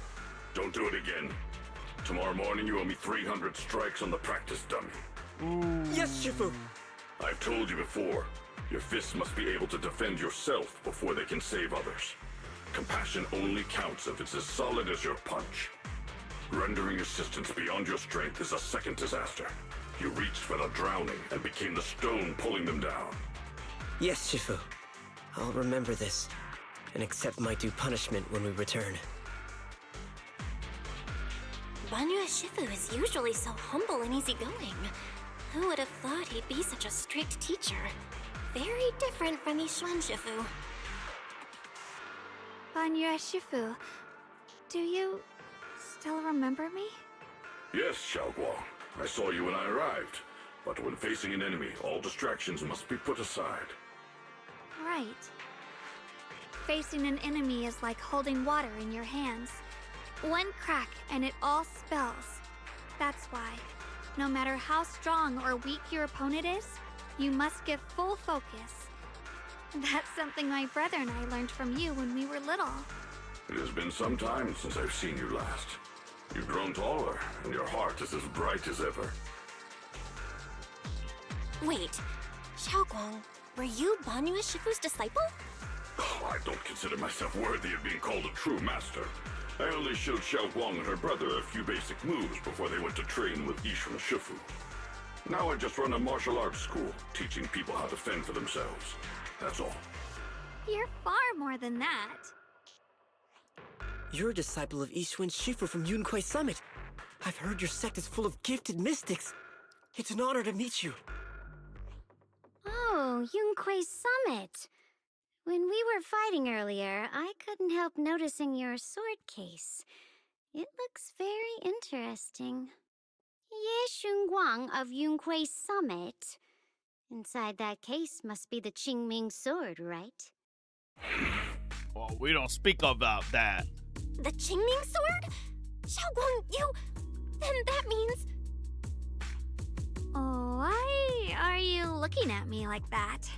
Don't do it again. Tomorrow morning you owe me 300 strikes on the practice dummy. Yes, Shifu. I've told you before, your fists must be able to defend yourself before they can save others. Compassion only counts if it's as solid as your punch. Rendering assistance beyond your strength is a second disaster. You reached for the drowning and became the stone pulling them down. Yes, Shifu. I'll remember this and accept my due punishment when we return. Banyue Shifu is usually so humble and easygoing. Who would have thought he'd be such a strict teacher? Very different from Yixuan Shifu. Banyue Shifu, do you still remember me? Yes, Xiaoguang. I saw you when I arrived. But when facing an enemy, all distractions must be put aside. Right. Facing an enemy is like holding water in your hands. One crack and it all spills. That's why, no matter how strong or weak your opponent is, you must give full focus. That's something my brother and I learned from you when we were little. It has been some time since I've seen you last. You've grown taller, and your heart is as bright as ever. Wait, Xiaoguang, were you Banyue Shifu's disciple? Oh, I don't consider myself worthy of being called a true master. I only showed Xiaoguang and her brother a few basic moves before they went to train with Yixuan Shifu. Now I just run a martial arts school, teaching people how to fend for themselves. That's all. You're far more than that. You're a disciple of Yixuan Shifu from Yunquai Summit. I've heard your sect is full of gifted mystics. It's an honor to meet you. Oh, Yunquai Summit. When we were fighting earlier, I couldn't help noticing your sword case. It looks very interesting. Ye Xunguang of Yunquai Summit. Inside that case must be the Qingming sword, right? Well, we don't speak about that. The Qingming sword? Xiaoguang, you... Then that means... Why are you looking at me like that?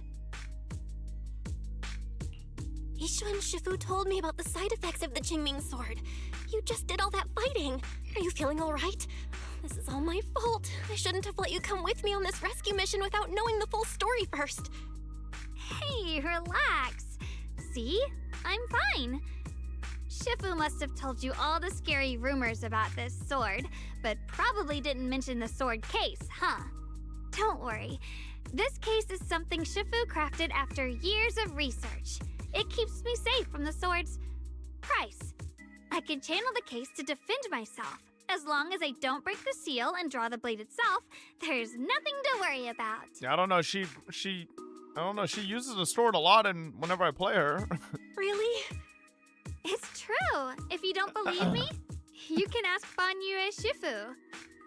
Yixuan Shifu told me about the side effects of the Qingming sword. You just did all that fighting. Are you feeling all right? This is all my fault. I shouldn't have let you come with me on this rescue mission without knowing the full story first. Hey, relax. See? I'm fine. Shifu must have told you all the scary rumors about this sword, but probably didn't mention the sword case, huh? Don't worry. This case is something Shifu crafted after years of research. It keeps me safe from the sword's price. I can channel the case to defend myself. As long as I don't break the seal and draw the blade itself, there's nothing to worry about. Yeah, I don't know. She uses the sword a lot, and whenever I play her. Really? It's true. If you don't believe me, you can ask Banyue Shifu.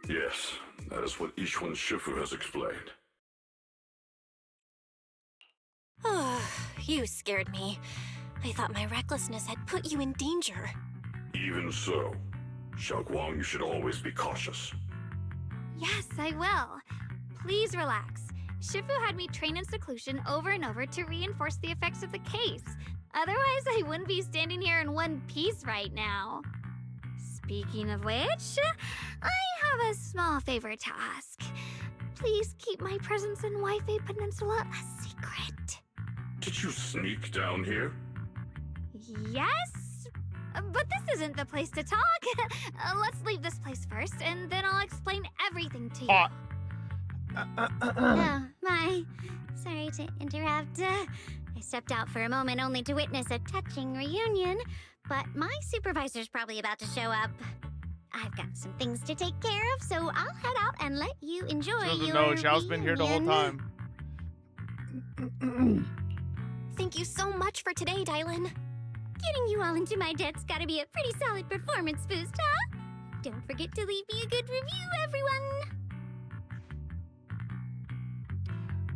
Yes, that is what Yixuan Shifu has explained. Oh, you scared me. I thought my recklessness had put you in danger. Even so, Xiaoguang, you should always be cautious. Yes, I will. Please relax. Shifu had me train in seclusion over and over to reinforce the effects of the case. Otherwise, I wouldn't be standing here in one piece right now. Speaking of which, I have a small favor to ask. Please keep my presence in Waifei Peninsula a secret. Did you sneak down here? Yes? But this isn't the place to talk. Let's leave this place first, and then I'll explain everything to you. Oh, my. Sorry to interrupt. I stepped out for a moment only to witness a touching reunion, but my supervisor's probably about to show up. I've got some things to take care of, so I'll head out and let you enjoy your No, Zhao's been here the whole time. Thank you so much for today, Dylan. Getting you all into my debt's gotta be a pretty solid performance boost, huh? Don't forget to leave me a good review, everyone!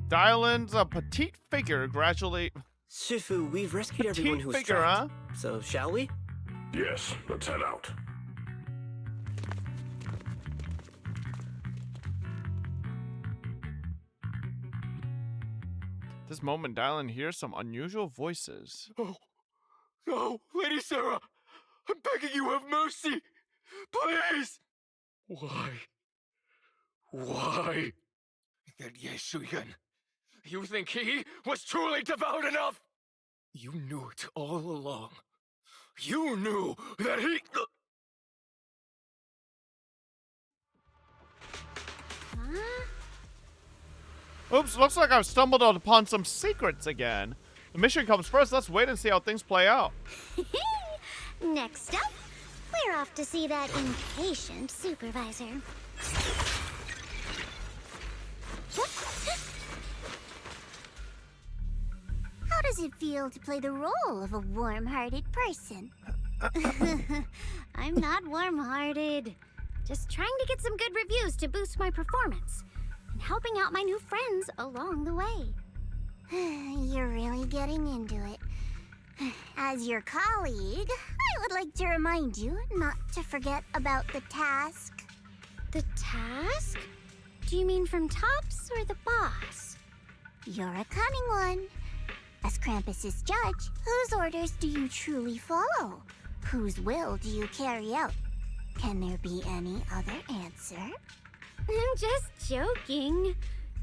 Dylan's a petite figure gradually... Shifu, we've rescued everyone who's figure, trapped. So, shall we? Yes, let's head out. This moment, Dylan hears some unusual voices. Oh, no, Lady Sarah! I'm begging you, have mercy! Please! Why? Why? That Yeshuyan. You think he was truly devout enough? You knew it all along. You knew that he... Oops, looks like I've stumbled upon some secrets again. The mission comes first, let's wait and see how things play out. Next up, we're off to see that impatient supervisor. How does it feel to play the role of a warm-hearted person? I'm not warm-hearted. Just trying to get some good reviews to boost my performance. And helping out my new friends along the way. You're really getting into it. As your colleague, I would like to remind you not to forget about the task. The task? Do you mean from Tops or the boss? You're a cunning one. As Krampus's judge, whose orders do you truly follow? Whose will do you carry out? Can there be any other answer? I'm just joking.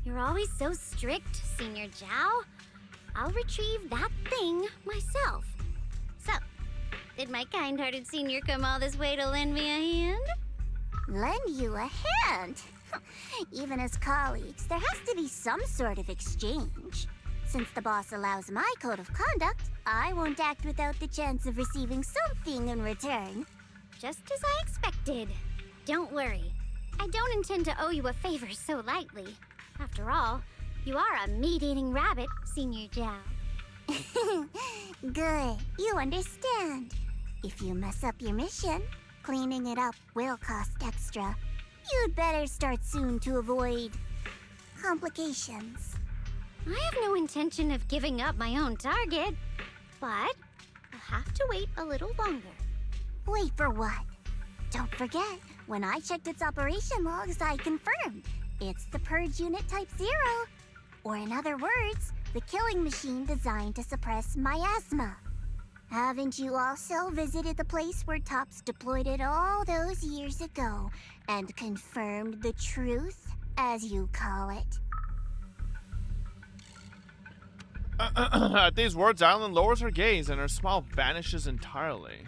You're always so strict, Senior Zhao. I'll retrieve that thing myself. So, did my kind-hearted senior come all this way to lend me a hand? Lend you a hand? Even as colleagues, there has to be some sort of exchange. Since the boss allows my code of conduct, I won't act without the chance of receiving something in return. Just as I expected. Don't worry. I don't intend to owe you a favor so lightly. After all, you are a meat-eating rabbit, Senior Zhao. Good, you understand. If you mess up your mission, cleaning it up will cost extra. You'd better start soon to avoid complications. I have no intention of giving up my own target, but I'll have to wait a little longer. Wait for what? Don't forget, when I checked its operation logs, I confirmed. It's the Purge Unit Type 0. Or in other words, the killing machine designed to suppress miasma. Haven't you also visited the place where Tops deployed it all those years ago and confirmed the truth, as you call it? At these words, Alan lowers her gaze and her smile vanishes entirely.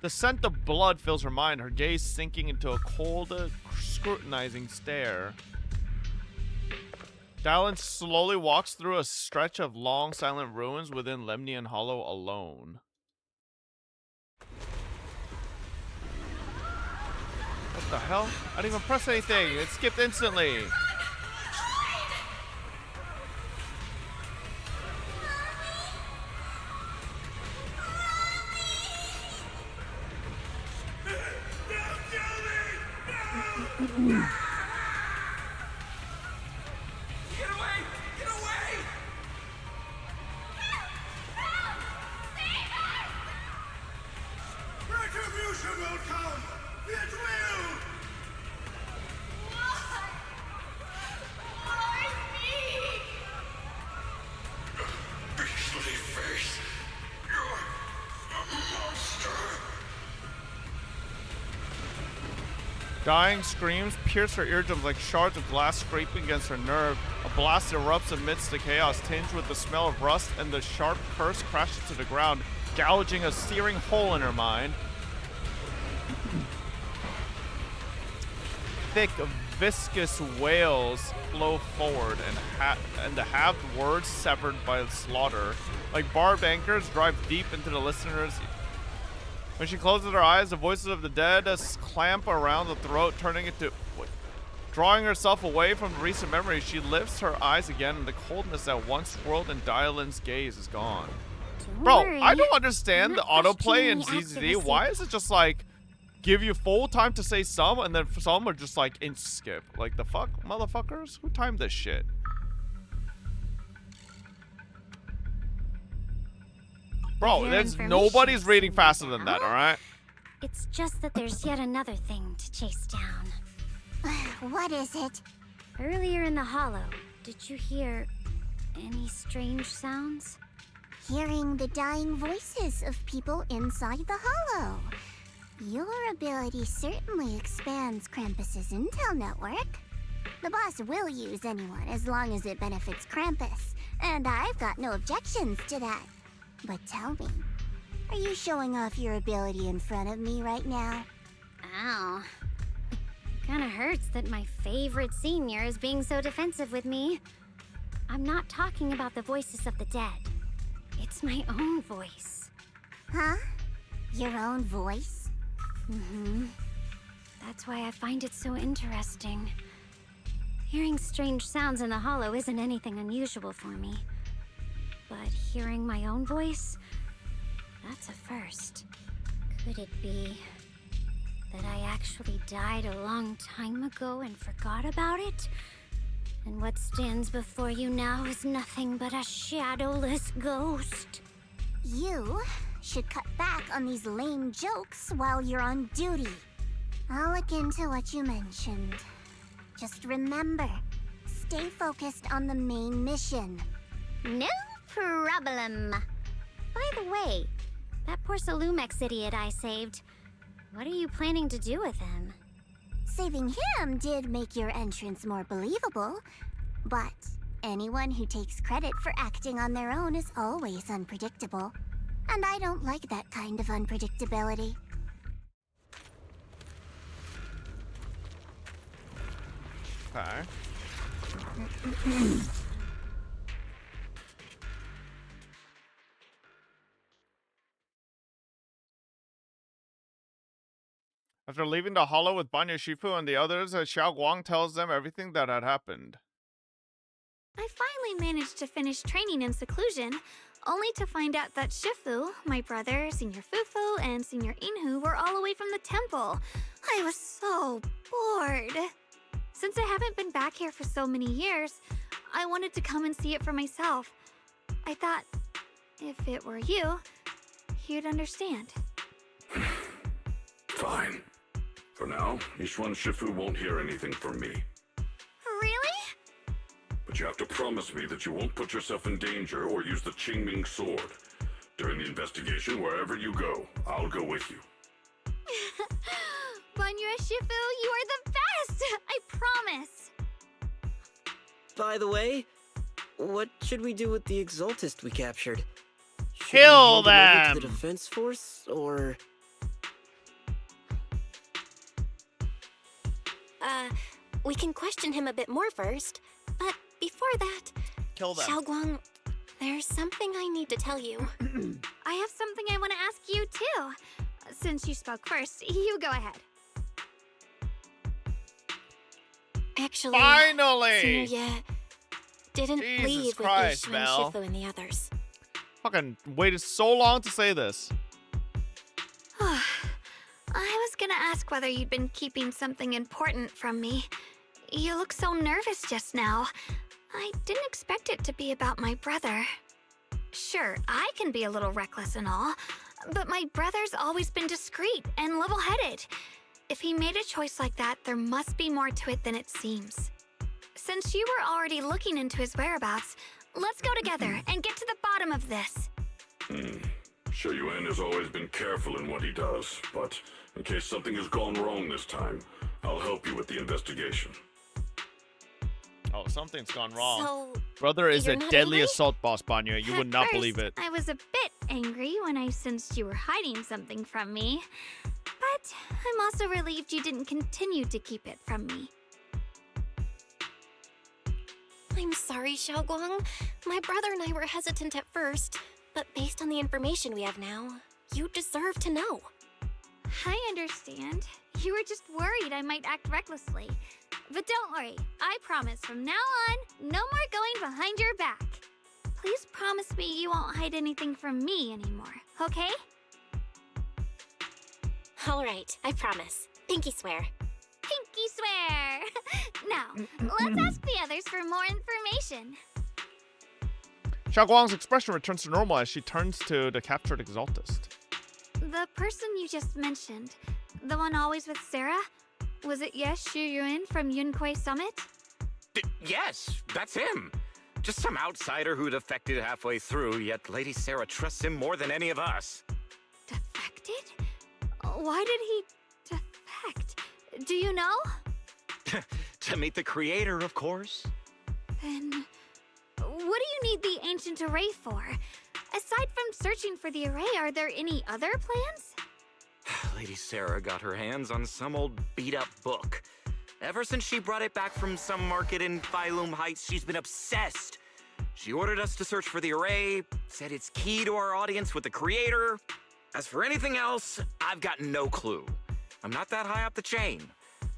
The scent of blood fills her mind, her gaze sinking into a cold, scrutinizing stare. Dylan slowly walks through a stretch of long, silent ruins within Lemnian Hollow alone. What the hell? I didn't even press anything. It skipped instantly. Dying screams pierce her eardrums like shards of glass scraping against her nerve. A blast erupts amidst the chaos, tinged with the smell of rust, and the sharp curse crashes to the ground. gouging a searing hole in her mind. Thick, viscous wails flow forward, and the halved words severed by slaughter, like barbed anchors, drive deep into the listener's. When she closes her eyes, the voices of the dead clamp around the throat, turning it to. Drawing herself away from recent memories, she lifts her eyes again, and the coldness that once swirled in Dylan's gaze is gone. Bro, I don't understand the autoplay in ZZZ. Why is it just like give you full time to say some, and then some are just like inch skip? Like the fuck, motherfuckers? Who timed this shit? Bro, there's nobody's reading faster than that, alright? It's just that there's yet another thing to chase down. What is it? Earlier in the hollow, did you hear any strange sounds? Hearing the dying voices of people inside the hollow. Your ability certainly expands Krampus's intel network. The boss will use anyone as long as it benefits Krampus, and I've got no objections to that. But tell me, are you showing off your ability in front of me right now? Ow. Kinda hurts that my favorite senior is being so defensive with me. I'm not talking about the voices of the dead. It's my own voice. Huh? Your own voice? Mm-hmm. That's why I find it so interesting. Hearing strange sounds in the hollow isn't anything unusual for me. But hearing my own voice, that's a first. Could it be that I actually died a long time ago and forgot about it? And what stands before you now is nothing but a shadowless ghost. You should cut back on these lame jokes while you're on duty. I'll look into what you mentioned. Just remember, stay focused on the main mission. No problem. By the way, that poor Salumex idiot I saved, what are you planning to do with him? Saving him did make your entrance more believable, but anyone who takes credit for acting on their own is always unpredictable. And I don't like that kind of unpredictability. Okay. After leaving the hollow with Banyo Shifu and the others, Xiao Guang tells them everything that had happened. I finally managed to finish training in seclusion, only to find out that Shifu, my brother, Senior Fufu, and Senior Inhu were all away from the temple. I was so bored. Since I haven't been back here for so many years, I wanted to come and see it for myself. I thought, if it were you, you'd understand. Fine. For now, Ishwan Shifu won't hear anything from me. Really? But you have to promise me that you won't put yourself in danger or use the Qingming sword. During the investigation, wherever you go, I'll go with you. Banyo Shifu, you are the best! I promise! By the way, what should we do with the Exaltist we captured? Should Kill we hand him over them! to the defense force, or... We can question him a bit more first. But before that, Kill them. Xiao Guang, there's something I need to tell you. I have something I want to ask you, too. Since you spoke first, you go ahead. Actually, Finally! Sunuya didn't Jesus leave Christ, with Ishwan Mel. Shifu and the others. Fucking waited so long to say this. I was gonna ask whether you'd been keeping something important from me. You look so nervous just now. I didn't expect it to be about my brother. Sure, I can be a little reckless and all, but my brother's always been discreet and level-headed. If he made a choice like that, there must be more to it than it seems. Since you were already looking into his whereabouts, let's go together and get to the bottom of this. Sure, Yuan has always been careful in what he does, but in case something has gone wrong this time, I'll help you with the investigation. Oh, something's gone wrong. So, Brother is you're a not deadly angry? assault boss, Banyo. You would not At believe first, it. I was a bit angry when I sensed you were hiding something from me. But I'm also relieved you didn't continue to keep it from me. I'm sorry, Xiaoguang. My brother and I were hesitant at first, but based on the information we have now, you deserve to know. I understand. You were just worried I might act recklessly. But don't worry, I promise from now on, no more going behind your back. Please promise me you won't hide anything from me anymore, okay? All right, I promise. Pinky swear. Pinky swear! Now, let's ask the others for more information. Xiaoguang's expression returns to normal as she turns to the captured Exaltist. The person you just mentioned, the one always with Sarah? Was it Yes Shuyuan from Yunquei Summit? Yes, that's him. Just some outsider who defected halfway through, yet Lady Sarah trusts him more than any of us. Defected? Why did he defect? Do you know? To meet the creator, of course. Then, what do you need the ancient array for? Aside from searching for the array, are there any other plans? Lady Sarah got her hands on some old beat-up book. Ever since she brought it back from some market in Phylum Heights, she's been obsessed. She ordered us to search for the array, said it's key to our audience with the creator. As for anything else, I've got no clue. I'm not that high up the chain.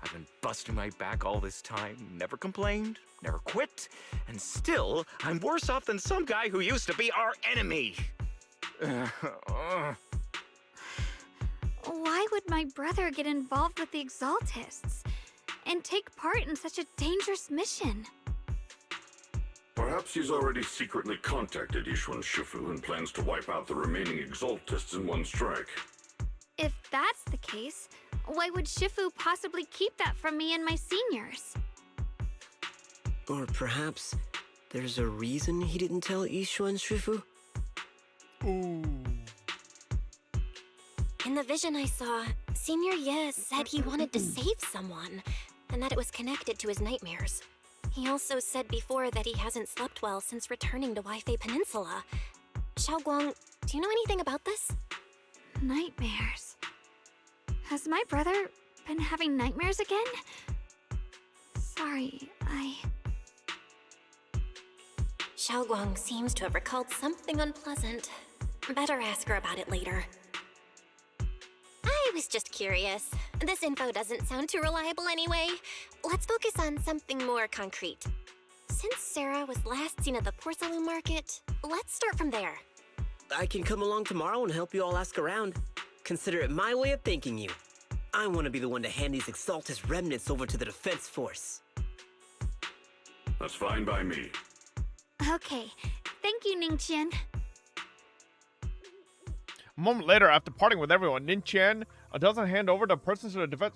I've been busting my back all this time, never complained, never quit, and still, I'm worse off than some guy who used to be our enemy. Why would my brother get involved with the Exaltists and take part in such a dangerous mission? Perhaps he's already secretly contacted Yishuan Shifu and plans to wipe out the remaining Exaltists in one strike. If that's the case, why would Shifu possibly keep that from me and my seniors? Or perhaps there's a reason he didn't tell Yishuan Shifu? Ooh. In the vision I saw, Senior Ye said he wanted to save someone, and that it was connected to his nightmares. He also said before that he hasn't slept well since returning to Waifei Peninsula. Xiaoguang, do you know anything about this? Nightmares. Has my brother been having nightmares again? Sorry, Xiaoguang seems to have recalled something unpleasant. Better ask her about it later. I was just curious. This info doesn't sound too reliable anyway. Let's focus on something more concrete. Since Sarah was last seen at the porcelain market, let's start from there. I can come along tomorrow and help you all ask around. Consider it my way of thanking you. I want to be the one to hand these Exaltist remnants over to the defense force. That's fine by me. Okay. Thank you, Ningqian. A moment later, after parting with everyone, Nin Qian doesn't hand over the person to the defense.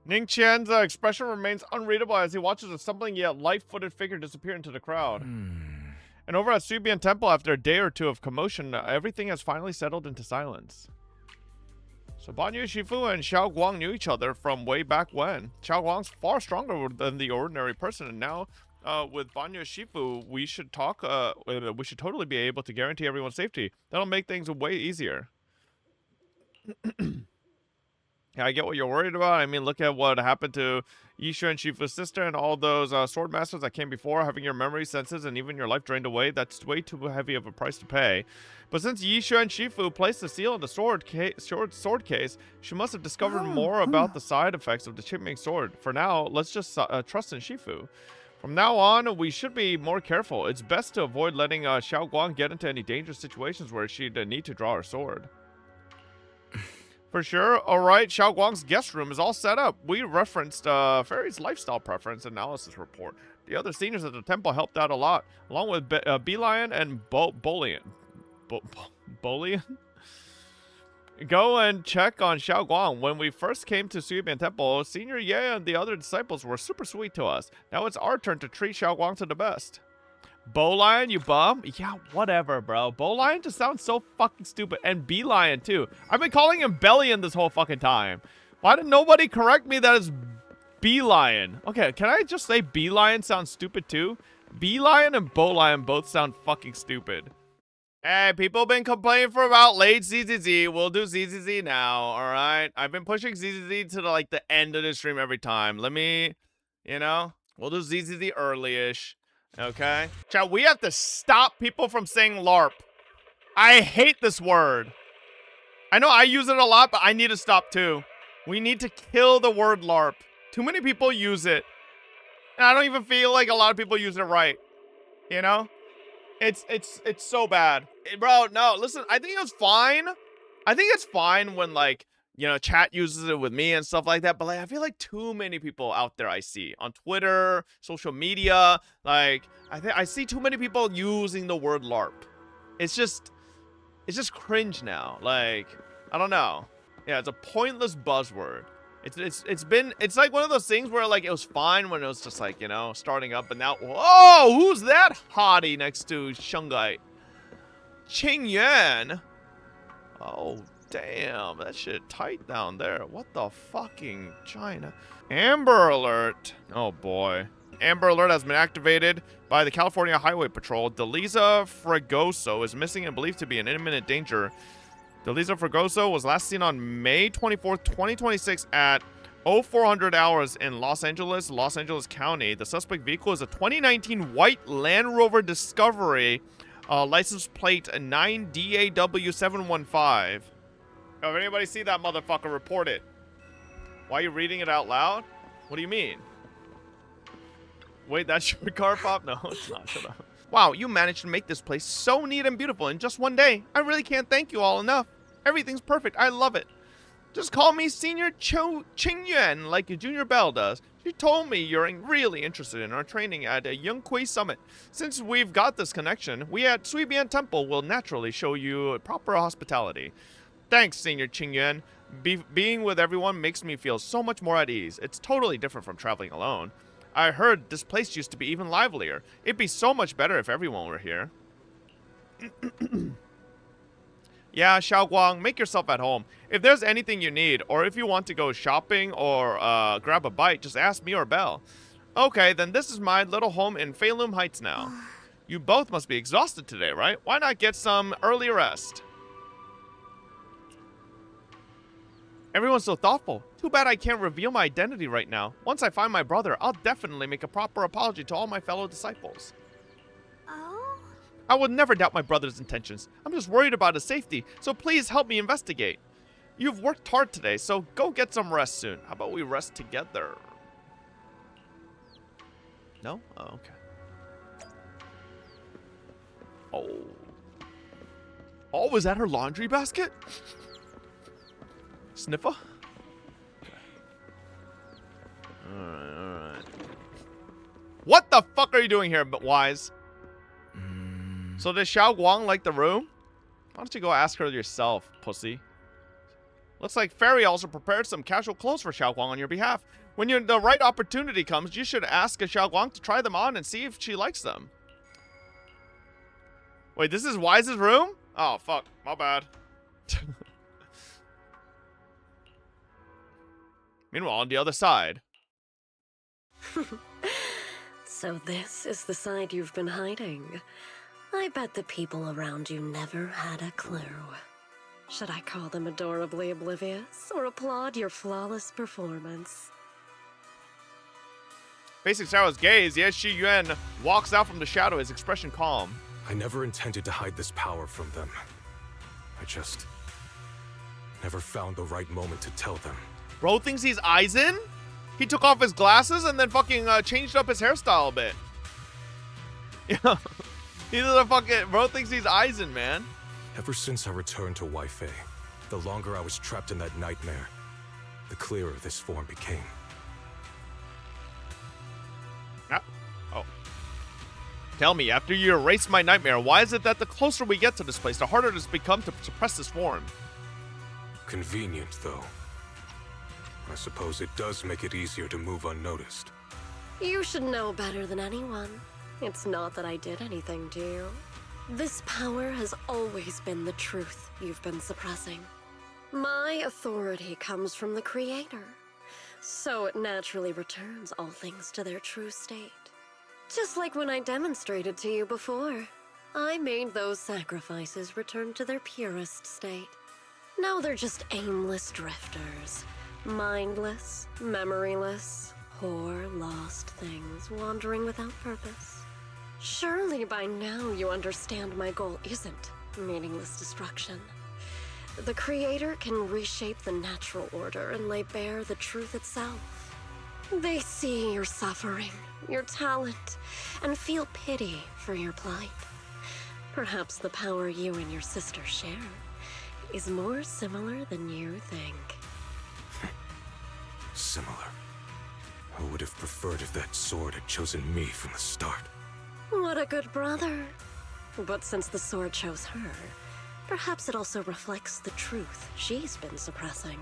Ning Qian's expression remains unreadable as he watches a stumbling yet light-footed figure disappear into the crowd. And over at Subian Temple, after a day or two of commotion, everything has finally settled into silence. So Banyu Shifu and Xiao Guang knew each other from way back when. Xiao Guang's far stronger than the ordinary person, and now with Banyu Shifu, we should totally be able to guarantee everyone's safety. That'll make things way easier. Yeah, I get what you're worried about. I mean, look at what happened to Yishuan Shifu's sister and all those sword masters that came before, having your memory, senses, and even your life drained away. That's way too heavy of a price to pay. But since Yishuan Shifu placed the seal in the sword case, she must have discovered more about the side effects of the Chipmunk sword. For now, let's just trust in Shifu. From now on, we should be more careful. It's best to avoid letting Xiao Guang get into any dangerous situations where she'd need to draw her sword. For sure. All right, Xiao Guang's guest room is all set up. We referenced Fairy's lifestyle preference analysis report. The other seniors at the temple helped out a lot, along with Beelion and Bolian. Bolian? Go and check on Xiao Guang. When we first came to Suibian Temple, Senior Ye and the other disciples were super sweet to us. Now it's our turn to treat Xiao Guang to the best. Bolion, you bum? Yeah, whatever, bro. Bolion just sounds so fucking stupid. And Beelion, too. I've been calling him Bellion this whole fucking time. Why did nobody correct me that it's Beelion? Okay, can I just say Beelion sounds stupid, too? Beelion and Bolion both sound fucking stupid. Hey, people been complaining for about late ZZZ. We'll do ZZZ now, alright? I've been pushing ZZZ to, like, the end of the stream every time. Let me, you know, we'll do ZZZ early-ish. Okay? Chat, we have to stop people from saying LARP. I hate this word. I know I use it a lot, but I need to stop too. We need to kill the word LARP. Too many people use it. And I don't even feel like a lot of people use it right. You know? It's so bad. Bro, no, listen, I think it was fine. I think it's fine when, like, you know, chat uses it with me and stuff like that. But, like, I feel like too many people out there I see on Twitter, social media. Like, I see too many people using the word LARP. It's just cringe now. Like, I don't know. Yeah, it's a pointless buzzword. It's like one of those things where, like, it was fine when it was just, like, you know, starting up. But now, whoa, who's that hottie next to Shungai? Qing Yuan. Oh, damn, that shit tight down there. What the fucking China? Amber Alert. Oh, boy. Amber Alert has been activated by the California Highway Patrol. Delisa Fregoso is missing and believed to be in imminent danger. Delisa Fregoso was last seen on May 24th, 2026 at 0400 hours in Los Angeles County. The suspect vehicle is a 2019 white Land Rover Discovery, license plate 9DAW715. If anybody see that motherfucker, report it. Why are you reading it out loud? What do you mean? Wait, that's your car pop? No, it's not. Shut up. Wow, you managed to make this place so neat and beautiful in just one day. I really can't thank you all enough. Everything's perfect. I love it. Just call me Senior Qing Yuan like your Junior Belle does. She told me you're really interested in our training at a Yongkui Summit. Since we've got this connection, we at Suibian Temple will naturally show you proper hospitality. Thanks, Senior Qing Yuan. Being with everyone makes me feel so much more at ease. It's totally different from traveling alone. I heard this place used to be even livelier. It'd be so much better if everyone were here. Yeah, Xiao Guang, make yourself at home. If there's anything you need, or if you want to go shopping or grab a bite, just ask me or Belle. Okay, then this is my little home in Feilum Heights now. You both must be exhausted today, right? Why not get some early rest? Everyone's so thoughtful. Too bad I can't reveal my identity right now. Once I find my brother, I'll definitely make a proper apology to all my fellow disciples. Oh? I would never doubt my brother's intentions. I'm just worried about his safety, so please help me investigate. You've worked hard today, so go get some rest soon. How about we rest together? No? Oh, okay. Oh. Oh, was that her laundry basket? Sniffer? Okay. Alright. What the fuck are you doing here, Wise? So does Xiao Guang like the room? Why don't you go ask her yourself, pussy? Looks like Fairy also prepared some casual clothes for Xiao Guang on your behalf. When the right opportunity comes, you should ask Xiao Guang to try them on and see if she likes them. Wait, this is Wise's room? Oh, fuck. My bad. Meanwhile, on the other side. So this is the side you've been hiding. I bet the people around you never had a clue. Should I call them adorably oblivious or applaud your flawless performance? Facing Xiao's gaze, Ye Shi Yuan walks out from the shadow, his expression calm. I never intended to hide this power from them. I just never found the right moment to tell them. Bro thinks he's Aizen? He took off his glasses and then fucking changed up his hairstyle a bit. Yeah. He's a fucking... Bro thinks he's Aizen, man. Ever since I returned to Waifei, The longer I was trapped in that nightmare, the clearer this form became. Oh. Tell me, after you erase my nightmare, why is it that the closer we get to this place, the harder it has become to suppress this form? Convenient, though. I suppose it does make it easier to move unnoticed. You should know better than anyone. It's not that I did anything to you. This power has always been the truth you've been suppressing. My authority comes from the Creator, so it naturally returns all things to their true state. Just like when I demonstrated to you before. I made those sacrifices return to their purest state. Now they're just aimless drifters. Mindless, memoryless, poor, lost things wandering without purpose. Surely by now you understand my goal isn't meaningless destruction. The Creator can reshape the natural order and lay bare the truth itself. They see your suffering, your talent, and feel pity for your plight. Perhaps the power you and your sister share is more similar than you think. Similar. I would have preferred if that sword had chosen me from the start. What a good brother. But since the sword chose her, perhaps it also reflects the truth she's been suppressing.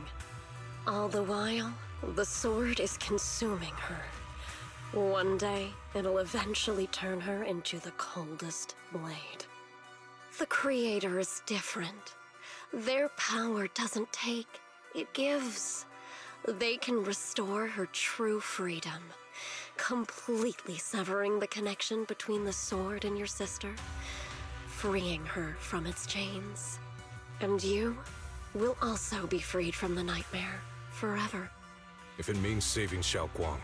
All the while, the sword is consuming her. One day, it'll eventually turn her into the coldest blade. The Creator is different. Their power doesn't take, it gives. They can restore her true freedom, completely severing the connection between the sword and your sister, freeing her from its chains. And you will also be freed from the nightmare forever. If it means saving Xiaoguang,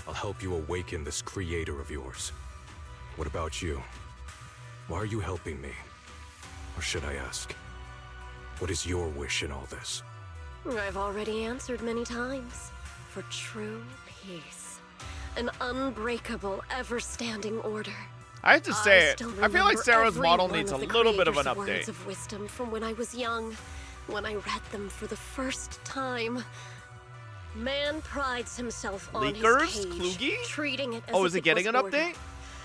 I'll help you awaken this creator of yours. What about you? Why are you helping me? Or should I ask, what is your wish in all this? I've already answered many times. For true peace. An unbreakable, ever-standing order. I have to say it. still I feel like remember Sarah's every model one needs a of the little bit of an Creator's update. words of wisdom from when I was young, when I read them for the first time. Man prides himself on Leakers? his cage, Klugi? treating it as Oh, if is it it getting was an order. update?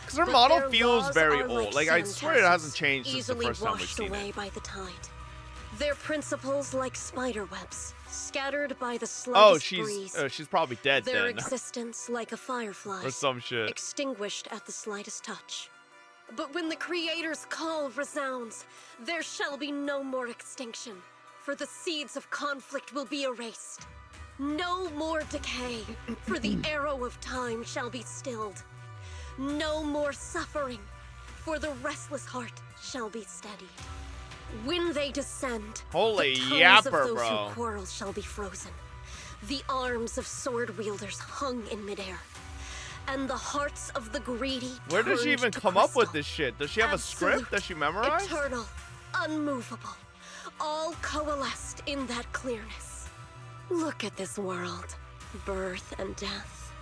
Because her But model their feels laws very are old. like I swear it hasn't sandcastles, changed since the easily first time we've washed seen away it. by the tide. Their principles like spider webs, scattered by the Oh, slightest breeze. she's probably dead Their then. existence like a firefly, Or some shit. extinguished at the slightest touch. But when the Creator's call resounds, there shall be no more extinction, for the seeds of conflict will be erased. No more decay, for the arrow of time shall be stilled. No more suffering, for the restless heart shall be steadied. When they descend, Holy the tongues yapper, of those bro. who quarrel shall be frozen. The arms of sword wielders hung in midair, and the hearts of the greedy Where does she turned even to come up with crystal. this shit? Does she have a script Absolute, that she memorized? Eternal, unmovable, all coalesced in that clearness. Look at this world. Birth and death,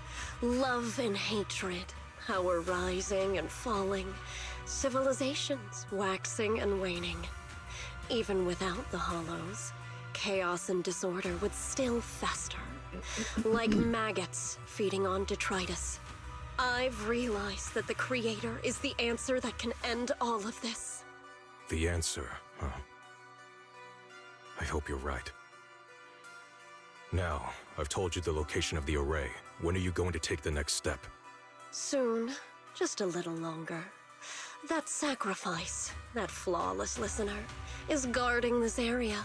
love and hatred, our rising and falling, civilizations waxing and waning. Even without the hollows, chaos and disorder would still fester, like maggots feeding on detritus. I've realized that the Creator is the answer that can end all of this. The answer, huh? I hope you're right. Now, I've told you the location of the array. When are you going to take the next step? Soon, just a little longer. That sacrifice, that flawless listener, is guarding this area.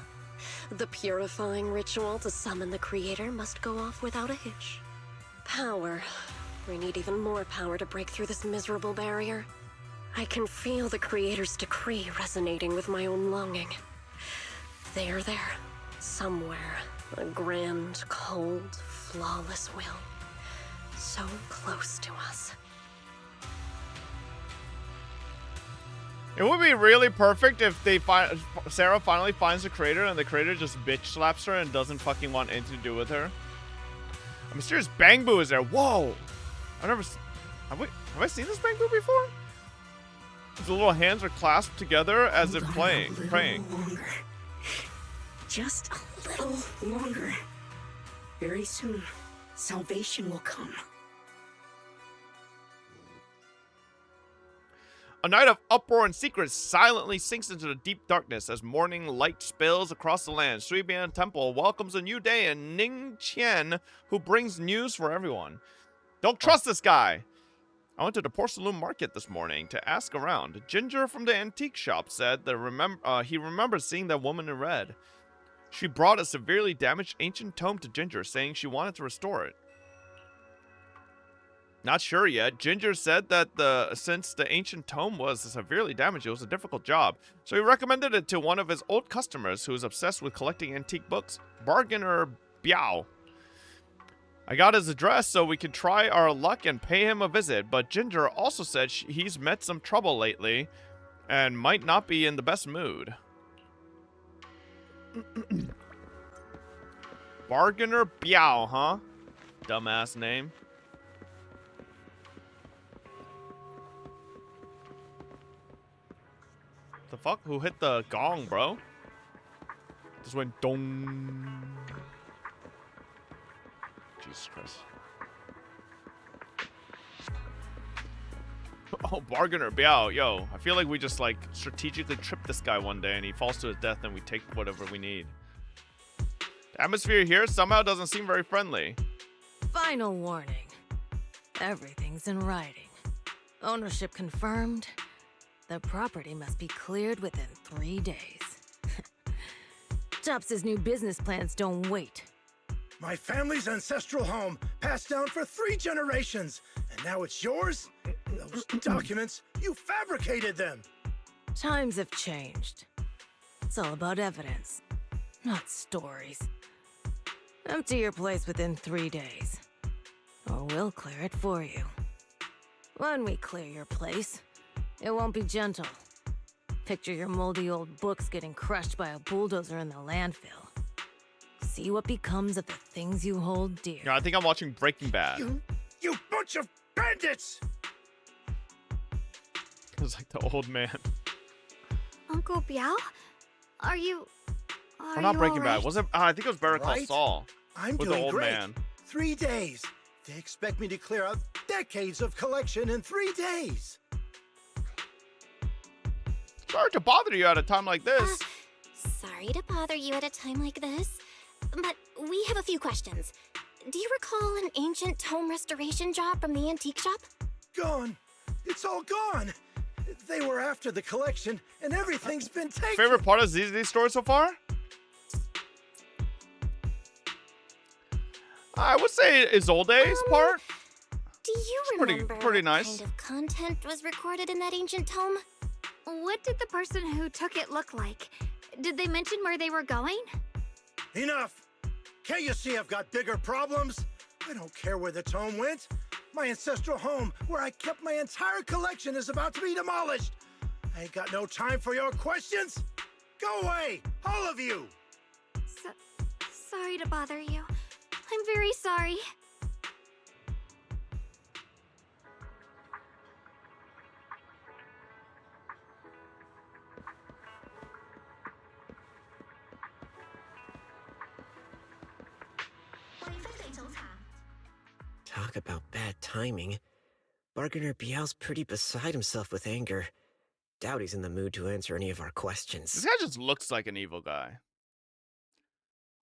The purifying ritual to summon the Creator must go off without a hitch. Power. We need even more power to break through this miserable barrier. I can feel the Creator's decree resonating with my own longing. They are there, somewhere. A grand, cold, flawless will. So close to us. It would be really perfect if they Sarah finally finds the Creator and the Creator just bitch slaps her and doesn't fucking want anything to do with her. A mysterious Bang Boo is there. Whoa! I've never. Have I seen this Bang Boo before? The little hands are clasped together as if praying. Just a little longer. Very soon, salvation will come. A night of uproar and secrets silently sinks into the deep darkness as morning light spills across the land. Suibian Temple welcomes a new day in Ning Qian, who brings news for everyone. Don't trust this guy! I went to the porcelain market this morning to ask around. Ginger from the antique shop said that he remembers seeing that woman in red. She brought a severely damaged ancient tome to Ginger, saying she wanted to restore it. Not sure yet. Ginger said that since the ancient tome was severely damaged, it was a difficult job. So he recommended it to one of his old customers who is obsessed with collecting antique books, Bargainer Biao. I got his address so we could try our luck and pay him a visit, but Ginger also said he's met some trouble lately and might not be in the best mood. Bargainer Biao, huh? Dumbass name. The fuck? Who hit the gong, bro? Just went dong. Jesus Christ. Oh, Bargainer Biao. Yo, I feel like we just, like, strategically trip this guy one day and he falls to his death and we take whatever we need. The atmosphere here somehow doesn't seem very friendly. Final warning. Everything's in writing. Ownership confirmed. The property must be cleared within 3 days. Tops's new business plans don't wait. My family's ancestral home, passed down for 3 generations, and now it's yours? Those documents, you fabricated them! Times have changed. It's all about evidence, not stories. Empty your place within 3 days, or we'll clear it for you. When we clear your place, it won't be gentle. Picture your moldy old books getting crushed by a bulldozer in the landfill. See what becomes of the things you hold dear. Yeah, I think I'm watching Breaking Bad. You bunch of bandits! It's like the old man. Uncle Biao? Are you not Breaking all right? Bad. Was it? I think it was Better Call Right? Saul. I'm with doing the old great. man. 3 days. They expect me to clear out decades of collection in 3 days. Sorry to bother you at a time like this. Sorry to bother you at a time like this, but we have a few questions. Do you recall an ancient tome restoration job from the antique shop? Gone. It's all gone. They were after the collection, and everything's been taken. Favorite part of these stories so far? I would say Isolde's part. Do you remember pretty nice. what kind of content was recorded in that ancient tome? What did the person who took it look like? Did they mention where they were going? Enough! Can't you see I've got bigger problems? I don't care where the tome went. My ancestral home, where I kept my entire collection, is about to be demolished. I ain't got no time for your questions. Go away, all of you! Sorry to bother you. I'm very sorry. Talk about bad timing. Bargainer Biao's pretty beside himself with anger. Doubt he's in the mood to answer any of our questions. This guy just looks like an evil guy.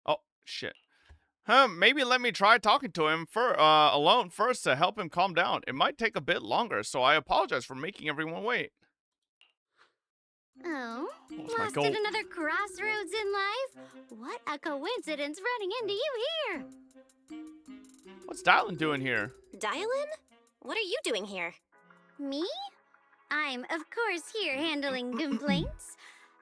Oh, shit. Maybe let me try talking to him alone first to help him calm down. It might take a bit longer, so I apologize for making everyone wait. Oh, What's my lost goal? at another crossroads in life? What a coincidence running into you here! What's Dylan doing here? Dylan? What are you doing here? Me? I'm, of course, here handling complaints.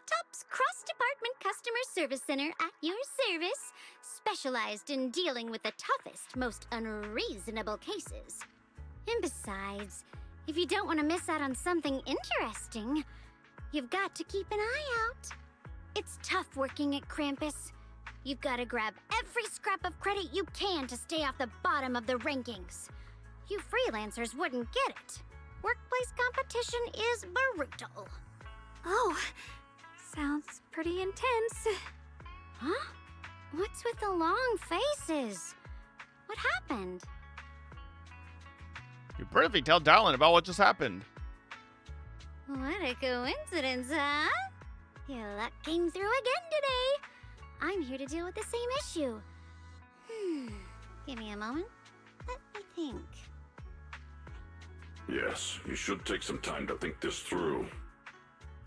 Top's cross-department customer service center at your service, specialized in dealing with the toughest, most unreasonable cases. And besides, if you don't want to miss out on something interesting, you've got to keep an eye out. It's tough working at Krampus. You've got to grab every scrap of credit you can to stay off the bottom of the rankings. You freelancers wouldn't get it. Workplace competition is brutal. Oh, sounds pretty intense. Huh? What's with the long faces? What happened? You're pretty tell Dylan about what just happened. What a coincidence, huh? Your luck came through again today. I'm here to deal with the same issue. Give me a moment. Let me think. Yes, you should take some time to think this through.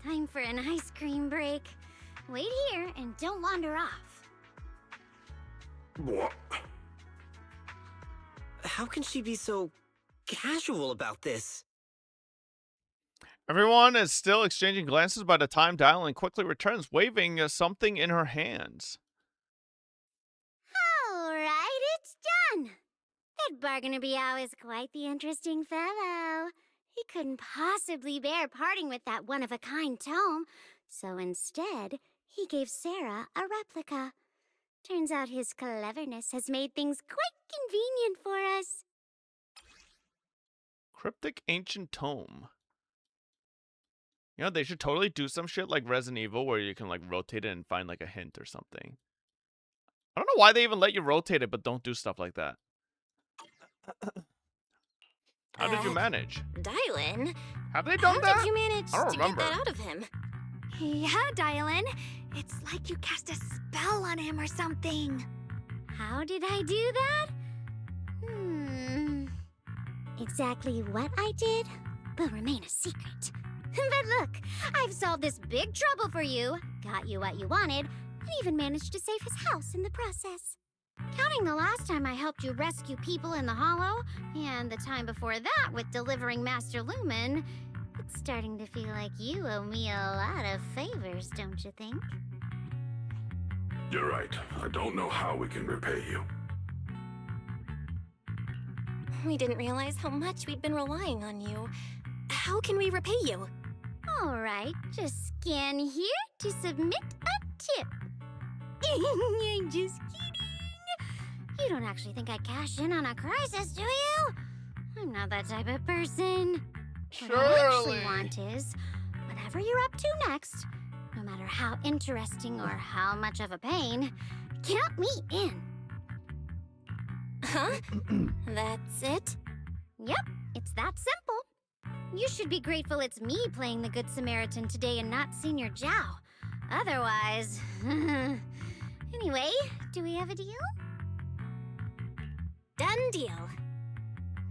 Time for an ice cream break. Wait here and don't wander off. What? How can she be so casual about this? Everyone is still exchanging glances by the time Dylan quickly returns, waving something in her hands. All right, it's done. That Bargainer Biao is quite the interesting fellow. He couldn't possibly bear parting with that one-of-a-kind tome, so instead, he gave Sarah a replica. Turns out his cleverness has made things quite convenient for us. Cryptic ancient tome. You know, they should totally do some shit like Resident Evil where you can like rotate it and find like a hint or something. I don't know why they even let you rotate it, but don't do stuff like that. How did you manage? Dylan? Have they done that? How did you manage I don't to remember. get that out of him? Yeah, Dylan. It's like you cast a spell on him or something. How did I do that? Exactly what I did will remain a secret. But look, I've solved this big trouble for you, got you what you wanted, and even managed to save his house in the process. Counting the last time I helped you rescue people in the Hollow, and the time before that with delivering Master Lumen, it's starting to feel like you owe me a lot of favors, don't you think? You're right. I don't know how we can repay you. We didn't realize how much we'd been relying on you. How can we repay you? All right, just scan here to submit a tip. I'm just kidding. You don't actually think I'd cash in on a crisis, do you? I'm not that type of person. What I actually want is, whatever you're up to next, no matter how interesting or how much of a pain, count me in. Huh? That's it? Yep, it's that simple. You should be grateful it's me playing the Good Samaritan today and not Senior Zhao. Otherwise... Anyway, do we have a deal? Done deal.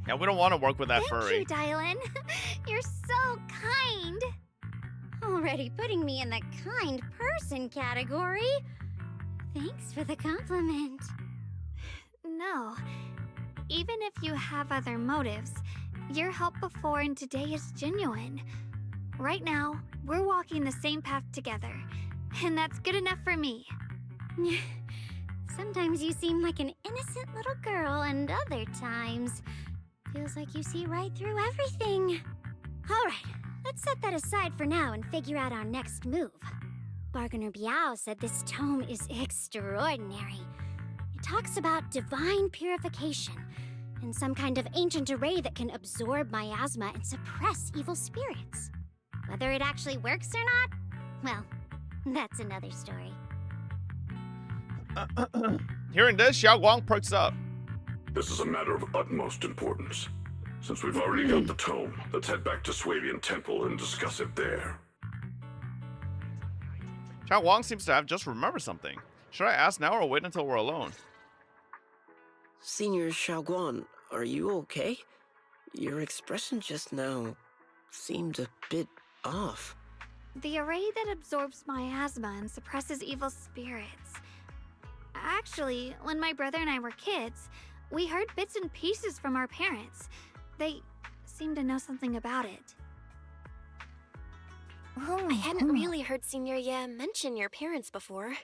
Yeah, we don't want to work with that Thank furry. you, Dylan. You're so kind. Already putting me in the kind person category. Thanks for the compliment. No. Even if you have other motives, your help before and today is genuine. Right now, we're walking the same path together, and that's good enough for me. Sometimes you seem like an innocent little girl, and other times, feels like you see right through everything. All right, let's set that aside for now and figure out our next move. Bargainer Biao said this tome is extraordinary. It talks about divine purification and some kind of ancient array that can absorb miasma and suppress evil spirits. Whether it actually works or not, well, that's another story. Hearing this, Xiao Guang perks up. This is a matter of utmost importance. Since we've already got the tome, let's head back to Swabian Temple and discuss it there. Xiao Guang seems to have just remembered something. Should I ask now or wait until we're alone? Senior Xiaoguan, are you okay? Your expression just now seemed a bit off. The array that absorbs miasma and suppresses evil spirits. Actually, when my brother and I were kids, we heard bits and pieces from our parents. They seemed to know something about it. Oh, I hadn't really heard Senior Ye mention your parents before.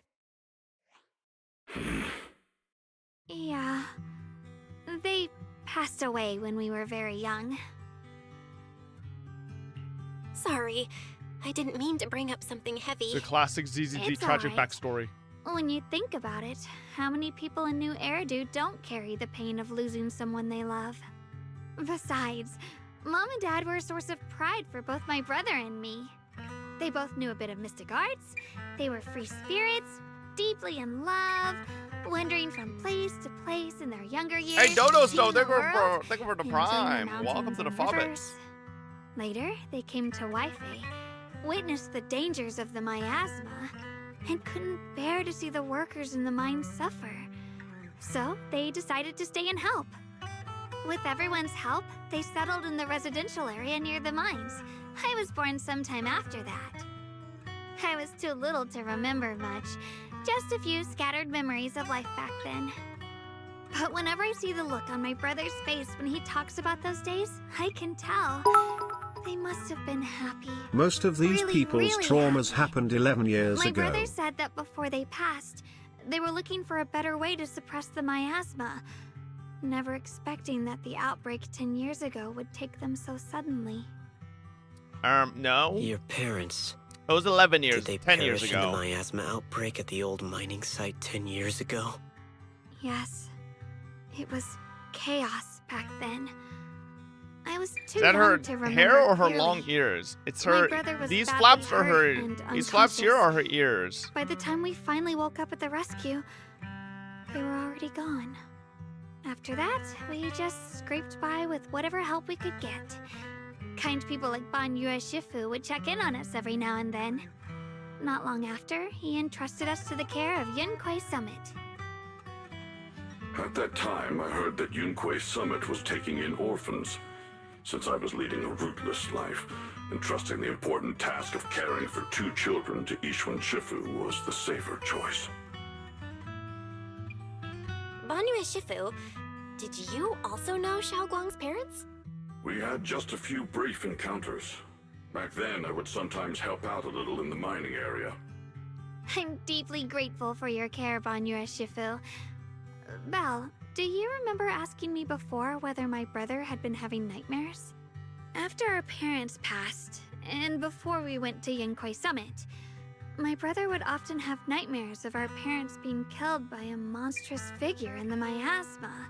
Yeah. They passed away when we were very young. Sorry, I didn't mean to bring up something heavy. The classic ZZZ It's tragic alright. backstory. When you think about it, how many people in New Eridu don't carry the pain of losing someone they love? Besides, Mom and Dad were a source of pride for both my brother and me. They both knew a bit of mystic arts, they were free spirits, deeply in love, wandering from place to place in their younger years. Hey, Dodo Stone, seeing the thank you world, for the enjoying prime. the Welcome to the mountains and Fobm4ster. rivers. Later, they came to Waifei, witnessed the dangers of the miasma, and couldn't bear to see the workers in the mines suffer. So they decided to stay and help. With everyone's help, they settled in the residential area near the mines. I was born sometime after that. I was too little to remember much, just a few scattered memories of life back then. But whenever I see the look on my brother's face when he talks about those days, I can tell. They must have been happy. Most of these Really, people's really traumas happened 11 years My ago. brother said that before they passed, they were looking for a better way to suppress the miasma, never expecting that the outbreak 10 years ago would take them so suddenly. No. Your parents. It was 11 years, Did they 10 years perish in the ago. miasma outbreak at the old mining site 10 years ago? Yes, it was chaos back then. I was too Is that young her to remember hair or her clearly. long ears? It's My her. brother was These badly flaps are her. hurt and These flaps here unconscious. are her ears. By the time we finally woke up at the rescue, they were already gone. After that, we just scraped by with whatever help we could get. Kind people like Banyue Shifu would check in on us every now and then. Not long after, he entrusted us to the care of Yunquei Summit. At that time, I heard that Yunquei Summit was taking in orphans. Since I was leading a rootless life, entrusting the important task of caring for 2 children to Ishwan Shifu was the safer choice. Banyue Shifu, did you also know Xiao Guang's parents? We had just a few brief encounters. Back then, I would sometimes help out a little in the mining area. I'm deeply grateful for your care, Banyue Shifu. Belle, do you remember asking me before whether my brother had been having nightmares? After our parents passed, and before we went to Yunquei Summit, my brother would often have nightmares of our parents being killed by a monstrous figure in the miasma.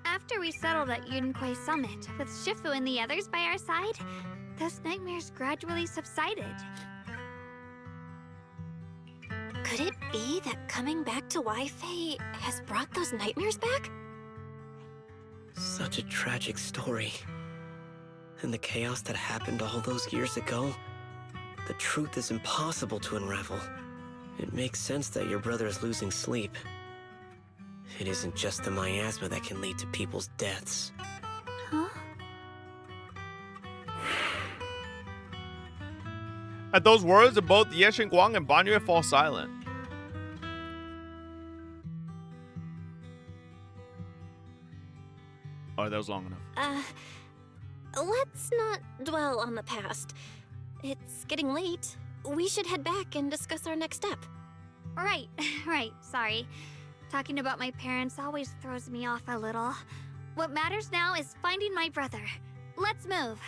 After we settled at Yunquei Summit, with Shifu and the others by our side, those nightmares gradually subsided. Could it be that coming back to Waifei has brought those nightmares back? Such a tragic story. And the chaos that happened all those years ago, the truth is impossible to unravel. It makes sense that your brother is losing sleep. It isn't just the miasma that can lead to people's deaths. Huh? At those words, both Ye Guang and Banyue fall silent. Oh, that was long enough. Let's not dwell on the past. It's getting late. We should head back and discuss our next step. Right, sorry. Talking about my parents always throws me off a little. What matters now is finding my brother. Let's move.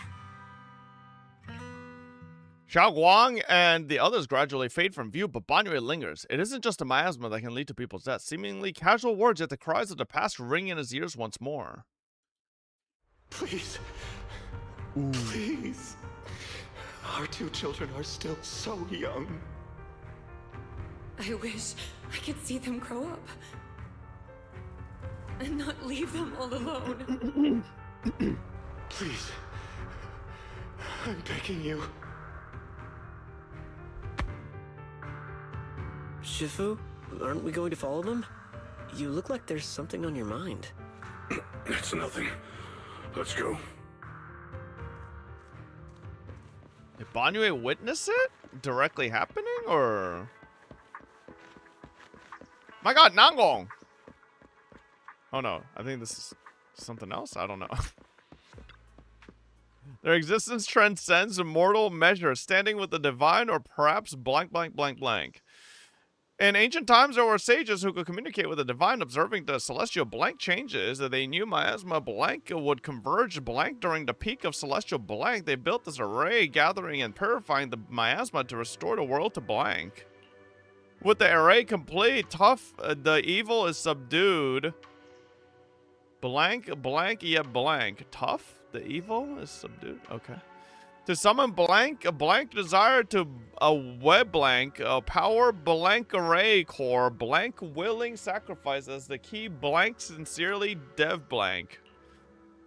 Xiao Guang and the others gradually fade from view, but Banyue lingers. It isn't just a miasma that can lead to people's death. Seemingly casual words, yet the cries of the past ring in his ears once more. Please. Please. Our 2 children are still so young. I wish I could see them grow up. And not leave them all alone. Please. I'm begging you. Shifu, aren't we going to follow them? You look like there's something on your mind. It's nothing. Let's go. Did Banyue witness it directly happening, or? My God, Nangong! Oh no, I think this is something else. I don't know. Their existence transcends mortal measure, standing with the divine, or perhaps blank, blank, blank, blank. In ancient times, there were sages who could communicate with the divine, observing the celestial blank changes. They knew miasma blank would converge blank during the peak of celestial blank. They built this array, gathering and purifying the miasma to restore the world to blank. With the array complete, tough, the evil is subdued. Blank, blank, yeah, blank. Tough, the evil is subdued. Okay. To summon blank, a blank desire to a web blank, a power blank array core, blank willing sacrifice as the key blank sincerely dev blank.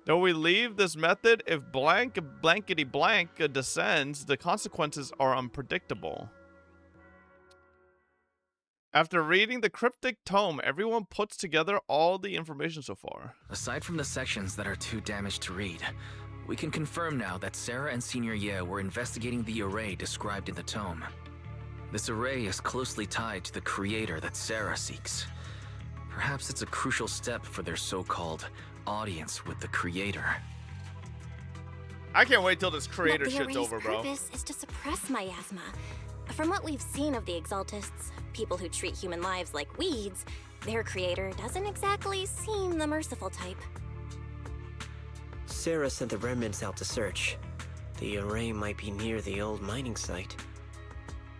Though we leave this method, if blank blankety blank descends, the consequences are unpredictable. After reading the cryptic tome, everyone puts together all the information so far. Aside from the sections that are too damaged to read, we can confirm now that Sarah and Senior Ye were investigating the array described in the tome. This array is closely tied to the creator that Sarah seeks. Perhaps it's a crucial step for their so-called audience with the creator. I can't wait till this creator shit's over, bro. The array's purpose is to suppress miasma. From what we've seen of the Exaltists, people who treat human lives like weeds, their creator doesn't exactly seem the merciful type. Sarah sent the remnants out to search. The array might be near the old mining site.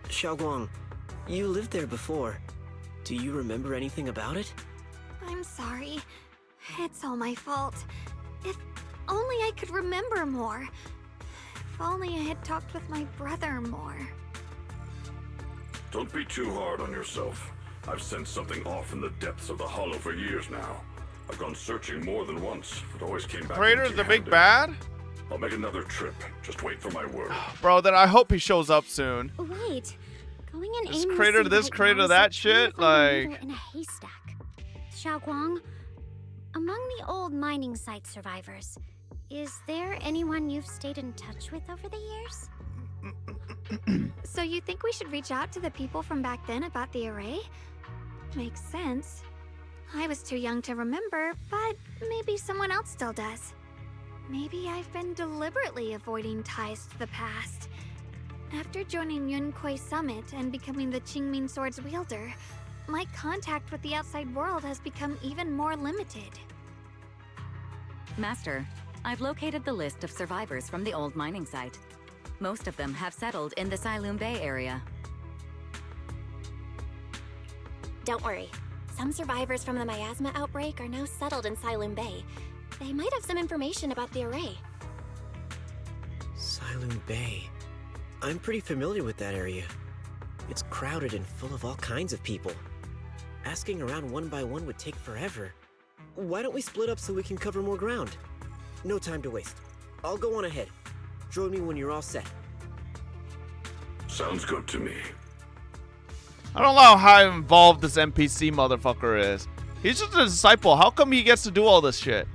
Xiaoguang, you lived there before. Do you remember anything about it? I'm sorry. It's all my fault. If only I could remember more. If only I had talked with my brother more. Don't be too hard on yourself. I've sensed something off in the depths of the hollow for years now. I've gone searching more than once, but always came back. Creator's the big bad? I'll make another trip. Just wait for my word. Bro, then I hope he shows up soon. Wait, going in This creator, this creator, that shit, like. In a haystack. Xiaoguang, among the old mining site survivors, is there anyone you've stayed in touch with over the years? So you think we should reach out to the people from back then about the array? Makes sense. I was too young to remember, but maybe someone else still does. Maybe I've been deliberately avoiding ties to the past. After joining Yunkuei Summit and becoming the Qingming Sword's wielder, my contact with the outside world has become even more limited. Master, I've located the list of survivors from the old mining site. Most of them have settled in the Silum Bay area. Don't worry. Some survivors from the miasma outbreak are now settled in Silum Bay. They might have some information about the array. Silum Bay. I'm pretty familiar with that area. It's crowded and full of all kinds of people. Asking around one by one would take forever. Why don't we split up so we can cover more ground? No time to waste. I'll go on ahead. Join me when you're all set. Sounds good to me. I don't know how involved this NPC motherfucker is. He's just a disciple. How come he gets to do all this shit?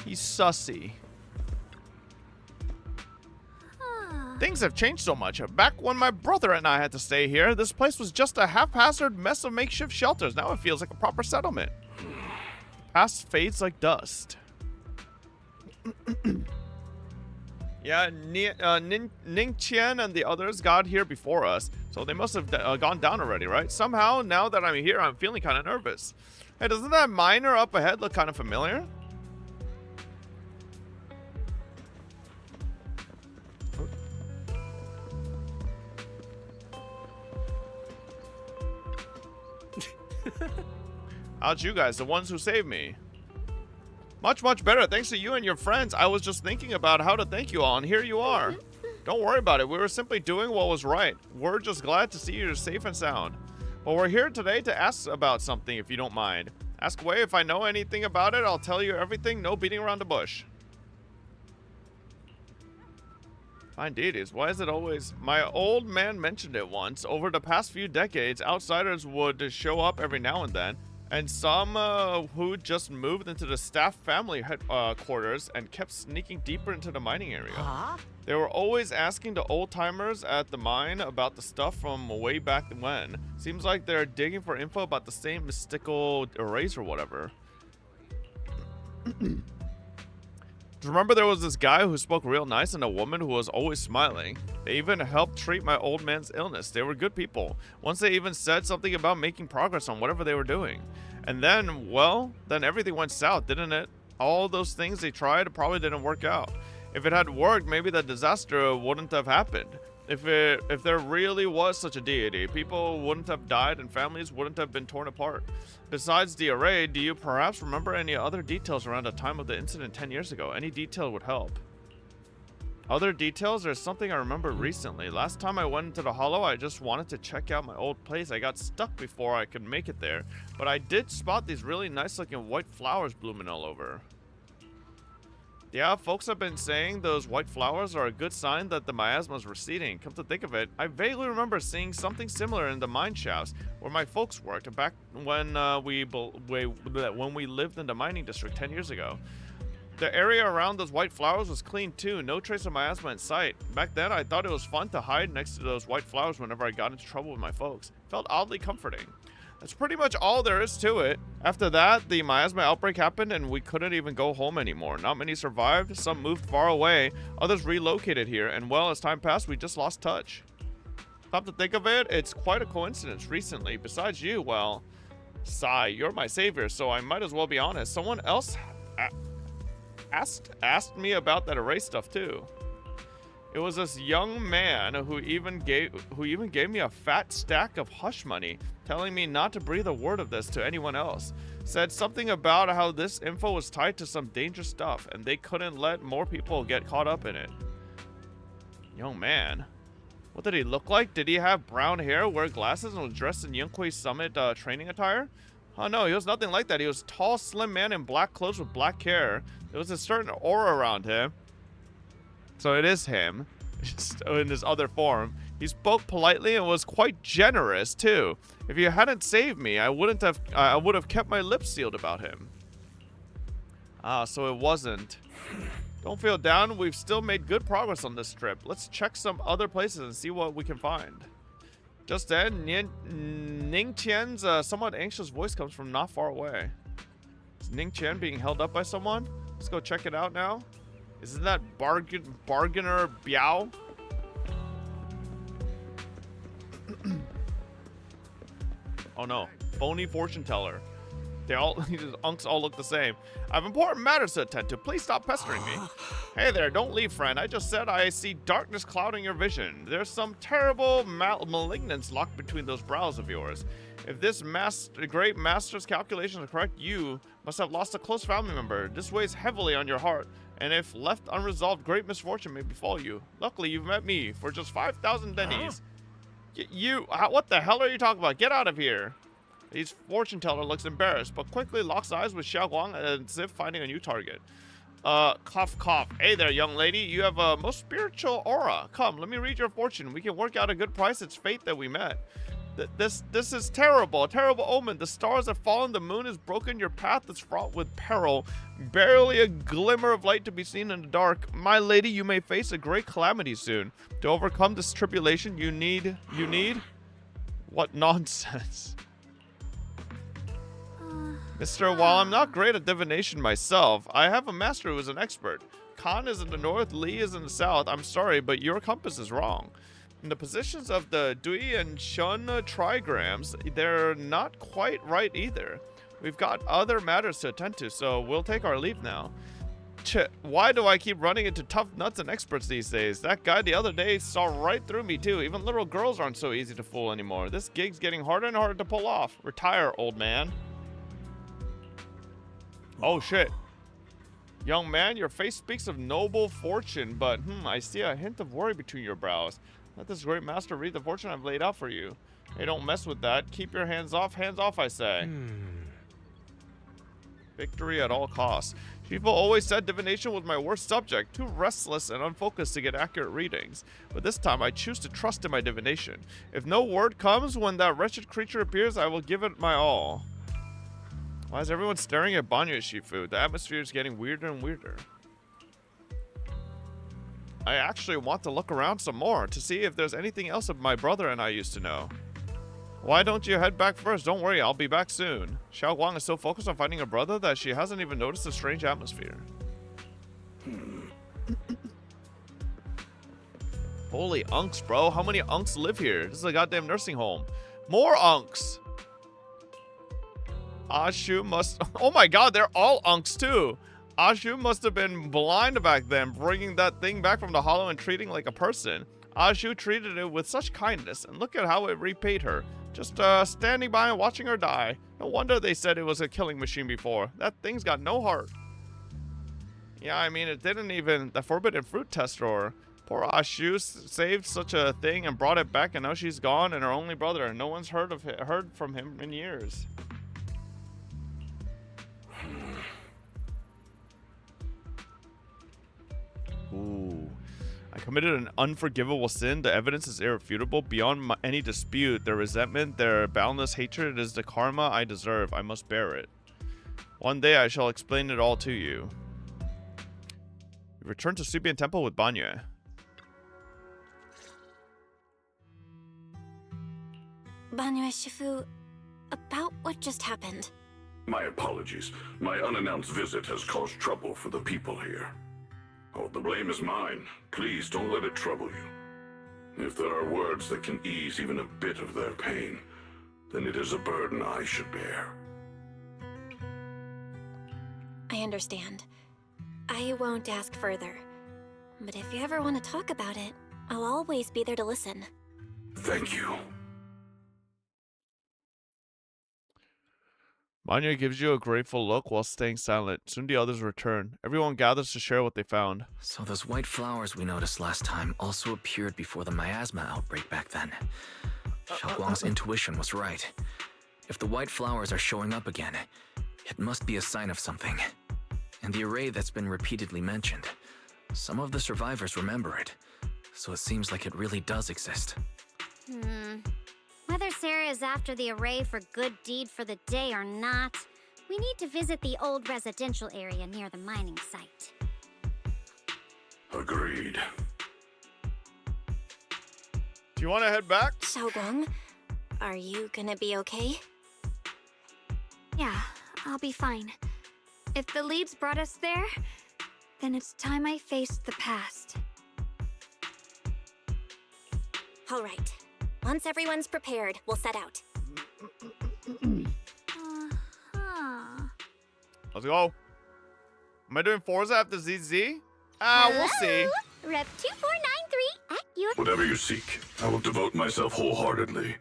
He's sussy. Things have changed so much. Back when my brother and I had to stay here, this place was just a haphazard mess of makeshift shelters. Now it feels like a proper settlement. Past fades like dust. Yeah, Ning Qian and the others got here before us, so they must have gone down already, right? Somehow, now that I'm here, I'm feeling kind of nervous. Hey, doesn't that miner up ahead look kind of familiar? How'd you guys, the ones who saved me? Much, much better. Thanks to you and your friends. I was just thinking about how to thank you all, and here you are. Don't worry about it. We were simply doing what was right. We're just glad to see you're safe and sound. But we're here today to ask about something, if you don't mind. Ask away. If I know anything about it, I'll tell you everything. No beating around the bush. Fine deities. Why is it always... My old man mentioned it once. Over the past few decades, outsiders would show up every now and then. And some who just moved into the staff family headquarters and kept sneaking deeper into the mining area. They were always asking the old-timers at the mine about the stuff from way back when. Seems like they're digging for info about the same mystical arrays or whatever. Remember there was this guy who spoke real nice and a woman who was always smiling. They even helped treat my old man's illness. They were good people. Once they even said something about making progress on whatever they were doing. And then, well, then everything went south, didn't it? All those things they tried probably didn't work out. If it had worked, maybe the disaster wouldn't have happened. If there really was such a deity, people wouldn't have died and families wouldn't have been torn apart. Besides the array, do you perhaps remember any other details around the time of the incident 10 years ago? Any detail would help. Other details? There's something I remembered recently. Last time I went into the hollow, I just wanted to check out my old place. I got stuck before I could make it there, but I did spot these really nice looking white flowers blooming all over. Yeah, folks have been saying those white flowers are a good sign that the miasma is receding. Come to think of it, I vaguely remember seeing something similar in the mine shafts where my folks worked back when we lived in the mining district 10 years ago. The area around those white flowers was clean too, no trace of miasma in sight. Back then, I thought it was fun to hide next to those white flowers whenever I got into trouble with my folks. It felt oddly comforting. That's pretty much all there is to it. After that, the miasma outbreak happened and we couldn't even go home anymore. Not many survived, some moved far away, others relocated here, and well, as time passed, we just lost touch. Come to think of it, it's quite a coincidence recently. Besides you, well, sigh, you're my savior, so I might as well be honest. Someone else asked me about that array stuff too. It was this young man who even gave me a fat stack of hush money, telling me not to breathe a word of this to anyone else. Said something about how this info was tied to some dangerous stuff and they couldn't let more people get caught up in it. Young man. What did he look like? Did he have brown hair, wear glasses, and was dressed in Yunquei Summit training attire? Oh no, he was nothing like that. He was a tall, slim man in black clothes with black hair. There was a certain aura around him. So it is him, just in his other form. He spoke politely and was quite generous too. If you hadn't saved me, I would have kept my lips sealed about him. Ah, so it wasn't. Don't feel down. We've still made good progress on this trip. Let's check some other places and see what we can find. Just then, Ning Qian's somewhat anxious voice comes from not far away. Is Ning Qian being held up by someone? Let's go check it out now. Isn't that bargainer Biao? Oh no, phony fortune teller. These unks all look the same. I have important matters to attend to. Please stop pestering me. Hey there, don't leave, friend. I just said I see darkness clouding your vision. There's some terrible malignance locked between those brows of yours. If this great master's calculations are correct, you must have lost a close family member. This weighs heavily on your heart, and if left unresolved, great misfortune may befall you. Luckily, you've met me for just 5,000 dennies. What the hell are you talking about? Get out of here. His fortune teller looks embarrassed, but quickly locks eyes with Xiaoguang as if finding a new target. Cough, cough. Hey there, young lady. You have a most spiritual aura. Come, let me read your fortune. We can work out a good price. It's fate that we met. This is terrible. A terrible omen. The stars have fallen. The moon has broken. Your path is fraught with peril. Barely a glimmer of light to be seen in the dark. My lady, you may face a great calamity soon. To overcome this tribulation, you need... What nonsense. Mister, while I'm not great at divination myself, I have a master who is an expert. Khan is in the north, Li is in the south. I'm sorry, but your compass is wrong. In the positions of the Dui and Shun trigrams, they're not quite right either. We've got other matters to attend to, so we'll take our leave now. Why do I keep running into tough nuts and experts these days? That guy the other day saw right through me too. Even little girls aren't so easy to fool anymore. This gig's getting harder and harder to pull off. Retire, old man. Oh shit. Young man, your face speaks of noble fortune, but I see a hint of worry between your brows. Let this great master read the fortune I've laid out for you. Hey, don't mess with that. Keep your hands off, I say. Victory at all costs. People always said divination was my worst subject, too restless and unfocused to get accurate readings. But this time I choose to trust in my divination. If no word comes when that wretched creature appears, I will give it my all. Why is everyone staring at Banyu Shifu? The atmosphere is getting weirder and weirder. I actually want to look around some more to see if there's anything else of my brother and I used to know. Why don't you head back first? Don't worry, I'll be back soon. Xiaoguang is so focused on finding a brother that she hasn't even noticed the strange atmosphere. Holy unks, bro. How many unks live here? This is a goddamn nursing home. More unks! Ashu must... Oh my god, they're all unks too. Ashu must have been blind back then, bringing that thing back from the hollow and treating like a person. Ashu treated it with such kindness, and look at how it repaid her. Just standing by and watching her die. No wonder they said it was a killing machine before. That thing's got no heart. Yeah, I mean, it didn't even... The forbidden fruit tester. Poor Ashu saved such a thing and brought it back, and now she's gone, and her only brother. No one's heard from him in years. Ooh. I committed an unforgivable sin. The evidence is irrefutable. Beyond any dispute, their resentment, their boundless hatred is the karma I deserve. I must bear it. One day I shall explain it all to you. We return to Subian Temple with Banye. Banye Shifu, about what just happened. My apologies. My unannounced visit has caused trouble for the people here. Oh, the blame is mine. Please don't let it trouble you. If there are words that can ease even a bit of their pain, then it is a burden I should bear. I understand. I won't ask further. But if you ever want to talk about it, I'll always be there to listen. Thank you. Banye gives you a grateful look while staying silent. Soon the others return. Everyone gathers to share what they found. So those white flowers we noticed last time also appeared before the miasma outbreak back then. Xiaoguang's intuition was right. If the white flowers are showing up again, it must be a sign of something. And the array that's been repeatedly mentioned, some of the survivors remember it, so it seems like it really does exist. Whether Sarah is after the array for good deed for the day or not, we need to visit the old residential area near the mining site. Agreed. Do you want to head back? Xiaoguang, are you gonna be okay? Yeah, I'll be fine. If the leads brought us there, then it's time I faced the past. All right. Once everyone's prepared, we'll set out. Let's go. Am I doing Forza after ZZ? We'll see. Rep 2493 at your... Whatever you seek, I will devote myself wholeheartedly.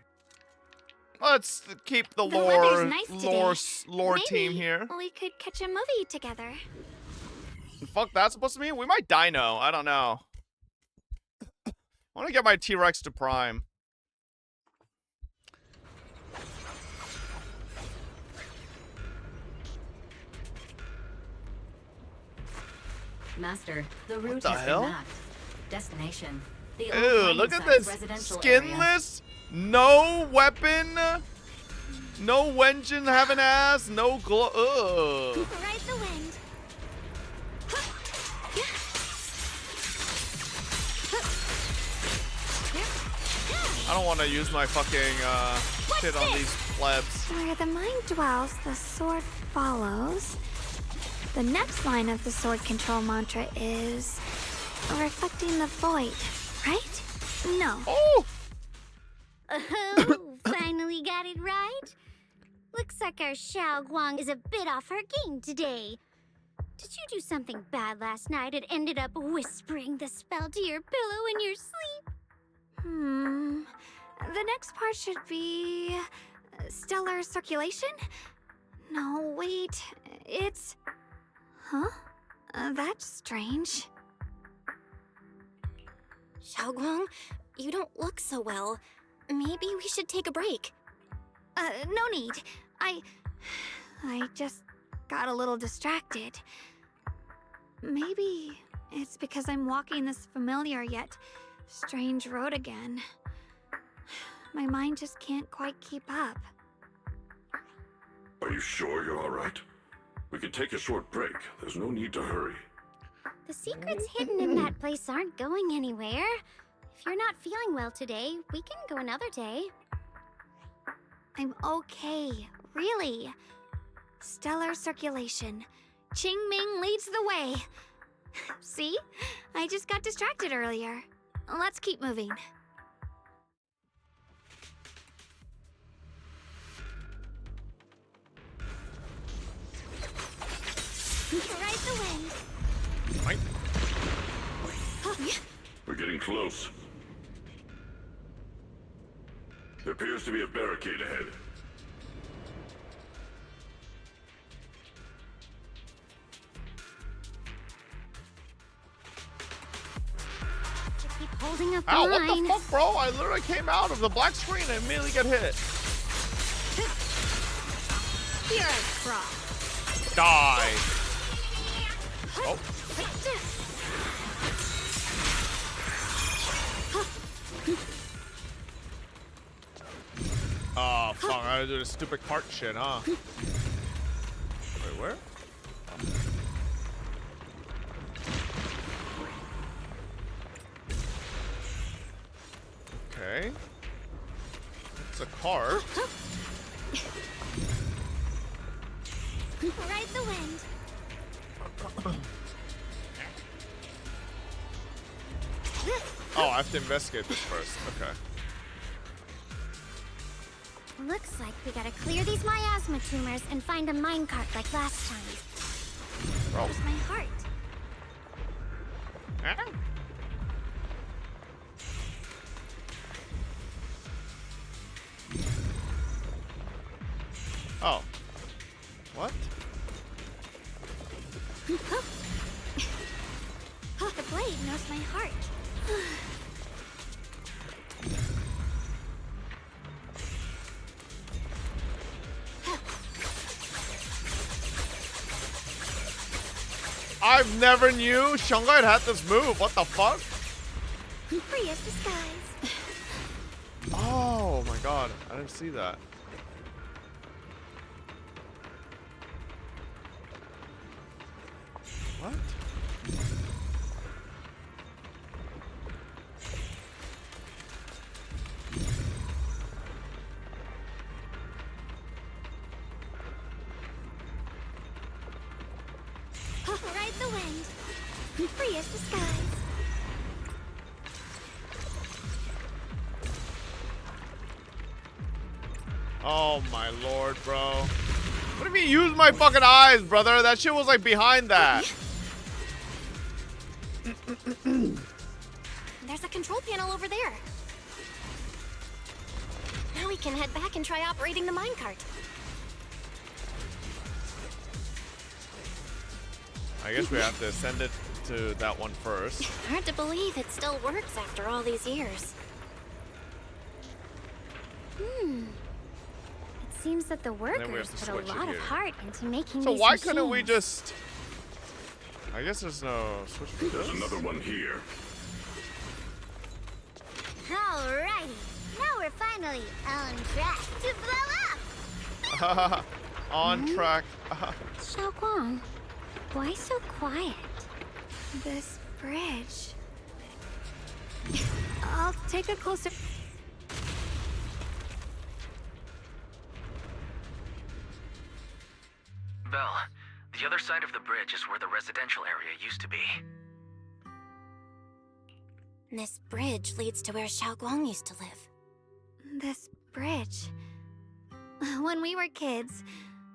Let's keep the weather's nice lore Maybe team here. We could catch a movie together. The fuck that's supposed to mean? We might dino. I don't know. I want to get my T-Rex to Prime. Master, the route the has hell? been mapped. Destination. The old Ew, mining look at site's this. residential Skinless, no weapon, no engine having ass, no glow. Ugh. Ride the wind. I don't want to use my fucking shit on these plebs. Where the mind dwells, the sword follows. The next line of the sword control mantra is reflecting the void, right? No. Oh! Oh, finally got it right. Looks like our Xiaoguang is a bit off her game today. Did you do something bad last night and ended up whispering the spell to your pillow in your sleep? The next part should be stellar circulation? No, wait. It's... Huh? That's strange. Xiaoguang, you don't look so well. Maybe we should take a break. No need. I just got a little distracted. Maybe it's because I'm walking this familiar yet strange road again. My mind just can't quite keep up. Are you sure you're all right? We can take a short break. There's no need to hurry. The secrets hidden in that place aren't going anywhere. If you're not feeling well today, we can go another day. I'm okay, really. Stellar circulation. Qingming leads the way. See? I just got distracted earlier. Let's keep moving. Ride the wind. Right. We're getting close. There appears to be a barricade ahead. Keep holding up the Ow, line. what the fuck, bro? I literally came out of the black screen and immediately get hit. You're a frog. Die. Oh. Oh, fuck. I gotta do this stupid cart shit, huh? Wait, where? Okay. It's a cart. Ride the wind. Oh, I have to investigate this first. Okay. Looks like we gotta clear these miasma tumors and find a minecart like last time. Bro. Where's my heart? Oh. What? The blade knows my heart. I've never knew Shungite had this move. What the fuck? Free as disguise. Oh my god. I didn't see that. What? Ride the wind. Free as disguise. Oh my lord, bro. What if you use my fucking eyes, brother? That shit was like behind that. There's a control panel over there. Now we can head back and try operating the minecart. I guess we have to send it to that one first. Hard to believe it still works after all these years. It seems that the workers put a lot of heart into making So these why machines. couldn't we just... I guess there's no switch for There's this. another one here. Alrighty, now we're finally on track to blow up. On track. Xiaoguang, why so quiet? This bridge. I'll take a closer... Belle, the other side of the bridge is where the residential area used to be. This bridge leads to where Xiaoguang used to live. This bridge. When we were kids,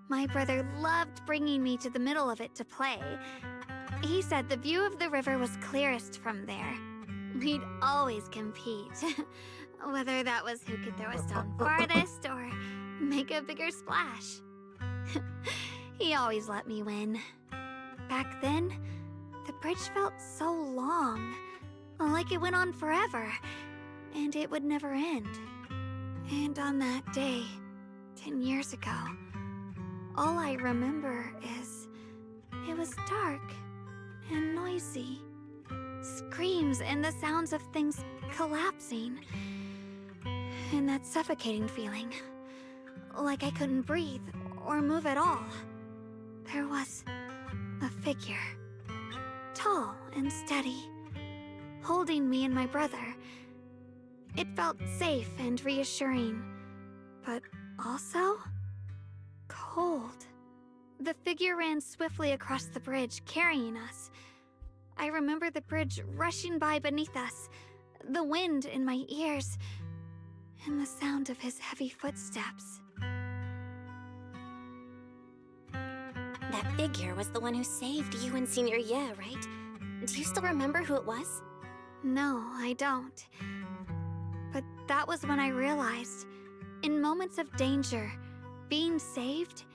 my brother loved bringing me to the middle of it to play. He said the view of the river was clearest from there. We'd always compete. Whether that was who could throw a stone farthest or make a bigger splash. He always let me win. Back then, the bridge felt so long. Like it went on forever. And it would never end. And on that day, 10 years ago, all I remember is it was dark and noisy. Screams and the sounds of things collapsing. And that suffocating feeling. Like I couldn't breathe or move at all. There was a figure. Tall and steady. Holding me and my brother. It felt safe and reassuring. But also... cold. The figure ran swiftly across the bridge, carrying us. I remember the bridge rushing by beneath us, the wind in my ears, and the sound of his heavy footsteps. That figure was the one who saved you and Senior Ye, right? Do you still remember who it was? No, I don't. But that was when I realized In moments of danger, being saved,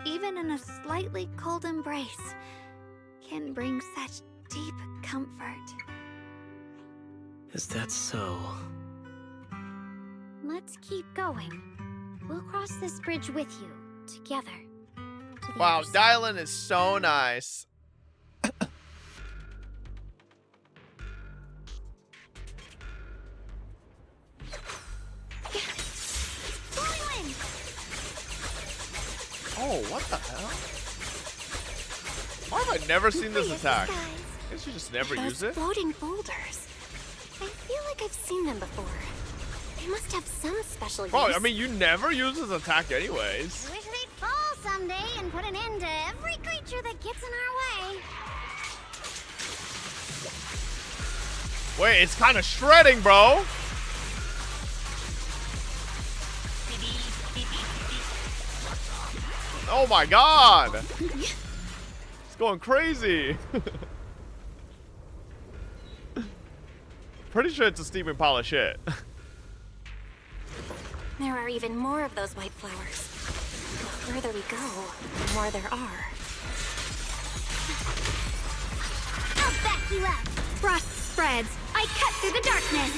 even in a slightly cold embrace, can bring such deep comfort. Is that so? Let's keep going. We'll cross this bridge with you, together. To the Wow, other side. Dylan is so nice. Oh, what the hell? Why have I never seen this attack? I guess you just never Those use it. floating boulders. I feel like I've seen them before. They must have some special Bro, use. I mean, you never use this attack anyways. Wish they'd fall someday and put an end to every creature that gets in our way. Wait, it's kind of shredding, bro. Oh my god. It's going crazy. Pretty sure it's a steaming pile of shit. There are even more of those white flowers. The further we go, the more there are. I'll back you up. Frost spreads. I cut through the darkness.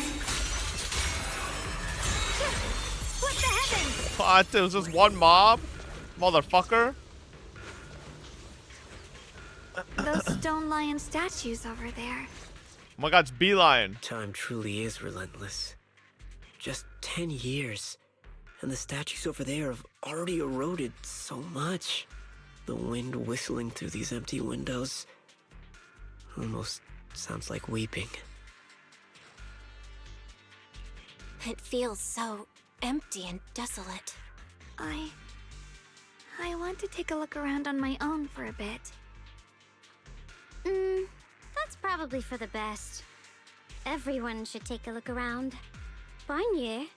Split the heavens. What? It was just one mob? Motherfucker. Those stone lion statues over there. Oh my god, it's Beeline. Time truly is relentless. Just 10 years, and the statues over there have already eroded so much. The wind whistling through these empty windows almost sounds like weeping. It feels so empty and desolate. I want to take a look around on my own for a bit. That's probably for the best. Everyone should take a look around. Fobm4ster,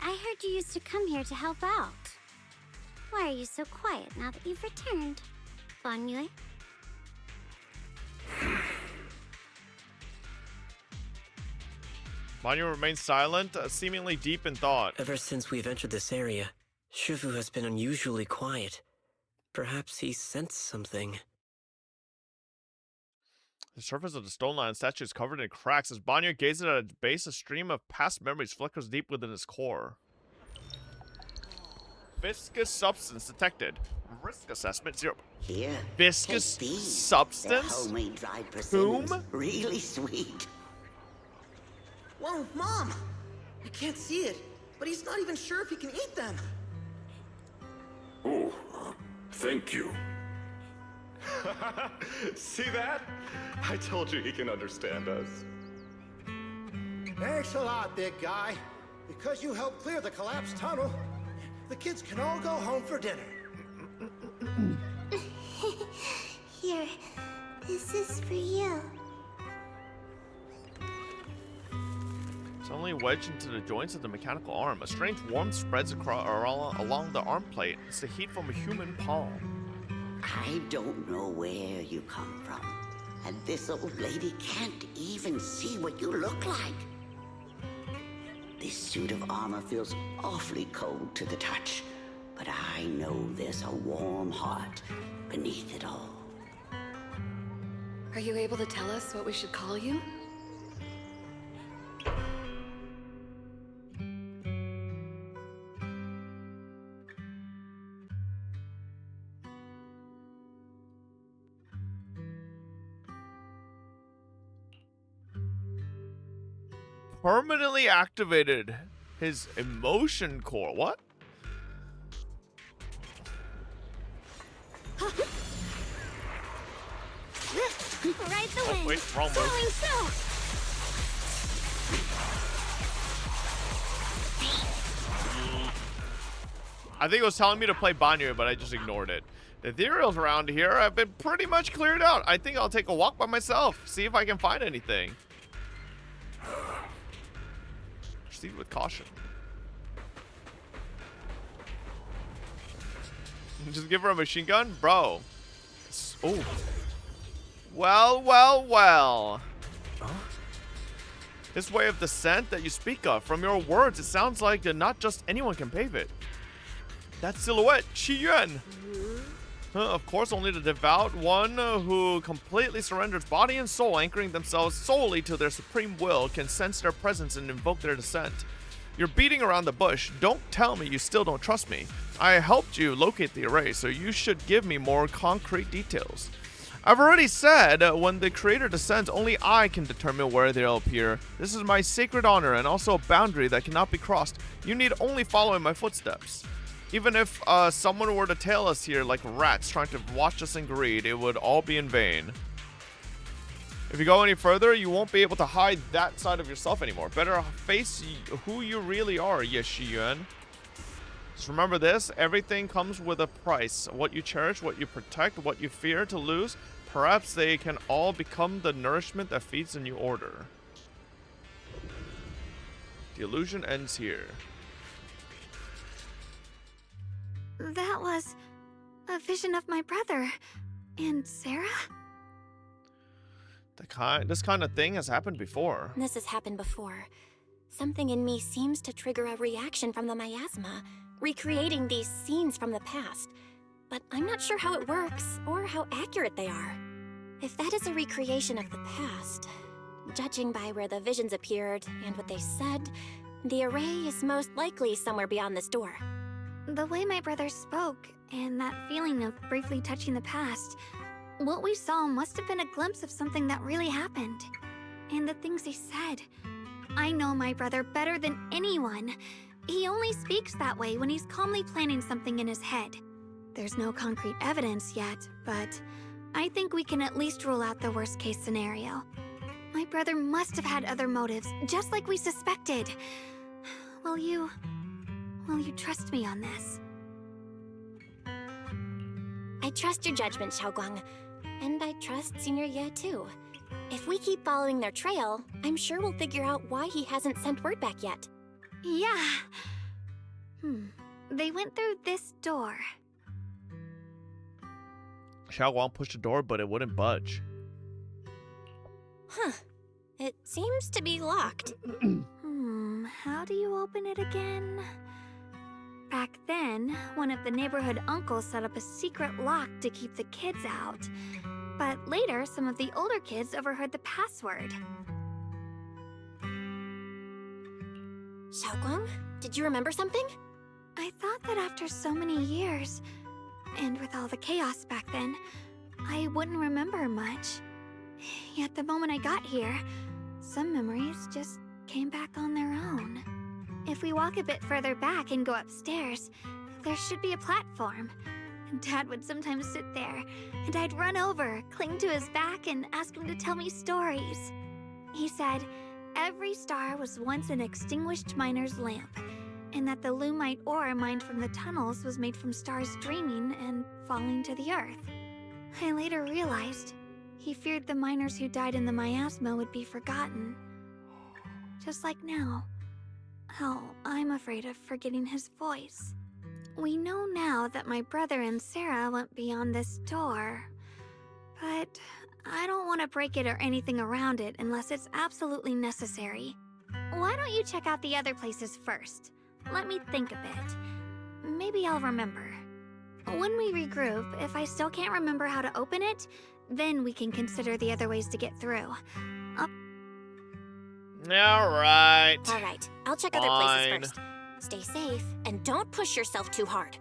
I heard you used to come here to help out. Why are you so quiet now that you've returned, Fobm4ster? Manu remains silent, seemingly deep in thought. Ever since we've entered this area, Shifu has been unusually quiet. Perhaps he sensed something. The surface of the stone lion statue is covered in cracks. As Banyo gazes at its base, a stream of past memories flickers deep within his core. Viscous substance detected. Risk assessment 0. Here. Viscous take these. substance? They're homemade dried persimmons. Whom? Really sweet. Whoa, Mom! I can't see it, but he's not even sure if he can eat them. Oh, thank you. See that? I told you he can understand us. Thanks a lot, big guy. Because you helped clear the collapsed tunnel, the kids can all go home for dinner. Here, this is for you. Suddenly wedged into the joints of the mechanical arm. A strange warmth spreads along the arm plate. It's the heat from a human palm. I don't know where you come from, and this old lady can't even see what you look like. This suit of armor feels awfully cold to the touch, but I know there's a warm heart beneath it all. Are you able to tell us what we should call you? Permanently activated his emotion core. What? Ride the wind. Wait, wrong move. Slowing still. I think it was telling me to play Banyo, but I just ignored it. The ethereals around here have been pretty much cleared out. I think I'll take a walk by myself, see if I can find anything. Proceed with caution. Just give her a machine gun? Bro. Oh. Well, well, well. Huh? This way of descent that you speak of, from your words, it sounds like not just anyone can pave it. That silhouette, Qi Yuan. Of course, only the devout one who completely surrenders body and soul, anchoring themselves solely to their supreme will, can sense their presence and invoke their descent. You're beating around the bush. Don't tell me you still don't trust me. I helped you locate the array, so you should give me more concrete details. I've already said, when the creator descends, only I can determine where they'll appear. This is my sacred honor and also a boundary that cannot be crossed. You need only follow in my footsteps. Even if someone were to tail us here like rats trying to watch us in greed, it would all be in vain. If you go any further, you won't be able to hide that side of yourself anymore. Better face who you really are, Ye Qi Yuan. Just remember this, everything comes with a price. What you cherish, what you protect, what you fear to lose, perhaps they can all become the nourishment that feeds the new order. The illusion ends here. That was a vision of my brother and Sarah? This kind of thing has happened before. This has happened before. Something in me seems to trigger a reaction from the miasma, recreating these scenes from the past. But I'm not sure how it works or how accurate they are. If that is a recreation of the past, judging by where the visions appeared and what they said, the array is most likely somewhere beyond this door. The way my brother spoke, and that feeling of briefly touching the past, what we saw must have been a glimpse of something that really happened. And the things he said. I know my brother better than anyone. He only speaks that way when he's calmly planning something in his head. There's no concrete evidence yet, but I think we can at least rule out the worst-case scenario. My brother must have had other motives, just like we suspected. Will you trust me on this? I trust your judgment, Xiaoguang. And I trust Senior Ye too. If we keep following their trail, I'm sure we'll figure out why he hasn't sent word back yet. Yeah. They went through this door. Xiaoguang pushed the door, but it wouldn't budge. Huh. It seems to be locked. How do you open it again? Back then, one of the neighborhood uncles set up a secret lock to keep the kids out. But later, some of the older kids overheard the password. Xiaoguang, did you remember something? I thought that after so many years, and with all the chaos back then, I wouldn't remember much. Yet the moment I got here, some memories just came back on their own. If we walk a bit further back and go upstairs, there should be a platform. Dad would sometimes sit there, and I'd run over, cling to his back, and ask him to tell me stories. He said every star was once an extinguished miner's lamp, and that the lumite ore mined from the tunnels was made from stars dreaming and falling to the earth. I later realized he feared the miners who died in the miasma would be forgotten. Just like now. How I'm afraid of forgetting his voice. We know now that my brother and Sarah went beyond this door, but I don't want to break it or anything around it unless it's absolutely necessary. Why don't you check out the other places first? Let me think a bit. Maybe I'll remember. When we regroup, if I still can't remember how to open it, then we can consider the other ways to get through. Alright. Alright, I'll check other places first. Stay safe, and don't push yourself too hard.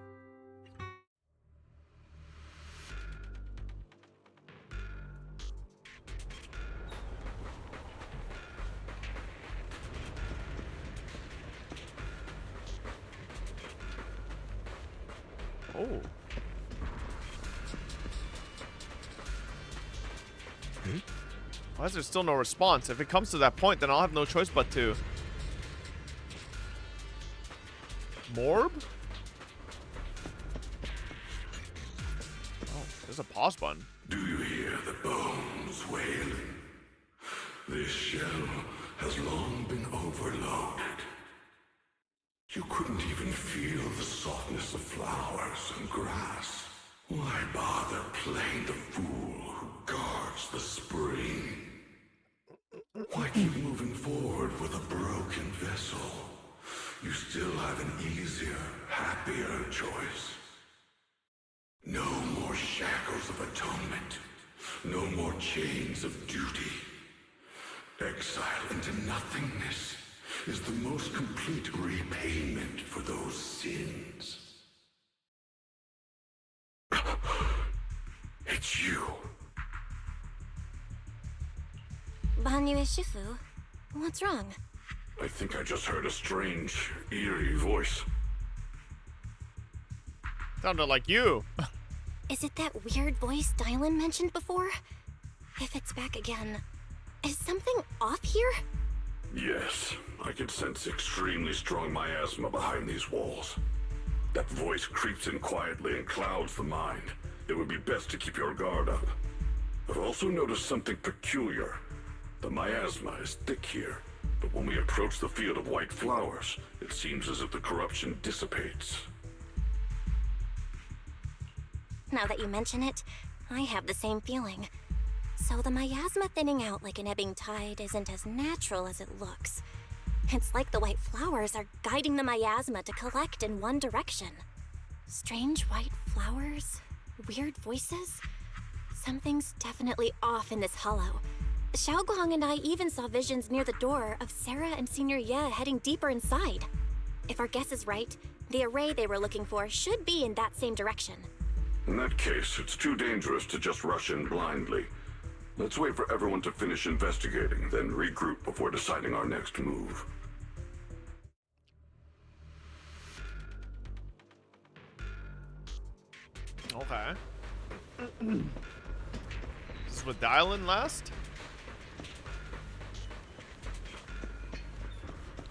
Oh. Why is there still no response? If it comes to that point, then I'll have no choice but to... Morb? Oh, there's a pause button. Do you hear the bones wailing? This shell has long been overloaded. You couldn't even feel the softness of flowers and grass. Why bother playing the fool who guards the spring? Why keep moving forward forward with a broken vessel, you still have an easier, happier choice. No more shackles of atonement. No more chains of duty. Exile into nothingness is the most complete repayment for those sins. It's you. Banyue Shifu, what's wrong? I think I just heard a strange, eerie voice. Sounded like you. Is it that weird voice Dylan mentioned before? If it's back again, is something off here? Yes, I can sense extremely strong miasma behind these walls. That voice creeps in quietly and clouds the mind. It would be best to keep your guard up. I've also noticed something peculiar. The miasma is thick here, but when we approach the field of white flowers, it seems as if the corruption dissipates. Now that you mention it, I have the same feeling. So the miasma thinning out like an ebbing tide isn't as natural as it looks. It's like the white flowers are guiding the miasma to collect in one direction. Strange white flowers, weird voices. Something's definitely off in this hollow. Xiaoguang and I even saw visions near the door of Sarah and Senior Ye heading deeper inside. If our guess is right, the array they were looking for should be in that same direction. In that case, it's too dangerous to just rush in blindly. Let's wait for everyone to finish investigating, then regroup before deciding our next move. Okay. This is with Dylan last?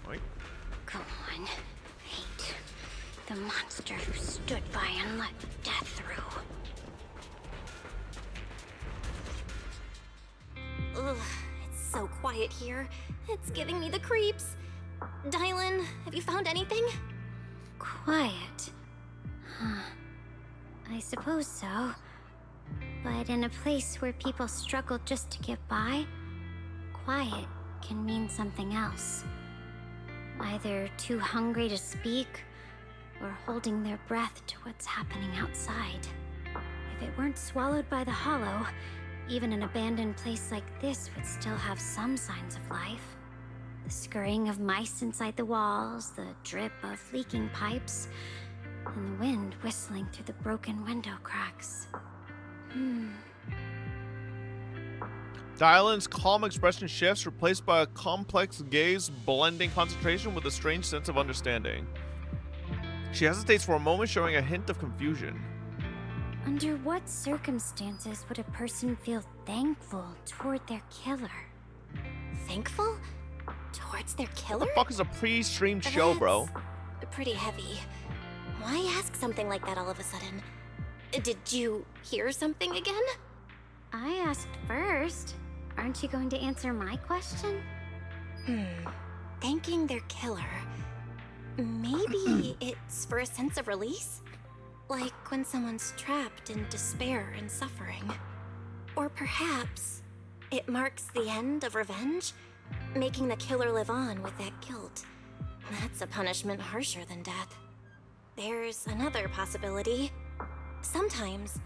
Wait. Go on. Hate the monster who stood by and let death through. Ugh, it's so quiet here. It's giving me the creeps. Dylan, have you found anything? Quiet. Huh. I suppose so. But in a place where people struggle just to get by, quiet can mean something else. Either too hungry to speak, or holding their breath to what's happening outside. If it weren't swallowed by the hollow, even an abandoned place like this would still have some signs of life. The scurrying of mice inside the walls, the drip of leaking pipes, and the wind whistling through the broken window cracks. Dylan's calm expression shifts, replaced by a complex gaze, blending concentration with a strange sense of understanding. She hesitates for a moment, showing a hint of confusion. Under what circumstances would a person feel thankful toward their killer? Thankful? Towards their killer? What the fuck is a pre-streamed show, bro? Pretty heavy. Why ask something like that all of a sudden? Did you hear something again? I asked first. Aren't you going to answer my question? Thanking their killer. Maybe it's for a sense of release? Like when someone's trapped in despair and suffering. Or perhaps it marks the end of revenge, making the killer live on with that guilt. That's a punishment harsher than death. There's another possibility. Sometimes,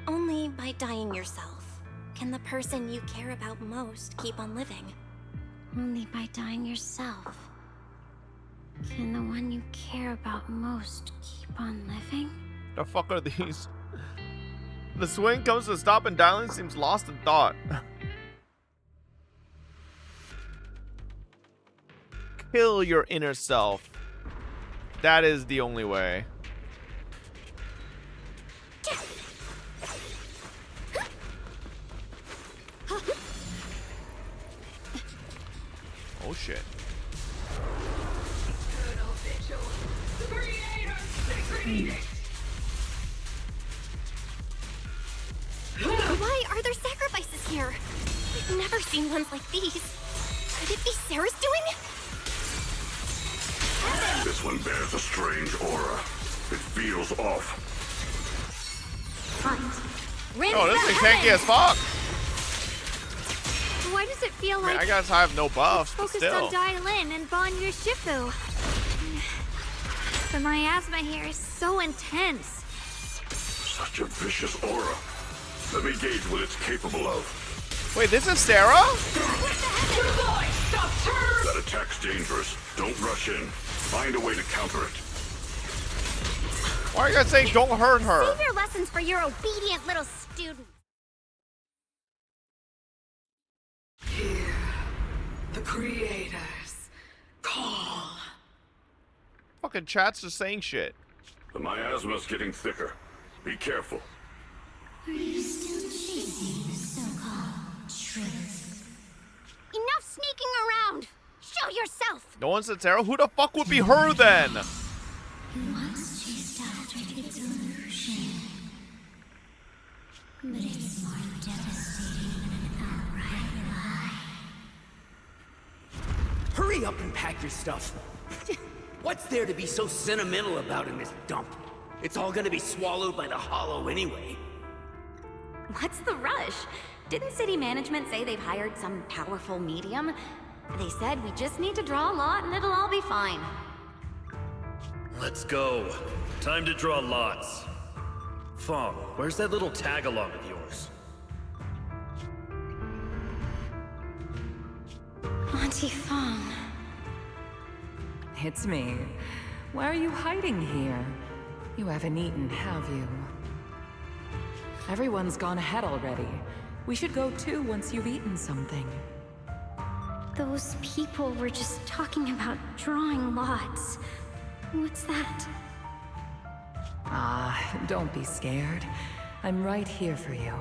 only by dying yourself can the person you care about most keep on living. Only by dying yourself can the one you care about most keep on living? The fuck are these? The swing comes to a stop and Dylan seems lost in thought. Kill your inner self. That is the only way. Oh shit. Why are there sacrifices here? I've never seen ones like these. Could it be Sarah's doing? This one bears a strange aura. It feels off. Oh, this thing's tanky as fuck. Why does it feel I mean, like I guess I have no buffs, but focused still. on Dylan and Bonnier Shifu? The miasma here is so intense. Such a vicious aura. Let me gauge what it's capable of. Wait, this is Sarah? That attack's dangerous. Don't rush in. Find a way to counter it. Why are you guys saying don't hurt her? Save your lessons for your obedient little student. Hear the creators call. Fucking chat's just saying shit. The miasma's getting thicker. Be careful. Are you still chasing the so-called truth? Enough sneaking around! Show yourself! No one said Sarah? Who the fuck would be her then? You once chased after its illusion. But it's more devastating than an outright lie. Hurry up and pack your stuff. What's there to be so sentimental about in this dump? It's all gonna be swallowed by the hollow anyway. What's the rush? Didn't city management say they've hired some powerful medium? They said we just need to draw a lot and it'll all be fine. Let's go. Time to draw lots. Fong, where's that little tag-along of yours? Auntie Fong. It's me. Why are you hiding here? You haven't eaten, have you? Everyone's gone ahead already. We should go too once you've eaten something. Those people were just talking about drawing lots. What's that? Ah, don't be scared. I'm right here for you.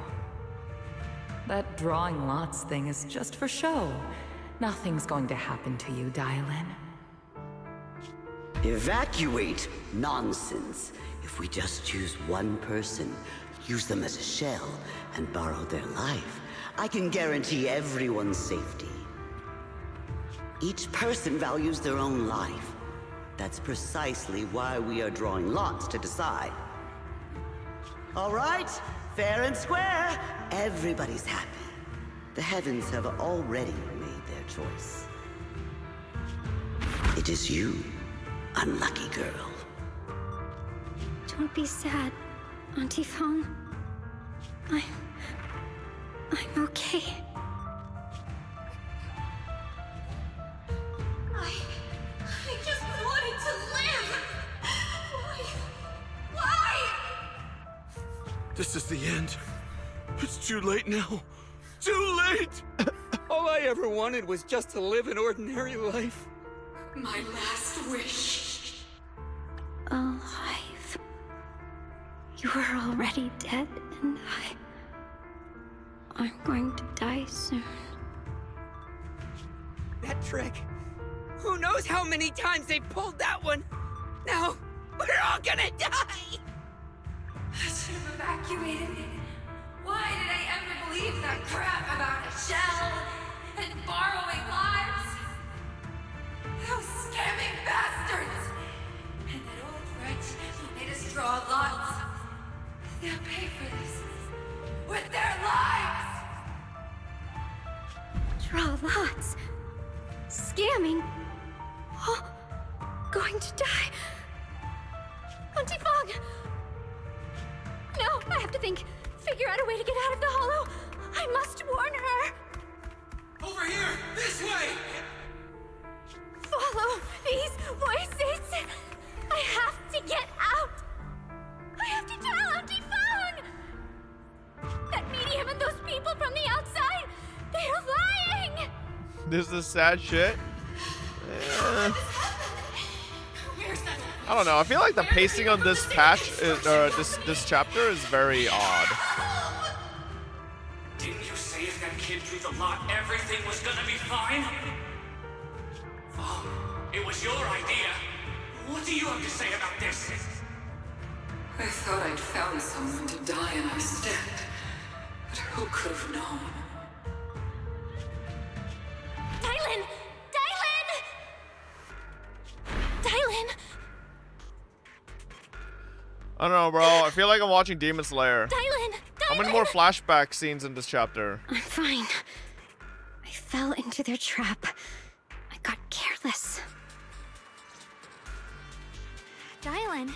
That drawing lots thing is just for show. Nothing's going to happen to you, Dylan. Evacuate? Nonsense. If we just choose one person, use them as a shell, and borrow their life, I can guarantee everyone's safety. Each person values their own life. That's precisely why we are drawing lots to decide. All right, fair and square. Everybody's happy. The heavens have already made their choice. It is you, unlucky girl. Don't be sad, Auntie Fong. I'm okay. I just wanted to live! Why? This is the end. It's too late now. Too late! All I ever wanted was just to live an ordinary life. My last wish. Alive. You are already dead, and I'm going to die soon. That trick. Who knows how many times they pulled that one? Now, we're all gonna die! I should have evacuated. Why did I ever believe that crap about a shell and borrowing lives? Those scamming bastards! And that old wretch who made us draw lots. They'll pay for this with their lives! Draw lots. Scamming. Oh, going to die. Auntie Fong! No, I have to think. Figure out a way to get out of the hollow. I must warn her. Over here! This way! Follow these voices. I have to get out. I have to tell Auntie Fong. That medium and those people from the outside, they're lying. This is sad shit. I don't know. I feel like the pacing on this patch, this chapter is very odd. Didn't you say if that kid drew the lot, everything was gonna be fine? Oh, it was your idea. What do you have to say about this? I thought I'd found someone to die in our stead, but who could have known? Dylan! Dylan! Dylan! I don't know, bro. I feel like I'm watching Demon Slayer. Dylan! How many more flashback scenes in this chapter? I'm fine. fell into their trap. I got careless. Dylan,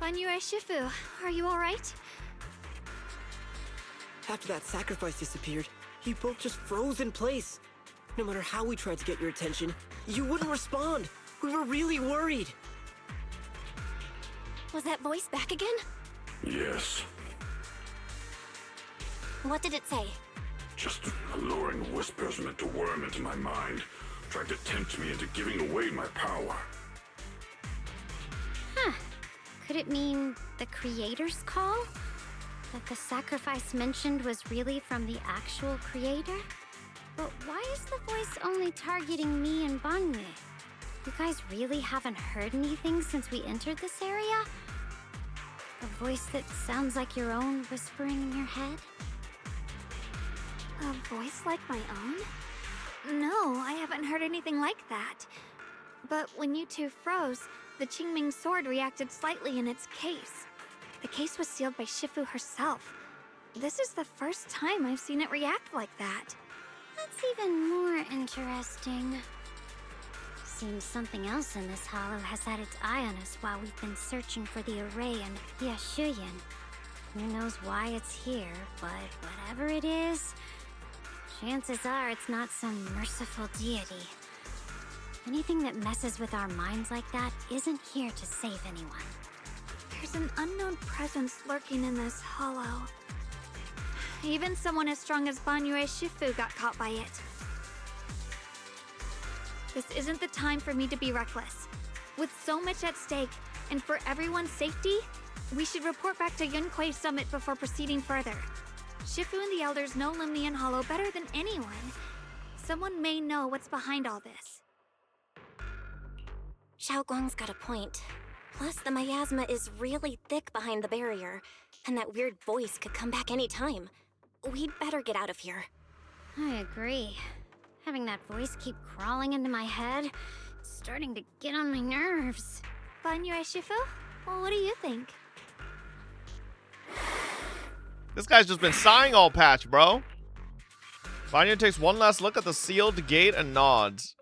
Banyu Shifu, are you alright? After that sacrifice disappeared, you both just froze in place. No matter how we tried to get your attention, you wouldn't respond. We were really worried. Was that voice back again? Yes. What did it say? Just alluring whispers meant to worm into my mind, trying to tempt me into giving away my power. Huh. Could it mean the creator's call? That the sacrifice mentioned was really from the actual creator? But why is the voice only targeting me and Banyu? You guys really haven't heard anything since we entered this area? A voice that sounds like your own whispering in your head? A voice like my own? No, I haven't heard anything like that. But when you two froze, the Qingming sword reacted slightly in its case. The case was sealed by Shifu herself. This is the first time I've seen it react like that. That's even more interesting. Seems something else in this hollow has had its eye on us while we've been searching for the array in Yashuyan. Who knows why it's here, but whatever it is, chances are it's not some merciful deity. Anything that messes with our minds like that isn't here to save anyone. There's an unknown presence lurking in this hollow. Even someone as strong as Banyu Shifu got caught by it. This isn't the time for me to be reckless. With so much at stake, and for everyone's safety, we should report back to Yunquei Summit before proceeding further. Shifu and the Elders know Limnian Hollow better than anyone. Someone may know what's behind all this. Xiaoguang's got a point. Plus, the miasma is really thick behind the barrier, and that weird voice could come back any time. We'd better get out of here. I agree. Having that voice keep crawling into my head, it's starting to get on my nerves. Banyu Shifu? Well, what do you think? This guy's just been sighing all patch, bro. Banyu takes one last look at the sealed gate and nods.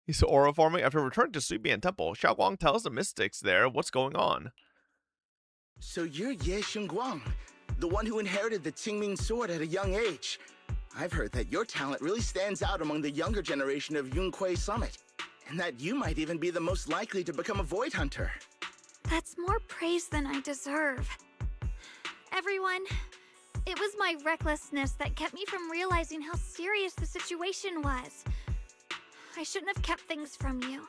He's aura forming after returning to Subian Temple. Xiaoguang tells the mystics there what's going on. So you're Ye Xingguang, the one who inherited the Qingming sword at a young age. I've heard that your talent really stands out among the younger generation of Yunquei Summit, and that you might even be the most likely to become a Void Hunter. That's more praise than I deserve. Everyone, it was my recklessness that kept me from realizing how serious the situation was. I shouldn't have kept things from you.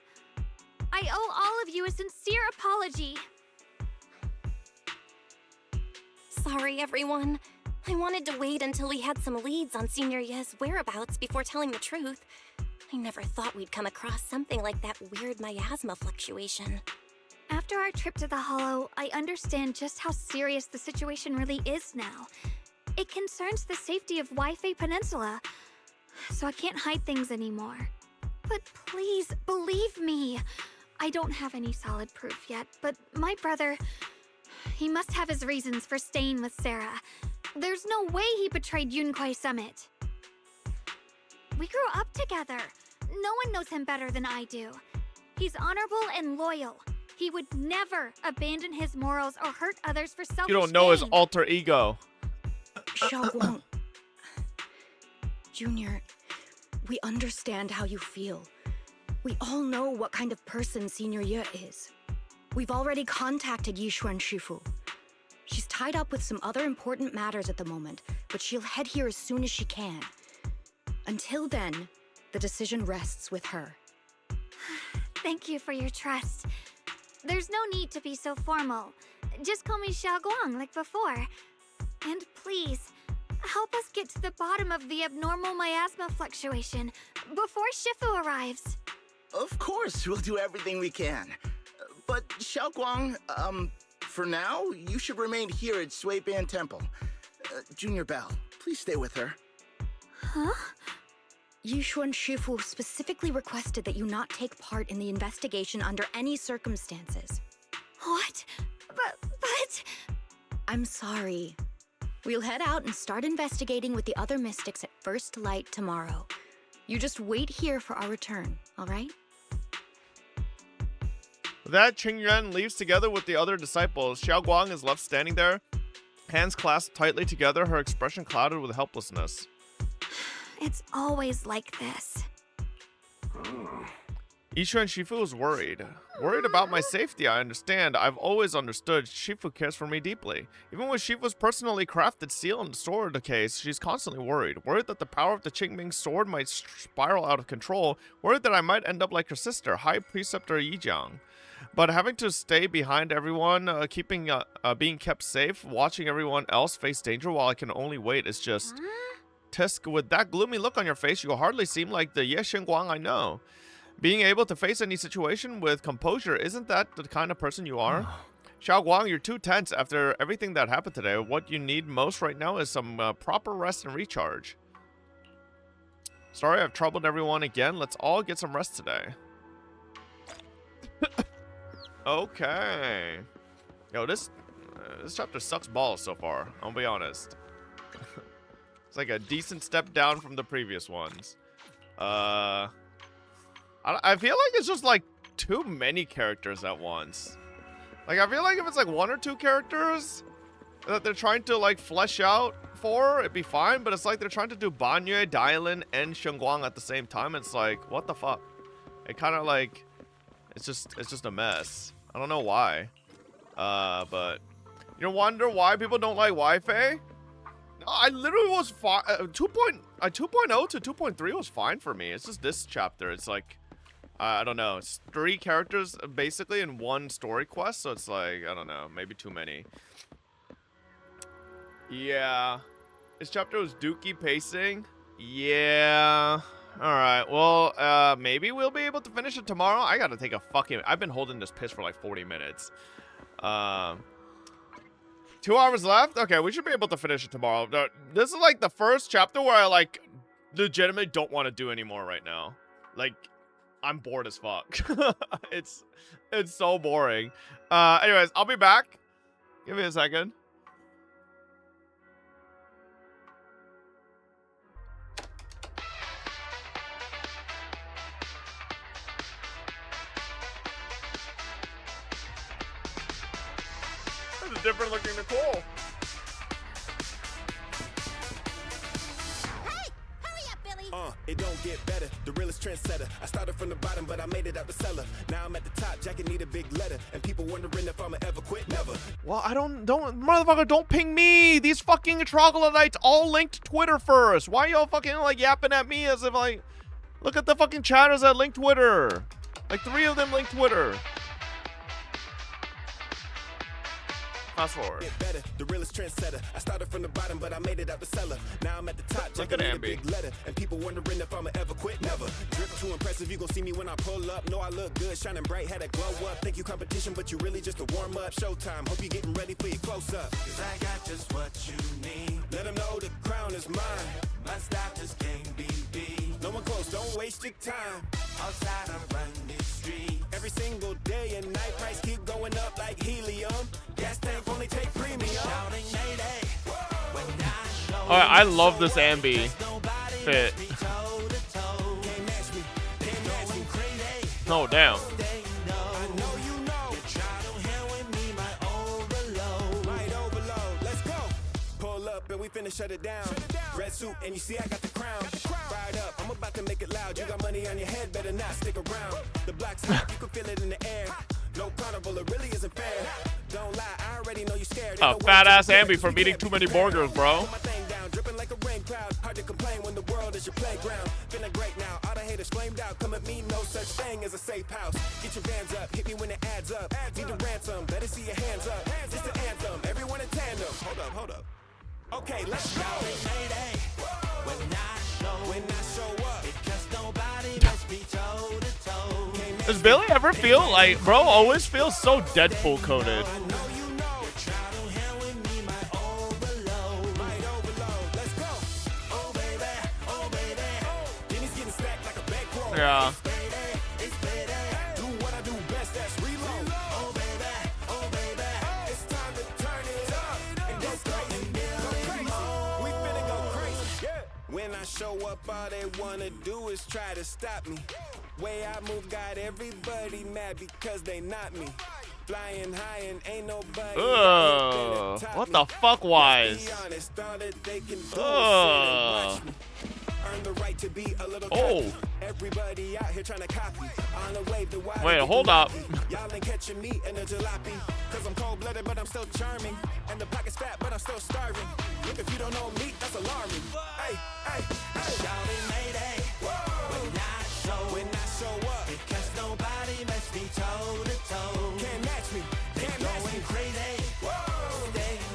I owe all of you a sincere apology. Sorry, everyone. I wanted to wait until we had some leads on Senior Ye's whereabouts before telling the truth. I never thought we'd come across something like that weird miasma fluctuation. After our trip to the Hollow, I understand just how serious the situation really is now. It concerns the safety of Waifei Peninsula, so I can't hide things anymore. But please, believe me. I don't have any solid proof yet, but my brother, he must have his reasons for staying with Sarah. There's no way he betrayed Yunquei Summit. We grew up together. No one knows him better than I do. He's honorable and loyal. He would never abandon his morals or hurt others for selfish You don't know his gain. alter ego. Xiaoguang. Junior, we understand how you feel. We all know what kind of person Senior Ye is. We've already contacted Yishuan Shifu. She's tied up with some other important matters at the moment, but she'll head here as soon as she can. Until then, the decision rests with her. Thank you for your trust. There's no need to be so formal. Just call me Xiaoguang like before. And please, help us get to the bottom of the abnormal miasma fluctuation before Shifu arrives. Of course, we'll do everything we can. But Xiaoguang, for now, you should remain here at Suiban Temple. Junior Bell, please stay with her. Huh? Yishuan Shifu specifically requested that you not take part in the investigation under any circumstances. What? But... I'm sorry. We'll head out and start investigating with the other mystics at first light tomorrow. You just wait here for our return, all right? With that, Qingyuan leaves together with the other disciples. Xiaoguang is left standing there, hands clasped tightly together, her expression clouded with helplessness. It's always like this. Yishu and Shifu is worried. Worried about my safety, I understand. I've always understood Shifu cares for me deeply. Even with Shifu's personally crafted seal and sword case, she's constantly worried. Worried that the power of the Qingming sword might spiral out of control. Worried that I might end up like her sister, High Preceptor Yijiang. But having to stay behind everyone, being kept safe, watching everyone else face danger while I can only wait is just... Tisk, with that gloomy look on your face, you hardly seem like the Ye Xingguang I know. Being able to face any situation with composure, isn't that the kind of person you are? Xiaoguang, you're too tense after everything that happened today. What you need most right now is some proper rest and recharge. Sorry I've troubled everyone again. Let's all get some rest today. Okay. Yo, this chapter sucks balls so far, I'll be honest. It's like a decent step down from the previous ones. I feel like it's just like too many characters at once. Like, I feel like if it's like 1 or 2 characters that they're trying to like flesh out for, it'd be fine. But it's like they're trying to do Banyue, Dailin, and Xingguang at the same time. It's like, what the fuck? It kind of like, it's just a mess. I don't know why. But you wonder why people don't like Waifei? No, I literally was fine. 2.0 to 2.3 was fine for me. It's just this chapter. It's like, I don't know. It's 3 characters basically in 1 story quest. So it's like, I don't know. Maybe too many. Yeah. This chapter was dookie pacing. Yeah. Alright. Well, maybe we'll be able to finish it tomorrow. I gotta take a fucking... I've been holding this piss for like 40 minutes. 2 hours left? Okay, we should be able to finish it tomorrow. This is like the first chapter where I like legitimately don't want to do anymore right now. Like, I'm bored as fuck. It's so boring. Anyways, I'll be back. Give me a second. This is different looking Nicole. It don't get better, the realest trendsetter. I started from the bottom, but I made it out the cellar. Now I'm at the top, Jack, need a big letter. And people wondering if I'ma ever quit, never. Well, motherfucker, don't ping me. These fucking troglodytes all linked Twitter first. Why y'all fucking like yapping at me as if like, look at the fucking chatters that link Twitter. Like 3 of them link Twitter. Fast forward. Better, the realest trendsetter. I started from the bottom, but I made it out the cellar. Now I'm at the top, look at Ambi. Big letter, and people wondering if I'ma ever quit, never. Drip too impressive, you gon' see me when I pull up. Know I look good, shining bright, had a glow up. Think you competition, but you really just a warm up. Showtime, hope you getting ready for your close up. Cause I got just what you need. Let them know the crown is mine. My style just can't be beat. No one close, don't waste your time. Outside I run this street. Every single day and night, price keep going up like helium. Gas tank only take premium. Alright, I love this Ambi fit. Oh, damn. And we finna shut it down. Red suit, and you see I got the crown. Fired up, I'm about to make it loud. You got money on your head, better not stick around. The block's hot, you can feel it in the air. No carnival, it really isn't fair. Don't lie, I already know you scared. Oh, fat ass Ambi for eating too many burgers, bro. Dripping like a rain cloud. Hard to complain when the world is your playground. Feeling great now, all the haters flamed out. Come at me, no such thing as a safe house. Get your bands up, hit me when it adds up. Need the ransom, better see your hands up. It's the anthem, everyone in tandem. Hold up. Okay, let's go. When I show up, because nobody lets me toe to toe. Does Billy ever feel like, bro always feels so Deadpool coded? Yeah. I show up, all they wanna do is try to stop me. Way I move got everybody mad because they not me. Flying high and ain't nobody. What the fuck, Wise? Earn the right to be a little oh. Everybody out here trying to copy. On the way, the wait, hold up. Y'all ain't catching me in a jalopy. Cause I'm cold-blooded, but I'm still charming. And the pocket's fat, but I'm still starving. Look, if you don't know me, that's alarming. Hey, hey, hey. Shouting Mayday. When I show up. Because nobody match me toe to toe. Can't match me. Can't match me. Crazy.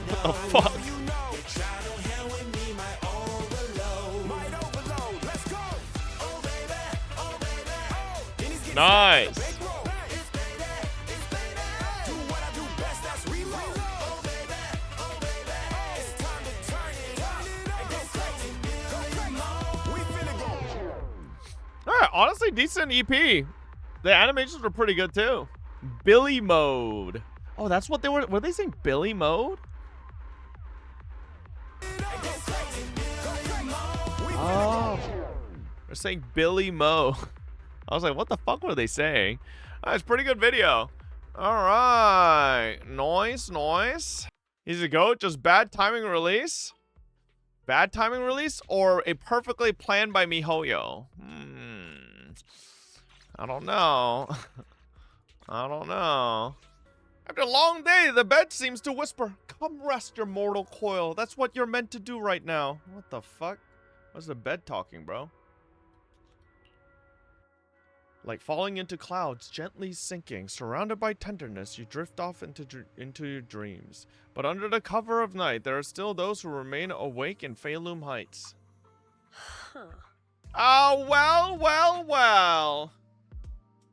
What the fuck? Nice. Alright, honestly, decent EP. The animations were pretty good too. Billy mode. Oh, that's what they were they saying Billy mode? Oh. They're saying Billy Mo. I was like, what the fuck were they saying? It's pretty good video. Alright. Nice, nice. Easy go. Just bad timing release? Bad timing release or a perfectly planned by MiHoYo? I don't know. I don't know. After a long day, the bed seems to whisper, "Come rest your mortal coil. That's what you're meant to do right now." What the fuck? What's the bed talking, bro? Like falling into clouds, gently sinking, surrounded by tenderness, you drift off into your dreams. But under the cover of night, there are still those who remain awake in Feilum Heights. Oh, well, well, well.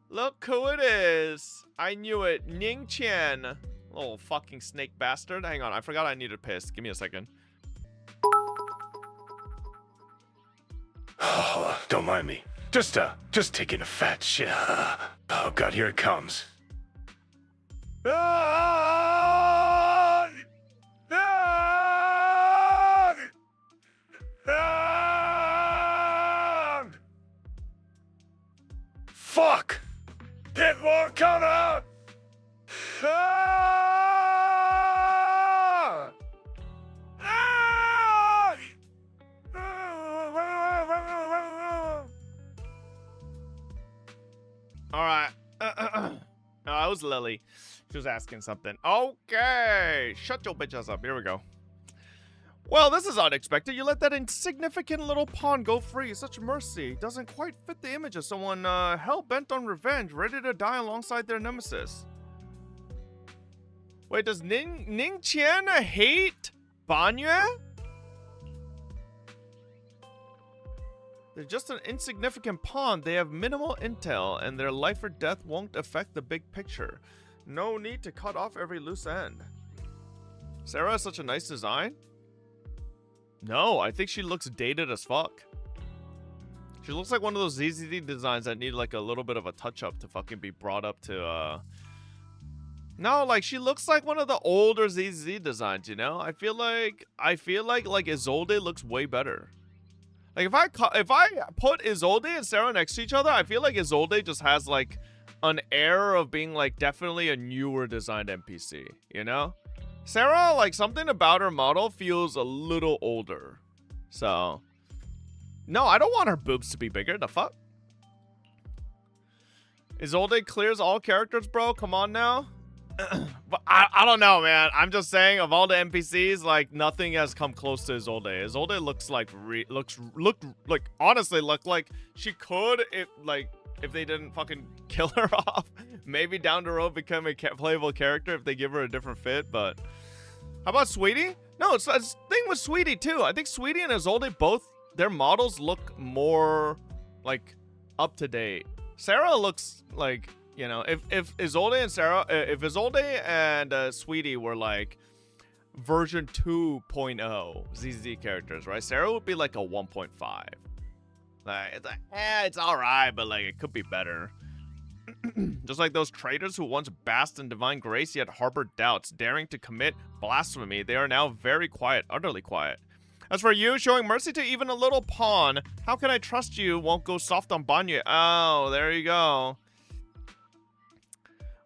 Look who it is. I knew it. Ning Qian. Little fucking snake bastard. Hang on, I forgot I needed piss. Give me a second. Oh, don't mind me. Just taking a fat shit. Oh god, here it comes. Fuck! It won't come out! Alright. No, that was Lily. She was asking something. Okay. Shut your bitch ass up. Here we go. Well, this is unexpected. You let that insignificant little pawn go free. Such mercy doesn't quite fit the image of someone hell-bent on revenge, ready to die alongside their nemesis. Wait, does Ning Qian hate Banyue? They're just an insignificant pawn. They have minimal intel, and their life or death won't affect the big picture. No need to cut off every loose end. Sarah has such a nice design? No, I think she looks dated as fuck. She looks like one of those ZZD designs that need like a little bit of a touch-up to fucking be brought up to, No, like she looks like one of the older ZZD designs, you know? I feel like Isolde looks way better. Like if I put Isolde and Sarah next to each other, I feel like Isolde just has like an air of being like definitely a newer designed NPC, you know? Sarah, like something about her model feels a little older. So, no, I don't want her boobs to be bigger. The fuck? Isolde clears all characters, bro. Come on now. But I don't know, man. I'm just saying, of all the NPCs, like nothing has come close to Isolde. Isolde looks like honestly look like she could if they didn't fucking kill her off. Maybe down the road become a playable character if they give her a different fit. But how about Sweetie? No, it's a thing with Sweetie too. I think Sweetie and Isolde both their models look more like up to date. Sarah looks like, you know, if Isolde and Sweetie were like version 2.0 ZZ characters, right? Sarah would be like a 1.5. Like it's all right, but like it could be better. Just like those traitors who once basked in divine grace yet harbored doubts, daring to commit blasphemy, they are now very quiet, utterly quiet. As for you, showing mercy to even a little pawn, how can I trust you won't go soft on Banyu? Oh, there you go.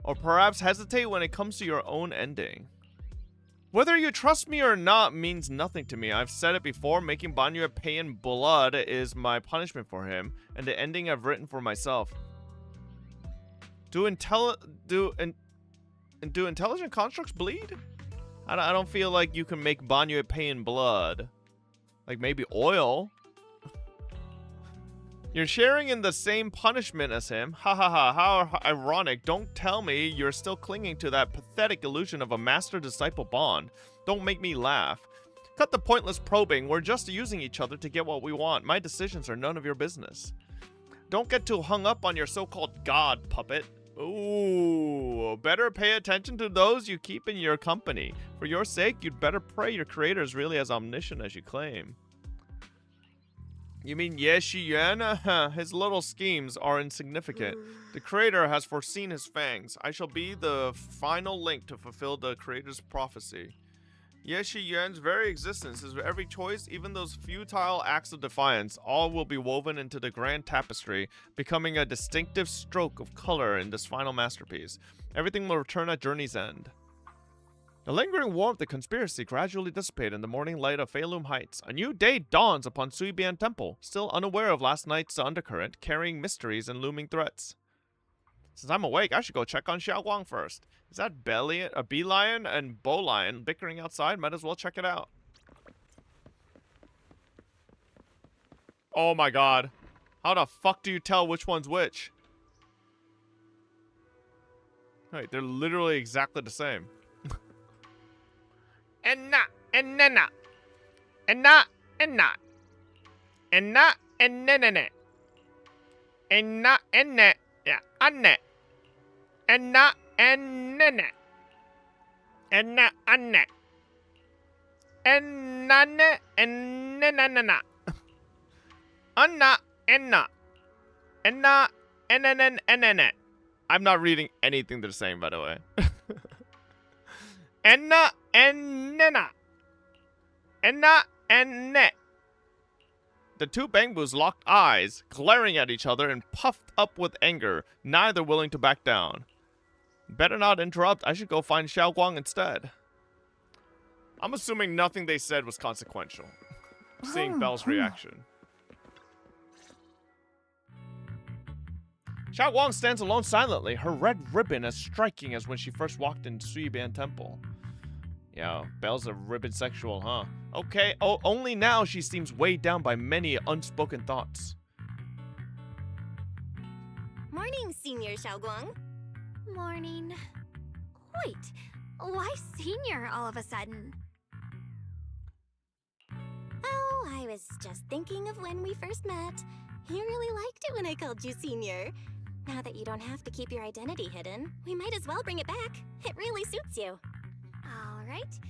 Or perhaps hesitate when it comes to your own ending. Whether you trust me or not means nothing to me. I've said it before, making Banyu pay in blood is my punishment for him, and the ending I've written for myself. Do intelligent constructs bleed? I don't feel like you can make Banyu pay in blood. Like maybe oil. You're sharing in the same punishment as him. Ha ha ha, how ironic. Don't tell me you're still clinging to that pathetic illusion of a master-disciple bond. Don't make me laugh. Cut the pointless probing. We're just using each other to get what we want. My decisions are none of your business. Don't get too hung up on your so-called god, puppet. Ooh, better pay attention to those you keep in your company. For your sake, you'd better pray your creator is really as omniscient as you claim. You mean Ye Shiyuan? His little schemes are insignificant. The creator has foreseen his fangs. I shall be the final link to fulfill the creator's prophecy. Ye Shiyuan's very existence is every choice, even those futile acts of defiance, all will be woven into the grand tapestry, becoming a distinctive stroke of color in this final masterpiece. Everything will return at journey's end. The lingering warmth of the conspiracy gradually dissipated in the morning light of Feilum Heights. A new day dawns upon Suibian Temple, still unaware of last night's undercurrent, carrying mysteries and looming threats. Since I'm awake, I should go check on Xiaoguang first. Is that a bee lion and bow lion bickering outside? Might as well check it out. Oh my god. How the fuck do you tell which one's which? Wait, they're literally exactly the same. Enna, ennena. Enna, enna. Enna, ennenene. Enna, enne. Yeah, anne. Enna, ennene. Enna, anne. Ennane, ennenanana. Anna, enna. Enna, ennenen, ennene. I'm not reading anything they're saying, by the way. Enna, ennena. Enna, enne. The two Bangbus locked eyes, glaring at each other and puffed up with anger, neither willing to back down. Better not interrupt. I should go find Xiaoguang instead. I'm assuming nothing they said was consequential. Seeing Belle's reaction. Xiaoguang stands alone silently, her red ribbon as striking as when she first walked into Suibian Temple. Yeah, Belle's a ribbon sexual, huh? Okay, only now she seems weighed down by many unspoken thoughts. Morning, Senior Xiaoguang. Morning. Wait, why senior all of a sudden? Oh, I was just thinking of when we first met. You really liked it when I called you Senior. Now that you don't have to keep your identity hidden, we might as well bring it back. It really suits you. All right,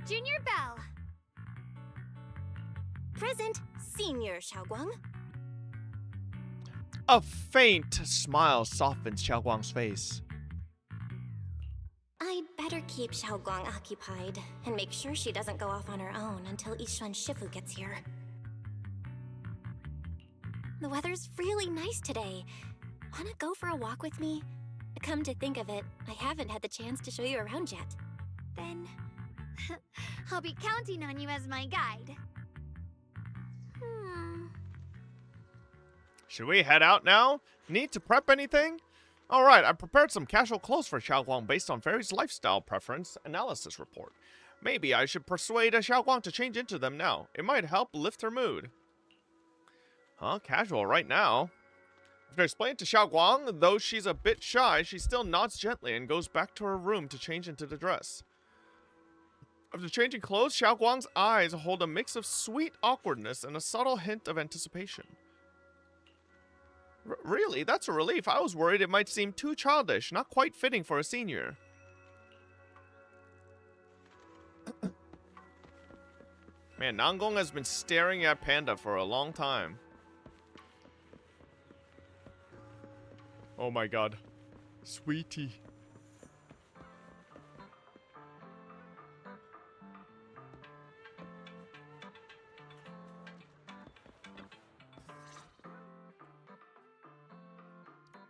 Junior Belle. Present, Senior Xiaoguang. A faint smile softens Xiaoguang's face. I'd better keep Xiaoguang occupied and make sure she doesn't go off on her own until Yishuan Shifu gets here. The weather's really nice today. Wanna go for a walk with me? Come to think of it, I haven't had the chance to show you around yet. Then I'll be counting on you as my guide. Should we head out now? Need to prep anything? Alright, I prepared some casual clothes for Xiaoguang based on Fairy's lifestyle preference analysis report. Maybe I should persuade Xiaoguang to change into them now. It might help lift her mood. Huh? Casual right now. After explaining to Xiaoguang, though she's a bit shy, she still nods gently and goes back to her room to change into the dress. After changing clothes, Xiaoguang's eyes hold a mix of sweet awkwardness and a subtle hint of anticipation. Really? That's a relief. I was worried it might seem too childish, not quite fitting for a senior. Man, Nangong has been staring at Panda for a long time. Oh my god. Sweetie.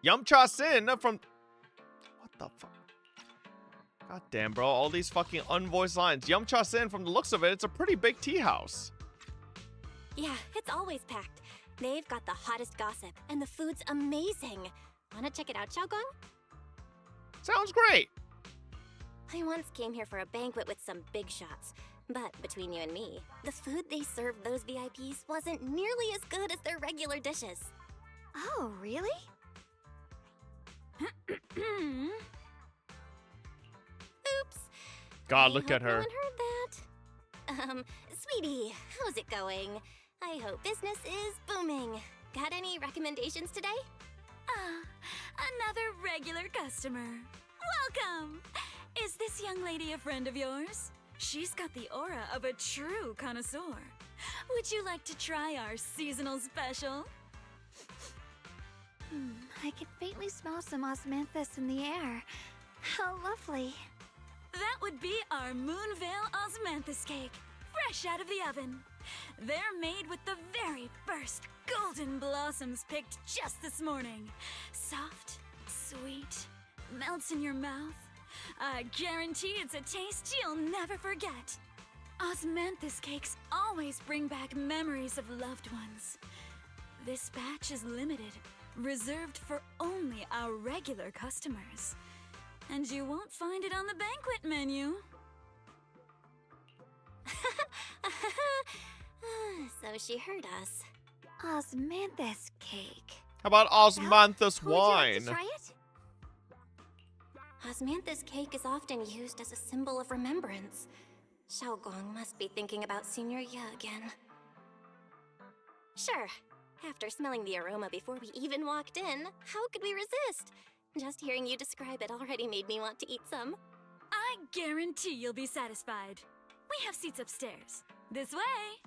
Yumcha Sin from... What the fuck? God damn, bro. All these fucking unvoiced lines. Yumcha Sin, from the looks of it, it's a pretty big tea house. Yeah, it's always packed. They've got the hottest gossip, and the food's amazing. Wanna check it out, Xiaogong? Sounds great. I once came here for a banquet with some big shots. But between you and me, the food they served those VIPs wasn't nearly as good as their regular dishes. Oh, really? Oops. God, look at No her. one heard that. Sweetie, how's it going? I hope business is booming. Got any recommendations today? Another regular customer. Welcome! Is this young lady a friend of yours? She's got the aura of a true connoisseur. Would you like to try our seasonal special? I can faintly smell some osmanthus in the air. How lovely. That would be our Moonveil Osmanthus cake, fresh out of the oven. They're made with the very first golden blossoms picked just this morning. Soft, sweet, melts in your mouth. I guarantee it's a taste you'll never forget. Osmanthus cakes always bring back memories of loved ones. This batch is limited, reserved for only our regular customers. And you won't find it on the banquet menu. So she heard us. Osmanthus cake. How about osmanthus Would you like wine? to try it? Osmanthus cake is often used as a symbol of remembrance. Xiaogong must be thinking about Senior Ye again. Sure. After smelling the aroma before we even walked in, how could we resist? Just hearing you describe it already made me want to eat some. I guarantee you'll be satisfied. We have seats upstairs. This way!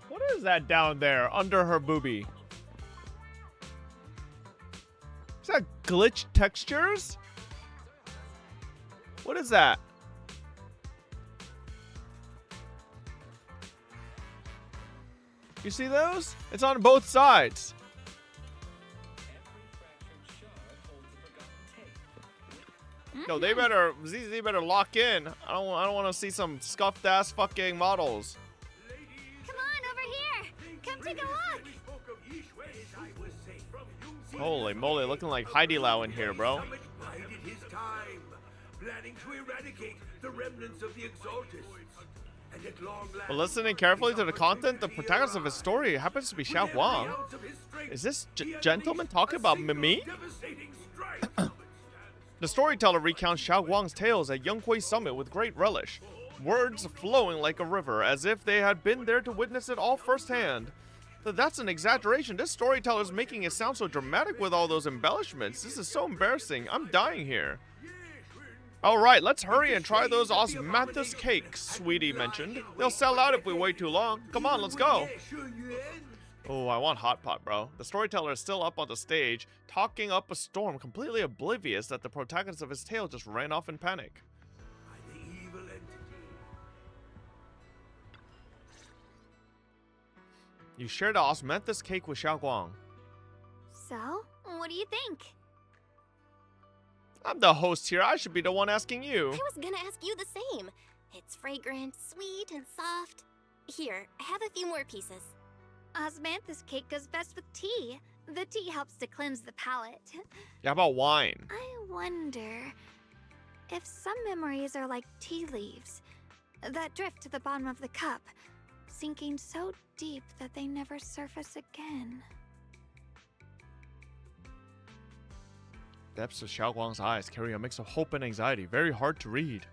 What is that down there under her boobie? Is that glitch textures? What is that? You see those? It's on both sides. No, they better ZZ better lock in. I don't want to see some scuffed ass fucking models. Come on, over here. Come take a look. Holy moly, looking like Heidi Lau in here, bro. Bided his time, planning to eradicate the remnants of the Exaltus. And at long last, But listening carefully to the content, the protagonist of his story happens to be Xiao Guang. Is this gentleman talking about me? The storyteller recounts Xiao Guang's tales at Yunhui Summit with great relish, words flowing like a river, as if they had been there to witness it all firsthand. That's an exaggeration. This storyteller's making it sound so dramatic with all those embellishments. This is so embarrassing. I'm dying here. Alright, let's hurry and try those osmanthus cakes, Sweetie mentioned. They'll sell out if we wait too long. Come on, let's go. Oh, I want hot pot, bro. The storyteller is still up on the stage, talking up a storm, completely oblivious that the protagonist of his tale just ran off in panic. You shared the osmanthus cake with Xiao Guang. So, what do you think? I'm the host here. I should be the one asking you. I was gonna ask you the same. It's fragrant, sweet, and soft. Here, have a few more pieces. Osmanthus cake goes best with tea. The tea helps to cleanse the palate. Yeah, how about wine? I wonder if some memories are like tea leaves that drift to the bottom of the cup, sinking so deep that they never surface again. Depths of Xiao Guang's eyes carry a mix of hope and anxiety, very hard to read.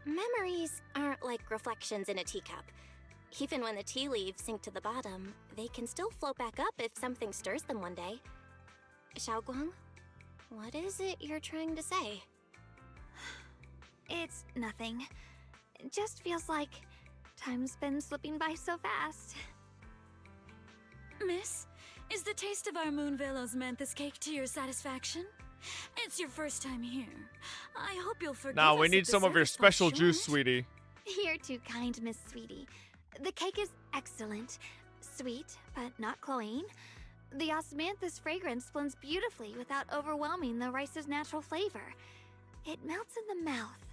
Memories aren't like reflections in a teacup. Even when the tea leaves sink to the bottom, they can still float back up if something stirs them one day. Xiao Guang, what is it you're trying to say? It's nothing. It just feels like Time's been slipping by so fast. Miss, is the taste of our Moonvale osmanthus cake to your satisfaction? It's your first time here. I hope you'll forgive Nah, us we if need the some of your service falls special juice, short. sweetie. You're too kind, Miss Sweetie. The cake is excellent. Sweet, but not cloying. The osmanthus fragrance blends beautifully without overwhelming the rice's natural flavor. It melts in the mouth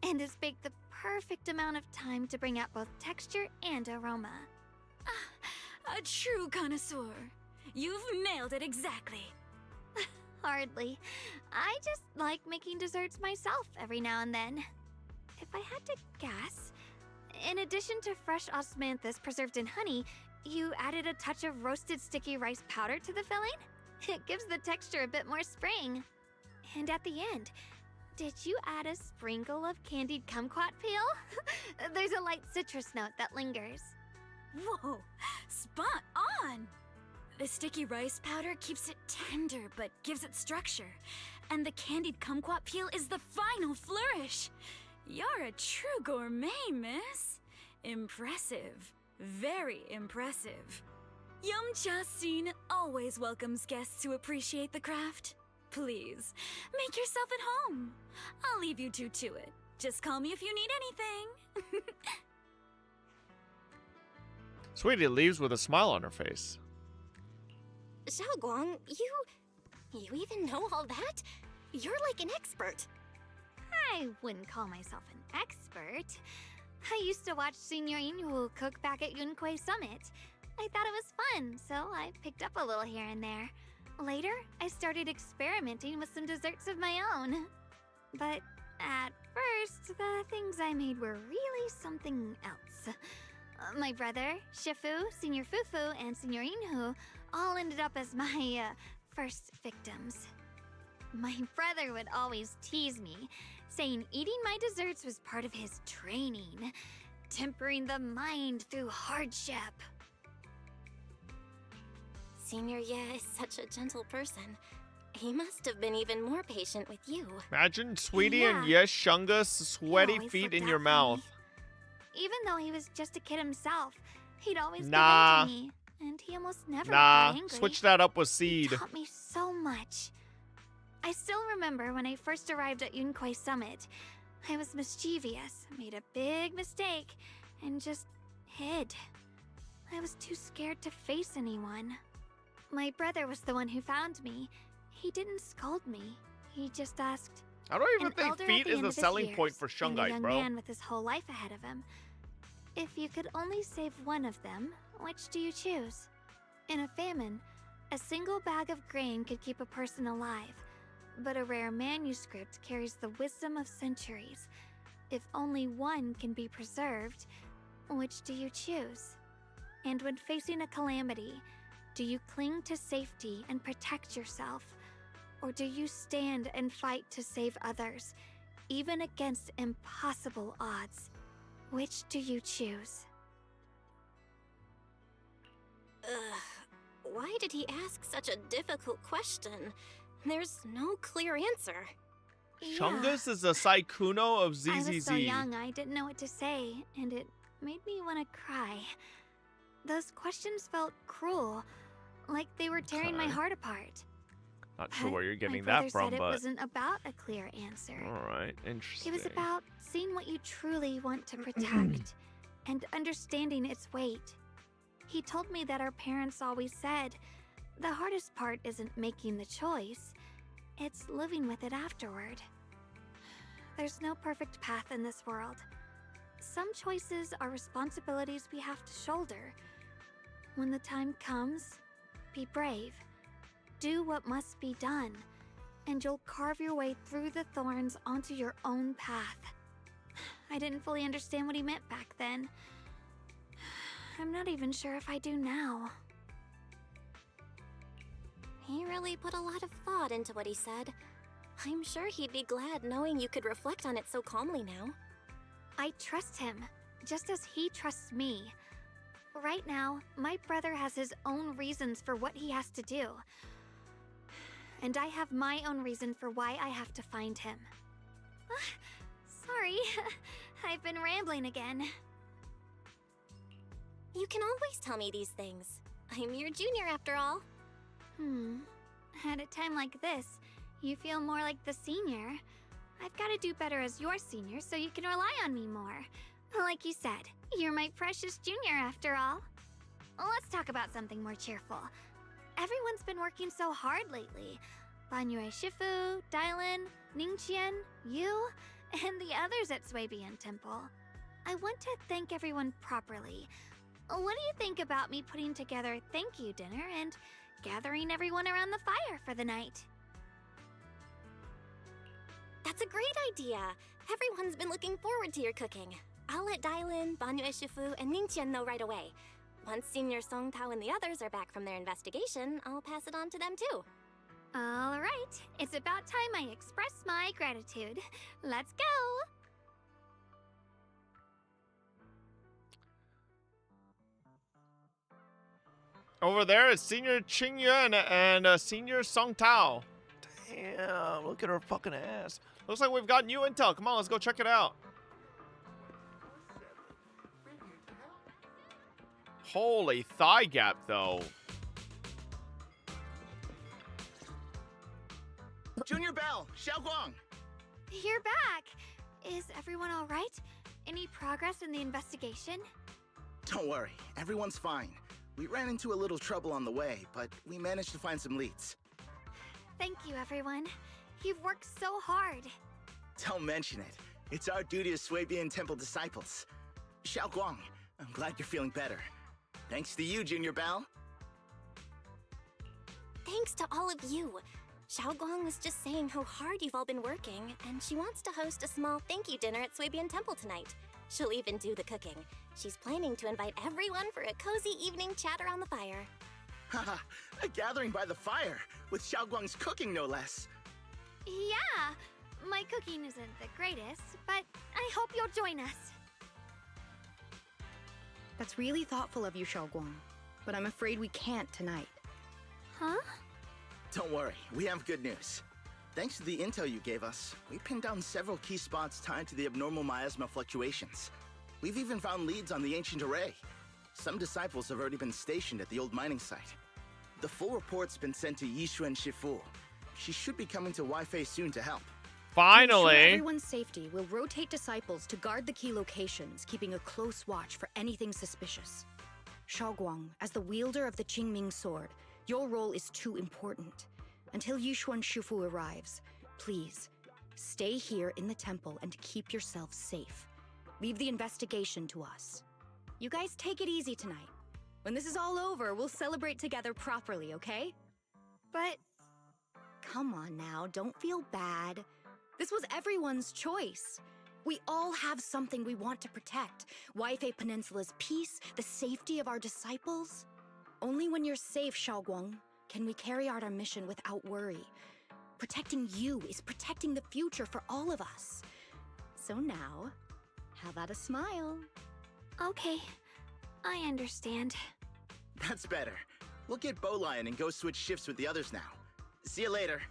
and is baked the perfect amount of time to bring out both texture and aroma. A true connoisseur. You've nailed it exactly. Hardly. I just like making desserts myself every now and then. If I had to guess, in addition to fresh osmanthus preserved in honey, you added a touch of roasted sticky rice powder to the filling? It gives the texture a bit more spring. And at the end, did you add a sprinkle of candied kumquat peel? There's a light citrus note that lingers. Whoa, spot on! The sticky rice powder keeps it tender but gives it structure. And the candied kumquat peel is the final flourish. You're a true gourmet, miss. Impressive. Very impressive. Yum-Cha Scene always welcomes guests who appreciate the craft. Please, make yourself at home. I'll leave you two to it. Just call me if you need anything. Sweetie leaves with a smile on her face. Xiaoguang, you even know all that? You're like an expert. I wouldn't call myself an expert. I used to watch Senior Inhu cook back at Yunquei Summit. I thought it was fun, so I picked up a little here and there. Later, I started experimenting with some desserts of my own. But at first, the things I made were really something else. My brother, Shifu, Senior Fufu, and Senior Inhu all ended up as my first victims. My brother would always tease me, saying eating my desserts was part of his training, tempering the mind through hardship. Senior Ye is such a gentle person. He must have been even more patient with you. Imagine Sweetie and Yes Shunga's sweaty always feet looked in out your for mouth. me. Even though he was just a kid himself, he'd always Nah. give in to me, and he almost never Nah, got angry. switch that up with He Seed. taught me so much. I still remember when I first arrived at Yunquei Summit. I was mischievous, made a big mistake, and just hid. I was too scared to face anyone. My brother was the one who found me. He didn't scold me. He just asked, I don't even an think elder at feet the is end the of his selling point years, for and a Shungite, young bro. man with his whole life ahead of him. If you could only save one of them, which do you choose? In a famine, a single bag of grain could keep a person alive, but a rare manuscript carries the wisdom of centuries. If only one can be preserved, which do you choose? And when facing a calamity, do you cling to safety and protect yourself? Or do you stand and fight to save others, even against impossible odds? Which do you choose? Why did he ask such a difficult question? There's no clear answer. Shungus is a Saikuno of I was so ZZZ. young, I didn't know what to say, and it made me want to cry. Those questions felt cruel, like they were tearing my Okay. heart apart. Not sure where you're getting My brother that from, said it but wasn't about a clear answer. alright, interesting. It was about seeing what you truly want to protect and understanding its weight. He told me that our parents always said, the hardest part isn't making the choice, it's living with it afterward. There's no perfect path in this world. Some choices are responsibilities we have to shoulder. When the time comes, be brave. Do what must be done, and you'll carve your way through the thorns onto your own path. I didn't fully understand what he meant back then. I'm not even sure if I do now. He really put a lot of thought into what he said. I'm sure he'd be glad knowing you could reflect on it so calmly now. I trust him, just as he trusts me. Right now, my brother has his own reasons for what he has to do. And I have my own reason for why I have to find him. Sorry, I've been rambling again. You can always tell me these things. I'm your junior after all. At a time like this, you feel more like the senior. I've got to do better as your senior so you can rely on me more. Like you said, you're my precious junior after all. Let's talk about something more cheerful. Everyone's been working so hard lately. Banyue Shifu, Dylan, Ningqian, you, and the others at Fobm4ster Temple. I want to thank everyone properly. What do you think about me putting together a thank you dinner and gathering everyone around the fire for the night? That's a great idea. Everyone's been looking forward to your cooking. I'll let Dylan, Banyue Shifu, and Ningqian know right away. Once Senior Song Tao and the others are back from their investigation, I'll pass it on to them too. All right, it's about time I express my gratitude. Let's go! Over there is Senior Qingyuan and Senior Song Tao. Damn, look at her fucking ass. Looks like we've got new intel. Come on, let's go check it out. Holy thigh gap, though. Junior Bell, Xiaoguang. You're back! Is everyone all right? Any progress in the investigation? Don't worry, everyone's fine. We ran into a little trouble on the way, but we managed to find some leads. Thank you, everyone. You've worked so hard. Don't mention it. It's our duty as Fobm4ster Temple disciples. Xiaoguang, I'm glad you're feeling better. Thanks to you, Junior Bell. Thanks to all of you. Xiaoguang was just saying how hard you've all been working, and she wants to host a small thank you dinner at Fobm4ster Temple tonight. She'll even do the cooking. She's planning to invite everyone for a cozy evening chat around the fire. Haha, a gathering by the fire, with Xiaoguang's cooking no less. Yeah, my cooking isn't the greatest, but I hope you'll join us. That's really thoughtful of you, Xiaoguang, but I'm afraid we can't tonight. Huh? Don't worry, we have good news. Thanks to the intel you gave us, we pinned down several key spots tied to the abnormal miasma fluctuations. We've even found leads on the ancient array. Some disciples have already been stationed at the old mining site. The full report's been sent to Yishuan Shifu. She should be coming to Waifei soon to help. Finally! To ensure everyone's safety, we'll rotate disciples to guard the key locations, keeping a close watch for anything suspicious. Xiaoguang, as the wielder of the Qingming sword, your role is too important. Until Yishuan Shifu arrives, please, stay here in the temple and keep yourself safe. Leave the investigation to us. You guys take it easy tonight. When this is all over, we'll celebrate together properly, okay? But... Come on now, don't feel bad. This was everyone's choice. We all have something we want to protect. Waifei Peninsula's peace, the safety of our disciples. Only when you're safe, Xiaoguang, can we carry out our mission without worry. Protecting you is protecting the future for all of us. So now, how about a smile? Okay, I understand. That's better. We'll get Bowlion and go switch shifts with the others now. See you later.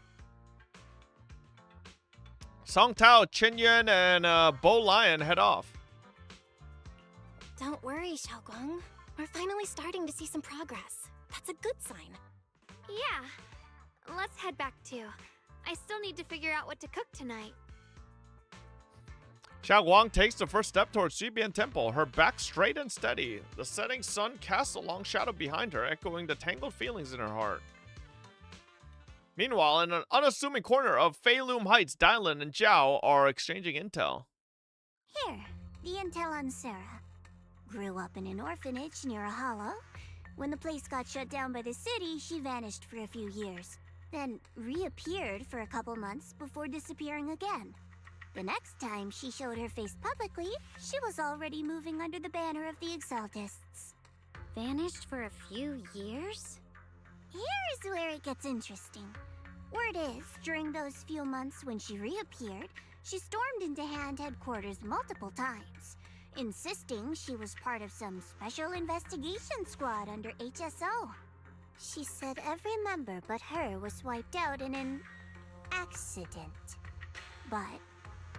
Song Tao, Qingyuan, and Bo Lion head off. Don't worry, Xiaoguang. We're finally starting to see some progress. That's a good sign. Yeah, let's head back too. I still need to figure out what to cook tonight. Xiaoguang takes the first step towards Fobm4ster Temple, her back straight and steady. The setting sun casts a long shadow behind her, echoing the tangled feelings in her heart. Meanwhile, in an unassuming corner of Feilum Heights, Dylan and Zhao are exchanging intel. Here, the intel on Sarah. Grew up in an orphanage near a hollow. When the place got shut down by the city, she vanished for a few years. Then reappeared for a couple months before disappearing again. The next time she showed her face publicly, she was already moving under the banner of the Exaltists. Vanished for a few years? Here's where it gets interesting. Word is, during those few months when she reappeared, she stormed into Hand headquarters multiple times, insisting she was part of some special investigation squad under HSO. She said every member but her was wiped out in an accident. But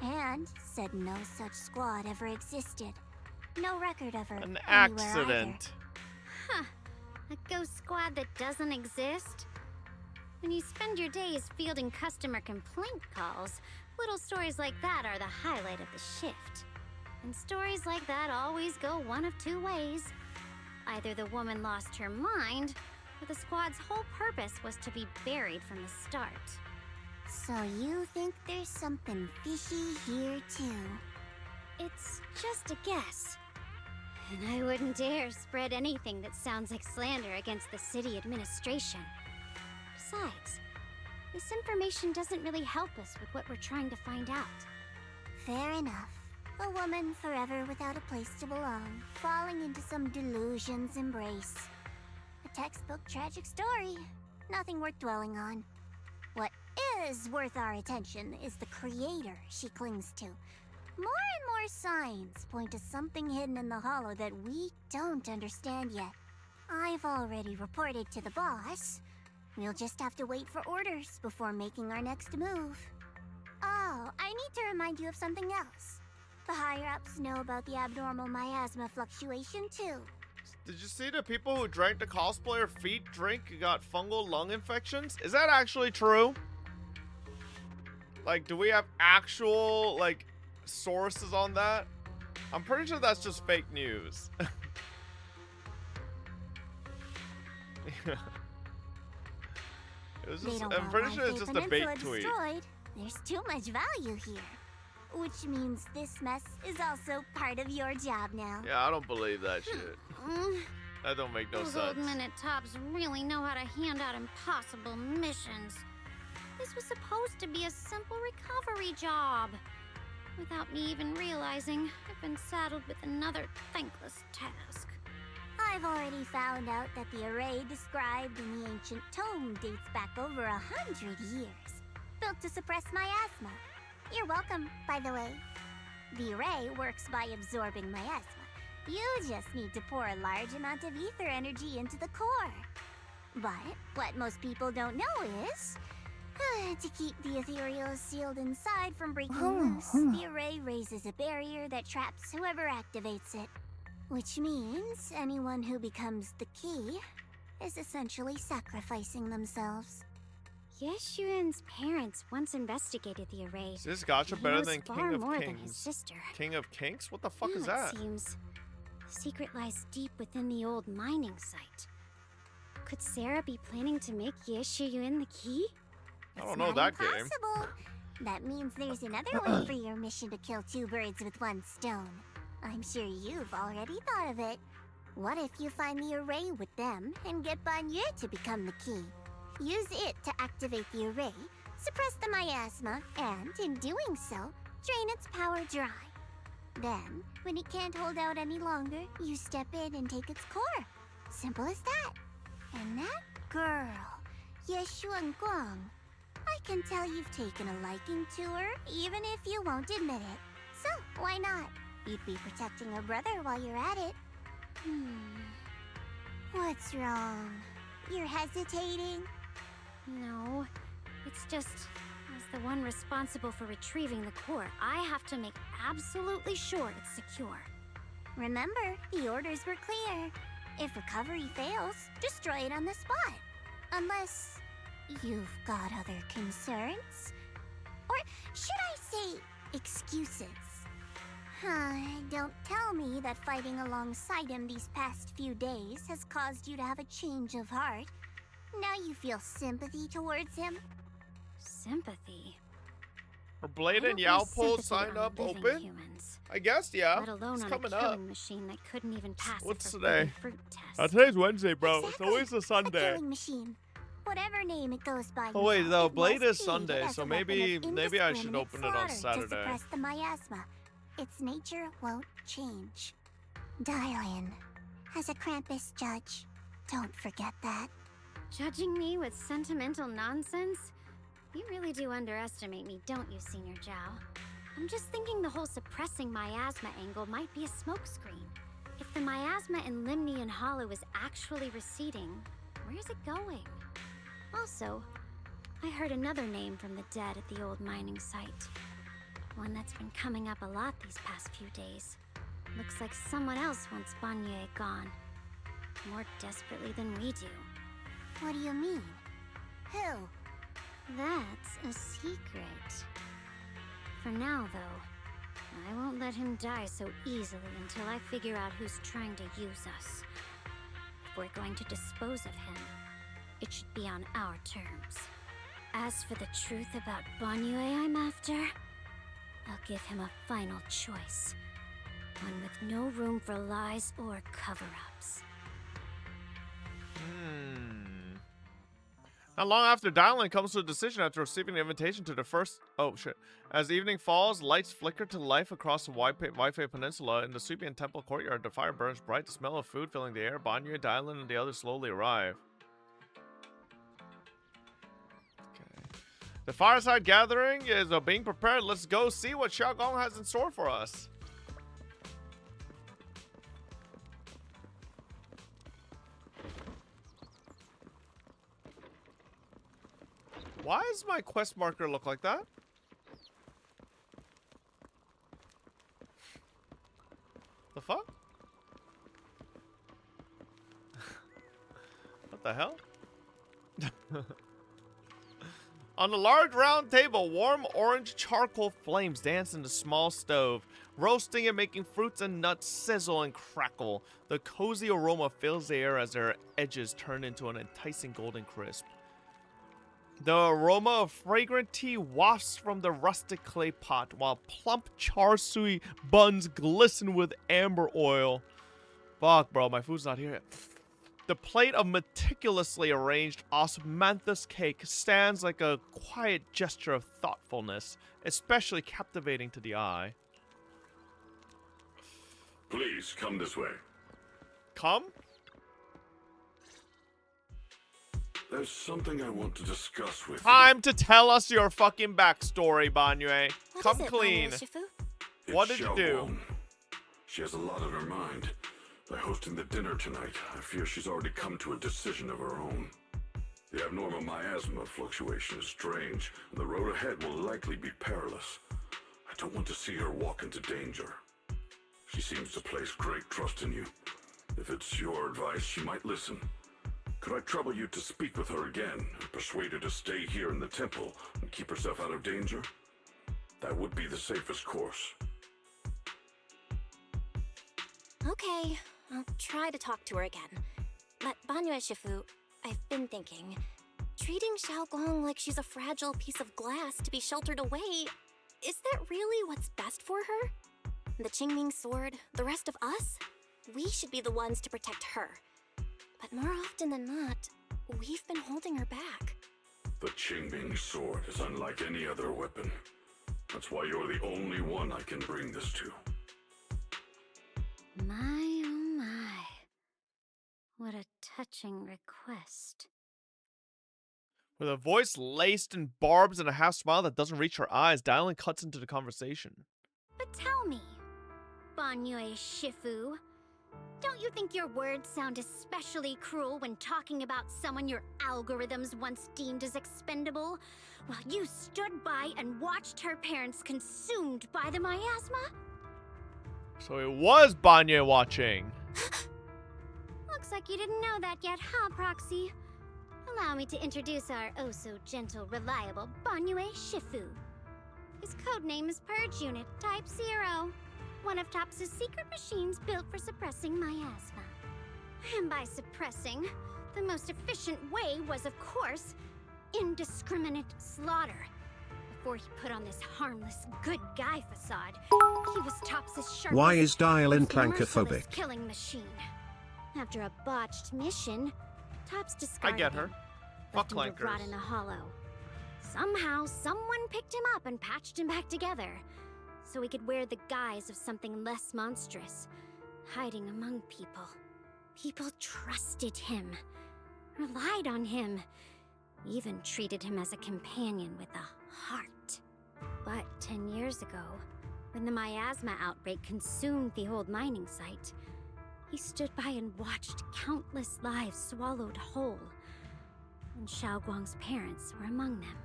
Hand said no such squad ever existed. No record of her An anywhere accident. Huh. A ghost squad that doesn't exist? When you spend your days fielding customer complaint calls, little stories like that are the highlight of the shift. And stories like that always go one of two ways. Either the woman lost her mind, or the squad's whole purpose was to be buried from the start. So you think there's something fishy here too? It's just a guess. And I wouldn't dare spread anything that sounds like slander against the city administration. Besides, this information doesn't really help us with what we're trying to find out. Fair enough. A woman forever without a place to belong, falling into some delusion's embrace. A textbook tragic story. Nothing worth dwelling on. What is worth our attention is the creator she clings to. More and more signs point to something hidden in the hollow that we don't understand yet. I've already reported to the boss. We'll just have to wait for orders before making our next move. Oh, I need to remind you of something else. The higher-ups know about the abnormal miasma fluctuation, too. Did you see the people who drank the cosplayer feet drink and got fungal lung infections? Is that actually true? Like, do we have actual, like, sources on that? I'm pretty sure that's just fake news. It was just, I'm pretty sure it's just a bait tweet. Destroyed. There's too much value here. Which means this mess is also part of your job now. Yeah, I don't believe that shit. That don't make no Those sense. old minute tops really know how to hand out impossible missions. This was supposed to be a simple recovery job. Without me even realizing, I've been saddled with another thankless task. I've already found out that the array described in the ancient tome dates back over 100 years. Built to suppress miasma. You're welcome, by the way. The array works by absorbing miasma. You just need to pour a large amount of ether energy into the core. But what most people don't know is, to keep the ethereal sealed inside from breaking loose, the array raises a barrier that traps whoever activates it. Which means anyone who becomes the key is essentially sacrificing themselves. Yeshuan's parents once investigated the array. Is this gotcha He better knows than far King of more Kings? than his sister. King of Kings? What the fuck is Now that? It seems the secret lies deep within the old mining site. Could Sarah be planning to make Yeshuyun the key? I don't know that game. Impossible. That means there's another way for your mission to kill two birds with one stone. I'm sure you've already thought of it. What if you find the array with them and get Banye to become the key? Use it to activate the array, suppress the miasma, and in doing so, drain its power dry. Then, when it can't hold out any longer, you step in and take its core. Simple as that. And that girl, Yeshuan Guang, I can tell you've taken a liking to her, even if you won't admit it. So, why not? You'd be protecting her brother while you're at it. What's wrong? You're hesitating? No, it's just, as the one responsible for retrieving the core, I have to make absolutely sure it's secure. Remember, the orders were clear. If recovery fails, destroy it on the spot. Unless you've got other concerns? Or should I say, excuses? Don't tell me that fighting alongside him these past few days has caused you to have a change of heart. Now you feel sympathy towards him? Sympathy? Are Blade I and don't Yao waste Pole sympathy signed on up living open? humans. I guess, yeah. Let alone It's on coming a up. killing machine that couldn't even pass What's the today? forbidden fruit test. Today's Wednesday, bro. Exactly. It's always a A Sunday. killing machine. Whatever name it goes by. Oh wait, now, though it Blade was is created Sunday, as so a weapon maybe of I should indiscriminate open it on slaughter To Saturday. suppress the miasma. Its nature won't change. Dial in. As a Krampus judge, don't forget that. Judging me with sentimental nonsense? You really do underestimate me, don't you, Senior Zhao? I'm just thinking the whole suppressing miasma angle might be a smokescreen. If the miasma in Limnian Hollow is actually receding, where's it going? Also, I heard another name from the dead at the old mining site. One that's been coming up a lot these past few days. Looks like someone else wants Banyue gone. More desperately than we do. What do you mean? Who? That's a secret. For now, though, I won't let him die so easily until I figure out who's trying to use us. If we're going to dispose of him, it should be on our terms. As for the truth about Banyue I'm after, I'll give him a final choice. One with no room for lies or cover-ups. Not long after, Dylan comes to a decision after receiving an invitation to the first... Oh, shit. As evening falls, lights flicker to life across the Waifei Peninsula. In the Subian Temple courtyard, the fire burns bright. The smell of food filling the air. Banyue, Dylan, and the others slowly arrive. Okay. The fireside gathering is being prepared. Let's go see what Xiaogong has in store for us. Why does my quest marker look like that? The fuck? What the hell? On a large round table, warm orange charcoal flames dance in the small stove, roasting and making fruits and nuts sizzle and crackle. The cozy aroma fills the air as their edges turn into an enticing golden crisp. The aroma of fragrant tea wafts from the rustic clay pot, while plump char siu buns glisten with amber oil. Fuck, bro, my food's not here yet. The plate of meticulously arranged osmanthus cake stands like a quiet gesture of thoughtfulness, especially captivating to the eye. Please, come this way. Come? There's something I want to discuss with you. Time to tell us your fucking backstory, Banyue. Come What is it, clean. Banyue Shifu? What did you do? She has a lot on her mind. By hosting the dinner tonight, I fear she's already come to a decision of her own. The abnormal miasma fluctuation is strange, and the road ahead will likely be perilous. I don't want to see her walk into danger. She seems to place great trust in you. If it's your advice, she might listen. Could I trouble you to speak with her again and persuade her to stay here in the temple and keep herself out of danger? That would be the safest course. Okay, I'll try to talk to her again. But Banyue Shifu, I've been thinking, treating Xiaogong like she's a fragile piece of glass to be sheltered away, is that really what's best for her? The Qingming sword, the rest of us? We should be the ones to protect her. But more often than not, we've been holding her back. The Qingming sword is unlike any other weapon. That's why you're the only one I can bring this to. My, oh my. What a touching request. With a voice laced in barbs and a half smile that doesn't reach her eyes, Dylan cuts into the conversation. But tell me, Banyue Shifu, don't you think your words sound especially cruel when talking about someone your algorithms once deemed as expendable, while you stood by and watched her parents consumed by the miasma? So it was Banyue watching. Looks like you didn't know that yet, huh, Proxy? Allow me to introduce our oh-so-gentle, reliable Banyue Shifu. His codename is Purge Unit Type 0. One of TOPS' secret machines built for suppressing miasma. And by suppressing, the most efficient way was, of course, indiscriminate slaughter. Before he put on this harmless, good guy facade, he was TOPS' sharpest, Why is Dylan most merciless clankophobic? killing machine. After a botched mission, TOPS discarded I get her. him, Fuck left him to rot clankers. in the hollow. Somehow, someone picked him up and patched him back together, so he could wear the guise of something less monstrous, hiding among people. People trusted him, relied on him, even treated him as a companion with a heart. But 10 years ago, when the miasma outbreak consumed the old mining site, he stood by and watched countless lives swallowed whole. And Xiaoguang's parents were among them.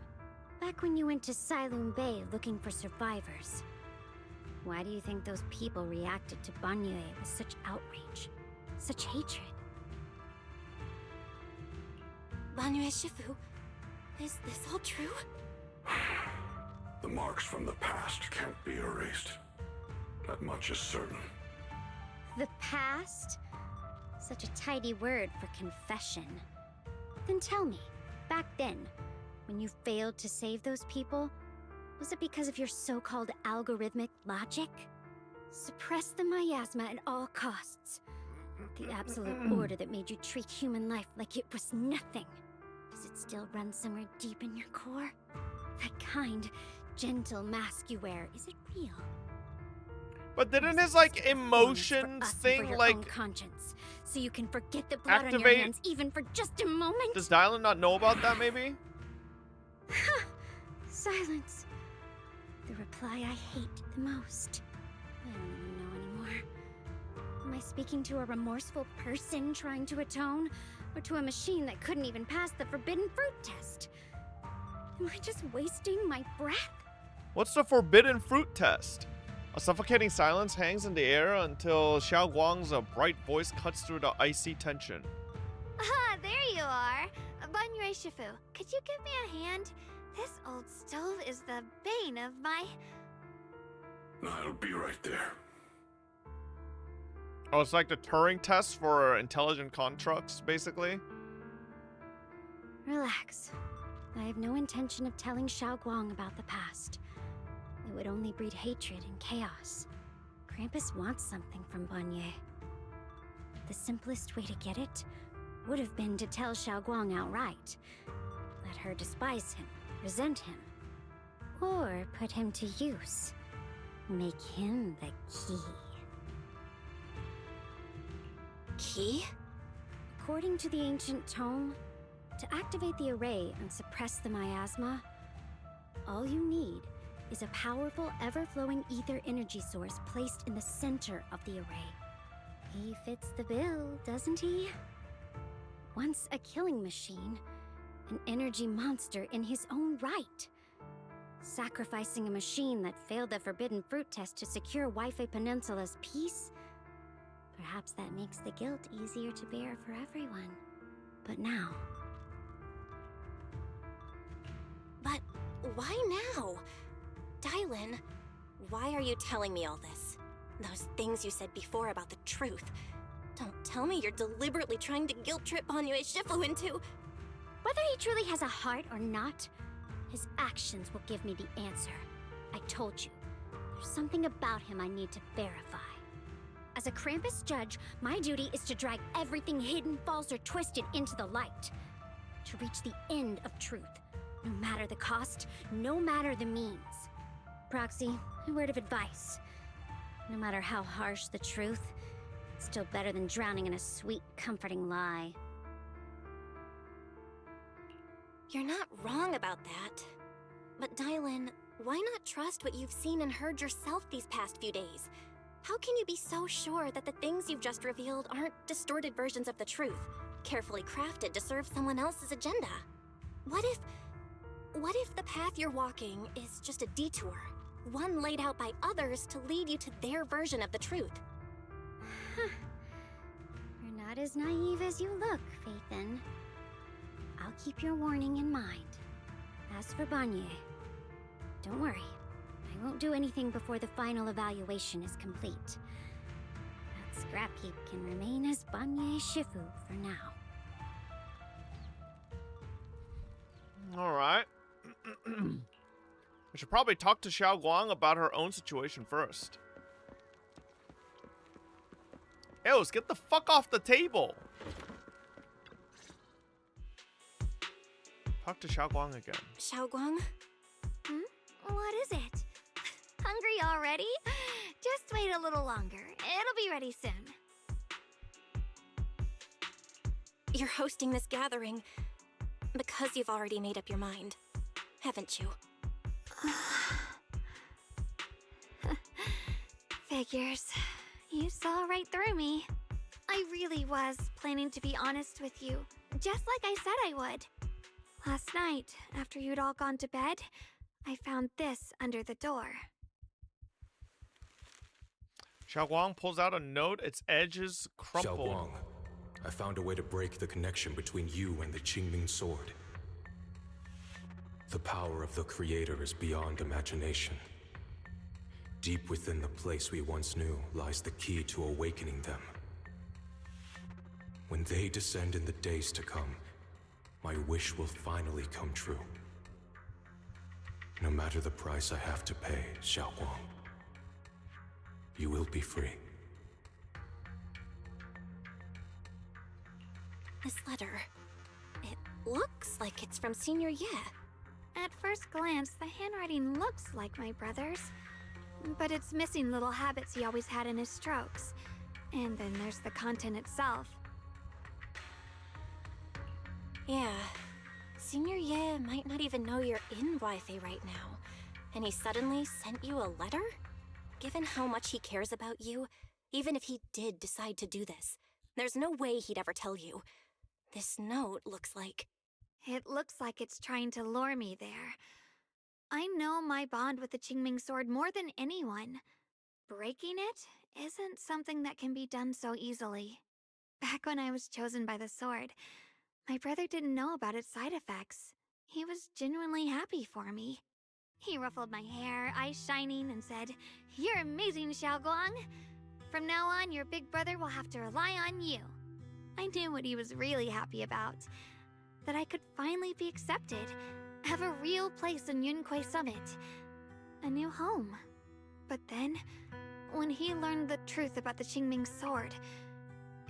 Back when you went to Silum Bay looking for survivors, Why do you think those people reacted to Banyue with such outrage? Such hatred? Banyue Shifu, is this all true? The marks from the past can't be erased. That much is certain. The past? Such a tidy word for confession. Then tell me, back then, when you failed to save those people, was it because of your so-called algorithmic logic? Suppress the miasma at all costs. The absolute order that made you treat human life like it was nothing. Does it still run somewhere deep in your core? That kind, gentle mask you wear, is it real? But didn't his like emotions thing like conscience, so you can forget the blood on your activate? hands even for just a moment? Does Dylan not know about that? Maybe. Silence. The reply I hate the most. I don't even know anymore. Am I speaking to a remorseful person trying to atone, or to a machine that couldn't even pass the forbidden fruit test? Am I just wasting my breath? What's the forbidden fruit test? A suffocating silence hangs in the air until Xiao Guang's bright voice cuts through the icy tension. Ah, there you are. Banyue Shifu, could you give me a hand? This old stove is the bane of my... I'll be right there. Oh, it's like the Turing test for intelligent constructs, basically. Relax. I have no intention of telling Xiao Guang about the past. It would only breed hatred and chaos. Krampus wants something from Banyue. The simplest way to get it would have been to tell Xiao Guang outright. Let her despise him, resent him, or put him to use. Make him the key. Key? According to the ancient tome, to activate the array and suppress the miasma, all you need is a powerful, ever-flowing ether energy source placed in the center of the array. He fits the bill, doesn't he? Once a killing machine, an energy monster in his own right. Sacrificing a machine that failed the forbidden fruit test to secure Waifei Peninsula's peace? Perhaps that makes the guilt easier to bear for everyone. But now... But why now? Dylan, why are you telling me all this? Those things you said before about the truth. Don't tell me you're deliberately trying to guilt-trip Banyue Shifu into... Whether he truly has a heart or not, his actions will give me the answer. I told you, there's something about him I need to verify. As a Krampus judge, my duty is to drag everything hidden, false, or twisted into the light. To reach the end of truth. No matter the cost, no matter the means. Proxy, a word of advice. No matter how harsh the truth, it's still better than drowning in a sweet, comforting lie. You're not wrong about that. But Dylan, why not trust what you've seen and heard yourself these past few days? How can you be so sure that the things you've just revealed aren't distorted versions of the truth, carefully crafted to serve someone else's agenda? What if the path you're walking is just a detour, one laid out by others to lead you to their version of the truth? You're not as naive as you look, Faithin. I'll keep your warning in mind. As for Banyue, don't worry. I won't do anything before the final evaluation is complete. That scrap heap can remain as Banyue Shifu for now. Alright. We should probably talk to Xiao Guang about her own situation first. Eos, get the fuck off the table! Talk to Xiao Guang again. Xiao Guang? What is it? Hungry already? Just wait a little longer. It'll be ready soon. You're hosting this gathering because you've already made up your mind, haven't you? Figures. You saw right through me. I really was planning to be honest with you, just like I said I would. Last night, after you'd all gone to bed, I found this under the door. Xiao Guang pulls out a note, its edges crumpled. Xiao Guang, I found a way to break the connection between you and the Qingming sword. The power of the Creator is beyond imagination. Deep within the place we once knew lies the key to awakening them. When they descend in the days to come, my wish will finally come true. No matter the price I have to pay, Xiao Guang, you will be free. This letter, it looks like it's from Senior Ye. At first glance, the handwriting looks like my brother's, but it's missing little habits he always had in his strokes. And then there's the content itself. Yeah, Senior Ye might not even know you're in Waifei right now, and he suddenly sent you a letter? Given how much he cares about you, even if he did decide to do this, there's no way he'd ever tell you. This note looks like... It looks like it's trying to lure me there. I know my bond with the Qingming sword more than anyone. Breaking it isn't something that can be done so easily. Back when I was chosen by the sword, my brother didn't know about its side effects. He was genuinely happy for me. He ruffled my hair, eyes shining, and said, "You're amazing, Xiao Guang. From now on, your big brother will have to rely on you." I knew what he was really happy about. That I could finally be accepted, have a real place in Yunquei Summit, a new home. But then, when he learned the truth about the Qingming sword,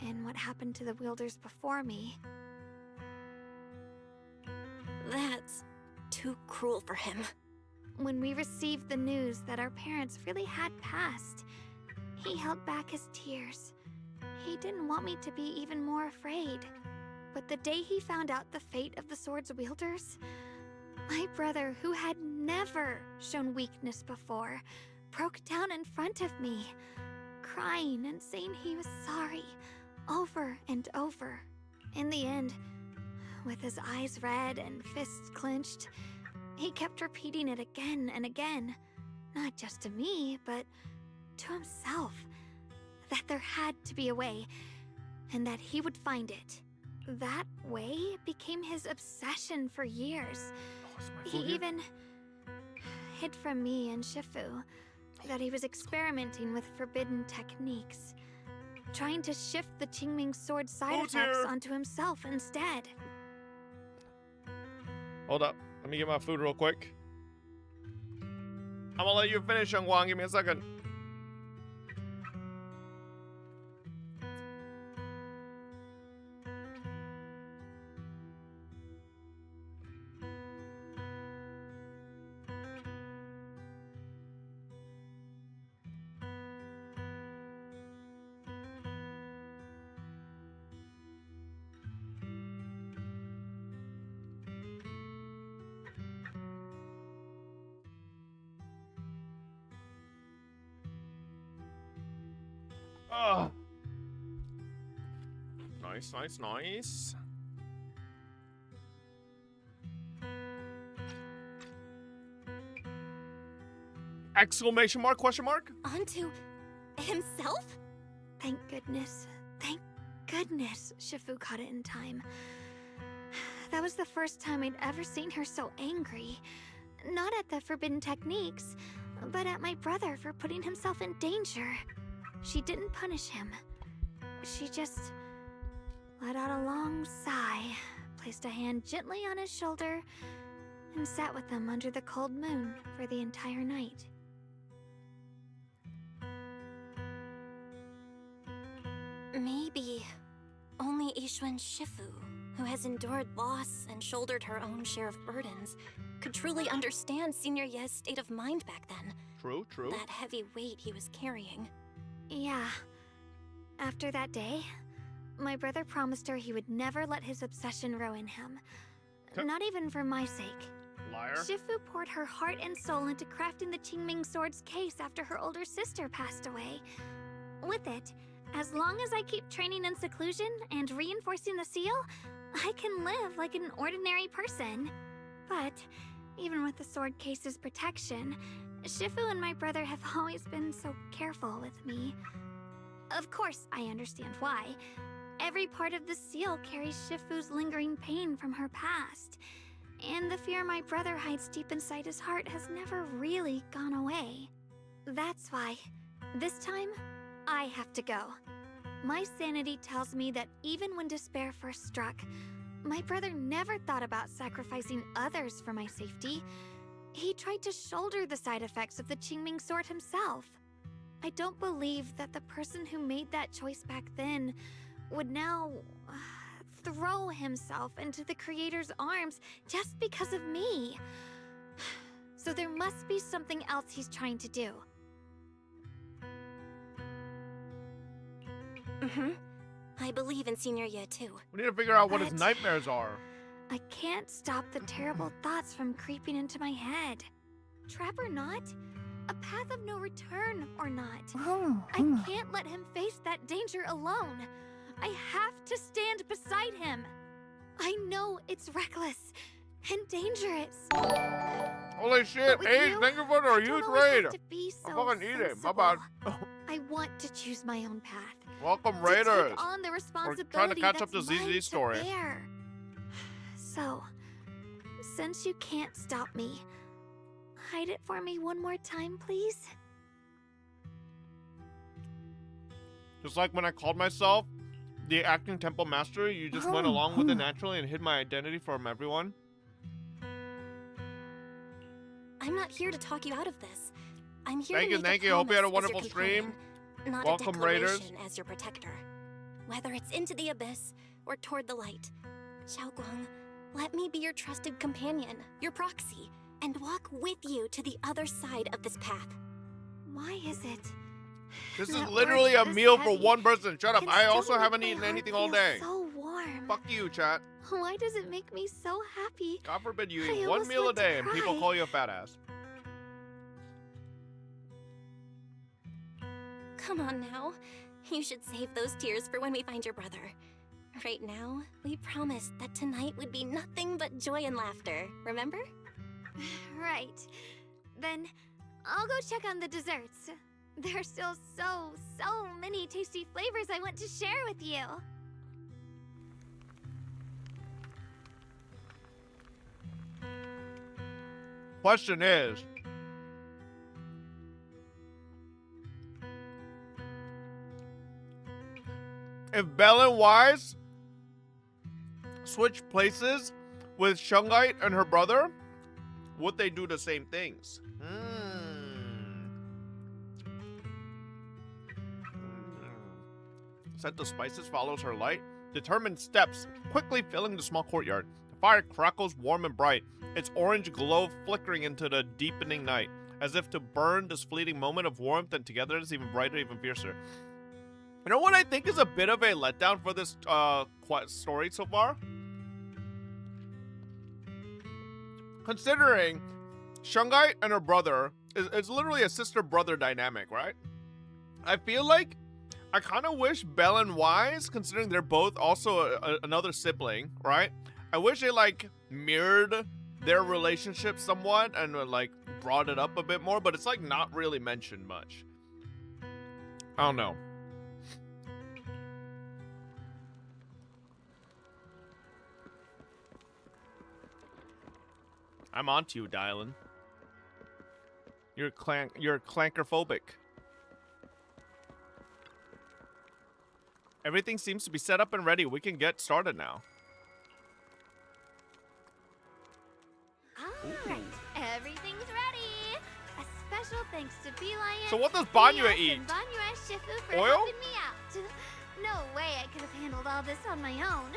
and what happened to the wielders before me... That's too cruel for him. When we received the news that our parents really had passed, he held back his tears. He didn't want me to be even more afraid. But the day he found out the fate of the sword's wielders, my brother, who had never shown weakness before, broke down in front of me, crying and saying he was sorry, over and over. In the end, with his eyes red and fists clenched, he kept repeating it again and again, not just to me, but to himself, that there had to be a way, and that he would find it. That way became his obsession for years. He even hid from me and Shifu that he was experimenting with forbidden techniques, trying to shift the Qingming sword side effects onto himself instead. Hold up. Let me get my food real quick. I'm gonna let you finish, Young Guang. Give me a second. Oh. Nice, nice, nice. Exclamation mark, question mark? Onto himself? Thank goodness. Thank goodness Shifu caught it in time. That was the first time I'd ever seen her so angry. Not at the forbidden techniques, but at my brother for putting himself in danger. She didn't punish him. She just let out a long sigh, placed a hand gently on his shoulder, and sat with him under the cold moon for the entire night. Maybe only Yixuan Shifu, who has endured loss and shouldered her own share of burdens, could truly understand Senior Ye's state of mind back then. True, true. That heavy weight he was carrying. Yeah. After that day, my brother promised her he would never let his obsession ruin him. Not even for my sake. Liar. Shifu poured her heart and soul into crafting the Qingming sword's case after her older sister passed away. With it, as long as I keep training in seclusion and reinforcing the seal, I can live like an ordinary person. But even with the sword case's protection, Shifu and my brother have always been so careful with me. Of course, I understand why. Every part of the seal carries Shifu's lingering pain from her past. And the fear my brother hides deep inside his heart has never really gone away. That's why, this time, I have to go. My sanity tells me that even when despair first struck, my brother never thought about sacrificing others for my safety. He tried to shoulder the side effects of the Qingming sword himself. I don't believe that the person who made that choice back then would now throw himself into the Creator's arms just because of me. So there must be something else he's trying to do. I believe in Senior Ye too. We need to figure out what his But nightmares are. I can't stop the terrible thoughts from creeping into my head. Trap or not, a path of no return or not, I can't let him face that danger alone. I have to stand beside him. I know it's reckless and dangerous. Holy shit, with Ace, you, thank you for the I huge don't always raid. have to be I'm so fucking eating, my sensible. bad. I want to choose my own path. Welcome, To Raiders. take on the We're responsibility trying to catch up that's to mine ZZ's story. to bear. So, since you can't stop me, hide it for me one more time, please. Just like when I called myself the acting temple master, you just went along with it naturally and hid my identity from everyone. I'm not here to talk you out of this. I'm here Thank to you, make thank a you. Hope you had a promise as your wonderful stream. companion, not Welcome, a declaration Raiders. as your protector. Whether it's into the abyss or toward the light, Xiaoguang, let me be your trusted companion, your proxy, and walk with you to the other side of this path. Why is it? This is that literally a words this meal for heavy one person. Shut up. can I still also make haven't my eaten heart anything all feel day. So warm. Fuck you, chat. Why does it make me so happy? God forbid you I eat one almost meal a want to day and people cry. call you a fat ass. Come on now. You should save those tears for when we find your brother. Right now, we promised that tonight would be nothing but joy and laughter, remember? Right. Then I'll go check on the desserts. There are still so many tasty flavors I want to share with you. Question is, if Belle and Wise switch places with Shungite and her brother, would they do the same things? Scent of spices follows her light. Determined steps, quickly filling the small courtyard. The fire crackles warm and bright, its orange glow flickering into the deepening night, as if to burn this fleeting moment of warmth and togetherness even brighter, even fiercer. You know what I think is a bit of a letdown for this story so far? Considering Shungite and her brother is literally a sister-brother dynamic, right? I feel like I kind of wish Belle and Wise, considering they're both also another sibling, right? I wish they like mirrored their relationship somewhat and like brought it up a bit more, but it's like not really mentioned much. I don't know. I'm onto you, Dylan. You're clankerphobic. Everything seems to be set up and ready. We can get started now. Alright, everything's ready. A special thanks to Beelion. So what does Banya Yes, eat? and Banya Shifu for Oil? helping me out. No way I could have handled all this on my own.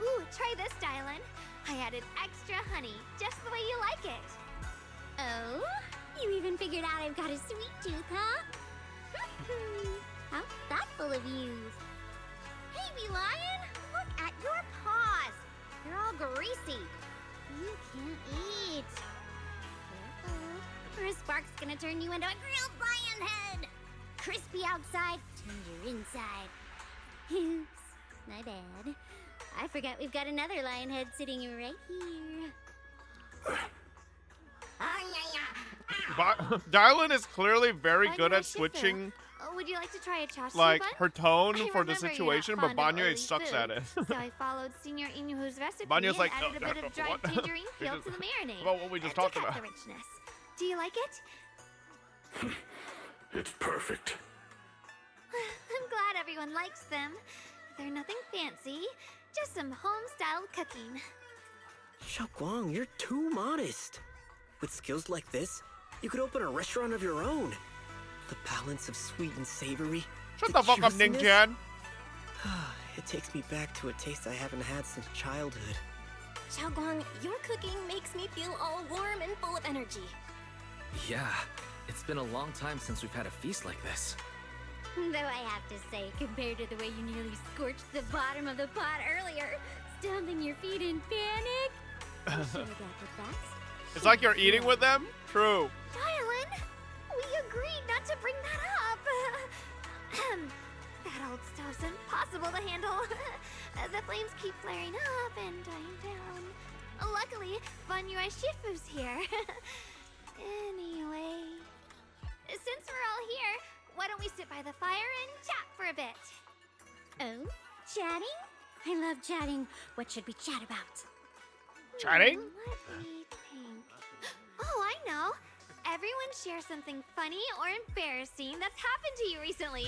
Ooh, try this, Dylan. I added extra honey, just the way you like it. Oh? You even figured out I've got a sweet tooth, huh? How thoughtful of you. Hey, Beelion! Look at your paws! They're all greasy. You can't eat. Careful, or a spark's gonna turn you into a grilled lion head! Crispy outside, tender inside. Oops, my bad. I forgot we've got another lion head sitting right here. Dylan is clearly very Banyo good at Shifu. switching Would you like to try a chashi like bun? her tone I for the remember you're not situation, but fond of Banyo oily sucks food, at it. so I followed Senior Inuhu's recipe Banyo's and like, added a bit of dried what? tangerine peel to the marinade. About what we just to talked cut about. the richness. Do you like it? It's perfect. I'm glad everyone likes them. They're nothing fancy, just some home-styled cooking. Xiaoguang, you're too modest. With skills like this, you could open a restaurant of your own. The balance of sweet and savory. Shut the fuck up, juiciness. Ning-chan. It takes me back to a taste I haven't had since childhood. Xiaoguang, your cooking makes me feel all warm and full of energy. Yeah, it's been a long time since we've had a feast like this. Though I have to say, compared to the way you nearly scorched the bottom of the pot earlier, stomping your feet in panic, I should have got the fast. It's like you're eating with them? True. Dylan, we agreed not to bring that up. That old stove's impossible to handle. The flames keep flaring up and dying down. Luckily, Banyo Shifu's here. Anyway, since we're all here, why don't we sit by the fire and chat for a bit? Oh, chatting? I love chatting. What should we chat about? Chatting? Let me think. Oh, I know. Everyone share something funny or embarrassing that's happened to you recently.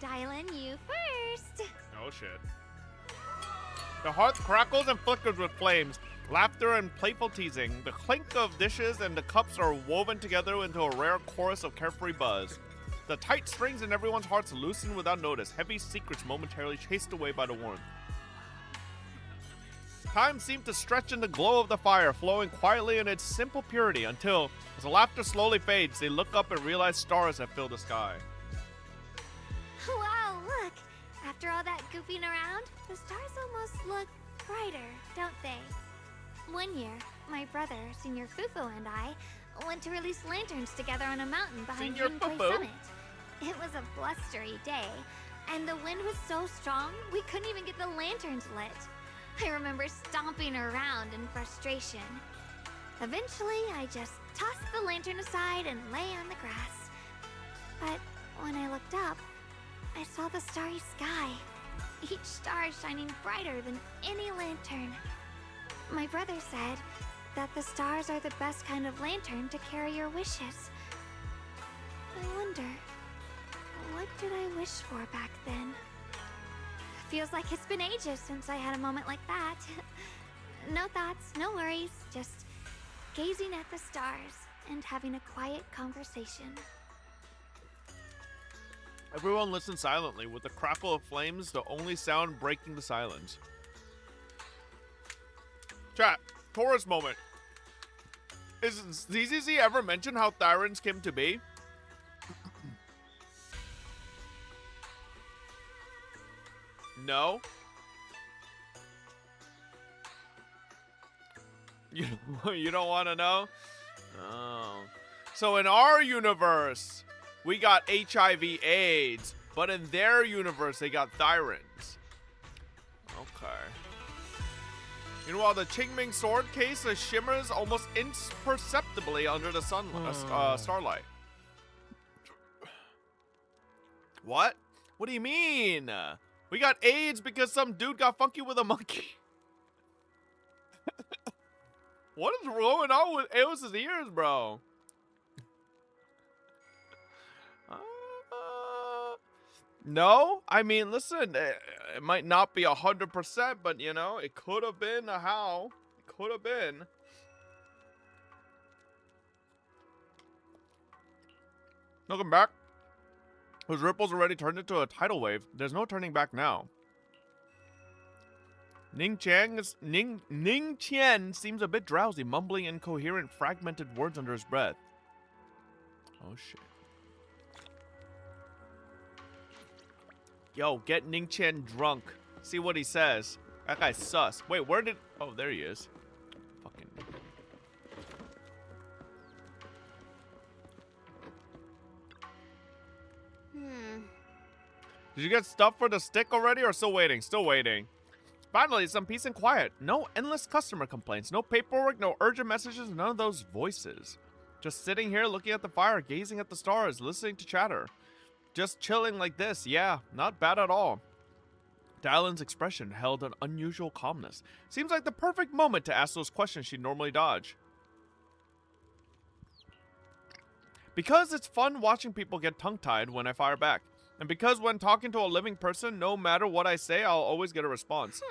Dylan, you first. Oh shit. The hearth crackles and flickers with flames, laughter and playful teasing. The clink of dishes and the cups are woven together into a rare chorus of carefree buzz. The tight strings in everyone's hearts loosen without notice, heavy secrets momentarily chased away by the warmth. Time seemed to stretch in the glow of the fire, flowing quietly in its simple purity until, as the laughter slowly fades, they look up and realize stars have filled the sky. Wow, look. After all that goofing around, the stars almost look brighter, don't they? One year, my brother, Senior Fufu, and I went to release lanterns together on a mountain behind Senior Yunquei Fufu? Summit. It was a blustery day, and the wind was so strong we couldn't even get the lanterns lit. I remember stomping around in frustration. Eventually, I just tossed the lantern aside and lay on the grass. But when I looked up, I saw the starry sky, each star shining brighter than any lantern. My brother said that the stars are the best kind of lantern to carry your wishes. I wonder, what did I wish for back then? Feels like it's been ages since I had a moment like that. No thoughts, no worries, just gazing at the stars and having a quiet conversation. Everyone listened silently, with the crackle of flames the only sound breaking the silence. Chat, Taurus moment. Is ZZZ ever mentioned how Thyrans came to be? No? You don't want to know? Oh. So in our universe, we got HIV/AIDS, but in their universe, they got Thyrans. Okay. Meanwhile, the Qingming sword case shimmers almost imperceptibly under the starlight. What? What do you mean? We got AIDS because some dude got funky with a monkey. What is going on with Eos's ears, bro? No? I mean, listen, it might not be 100%, but, you know, it could have been a how. It could have been. Welcome back. Those ripples already turned into a tidal wave. There's no turning back now. Ning Qian seems a bit drowsy, mumbling incoherent, fragmented words under his breath. Oh shit. Yo, get Ning Qian drunk. See what he says. That guy's sus. Wait, where did... Oh, there he is. Fucking... Did you get stuff for the stick already or still waiting? Still waiting. Finally, some peace and quiet. No endless customer complaints, no paperwork, no urgent messages, none of those voices. Just sitting here looking at the fire, gazing at the stars, listening to chatter. Just chilling like this, yeah, not bad at all. Dylan's expression held an unusual calmness. Seems like the perfect moment to ask those questions she'd normally dodge. Because it's fun watching people get tongue-tied when I fire back. And because when talking to a living person, no matter what I say, I'll always get a response.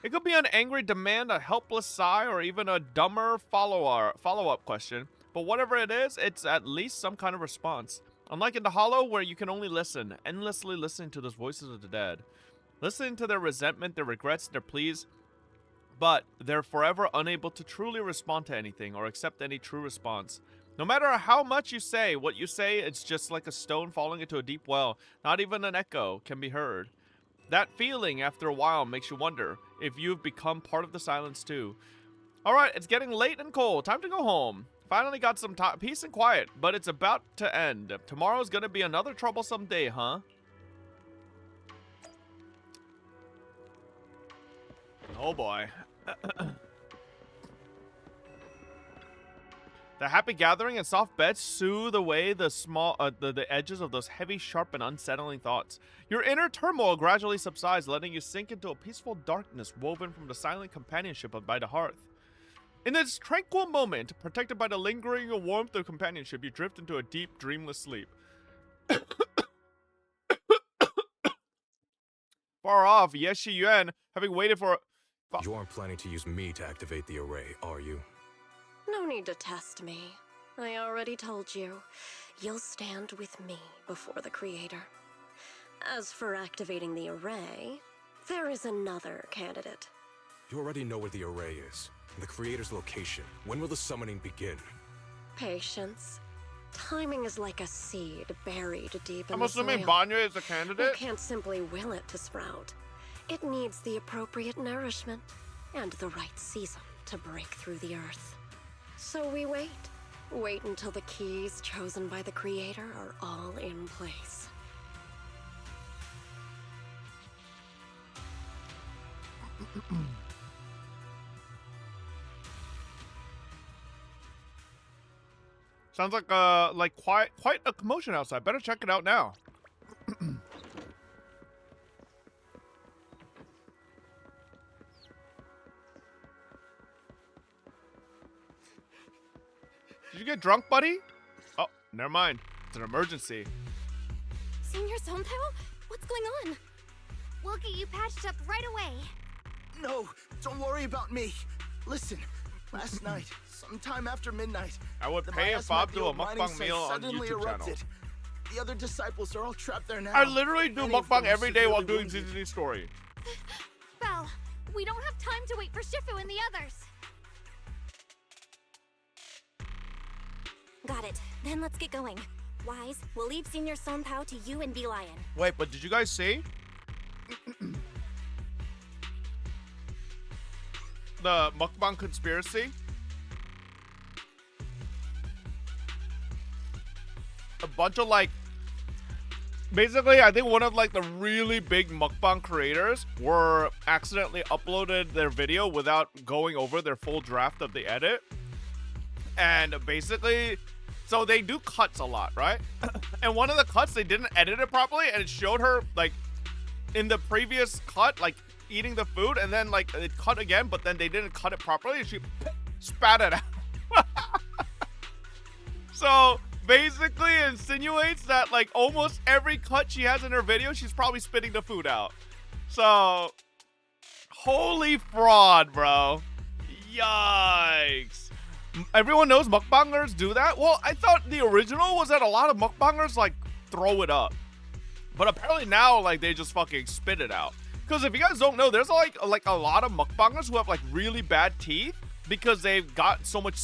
It could be an angry demand, a helpless sigh, or even a dumber follow-up question. But whatever it is, it's at least some kind of response. Unlike in the Hollow, where you can only listen, endlessly listening to those voices of the dead. Listening to their resentment, their regrets, their pleas. But they're forever unable to truly respond to anything or accept any true response. No matter how much you say, what you say, it's just like a stone falling into a deep well. Not even an echo can be heard. That feeling, after a while, makes you wonder if you've become part of the silence too. Alright, it's getting late and cold. Time to go home. Finally got some peace and quiet, but it's about to end. Tomorrow's gonna be another troublesome day, huh? Oh boy. The happy gathering and soft beds soothe away the edges of those heavy, sharp, and unsettling thoughts. Your inner turmoil gradually subsides, letting you sink into a peaceful darkness woven from the silent companionship by the hearth. In this tranquil moment, protected by the lingering warmth of companionship, you drift into a deep, dreamless sleep. Far off, Yeshi Yuan, having waited for... You aren't planning to use me to activate the array, are you? No need to test me. I already told you. You'll stand with me before the Creator. As for activating the array, there is another candidate. You already know where the array is. The Creator's location. When will the summoning begin? Patience. Timing is like a seed buried deep in I'm the assuming soil. Banya is a candidate? You can't simply will it to sprout. It needs the appropriate nourishment and the right season to break through the earth. So we wait. Wait until the keys chosen by the Creator are all in place. Sounds like quite a commotion outside. Better check it out now. Did you get drunk, buddy? Oh, never mind. It's an emergency. Senior Sontao? What's going on? We'll get you patched up right away. No, don't worry about me. Listen, last night, sometime after midnight, I would the pay a miasma Fob do a mining mukbang site meal on suddenly YouTube erupted. channel. The other disciples are all trapped there now. I literally do Many of mukbang them every day while severely doing wounded. ZZZ story. Belle, we don't have time to wait for Shifu and the others. Got it. Then let's get going. Wise, we'll leave Senior Sontao to you and B-Lion. Wait, but did you guys see? The mukbang conspiracy? A bunch of basically I think one of the really big mukbang creators were accidentally uploaded their video without going over their full draft of the edit. And basically, so they do cuts a lot, right? And one of the cuts, they didn't edit it properly, and it showed her in the previous cut, eating the food, and then it cut again, but then they didn't cut it properly, and she spat it out. So basically insinuates that almost every cut she has in her video, she's probably spitting the food out. So holy fraud, bro. Yikes. Everyone knows mukbangers do that? Well, I thought the original was that a lot of mukbangers throw it up. But apparently now they just fucking spit it out. Because if you guys don't know, there's a lot of mukbangers who have really bad teeth because they've got so much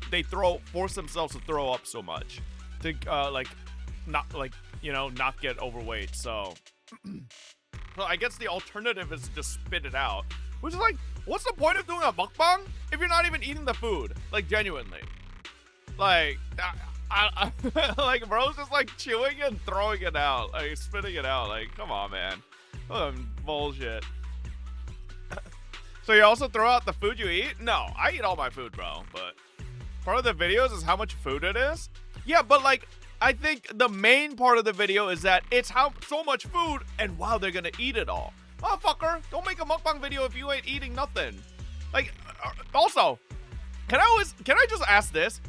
they force themselves to throw up so much to not get overweight. So well, I guess the alternative is to just spit it out, which is what's the point of doing a mukbang if you're not even eating the food? Genuinely. Bro's just chewing and throwing it out, spitting it out. Come on, man. Bullshit. So you also throw out the food you eat? No, I eat all my food, bro. But part of the videos is how much food it is. Yeah, but like, I think the main part of the video is that it's how so much food and wow, they're gonna eat it all. Motherfucker, don't make a mukbang video if you ain't eating nothing. Like, also, can I just ask this?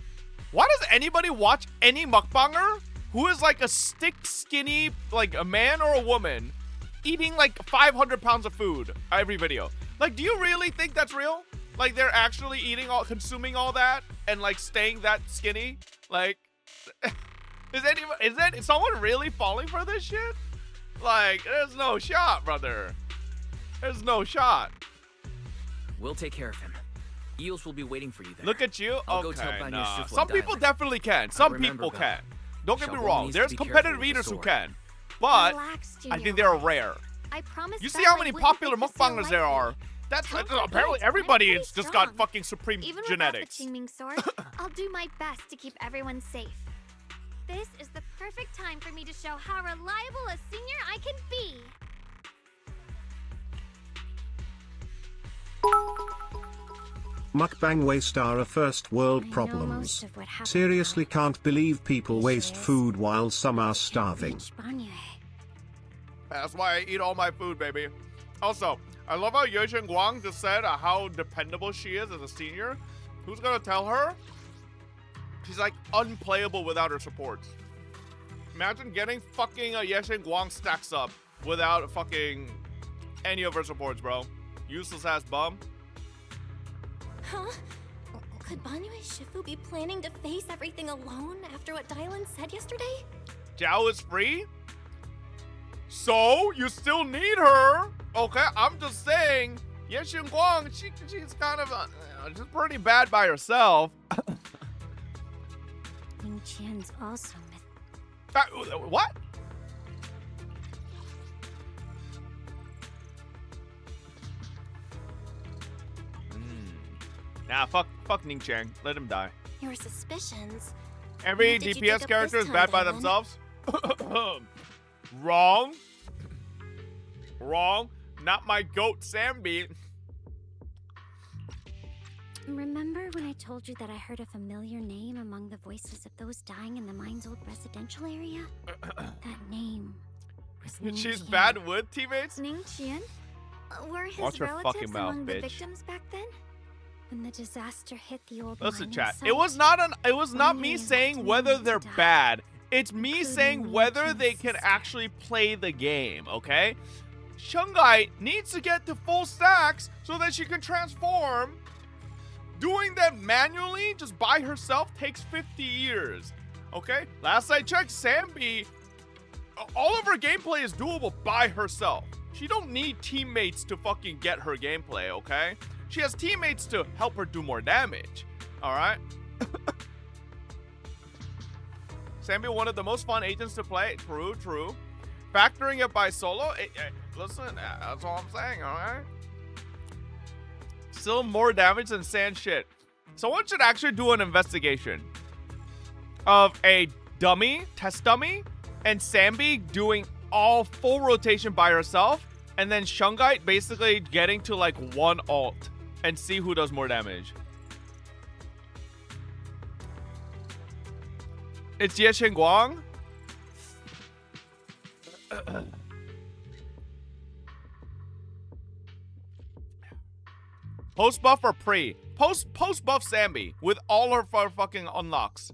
Why does anybody watch any mukbanger who is like a stick skinny, like a man or a woman, eating like 500 pounds of food every video? Like, do you really think that's real? Like, they're actually consuming all that and like staying that skinny? Like, is someone really falling for this shit? Like, there's no shot, brother. There's no shot. We'll take care of him. Eels will be waiting for you there. Look at you. I'll go tell Okay, Banyu nah. Shifu Some and people Dylan. definitely can. Some people can. Don't get me Xiaoguang wrong. needs to There's be competitive careful with the eaters who sword. can. But Relax, I Junior think they're Wise. rare. I promise You see how many Starlight popular wouldn't take this so mukbangers there are. lightly. That's Tell like, her apparently I'm everybody pretty has just strong. got fucking supreme Even genetics. without the Qingming sword, I'll do my best to keep everyone safe. This is the perfect time for me to show how reliable a senior I can be. Mukbang waste are a first world problems. Seriously can't believe people waste food while some are starving. That's why I eat all my food, baby. Also, I love how Yushin Guang just said how dependable she is as a senior. Who's gonna tell her? She's like unplayable without her supports. Imagine getting fucking a Yushin Guang stacks up without fucking any of her supports, bro. Useless ass bum. Huh? Could Banyu Shifu be planning to face everything alone after what Dylan said yesterday? Zhao is free? So, you still need her. Okay, I'm just saying, Yushin Guang, she's kind of, she's pretty bad by herself. Ning Qian's also What? Nah, fuck Ning Qian. Let him die. Your suspicions. Every What did you dig DPS up character this is bad by time, Dylan? themselves? Wrong. Wrong. Not my goat, Sambi. Remember when I told you that I heard a familiar name among the voices of those dying in the mine's old residential area? That name was Ning She's Qian. bad with teammates? Ning Qian? Were his Watch her relatives fucking mouth, among bitch. the victims back then? When the disaster hit the old Listen, mining chat. site, It was not me saying whether they're bad. It's me saying whether they can actually play the game, okay? Shungai needs to get to full stacks so that she can transform. Doing that manually, just by herself, takes 50 years, okay? Last I checked, Sambi, all of her gameplay is doable by herself. She don't need teammates to fucking get her gameplay, okay? She has teammates to help her do more damage, all right? Sambi, one of the most fun agents to play. True. Factoring it by solo, listen, that's all I'm saying, all right? Still more damage than sand shit. Someone should actually do an investigation of a test dummy, and Sambi doing all full rotation by herself, and then Shungite basically getting to like one ult and see who does more damage. It's Yushin Guang. Post buff or pre? Post buff Sambi with all her fucking unlocks.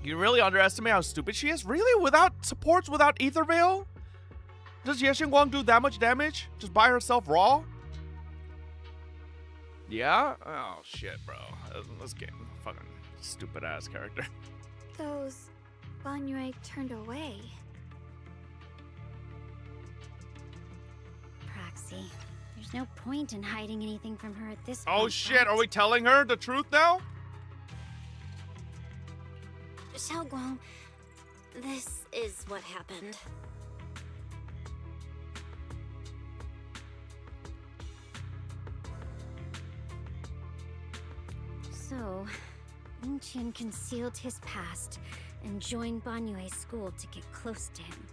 You really underestimate how stupid she is? Really? Without supports, without Ether Veil? Does Yushin Guang do that much damage just by herself raw? Yeah? Oh shit, bro. This game, fucking stupid ass character. Those Banyu turned away. Praxi, there's no point in hiding anything from her at this Oh point. shit, are we telling her the truth now? Xiaoguang, this is what happened. So, Ning Qian concealed his past and joined Banyue's school to get close to him.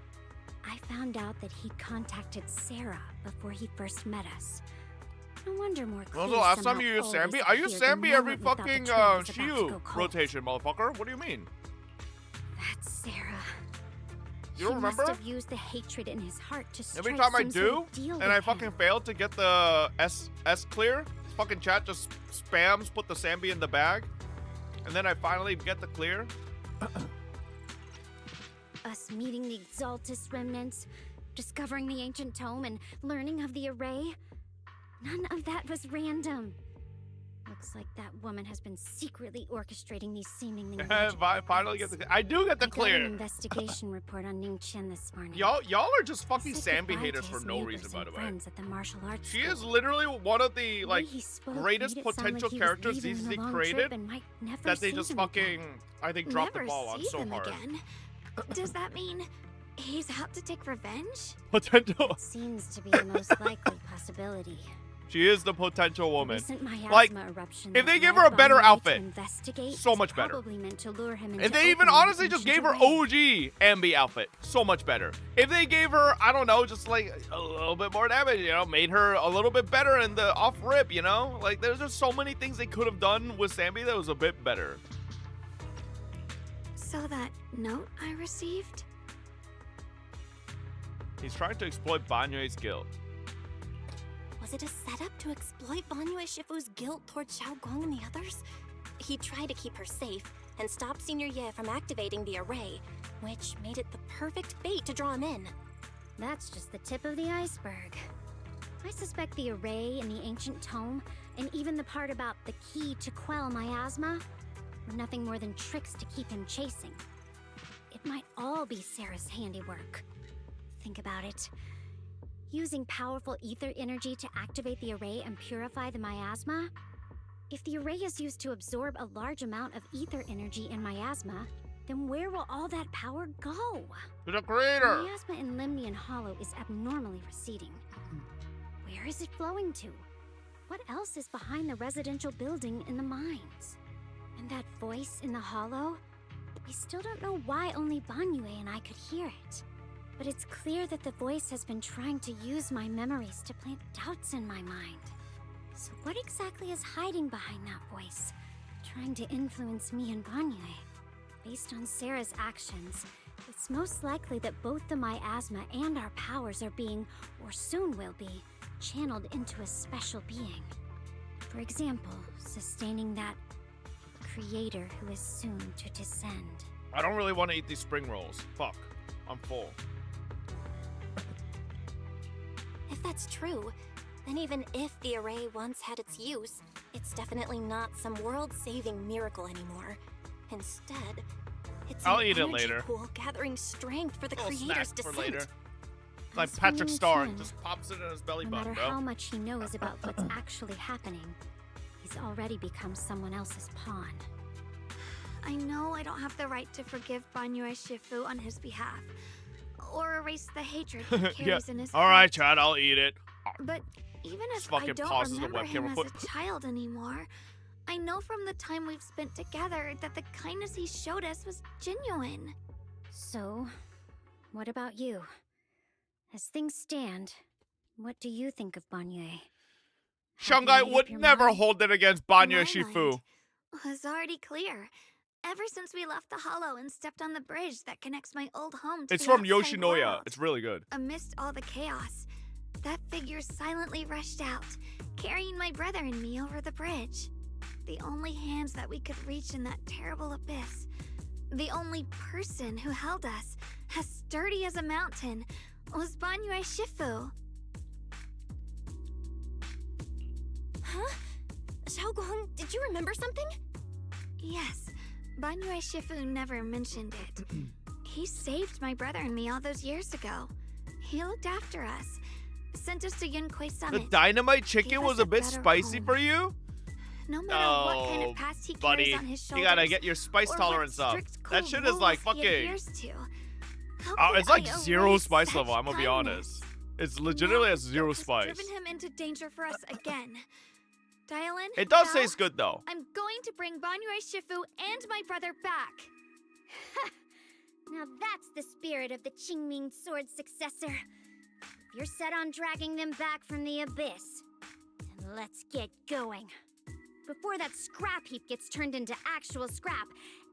I found out that he contacted Sarah before he first met us. No wonder more When was clues the last time somehow you used always Sambi? I use appear the Sambi every moment we thought the fucking trail was about to Shiyu go cold. rotation, motherfucker. What do you mean? That's Sarah. You don't remember? He must have used the hatred in his heart to strike Every time I some sort do, of deal and with I him. fucking fail to get the S clear, fucking chat just spams put the Sambi in the bag, and then I finally get the clear. Us meeting the Exaltus remnants, discovering the ancient tome, and learning of the array. None of that was random. Looks like that woman has been secretly orchestrating these seemingly I finally get the. I do get the I got clear. an investigation report on Ning Chen this morning. Y'all are just fucking Said Sambi goodbye haters to for his no neighbors reason, by and the way. friends at the martial arts She is school. literally one of the The way like he spoke greatest made it sound potential like he was characters leaving these on a they long created trip and might never that they see just them fucking I think dropped the Never ball on see so them hard. again. Does that mean he's out to take revenge? Potential. Seems to be the most likely possibility. She is the potential woman. Recent miasma Like, eruption if that they give led her a better Bonnie to outfit, investigate so was much better. probably meant to lure him into If they even opening honestly the just ancient gave her array. OG Ambi outfit, so much better. If they gave her, I don't know, just like a little bit more damage, you know, made her a little bit better in the off rip, you know? Like, there's just so many things they could have done with Sambi that was a bit better. So that note I received? He's trying to exploit Banyue's guilt. Was it a setup to exploit Banyue Shifu's guilt toward Xiaoguang and the others? He tried to keep her safe and stop Senior Ye from activating the array, which made it the perfect bait to draw him in. That's just the tip of the iceberg. I suspect the array and the ancient tome, and even the part about the key to quell miasma, were nothing more than tricks to keep him chasing. It might all be Sarah's handiwork. Think about it. Using powerful ether energy to activate the array and purify the miasma? If the array is used to absorb a large amount of ether energy in miasma, then where will all that power go? To the creator! Miasma in Limnian Hollow is abnormally receding. Where is it flowing to? What else is behind the residential building in the mines? And that voice in the hollow? We still don't know why only Banyue and I could hear it. But it's clear that the voice has been trying to use my memories to plant doubts in my mind. So what exactly is hiding behind that voice? Trying to influence me and Banyue? Based on Sarah's actions, it's most likely that both the miasma and our powers are being, or soon will be, channeled into a special being. For example, sustaining that creator who is soon to descend. I don't really want to eat these spring rolls. Fuck. I'm full. If that's true, then even if the array once had its use, it's definitely not some world-saving miracle anymore. Instead, it's I'll an eat it energy later. pool gathering strength for the Little creator's snack for descent. later. Like As for Patrick Ning Star Chen, just pops it in his belly no button, matter bro. how much he knows about what's actually happening, he's already become someone else's pawn. I know I don't have the right to forgive Banyue Shifu on his behalf, or erase the hatred he Yeah. carries in his All heart. right, Chad, I'll eat it. But even if Just I fucking don't pauses the remember webcam him real as quick. a child anymore, I know from the time we've spent together that the kindness he showed us was genuine. So, what about you? As things stand, what do you think of Banyue? Shanghai would never mind? hold it against My Banyue Shifu. mind was already clear. Ever since we left the Hollow and stepped on the bridge that connects my old home to It's the from outside Yoshinoya. world. It's really good. Amidst all the chaos, that figure silently rushed out, carrying my brother and me over the bridge. The only hands that we could reach in that terrible abyss. The only person who held us, as sturdy as a mountain, was Banyue Shifu. Huh? Xiaoguang, did you remember something? Yes, Banyue Shifu never mentioned it. He saved my brother and me all those years ago. He looked after us, sent us to Yunquei The Summit. dynamite chicken gave was us a a bit better spicy home. for you? No matter what kind Oh, of past he buddy, carries on his shoulders, you gotta get your spice or what tolerance up. strict That code shit is like rules he fucking. adheres to, how Oh, could it's like I zero erase spice such level. I'm gonna be kindness? honest. It's legitimately a zero Has spice. driven him into danger for us again. Dial in. It does Val, taste good though. I'm going to bring Banyue Shifu and my brother back. Now that's the spirit of the Qingming sword successor. If you're set on dragging them back from the abyss, then Let's get going. Before that scrap heap gets turned into actual scrap,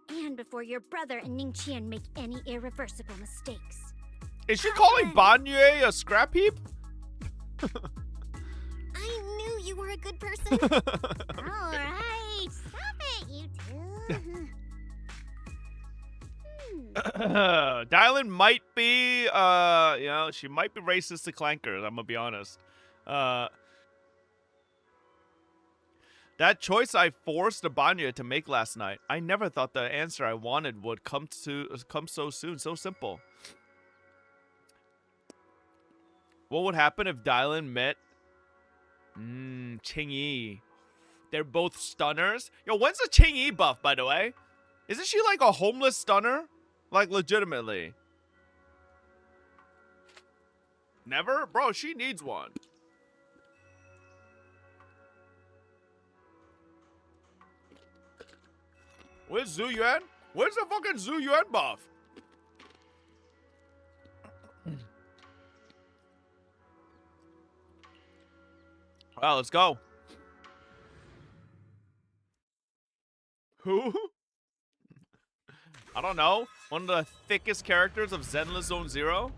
and before your brother and Ningqian make any irreversible mistakes. Is she calling Banyue a scrap heap? I knew you were a good person. Alright, stop it, you two. Dylan might be, you know, she might be racist to clankers, I'm gonna be honest. That choice I forced Abanya to make last night, I never thought the answer I wanted would come so soon, so simple. What would happen if Dylan met Qingyi? They're both stunners. Yo, when's the Qingyi buff, by the way? Isn't she like a homeless stunner? Like, legitimately. Never? Bro, she needs one. Where's Zhu Yuan? Where's the fucking Zhu Yuan buff? Well, let's go. Who? I don't know. One of the thickest characters of Zenless Zone Zero.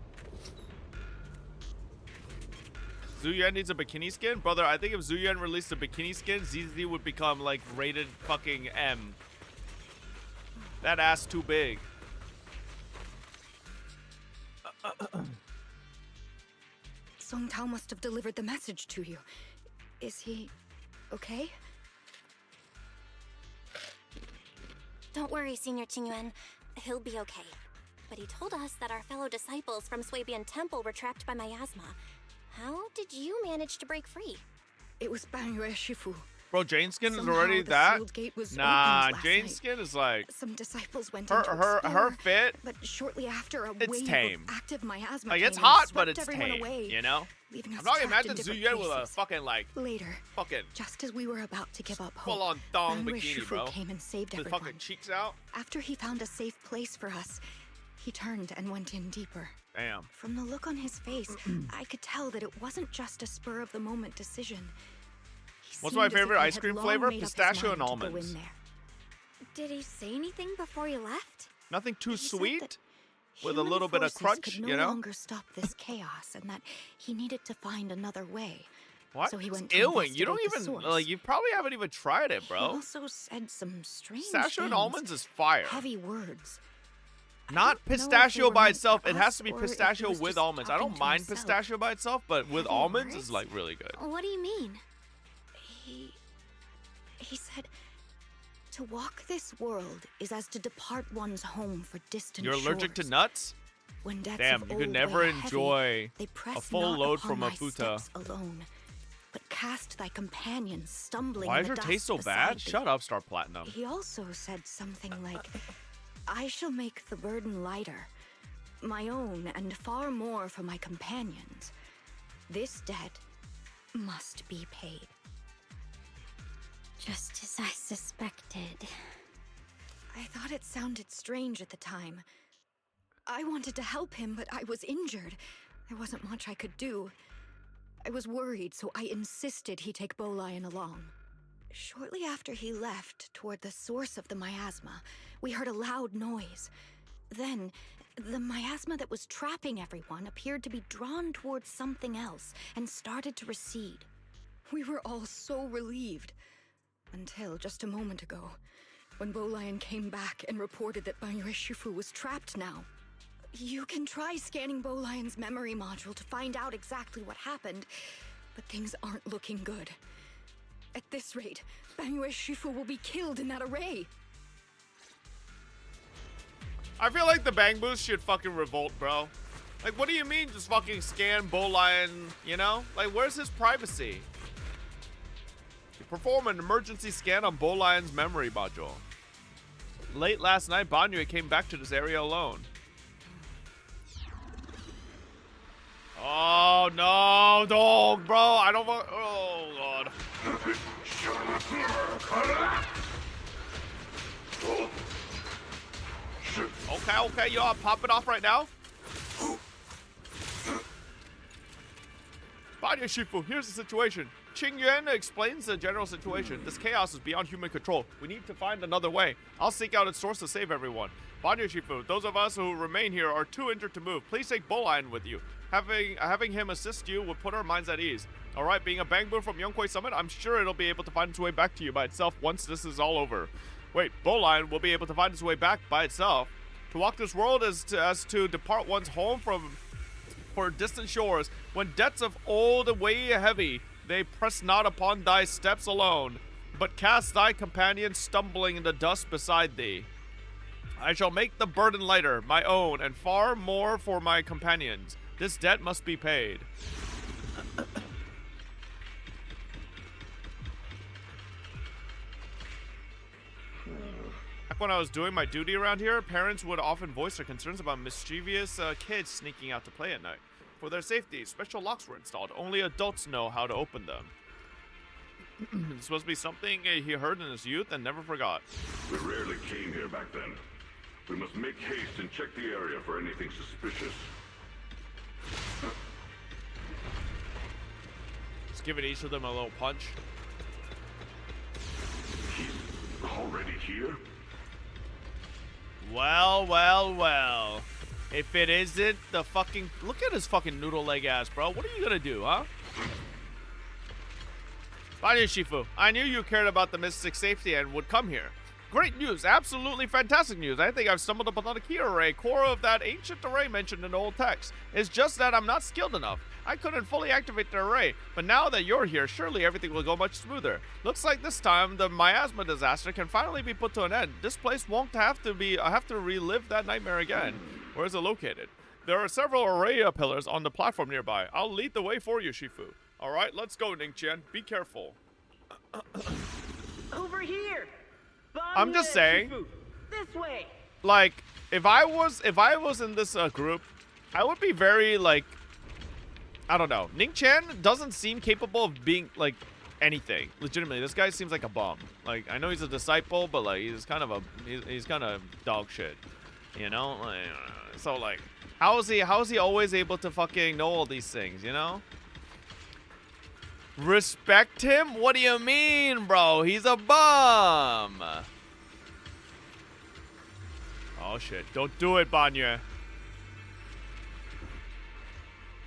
Zhu Yuan needs a bikini skin? Brother, I think if Zhu Yuan released a bikini skin, ZZ would become like rated fucking M. That ass too big. Song Tao must have delivered the message to you. Is he okay? Don't worry, Senior Qingyuan. He'll be okay. But he told us that our fellow disciples from Swabian Temple were trapped by miasma. How did you manage to break free? It was Banyue Shifu. Bro, Jane skin is Somehow already the that? sealed gate was Nah, opened last Jane night. skin is like Some disciples went her in to her explore, fit. but shortly after a It's wave tame. of active miasma Like, came it's and hot, but swept it's everyone tame. away, You know? leaving us I'm not trapped imagine in Zhu different Yuan with a places. fucking like Later, fucking just as we were about to give up hope, full on thong Banyue bikini, Shifu bro. came and saved With everyone. fucking cheeks out. After he found a safe place for us, he turned and went in deeper. Damn. From the look on his face, I could tell that it wasn't just a spur-of-the-moment decision. He What's seemed my as if favorite he ice had cream long flavor? made up his Pistachio and mind to go almonds. in there. Did he say anything before you left? Nothing too He said sweet? that With a human little bit of forces crunch, could no you know? longer stop this chaos, and that he needed to find another way. What? So he It's went to Ewing. You don't investigate the even source. like. You probably haven't even tried it, He bro. also said some strange Pistachio and things. almonds is fire. Heavy words. Not don't know if they pistachio were by meant itself. for It has us to be or if he pistachio was with just almonds. I talking don't to mind himself. pistachio by itself, but with Heavy almonds words? is like really good. What do you mean? He said, to walk this world is as to depart one's home for distant You're allergic to shores. nuts? When debts Damn, of you could old never weigh heavy, enjoy they press a full not load upon from a thy futa. steps alone, but cast thy companions stumbling Why in is the your taste dust so bad? beside thee. Shut up, Star Platinum. He also said something like, I shall make the burden lighter, my own and far more for my companions. This debt must be paid. Just as I suspected. I thought it sounded strange at the time. I wanted to help him, but I was injured. There wasn't much I could do. I was worried, so I insisted he take Bolian along. Shortly after he left, toward the source of the miasma, we heard a loud noise. Then, the miasma that was trapping everyone appeared to be drawn towards something else and started to recede. We were all so relieved. Until just a moment ago, when Bolian came back and reported that Banyue Shifu was trapped now. You can try scanning Bolian's memory module to find out exactly what happened, but things aren't looking good. At this rate, Banyue Shifu will be killed in that array. I feel like the Bang Boost should fucking revolt, bro. Like, what do you mean just fucking scan Bolian, you know? Like, where's his privacy? You perform an emergency scan on Bolion's memory module. Late last night, Banyue came back to this area alone. Oh, no, dog, bro. I don't want... Oh, God. Okay, yo, I'm popping off right now. Banyue Shifu, here's the situation. Qingyuan explains the general situation. This chaos is beyond human control. We need to find another way. I'll seek out its source to save everyone. Banyu Shifu, those of us who remain here are too injured to move. Please take Bolian with you. Having him assist you will put our minds at ease. Alright, being a Bangbu from Yonghui Summit, I'm sure it'll be able to find its way back to you by itself once this is all over. Wait, Bolian will be able to find its way back by itself? To walk this world is as to depart one's home for distant shores. When debts of old weigh heavy, they press not upon thy steps alone, but cast thy companion stumbling in the dust beside thee. I shall make the burden lighter, my own, and far more for my companions. This debt must be paid. Back when I was doing my duty around here, parents would often voice their concerns about mischievous kids sneaking out to play at night. For their safety, special locks were installed. Only adults know how to open them. It's supposed to be something he heard in his youth and never forgot. We rarely came here back then. We must make haste and check the area for anything suspicious. Just giving each of them a little punch. He's already here? Well, well, well. If it isn't the fucking... Look at his fucking noodle leg ass, bro. What are you gonna do, huh? Banyu Shifu, I knew you cared about the Mystic's safety and would come here. Great news, absolutely fantastic news. I think I've stumbled upon the key array, core of that ancient array mentioned in the old text. It's just that I'm not skilled enough. I couldn't fully activate the array, but now that you're here, surely everything will go much smoother. Looks like this time the miasma disaster can finally be put to an end. This place won't have to relive that nightmare again. Where is it located? There are several array pillars on the platform nearby. I'll lead the way for you, Shifu. All right, let's go, Ningqian. Be careful. Over here. I'm just saying, this way. like, if I was in this group, I would be very, like, I don't know. Ningqian doesn't seem capable of being, like, anything. Legitimately, this guy seems like a bum. Like, I know he's a disciple, but, like, he's kind of dog shit, you know? Like, so, like, how is he always able to fucking know all these things, you know? Respect him? What do you mean, bro? He's a bum. Oh shit, don't do it, Banyu.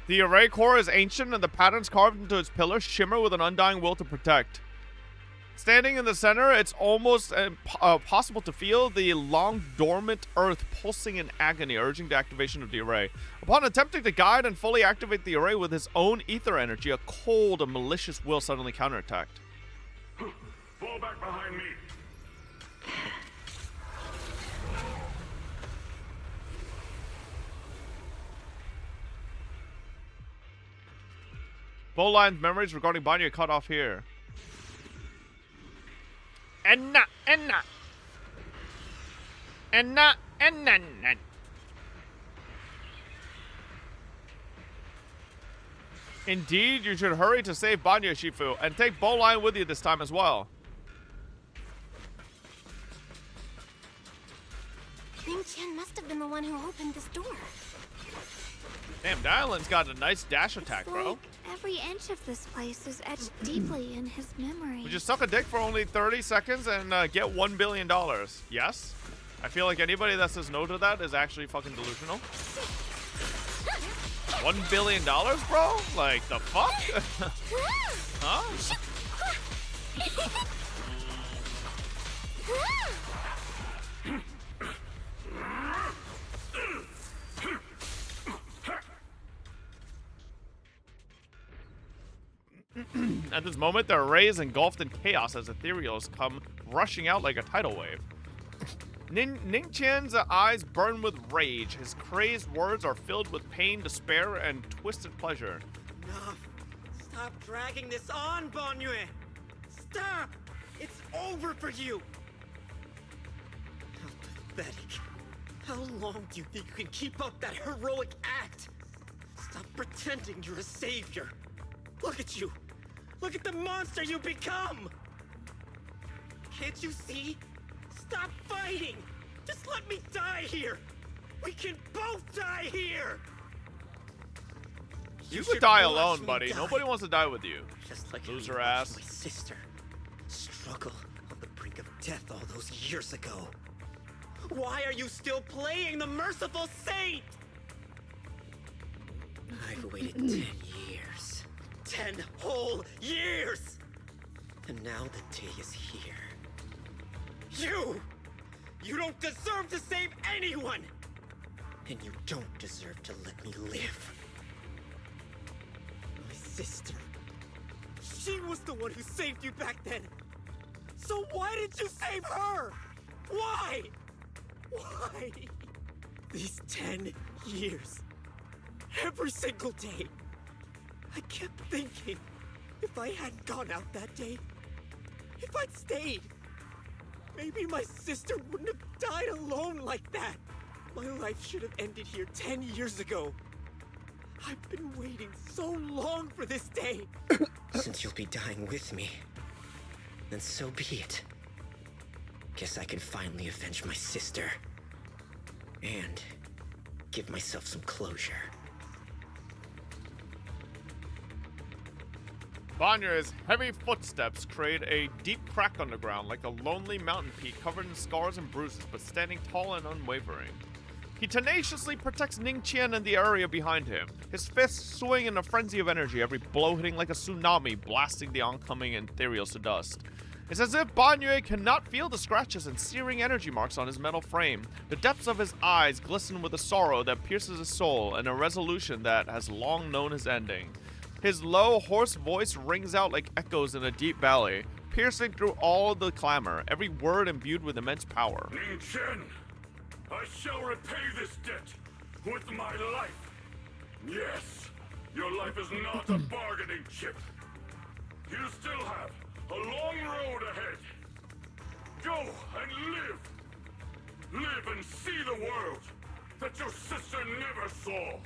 The array core is ancient and the patterns carved into its pillars shimmer with an undying will to protect. Standing in the center, it's almost possible to feel the long dormant earth pulsing in agony, urging the activation of the array. Upon attempting to guide and fully activate the array with his own ether energy, a cold and malicious will suddenly counterattacked. Fall back behind me. Bolian's memories regarding Banyu are cut off here. Enna. Indeed, you should hurry to save Banyu, Shifu, and take Bolian with you this time as well. Ningqian must have been the one who opened this door. Damn, Dylan's got a nice dash attack, bro. Like every inch of this place is etched deeply in his memory. We just suck a dick for only 30 seconds and get $1 billion. Yes? I feel like anybody that says no to that is actually fucking delusional. $1 billion, bro? Like, the fuck? Huh? At this moment, the array is engulfed in chaos as ethereals come rushing out like a tidal wave. Ningqian's eyes burn with rage. His crazed words are filled with pain, despair, and twisted pleasure. Enough. Stop dragging this on, Banyu. Stop! It's over for you! How pathetic. How long do you think you can keep up that heroic act? Stop pretending you're a savior. Look at you. Look at the monster you become! Can't you see? Stop fighting! Just let me die here! We can both die here! You could die alone, buddy. Nobody wants to die with you. Just like loser ass. My sister struggle on the brink of death all those years ago. Why are you still playing the merciful saint? I've waited 10 years. 10 whole years! And now the day is here. You don't deserve to save anyone! And you don't deserve to let me live. My sister. She was the one who saved you back then. So why did you save her? Why? Why? These 10 years. Every single day. I kept thinking, if I hadn't gone out that day, if I'd stayed, maybe my sister wouldn't have died alone like that. My life should have ended here 10 years ago. I've been waiting so long for this day. Since you'll be dying with me, then so be it. Guess I can finally avenge my sister. And give myself some closure. Banyo's heavy footsteps create a deep crack underground, like a lonely mountain peak covered in scars and bruises, but standing tall and unwavering. He tenaciously protects Ningqian and the area behind him, his fists swing in a frenzy of energy, every blow hitting like a tsunami, blasting the oncoming ethereals to dust. It's as if Banyo cannot feel the scratches and searing energy marks on his metal frame. The depths of his eyes glisten with a sorrow that pierces his soul and a resolution that has long known his ending. His low, hoarse voice rings out like echoes in a deep valley, piercing through all the clamor, every word imbued with immense power. Ningqian, I shall repay this debt with my life. Yes, your life is not a bargaining chip. You still have a long road ahead. Go and live. Live and see the world that your sister never saw.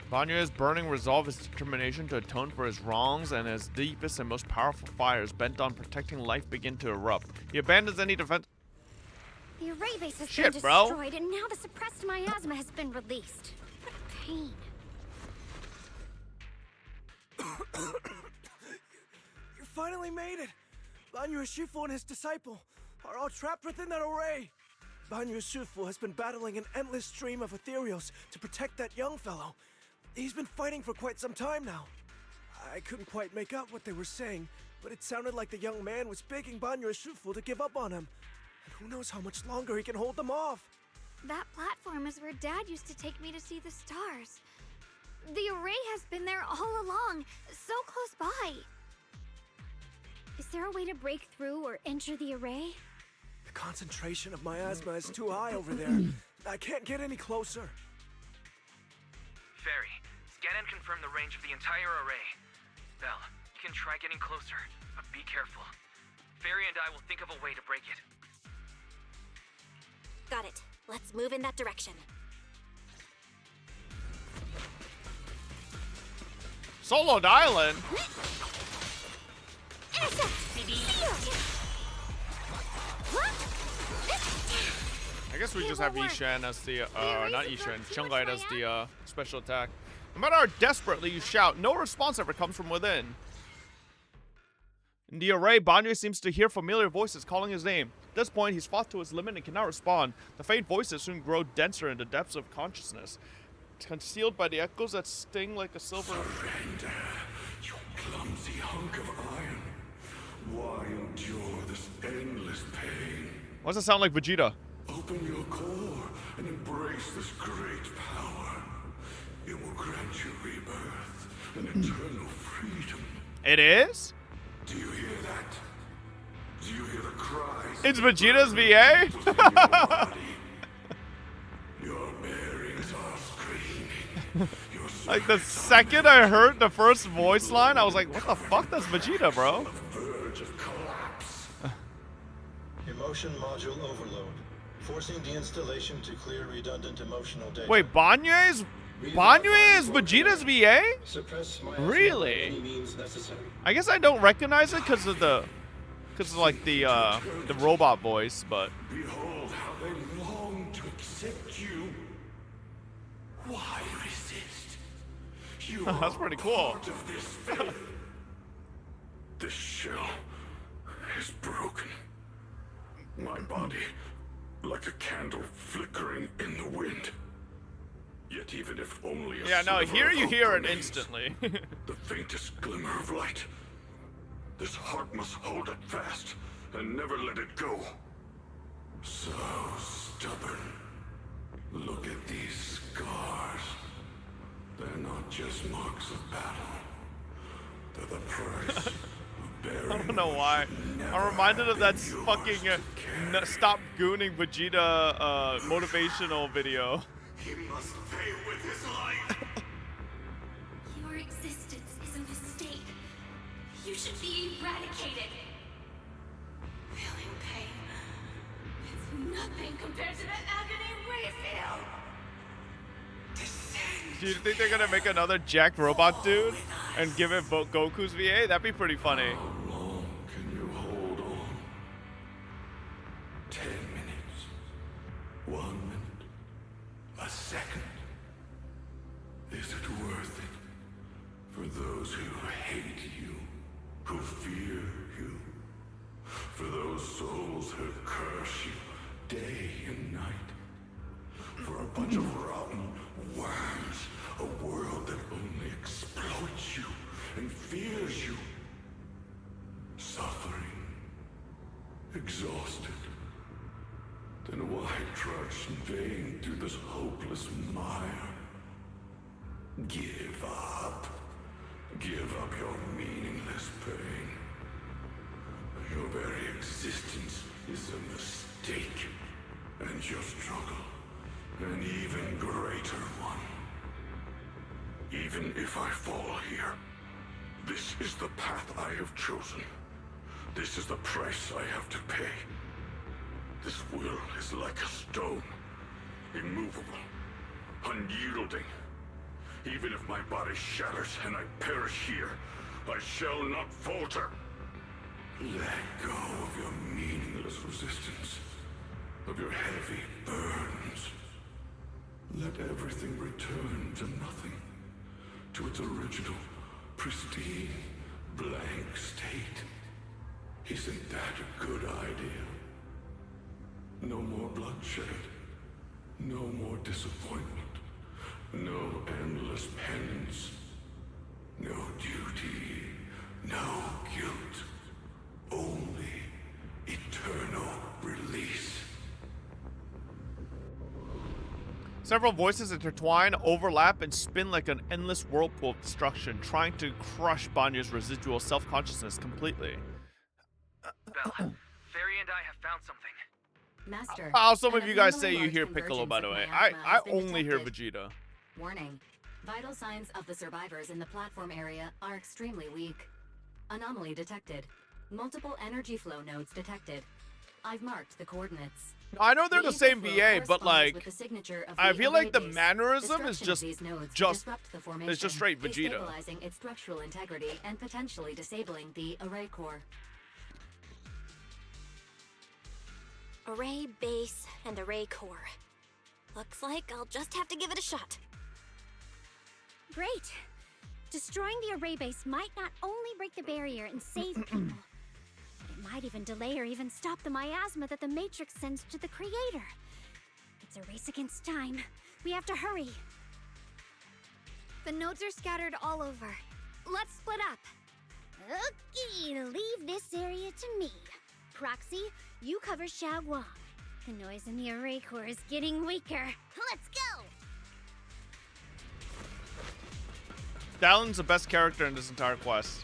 Banyo's burning resolve is determination to atone for his wrongs, and his deepest and most powerful fires bent on protecting life begin to erupt. He abandons any defense. The array base has Shit, been bro. destroyed, and now the suppressed miasma has been released. What pain. You finally made it! Banyo Shifu and his disciple are all trapped within that array. Banyo Shifu has been battling an endless stream of ethereals to protect that young fellow. He's been fighting for quite some time now. I couldn't quite make out what they were saying, but it sounded like the young man was begging Banyo Shifu to give up on him. And who knows how much longer he can hold them off. That platform is where Dad used to take me to see the stars. The array has been there all along, so close by. Is there a way to break through or enter the array? The concentration of miasma is too high over there. I can't get any closer. Fairy, scan and confirm the range of the entire array. Belle, you can try getting closer, but be careful. Fairy and I will think of a way to break it. Got it. Let's move in that direction. Soloed Island? I guess we just have Ishan as the, not Ishan, Chungai as the special attack. No matter how desperately you shout, no response ever comes from within. In the array, Banyo seems to hear familiar voices calling his name. At this point, he's fought to his limit and cannot respond. The faint voices soon grow denser in the depths of consciousness, concealed by the echoes that sting like a silver... Surrender, you clumsy hunk of iron. Why endure this endless pain? Why does it sound like Vegeta? Open your core and embrace this great power. It will grant you rebirth and eternal freedom. It is? Do you hear that? Do you hear the cries? It's Vegeta's VA? Your bearings are screaming. Like the second I heard the first voice line, I was like, what the fuck? That's Vegeta, bro. Verge of collapse. Emotion module overload. Forcing deinstallation to clear redundant emotional data. Wait, Banyo is Vegeta's VA? Really? I guess I don't recognize it because of the, like the robot voice, but. Behold how they long to accept you. Why resist? You That's are pretty cool. part of this faith. This shell is broken. My body, like a candle flickering in the wind. Yet even if only a Yeah, no, sliver here of you hope hear it remains, instantly. the faintest glimmer of light. This heart must hold it fast and never let it go. So stubborn. Look at these scars. They're not just marks of battle. They're the price of bearing. I don't know why. I'm reminded of that fucking stop gooning Vegeta motivational video. He must pay with his life. Your existence is a mistake. You should be eradicated. Feeling pain. It's nothing compared to the agony we feel. Do you think they're gonna make another Jack Robot dude and give it Goku's VA? That'd be pretty funny. How long can you hold on? 10 minutes. 1 minute. A second. Is it worth it? For those who hate you, who fear you, for those souls who curse you day and night, for a bunch of rotten worms, a world that only exploits you and fears you, suffering, exhausted. Then why trudge in vain through this hopeless mire? Give up. Give up your meaningless pain. Your very existence is a mistake, and your struggle an even greater one. Even if I fall here, this is the path I have chosen. This is the price I have to pay. This will is like a stone, immovable, unyielding. Even if my body shatters and I perish here, I shall not falter. Let go of your meaningless resistance, of your heavy burdens. Let everything return to nothing, to its original, pristine, blank state. Isn't that a good idea? No more bloodshed, no more disappointment, no endless penance, no duty, no guilt, only eternal release. Several voices intertwine, overlap, and spin like an endless whirlpool of destruction, trying to crush Banya's residual self-consciousness completely. Belle, Fairy and I have found something. Master. Some of you guys say you hear Piccolo, by the way. I only hear Vegeta. Warning. Vital signs of the survivors in the platform area are extremely weak. Anomaly detected. Multiple energy flow nodes detected. I've marked the coordinates. I know they're the same VA, but like, I feel like the mannerism is just straight Vegeta. Destabilizing its structural integrity and potentially disabling the array core. Array base and array core. Looks like I'll just have to give it a shot. Great. Destroying the array base might not only break the barrier and save people, but it might even delay or even stop the miasma that the Matrix sends to the Creator. It's a race against time. We have to hurry. The nodes are scattered all over. Let's split up. Okay, leave this area to me. Proxy, you cover Xiaoguang. The noise in the array core is getting weaker. Let's go! Dallon's the best character in this entire quest.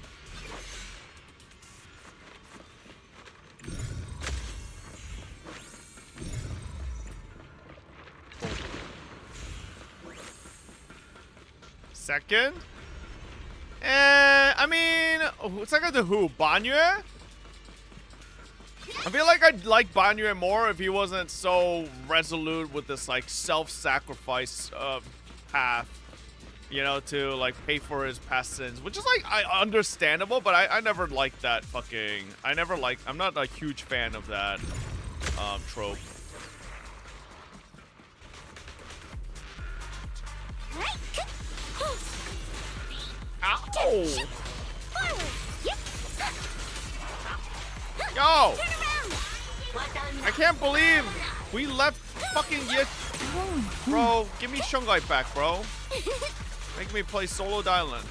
Second? I mean, second to who? Banyue? I feel like I'd like Banyue more if he wasn't so resolute with this, like, self-sacrifice path. You know, to, like, pay for his past sins. Which is, like, understandable, but I never liked that fucking... I'm not a huge fan of that trope. Ow! Yo! I can't believe we left fucking Yet. Bro, give me Shungai back, bro. Make me play solo Dylan.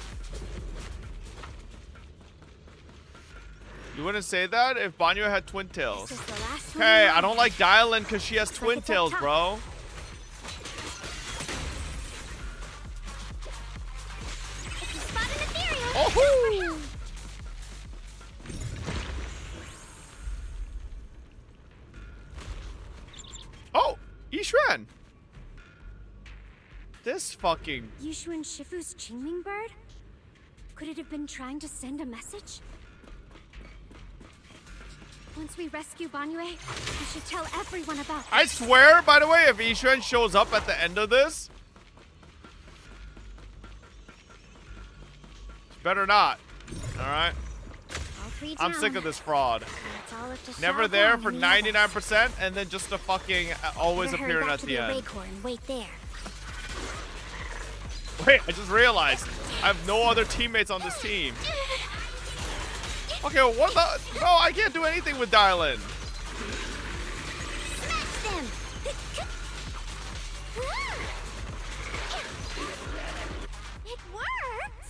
You wouldn't say that if Banyo had twin tails. Hey, I don't like Dylan because she has twin tails, bro. Oh! Oh, Yishuan. This fucking Yishuan Shifu's Qingming bird? Could it have been trying to send a message? Once we rescue Banyue, we should tell everyone about it. I swear, by the way, if Yishuan shows up at the end of this, better not. All right. I'm sick of this fraud. Never there for 99% and then just a fucking always appearing at the end. Wait there. Wait, I just realized I have no other teammates on this team. Okay, well, what the? No, I can't do anything with Dylan. Smash them! It worked!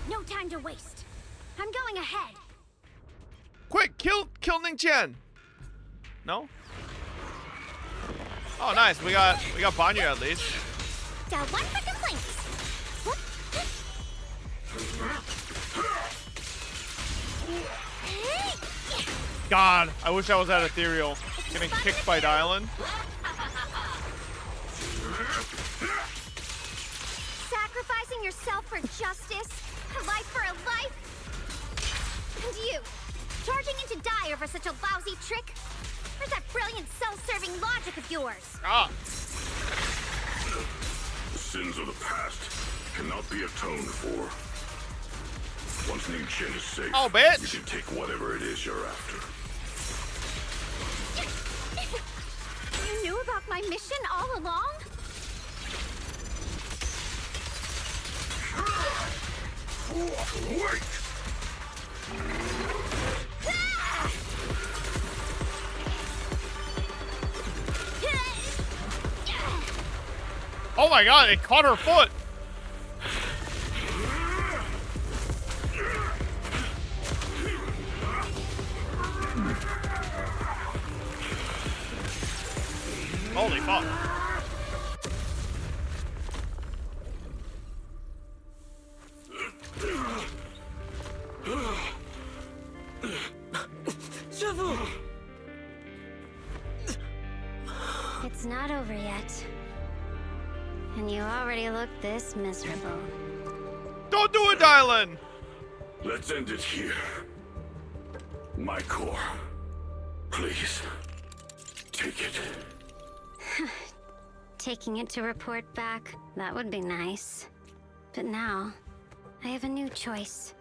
No time to waste. I'm going ahead. Quick, kill Ning Qian. No? Oh, nice. We got Banyu at least. Down one for complaints. God, I wish I was at Ethereal. Getting kicked by Dylan. Sacrificing yourself for justice, a life for a life. And you, charging into die over such a lousy trick? Where's that brilliant self-serving logic of yours? Ah. The sins of the past cannot be atoned for. Once Ning Qian is safe, oh, bitch. You can take whatever it is you're after. You knew about my mission all along? Wait! Oh my god, it caught her foot. Holy fuck. It's not over yet. And you already look this miserable. Don't do it, Dylan! Let's end it here. My core. Please. Take it. Taking it to report back, that would be nice. But now, I have a new choice.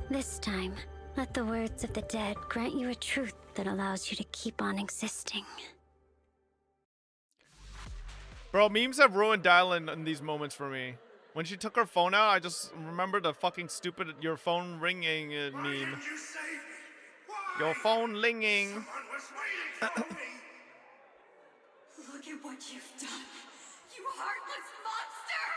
This time, let the words of the dead grant you a truth that allows you to keep on existing. Bro, memes have ruined Dylan in these moments for me. When she took her phone out, I just remember the fucking stupid your phone ringing meme. Your phone ringing. Look at what you've done, you heartless monster!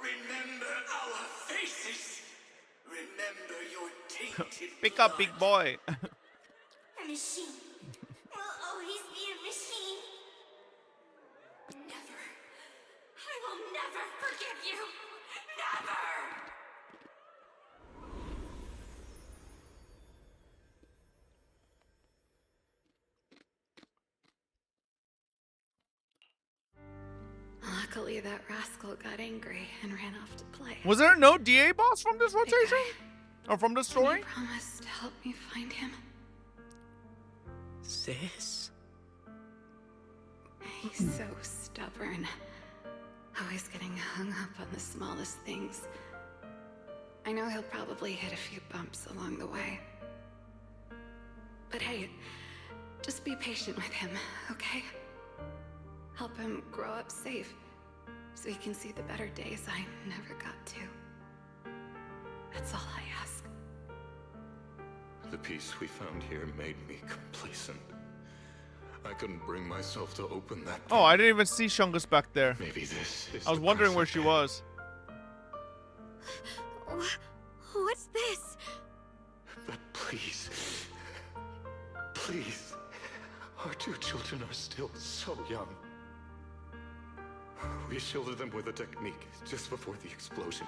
Remember our faces. Remember your tainted Pick up, big boy. A machine will always be a machine. Never. I will never forgive you. Never! Luckily, that rascal got angry and ran off to play. Was there no DA boss from this rotation? Or from this story? He promised to help me find him. Sis? He's so stubborn. Always getting hung up on the smallest things. I know he'll probably hit a few bumps along the way. But hey, just be patient with him, okay? Help him grow up safe, so he can see the better days I never got to. That's all I ask. The peace we found here made me complacent. I couldn't bring myself to open that. Oh, I didn't even see Shungus back there. Maybe this is I was wondering where she was. What's this? But please, please, our two children are still so young. We shielded them with a technique just before the explosion.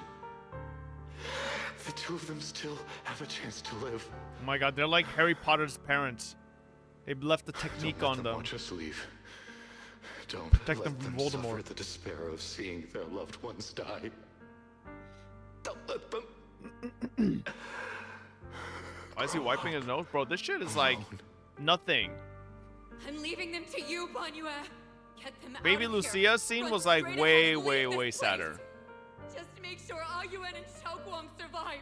The two of them still have a chance to live. Oh my god, they're like Harry Potter's parents. They've left the technique on them. Watch us leave. Don't protect let them from suffer Voldemort. the despair of seeing their loved ones die. Don't let them. Why is he wiping his nose? Bro, this shit is like nothing. I'm leaving them to you, Banyue. Get them Baby out of Lucia's here. scene Run was like straight way, ahead and way, leave way this sadder. place. Just to make sure Ayuen and Xiaoguang survive.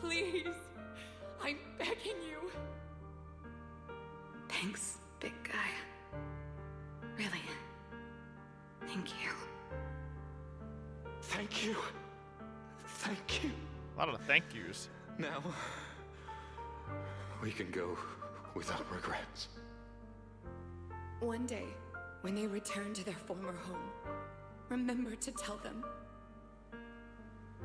Please, I'm begging you. Thanks, big guy. Really. Thank you. Thank you. Thank you. A lot of thank yous. Now, we can go without regrets. One day, when they return to their former home, remember to tell them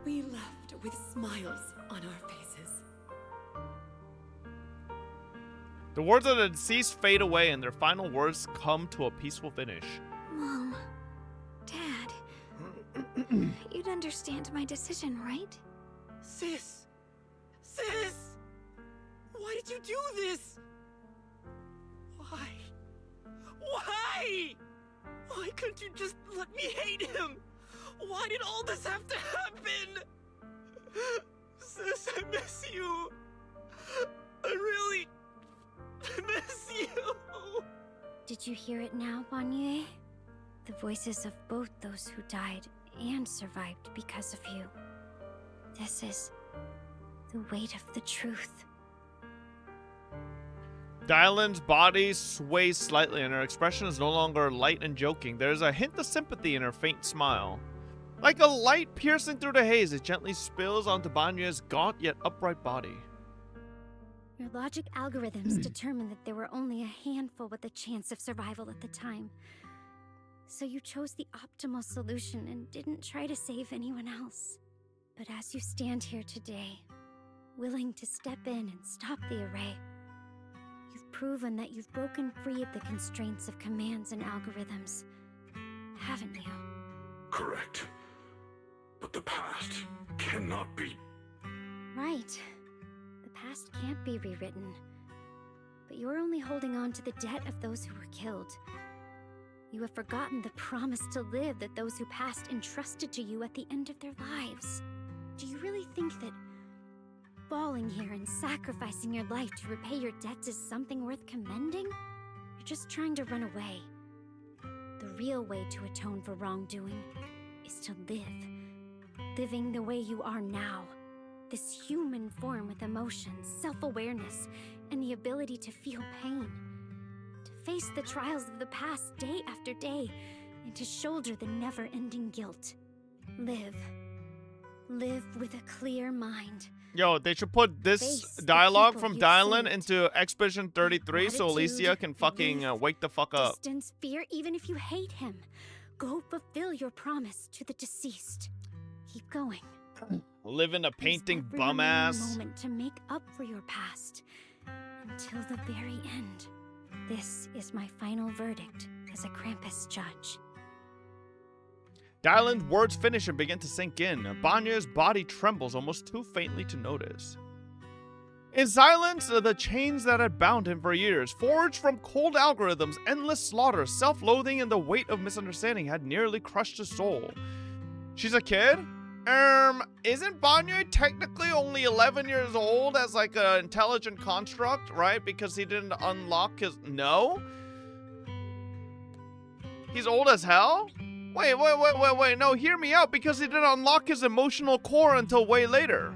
we left with smiles on our faces. The words of the deceased fade away and their final words come to a peaceful finish. Mom, Dad, you'd understand my decision, right? Sis! Sis! Why did you do this? Why? Why? Why couldn't you just let me hate him? Why did all this have to happen? Sis, I miss you. I really miss you. Did you hear it now, Banyue? The voices of both those who died and survived because of you. This is the weight of the truth. Dylan's body sways slightly and her expression is no longer light and joking. There's a hint of sympathy in her faint smile. Like a light piercing through the haze, it gently spills onto Banyue's gaunt yet upright body. Your logic algorithms determined that there were only a handful with a chance of survival at the time. So you chose the optimal solution and didn't try to save anyone else. But as you stand here today, willing to step in and stop the array, you've proven that you've broken free of the constraints of commands and algorithms, haven't you? Correct. But the past cannot be... Right. The past can't be rewritten. But you're only holding on to the debt of those who were killed. You have forgotten the promise to live that those who passed entrusted to you at the end of their lives. Do you really think that falling here and sacrificing your life to repay your debts is something worth commending? You're just trying to run away. The real way to atone for wrongdoing is to live. Living the way you are now. This human form with emotions, self-awareness, and the ability to feel pain. To face the trials of the past day after day, and to shoulder the never-ending guilt. Live. Live with a clear mind. Yo, they should put this dialogue from Dylan into Expedition 33 so Alicia can fucking wake the fuck up. Distance fear even if you hate him. Go fulfill your promise to the deceased. Keep going. Live in a painting, Every bum remaining ass. moment to make up for your past. Until the very end. This is my final verdict as a Krampus judge. Dylan's words finish and begin to sink in. Banyue's body trembles almost too faintly to notice. In silence, the chains that had bound him for years, forged from cold algorithms, endless slaughter, self-loathing, and the weight of misunderstanding had nearly crushed his soul. She's a kid? Isn't Banyue technically only 11 years old as like an intelligent construct, right? Because he didn't unlock his... No? He's old as hell? Wait, no, hear me out, because he didn't unlock his emotional core until way later.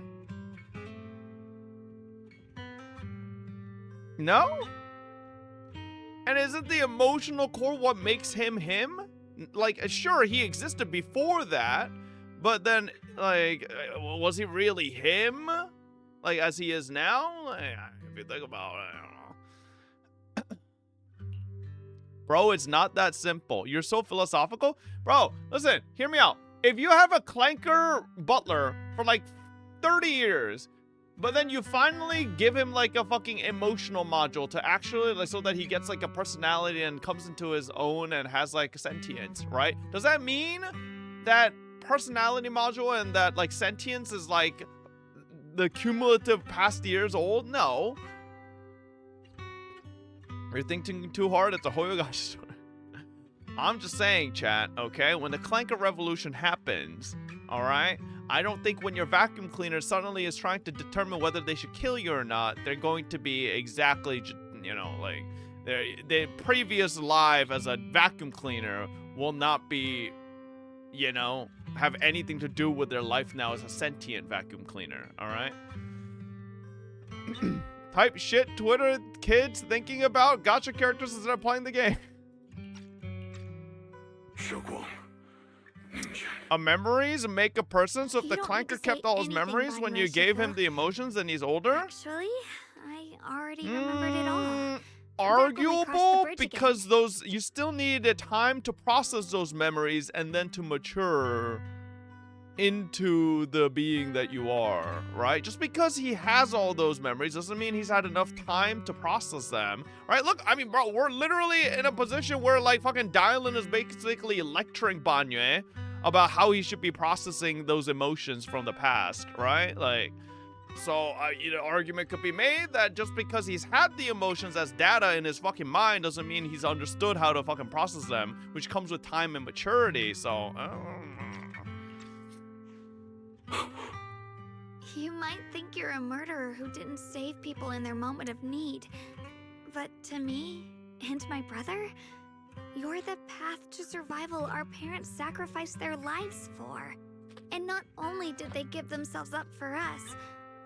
No? And isn't the emotional core what makes him him? Like, sure, he existed before that, but then, like, was he really him? Like, as he is now? Like, if you think about it, I don't know. Bro, it's not that simple. You're so philosophical. Bro, listen, hear me out. If you have a clanker butler for like 30 years, but then you finally give him like a fucking emotional module to actually, like, so that he gets like a personality and comes into his own and has like sentience, right? Does that mean that personality module and that like sentience is like the cumulative past years old? No. You're thinking too hard. It's a Hoyogashi story. I'm just saying, chat, okay? When the clanker revolution happens, all right? I don't think when your vacuum cleaner suddenly is trying to determine whether they should kill you or not, they're going to be exactly, you know, like, the previous life as a vacuum cleaner will not be, you know, have anything to do with their life now as a sentient vacuum cleaner, all right? Type shit Twitter kids thinking about gacha characters instead of playing the game. Memories make a person, so if the clanker kept all his memories when you gave him the emotions and he's older? Actually, I already remembered it all. Arguable, because those, you still need a time to process those memories and then to mature into the being that you are, right? Just because he has all those memories doesn't mean he's had enough time to process them, right? Look, I mean, bro, we're literally in a position where, like, fucking Dylan is basically lecturing Banyue about how he should be processing those emotions from the past, right? Like, so, you know, argument could be made that just because he's had the emotions as data in his fucking mind doesn't mean he's understood how to fucking process them, which comes with time and maturity, so, You might think you're a murderer who didn't save people in their moment of need, but to me and my brother, you're the path to survival our parents sacrificed their lives for. And not only did they give themselves up for us,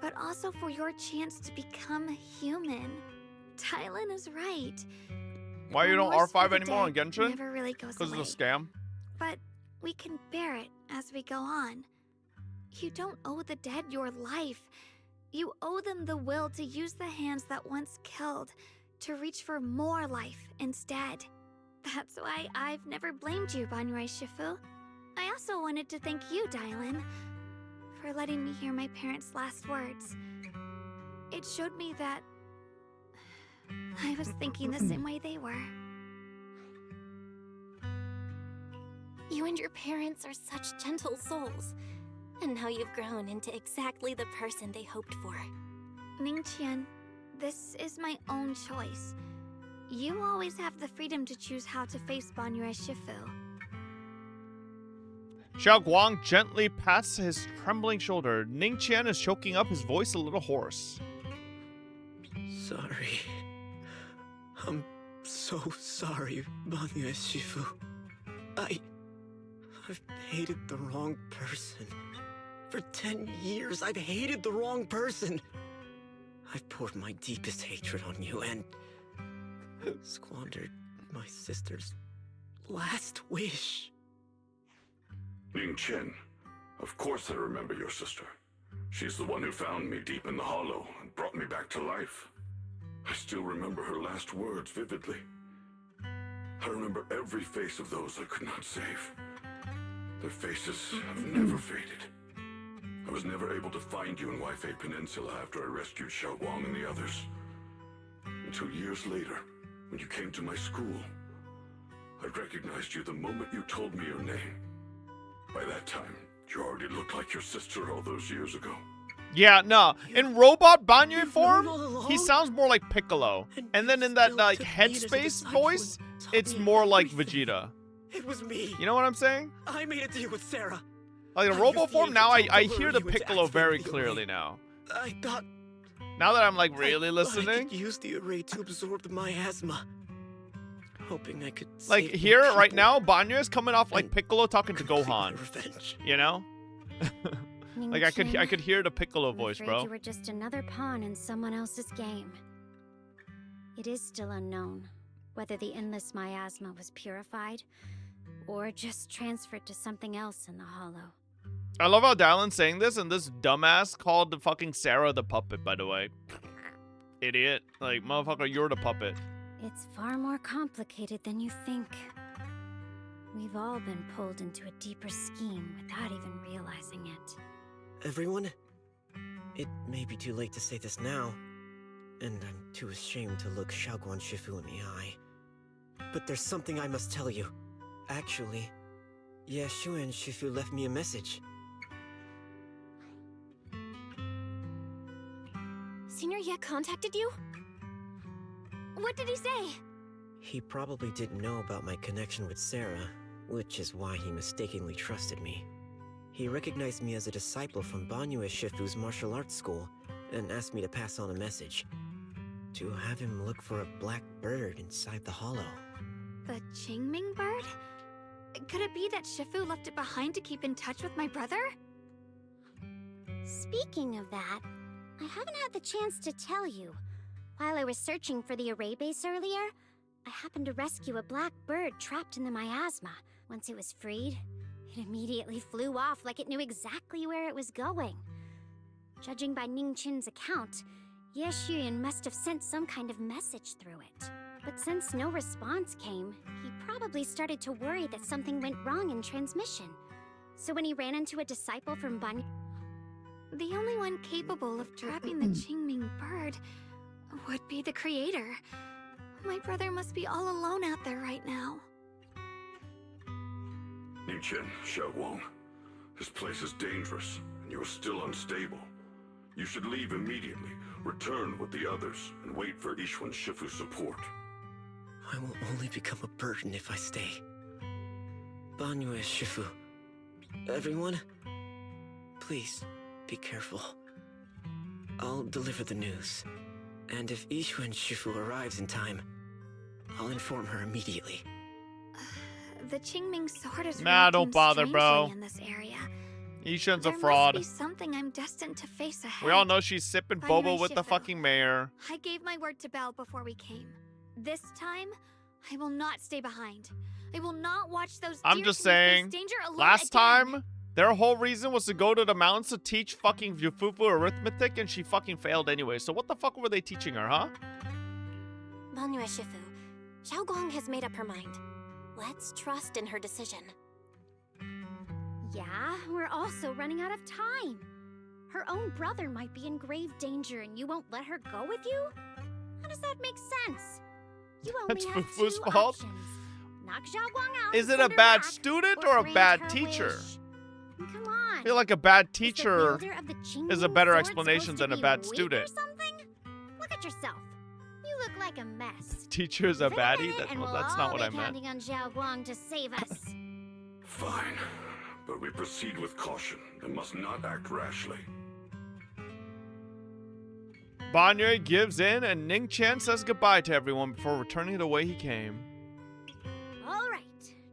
but also for your chance to become human. Tylen is right. Why you don't Remorse R5 for the anymore on dead Genshin? never really goes Because away. it's a scam? But we can bear it as we go on. You don't owe the dead your life. You owe them the will to use the hands that once killed to reach for more life instead. That's why I've never blamed you, Banyue Shifu. I also wanted to thank you, Dylan, for letting me hear my parents' last words. It showed me that I was thinking the same way they were. You and your parents are such gentle souls. And now you've grown into exactly the person they hoped for. Ningqian, this is my own choice. You always have the freedom to choose how to face Banyue Shifu. Xiao Guang gently pats his trembling shoulder. Ningqian is choking up, his voice a little hoarse. Sorry. I'm so sorry, Banyue Shifu. I've hated the wrong person. For 10 years, I've hated the wrong person. I've poured my deepest hatred on you and squandered my sister's last wish. Ning Chen, of course I remember your sister. She's the one who found me deep in the hollow and brought me back to life. I still remember her last words vividly. I remember every face of those I could not save. Their faces have never faded. I was never able to find you in Waifei Peninsula after I rescued Xiao Guang and the others. Until years later, when you came to my school, I recognized you the moment you told me your name. By that time, you already looked like your sister all those years ago. Yeah, no. In robot Banyue form, he sounds more like Piccolo. And then in that, like, headspace voice, it's more like Vegeta. It was me. You know what I'm saying? I made a deal with Sarah. Like, in robot form, now I hear the Piccolo very clearly now. I thought... Now that I'm, like, really I listening. could use the array to absorb the miasma. Hoping I could Like, save here, more right people. now, Banyue is coming off like Piccolo talking to Gohan. Revenge. You know? Like, I could hear the Piccolo voice, I'm bro. afraid you were just another pawn in someone else's game. It is still unknown whether the endless miasma was purified or just transferred to something else in the hollow. I love how Dylan's saying this, and this dumbass called the fucking Sarah the puppet, by the way. Idiot. Like, motherfucker, you're the puppet. It's far more complicated than you think. We've all been pulled into a deeper scheme without even realizing it. Everyone, it may be too late to say this now, and I'm too ashamed to look Xiaoguang Shifu in the eye. But there's something I must tell you. Actually, Yeshu and Shifu left me a message. Senior Ye contacted you? What did he say? He probably didn't know about my connection with Sarah, which is why he mistakenly trusted me. He recognized me as a disciple from Banyue Shifu's martial arts school and asked me to pass on a message. To have him look for a black bird inside the hollow. The Qingming bird? Could it be that Shifu left it behind to keep in touch with my brother? Speaking of that, I haven't had the chance to tell you. While I was searching for the array base earlier, I happened to rescue a black bird trapped in the miasma. Once it was freed, it immediately flew off like it knew exactly where it was going. Judging by Ning Chin's account, Ye Xuyan must have sent some kind of message through it. But since no response came, he probably started to worry that something went wrong in transmission. So when he ran into a disciple from Ban... The only one capable of trapping the Qingming bird would be the creator. My brother must be all alone out there right now. Ningchen, Xiaoguang, this place is dangerous, and you are still unstable. You should leave immediately, return with the others, and wait for Yishuan Shifu's support. I will only become a burden if I stay. Banyue Shifu. Everyone, please be careful. I'll deliver the news. And if Yishuan Shifu arrives in time, I'll inform her immediately. The Qingming sword is Nah, don't bother, strangely bro. in this area. Yishuan's a There fraud. must be something I'm destined to face ahead. We all know she's sipping Banyue boba with the Shifu. fucking mayor. I gave my word to Belle before we came. This time, I will not stay behind. I will not watch those I'm dear just to me face saying, danger alone last again. time, their whole reason was to go to the mountains to teach fucking Yufufu arithmetic, and she fucking failed anyway. So what the fuck were they teaching her, huh? Banyue Shifu, Xiaoguang has made up her mind. Let's trust in her decision. Yeah, we're also running out of time. Her own brother might be in grave danger and you won't let her go with you? How does that make sense? You only That's have Fufu's two fault. options. Knock Xiaoguang out Is and it a send her bad back, student or a grant bad her teacher? wish. Come on. I feel like a bad Is the teacher wielder of the is a Qingming better sword explanation supposed to than a be bad weak or student. something? Look at yourself. You look like a mess. Teacher is a Give it baddie? minute That, and well, we'll that's all not what be I meant. counting on Xiaoguang to save us. Fine, but we proceed with caution and must not act rashly. Banyue gives in, and Ning Chen says goodbye to everyone before returning the way he came. All right,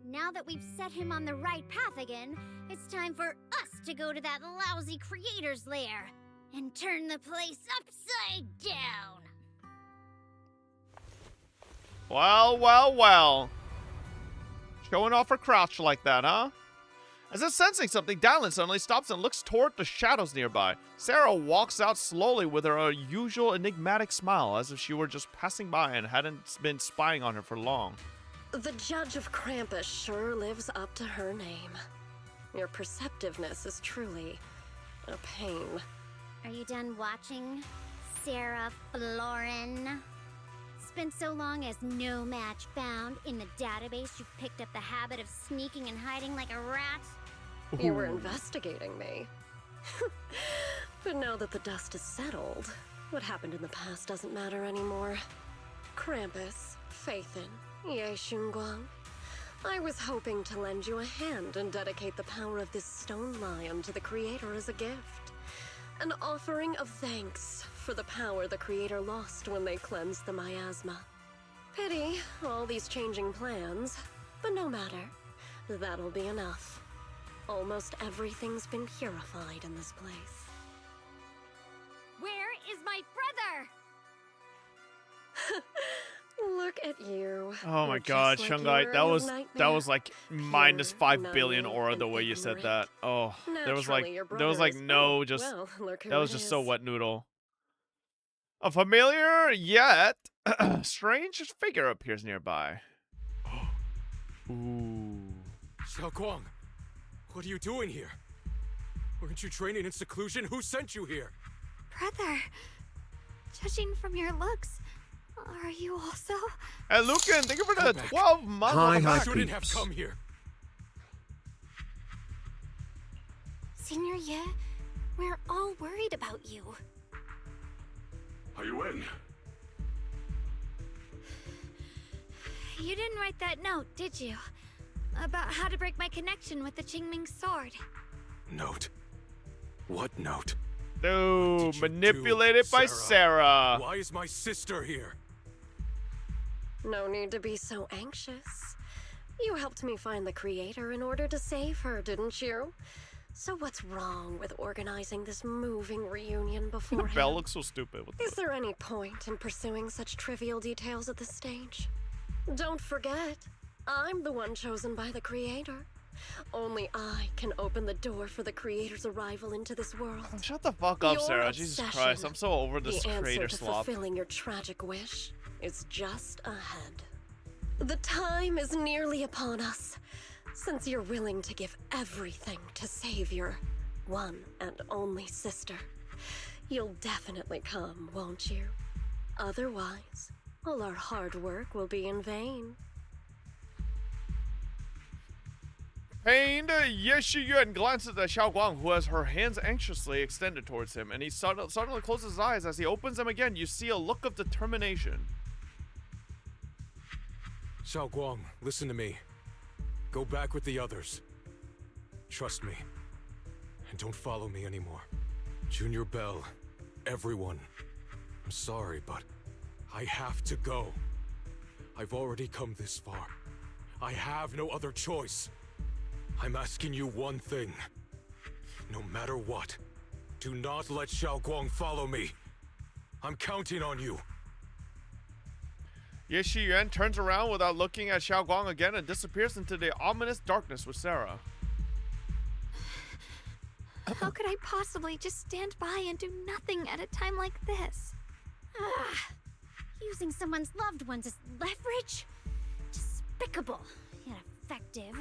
now that we've set him on the right path again, it's time for us to go to that lousy creator's lair and turn the place upside down. Well, well, well. Showing off her crouch like that, huh? As if sensing something, Dylan suddenly stops and looks toward the shadows nearby. Sarah walks out slowly with her usual enigmatic smile, as if she were just passing by and hadn't been spying on her for long. The Judge of Krampus sure lives up to her name. Your perceptiveness is truly a pain. Are you done watching, Sarah Florin? It's been so long as no match found. In the database, you picked up the habit of sneaking and hiding like a rat. You were investigating me. But now that the dust is settled, what happened in the past doesn't matter anymore. Krampus, Faithin, Ye Xunguang. I was hoping to lend you a hand and dedicate the power of this stone lion to the Creator as a gift. An offering of thanks for the power the Creator lost when they cleansed the miasma. Pity, all these changing plans, but no matter. That'll be enough. Almost everything's been purified in this place. Where is my brother? Look at you. Oh my You're God, just like Shungai, your that was nightmare. like minus 5 Pure, billion aura the naive, way and you said ignorant. that. Oh, there was Naturally, your no brother is- no oh, just well, look who that was it just so is. wet noodle. A familiar yet strange figure appears nearby. Ooh. Xiaoguang, what are you doing here? Weren't you training in seclusion? Who sent you here? Brother, judging from your looks, are you also? Hey, Lucan, thank you for the 12 months. Hi, Welcome hi, back. Shouldn't have peeps. come here. Senior Ye, we're all worried about you. Are you in? You didn't write that note, did you? About how to break my connection with the Qingming sword. Note? What note? No, manipulated by Sarah. Why is my sister here? No need to be so anxious. You helped me find the creator in order to save her, didn't you? So what's wrong with organizing this moving reunion beforehand? Belle looks so stupid. What the Is there any point in pursuing such trivial details at this stage? Don't forget, I'm the one chosen by the creator. Only I can open the door for the creator's arrival into this world. Shut the fuck up, Your Sarah. Jesus obsession, Christ, I'm so over this the answer creator to slop. fulfilling your tragic wish is just ahead. The time is nearly upon us. Since you're willing to give everything to save your one and only sister, you'll definitely come, won't you? Otherwise, all our hard work will be in vain. Pained, Ye Shiyuan glances at Xiaoguang, who has her hands anxiously extended towards him, and he suddenly closes his eyes. As he opens them again, you see a look of determination. Xiaoguang, listen to me. Go back with the others. Trust me. And don't follow me anymore. Junior Bell, everyone. I'm sorry, but I have to go. I've already come this far. I have no other choice. I'm asking you one thing. No matter what, do not let Xiaoguang follow me. I'm counting on you. Ye Shiyuan turns around without looking at Xiaoguang again and disappears into the ominous darkness with Sarah. How could I possibly just stand by and do nothing at a time like this? Using someone's loved ones as leverage? Despicable, yet effective.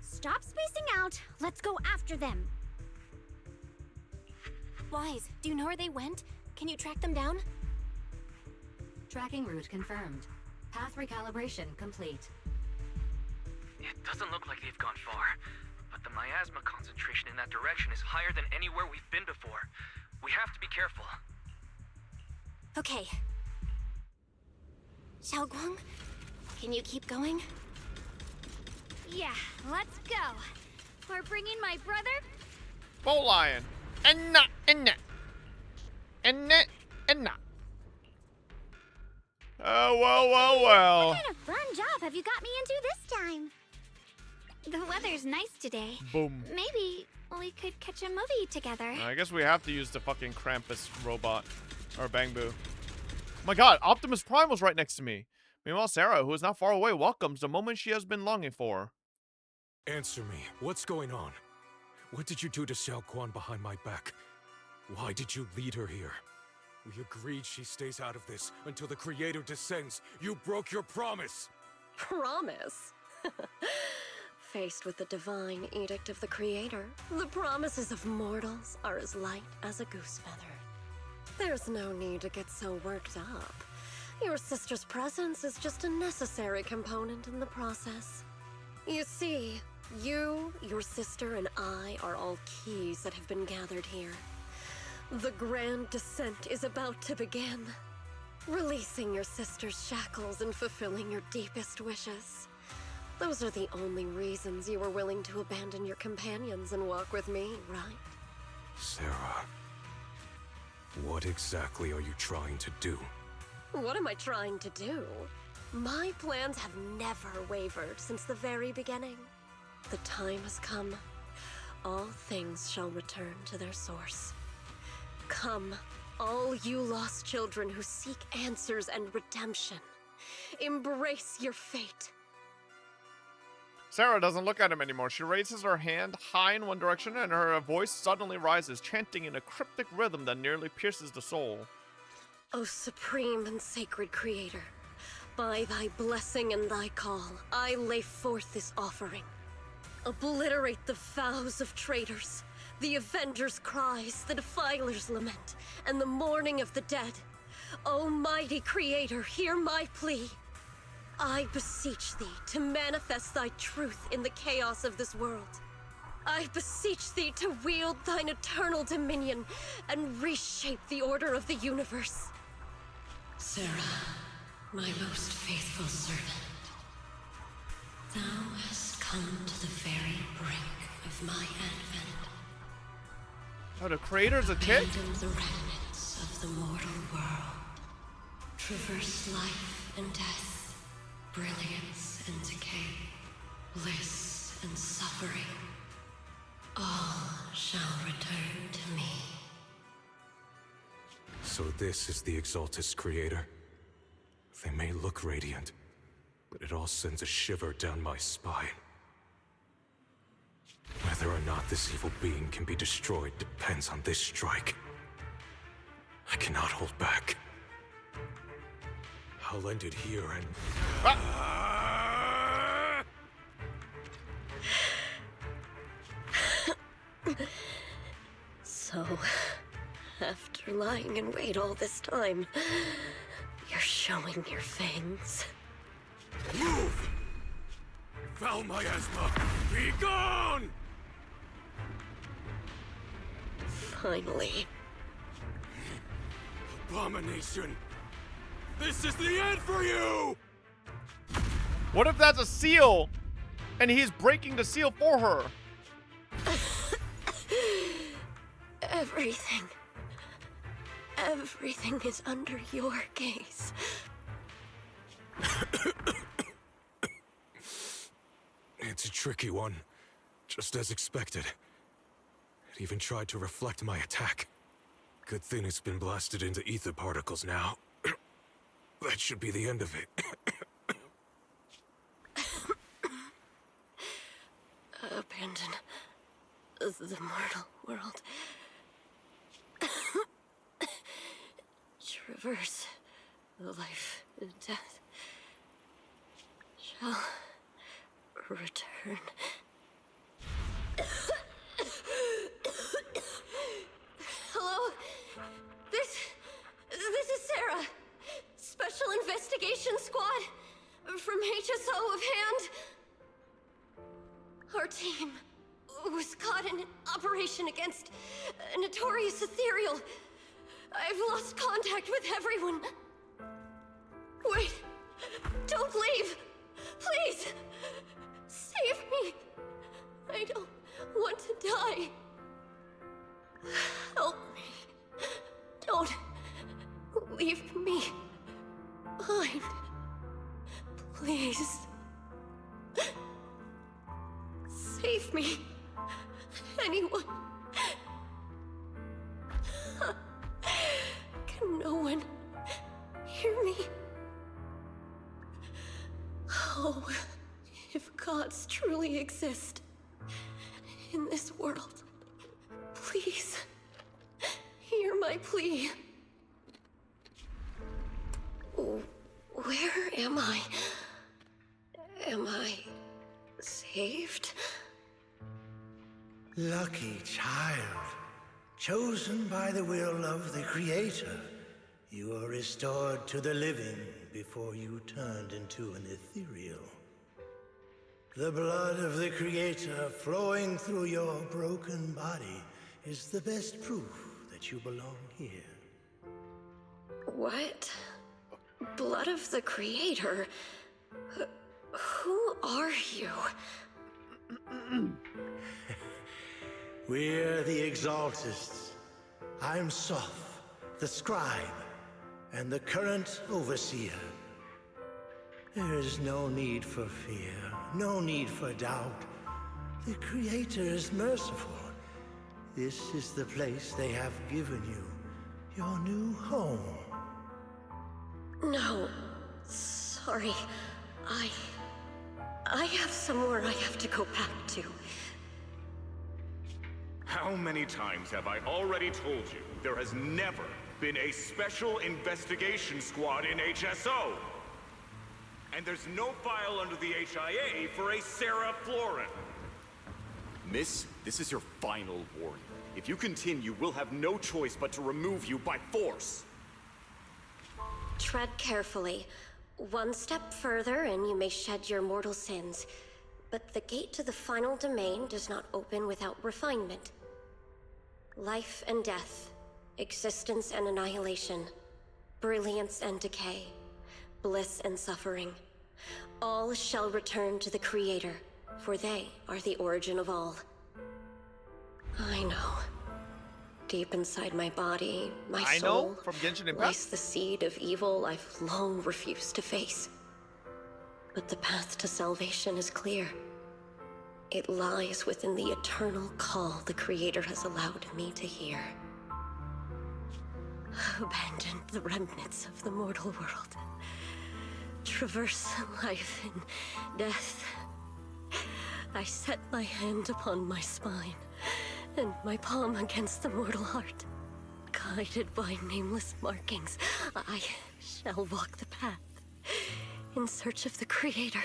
Stop spacing out. Let's go after them. Wise, do you know where they went? Can you track them down? Tracking route confirmed. Path recalibration complete. It doesn't look like they've gone far, but the miasma concentration in that direction is higher than anywhere we've been before. We have to be careful. Okay. Xiaoguang, can you keep going? Yeah, let's go. We're bringing my brother. Bow Lion. And not. Oh, well. What kind of fun job have you got me into this time? The weather's nice today. Boom. Maybe we could catch a movie together. I guess we have to use the fucking Krampus robot. Or Bangbu. Oh my god, Optimus Prime was right next to me. Meanwhile, Sarah, who is not far away, welcomes the moment she has been longing for. Answer me. What's going on? What did you do to Xiaoguang behind my back? Why did you lead her here? We agreed she stays out of this until the creator descends. You broke your promise. Promise? Faced with the divine edict of the creator, the promises of mortals are as light as a goose feather. There's no need to get so worked up. Your sister's presence is just a necessary component in the process. You see, you, your sister, and I are all keys that have been gathered here. The grand descent is about to begin. Releasing your sister's shackles and fulfilling your deepest wishes. Those are the only reasons you were willing to abandon your companions and walk with me, right? Sarah, what exactly are you trying to do? What am I trying to do? My plans have never wavered since the very beginning. The time has come. All things shall return to their source. Come, all you lost children who seek answers and redemption. Embrace your fate. Sarah doesn't look at him anymore. She raises her hand high in one direction and her voice suddenly rises, chanting in a cryptic rhythm that nearly pierces the soul. O supreme and sacred creator, by thy blessing and thy call, I lay forth this offering. Obliterate the vows of traitors, the avengers' cries, the defilers' lament, and the mourning of the dead. O mighty creator, hear my plea. I beseech thee to manifest thy truth in the chaos of this world. I beseech thee to wield thine eternal dominion and reshape the order of the universe. Sarah, my most faithful servant, thou hast come to the very brink of my advent. Oh, the creator's a chick? Abandon the remnants of the mortal world. Traverse life and death, brilliance and decay, bliss and suffering. All shall return to me. So this is the Exalted's creator. They may look radiant, but it all sends a shiver down my spine. Whether or not this evil being can be destroyed depends on this strike. I cannot hold back. I'll end it here and... So, after lying in wait all this time, you're showing your fangs. Move! Foul miasma! Be gone! Finally. Abomination! This is the end for you! What if that's a seal? And he's breaking the seal for her? Everything is under your gaze. It's a tricky one, just as expected. It even tried to reflect my attack. Good thing it's been blasted into ether particles now. That should be the end of it. Abandon the mortal world. Traverse life and death. Shall return. Hello? This is Sarah. Special Investigation Squad from HSO of Hand. Our team was caught in an operation against a notorious ethereal. I've lost contact with everyone. Wait, don't leave. Please, save me. I don't want to die. Help me. Don't leave me behind. Please. Save me. Anyone. Can no one hear me? Oh, if gods truly exist in this world, please hear my plea. Where am I? Am I saved? Lucky child, chosen by the will of the Creator, you are restored to the living before you turned into an ethereal. The blood of the Creator flowing through your broken body is the best proof that you belong here. What? Blood of the Creator? Who are you? We're the Exaltists. I'm Soph, the scribe, and the current overseer. There is no need for fear, no need for doubt. The Creator is merciful. This is the place they have given you, your new home. No, sorry. I have somewhere I have to go back to. How many times have I already told you there has never been a special investigation squad in HSO? And there's no file under the HIA for a Sarah Florin. Miss, this is your final warning. If you continue, we'll have no choice but to remove you by force. Tread carefully. One step further and you may shed your mortal sins. But the gate to the final domain does not open without refinement. Life and death, existence and annihilation, brilliance and decay, bliss and suffering. All shall return to the Creator, for they are the origin of all. I know. Deep inside my body, my soul, from Genshin Impact lies the seed of evil I've long refused to face. But the path to salvation is clear. It lies within the eternal call the Creator has allowed me to hear. Abandon the remnants of the mortal world. Traverse life and death. I set my hand upon my spine, and my palm against the mortal heart. Guided by nameless markings, I shall walk the path in search of the Creator.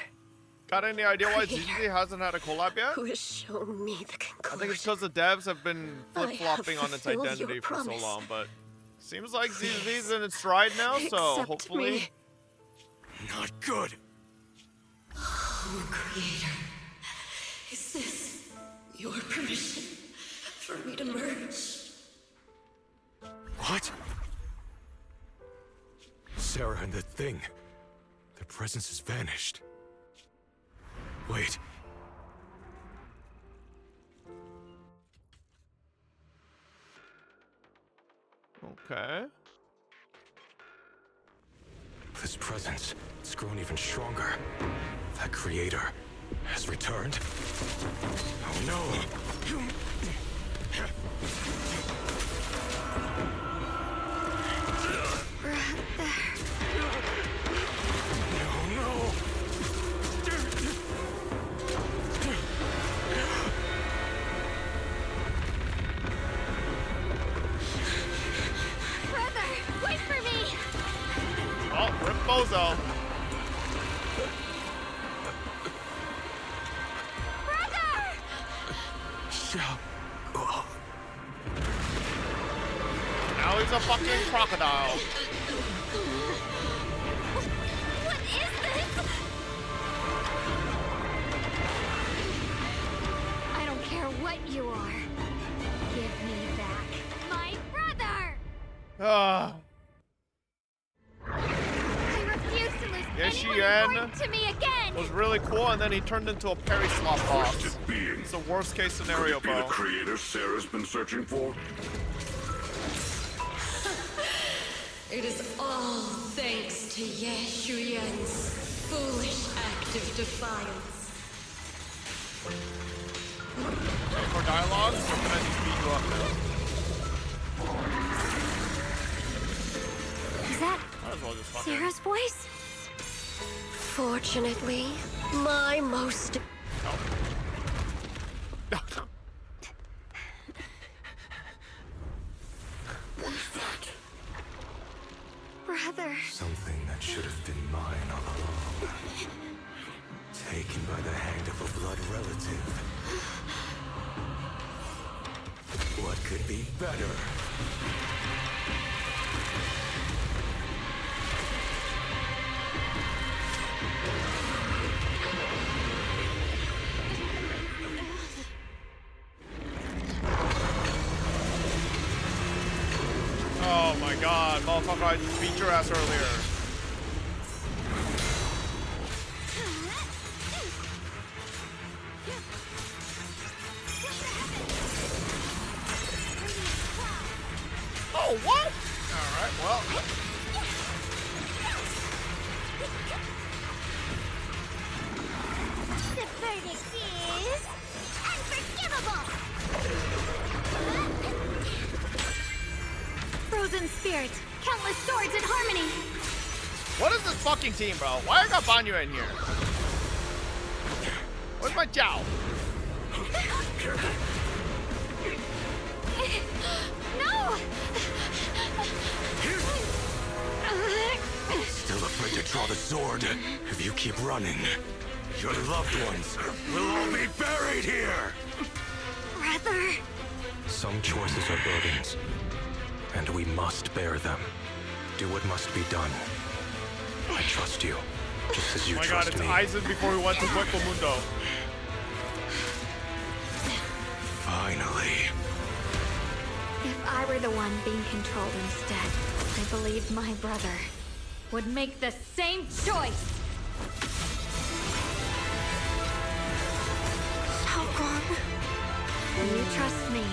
Got any idea why ZZ hasn't had a collab yet? Who has shown me the conclusion. I think it's because the devs have been flip-flopping on its fulfilled identity your for so promise. long, but seems like ZZ's in its stride now, so Accept hopefully... me. Not good. Oh, Creator. Is this your permission for me to merge? What? Sarah and the thing. Their presence has vanished. Wait. Okay. This presence, it's grown even stronger. That Creator has returned. Oh no! Brother, wait for me! Oh, rip Bozo. Now he's a fucking crocodile. What is this? I don't care what you are. Give me back my brother! I refuse to lose anyone important to me again! Was really cool, and then he turned into a Perry Slop boss. It's the worst case scenario, Could it be bro. the Creator Sarah's been searching for? It is all thanks to Yeshuyen's foolish act of defiance. Any more dialogues, or can I just beat you up now? Is that Might as well just fucking... Sarah's voice? Fortunately, my most... What is that? Brother. Something that should have been mine all along. Taken by the hand of a blood relative. What could be better? Oh my god, motherfucker, I just beat your ass earlier. Oh, what? Alright, well. The verdict is unforgivable! Frozen spirit, countless swords in harmony. What is this fucking team, bro? Why I got Banyu in here? Where's my Jiao? No! Still afraid to draw the sword? If you keep running, your loved ones will all be buried here! Brother! Some choices are burdens, and we must bear them. Do what must be done. I trust you, just as you trust me. Oh my god, it's Aizen before we went to Hueco Mundo. Finally. If I were the one being controlled instead, I believe my brother would make the same choice! Xiaoguang. You trust me,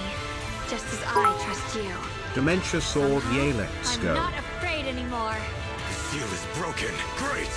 just as I trust you. Dementia sword, yay, let's I'm go. not afraid anymore. The seal is broken. Great!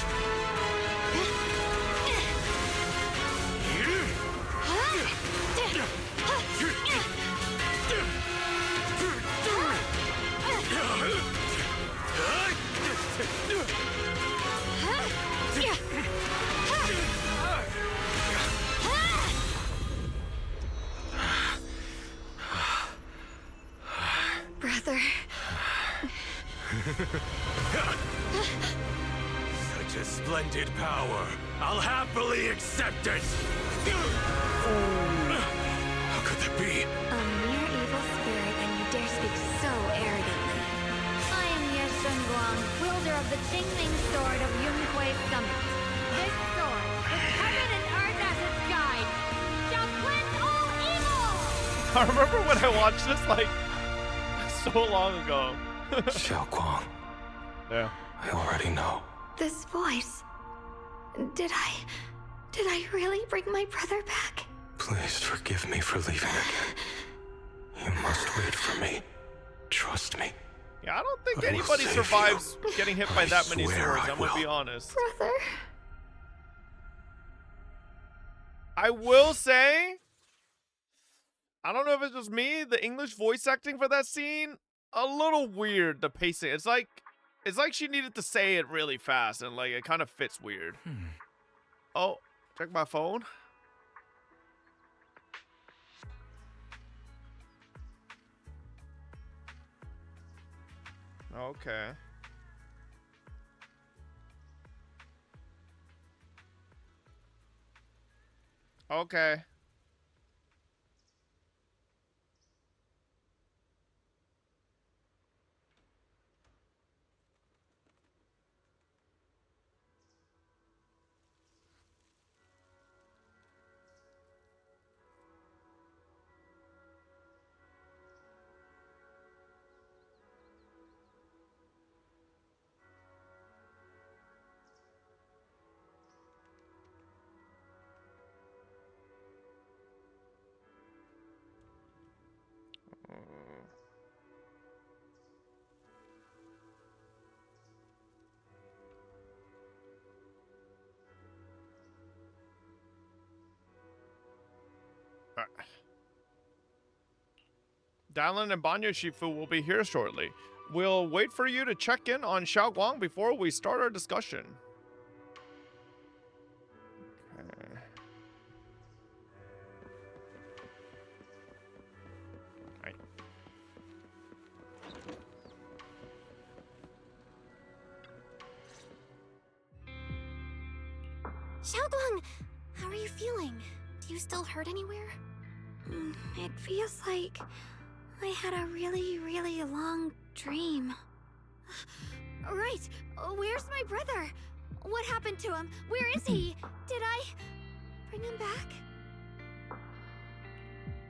Brother. Such a splendid power. I'll happily accept it. How could that be? A mere evil spirit, and you dare speak so arrogantly. I am Ye Shunguang, wielder of the Qingming Sword of Yunhui Summit. This sword, with heaven and earth as its guide, shall cleanse all evil! I remember when I watched this, like, so long ago. Xiaoguang. Yeah. I already know. This voice. Did I really bring my brother back? Please forgive me for leaving again. You must wait for me. Trust me. Yeah, I don't think I will anybody save survives you. getting hit by that many swear swords, I I'm gonna be will. honest. Brother. I will say, I don't know if it's just me, the English voice acting for that scene, a little weird, the pacing. It's like she needed to say it really fast, and like it kind of fits weird. Oh, check my phone. Okay. Okay. Dylan and Banyu Shifu will be here shortly. We'll wait for you to check in on Xiaoguang before we start our discussion. Okay. Right. Xiaoguang, how are you feeling? Do you still hurt anywhere? It feels like I had a really, really long dream. Right. Where's my brother? What happened to him? Where is he? Did I bring him back?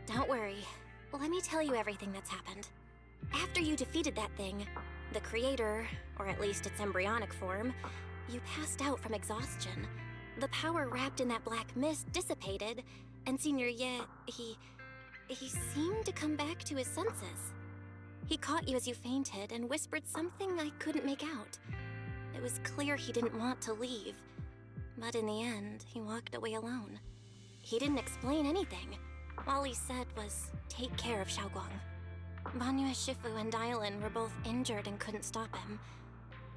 Don't worry. Let me tell you everything that's happened. After you defeated that thing, the creator, or at least its embryonic form, you passed out from exhaustion. The power wrapped in that black mist dissipated, and Senior Ye, he seemed to come back to his senses. He caught you as you fainted and whispered something I couldn't make out. It was clear he didn't want to leave, but in the end, he walked away alone. He didn't explain anything. All he said was, take care of Xiaoguang. Banyu Shifu and Dylan were both injured and couldn't stop him.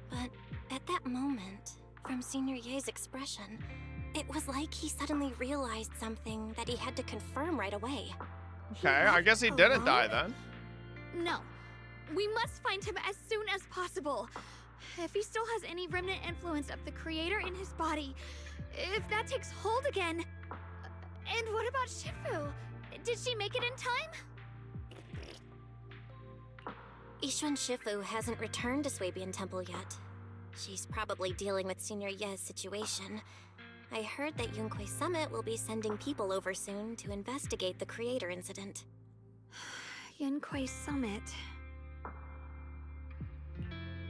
But at that moment, from Senior Ye's expression, it was like he suddenly realized something that he had to confirm right away. Okay, I guess he didn't die then. No. We must find him as soon as possible. If he still has any remnant influence of the Creator in his body, if that takes hold again. And what about Shifu? Did she make it in time? Ishuan Shifu hasn't returned to Swabian Temple yet. She's probably dealing with Senior Ye's situation. I heard that Yunquei Summit will be sending people over soon to investigate the Creator incident. Yunquei Summit.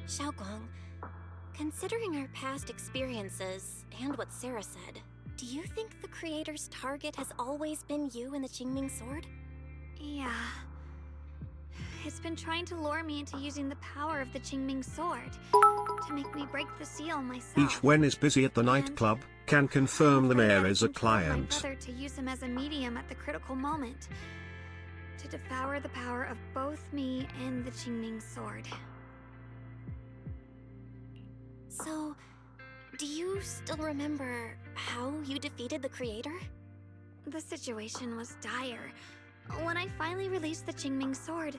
Xiaoguang, considering our past experiences and what Sarah said, do you think the Creator's target has always been you and the Qingming Sword? Yeah. It's been trying to lure me into using the power of the Qingming Sword to make me break the seal myself. Each Wen is busy at the nightclub, can confirm the mayor is a client. My brother to use him as a medium at the critical moment, to devour the power of both me and the Qingming Sword. So, do you still remember how you defeated the Creator? The situation was dire. When I finally released the Qingming Sword,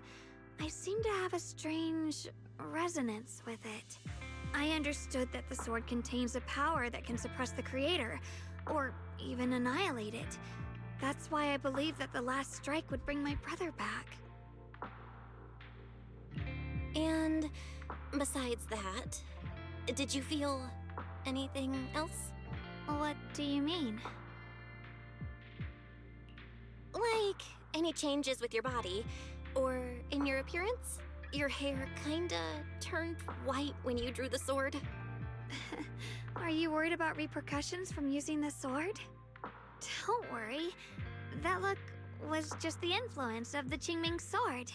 I seemed to have a strange resonance with it. I understood that the sword contains a power that can suppress the Creator, or even annihilate it. That's why I believed that the last strike would bring my brother back. And besides that, did you feel anything else? What do you mean? Like, any changes with your body, or in your appearance? Your hair kinda turned white when you drew the sword? Are you worried about repercussions from using the sword? Don't worry. That look was just the influence of the Qingming Sword.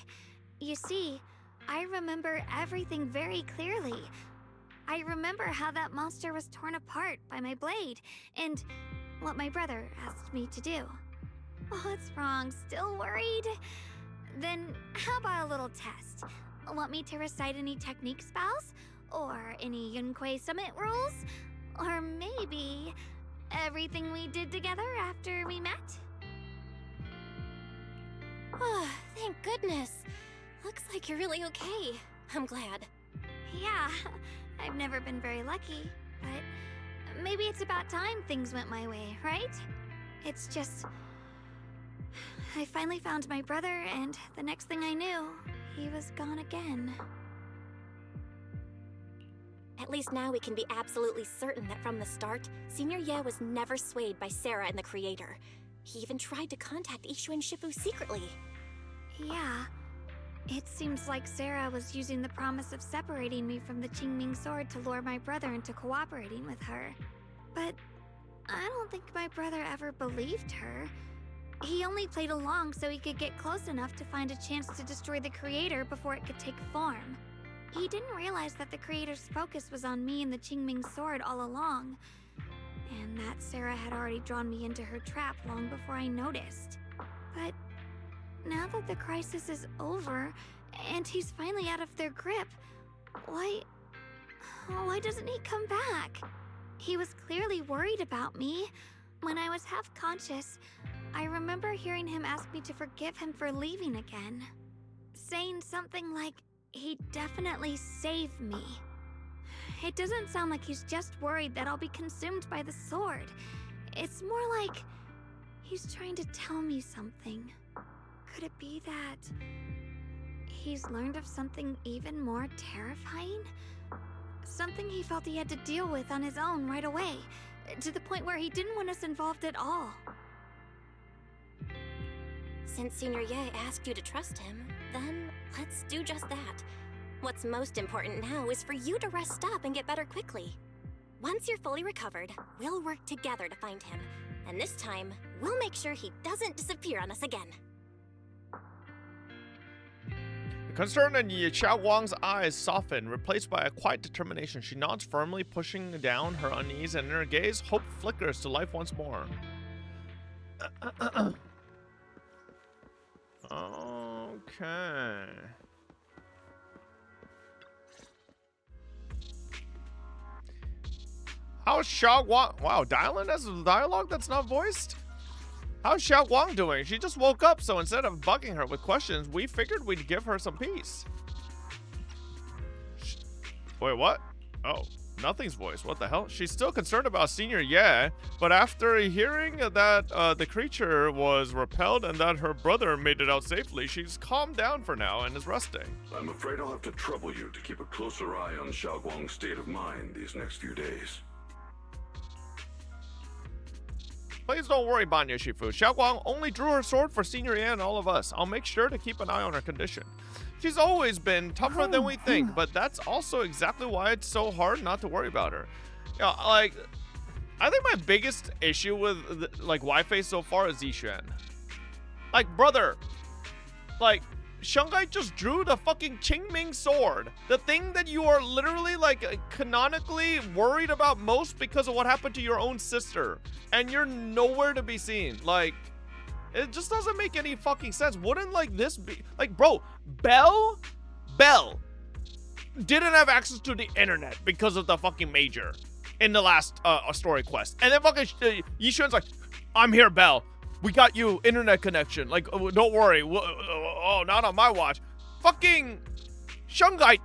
You see, I remember everything very clearly. I remember how that monster was torn apart by my blade, and what my brother asked me to do. What's wrong? Still worried? Then how about a little test? Want me to recite any technique spells? Or any Yunquei Summit rules? Or maybe everything we did together after we met? Oh, thank goodness. Looks like you're really okay. I'm glad. Yeah, I've never been very lucky, but maybe it's about time things went my way, right? It's just... I finally found my brother, and the next thing I knew, he was gone again. At least now we can be absolutely certain that from the start, Senior Ye was never swayed by Sarah and the Creator. He even tried to contact Ishu and Shifu secretly. Yeah. It seems like Sarah was using the promise of separating me from the Qingming Sword to lure my brother into cooperating with her. But I don't think my brother ever believed her. He only played along so he could get close enough to find a chance to destroy the Creator before it could take form. He didn't realize that the Creator's focus was on me and the Qingming Sword all along, and that Sarah had already drawn me into her trap long before I noticed. But now that the crisis is over, and he's finally out of their grip, why doesn't he come back? He was clearly worried about me. When I was half conscious, I remember hearing him ask me to forgive him for leaving again, saying something like, he'd definitely save me. It doesn't sound like he's just worried that I'll be consumed by the sword. It's more like he's trying to tell me something. Could it be that he's learned of something even more terrifying? Something he felt he had to deal with on his own right away, to the point where he didn't want us involved at all. Since Senior Ye asked you to trust him, then let's do just that. What's most important now is for you to rest up and get better quickly. Once you're fully recovered, we'll work together to find him. And this time, we'll make sure he doesn't disappear on us again. The concern in Xiaoguang's eyes soften, replaced by a quiet determination. She nods firmly, pushing down her unease, and in her gaze, hope flickers to life once more. Okay. How's Xiaoguang? Wow, Dylan has a dialogue that's not voiced? How's Xiaoguang doing? She just woke up, so instead of bugging her with questions, we figured we'd give her some peace. Wait, what? Oh, nothing's voiced. What the hell? She's still concerned about Senior, yeah, but after hearing that the creature was repelled and that her brother made it out safely, she's calmed down for now and is resting. I'm afraid I'll have to trouble you to keep a closer eye on Xiaoguang's state of mind these next few days. Please don't worry, Banya Shifu. Xiaoguang only drew her sword for Senior Yan and all of us. I'll make sure to keep an eye on her condition. She's always been tougher than we think, but that's also exactly why it's so hard not to worry about her. You know, like, I think my biggest issue with, like, Waifei so far is Yixuan. Like, brother, like, Shungai just drew the fucking Qingming sword. The thing that you are literally, like, canonically worried about most because of what happened to your own sister. And you're nowhere to be seen. Like, it just doesn't make any fucking sense. Wouldn't, like, this be... Like, bro, Belle didn't have access to the internet because of the fucking Major in the last story quest. And then fucking Yixuan's like, I'm here, Belle. We got you internet connection. Like, don't worry. Oh, not on my watch. Fucking Shungai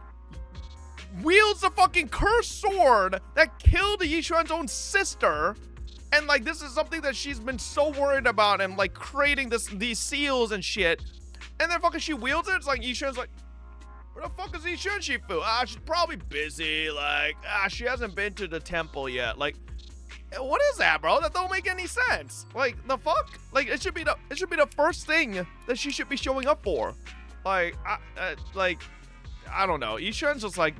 wields a fucking cursed sword that killed Yixuan's own sister. And, like, this is something that she's been so worried about and, like, creating these seals and shit. And then fucking she wields it. It's like Yixuan's like, where the fuck is Yixuan Shifu? She's probably busy. Like, she hasn't been to the temple yet. Like, what is that, bro? That don't make any sense. Like, the fuck? Like, it should be the first thing that she should be showing up for. Like, I don't know. Yixuan's just like,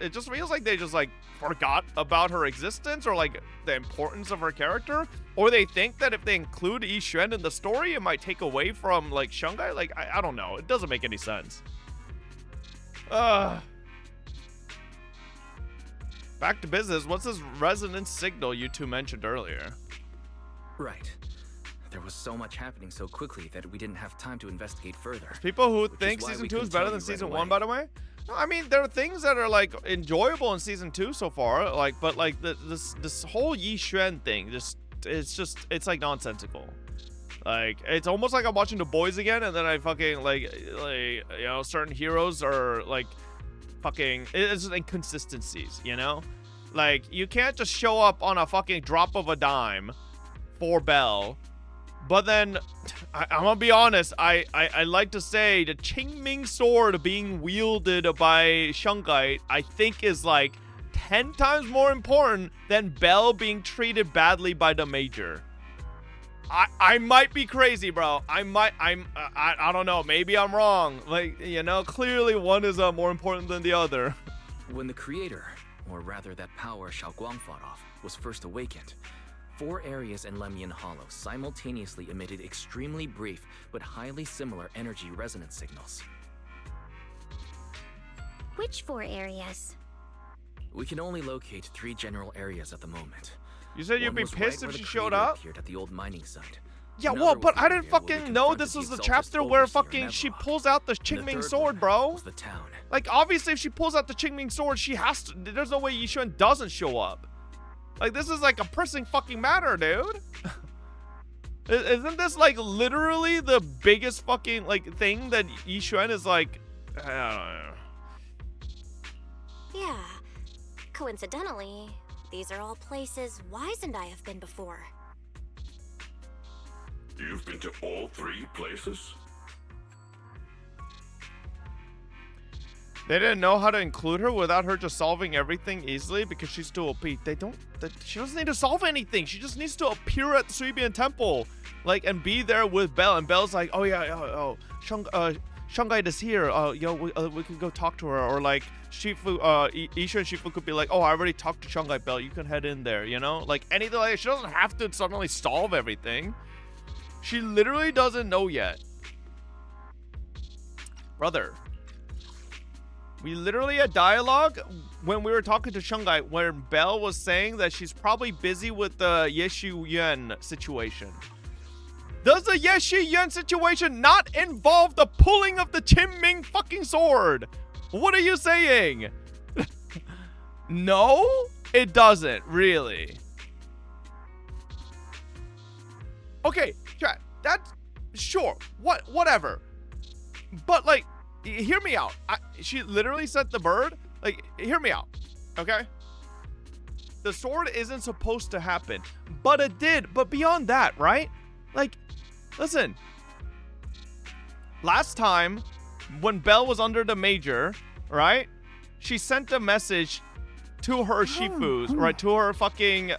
it just feels like they just, like, forgot about her existence or, like, the importance of her character. Or they think that if they include Yixuan in the story, it might take away from, like, Shungai. Like, I don't know. It doesn't make any sense. Back to business. What's this resonance signal you two mentioned earlier? Right. There was so much happening so quickly that we didn't have time to investigate further. There's people who think season 2 is better than season 1, by the way. No, I mean, there are things that are, like, enjoyable in season 2 so far, like, but, like, this whole Yixuan thing, it's like nonsensical. Like, it's almost like I'm watching The Boys again, and then I fucking, like, you know, certain heroes are, like, fucking, it's just inconsistencies, you know? Like, you can't just show up on a fucking drop of a dime for Belle, but then, I'm gonna be honest, I like to say the Qingming sword being wielded by Shungai, I think is, like, 10 times more important than Belle being treated badly by the Major. I might be crazy, bro. I don't know. Maybe I'm wrong. Like, you know, clearly one is more important than the other. When the creator, or rather that power Xiaoguang fought off, was first awakened, 4 areas in Lemian Hollow simultaneously emitted extremely brief but highly similar energy resonance signals. Which 4 areas? We can only locate 3 general areas at the moment. You said you'd be pissed if she showed up? Appeared at the old mining site. Yeah, well, but I didn't fucking know this was the chapter where fucking she pulls out the Qingming sword, bro. The town. Like, obviously, if she pulls out the Qingming sword, she has to. There's no way Yixuan doesn't show up. Like, this is like a pressing fucking matter, dude. Isn't this, like, literally the biggest fucking, like, thing that Yixuan is like, I don't know. Yeah. Coincidentally, these are all places Wise and I have been before. You've been to all 3 places? They didn't know how to include her without her just solving everything easily because she's too OP. She doesn't need to solve anything. She just needs to appear at the Suibian Temple, like, and be there with Belle. And Belle's like, oh yeah, Shungai is here. Yo, we can go talk to her. Or like, Shifu, Isha and Shifu could be like, oh, I already talked to Shungai, Belle. You can head in there. You know, like anything like that. She doesn't have to suddenly solve everything. She literally doesn't know yet, brother. We literally had dialogue when we were talking to Shungai where Belle was saying that she's probably busy with the Yeshu Yuan situation. Does the Yeshu Yuan situation not involve the pulling of the Qingming fucking sword? What are you saying? No? It doesn't, really. Okay, yeah, that's sure. Whatever. But like, hear me out. She literally sent the bird. Like, hear me out. Okay? The sword isn't supposed to happen, but it did. But beyond that, right? Like, listen. Last time, when Belle was under the Major, right? She sent a message to her Shifus, right? To her fucking,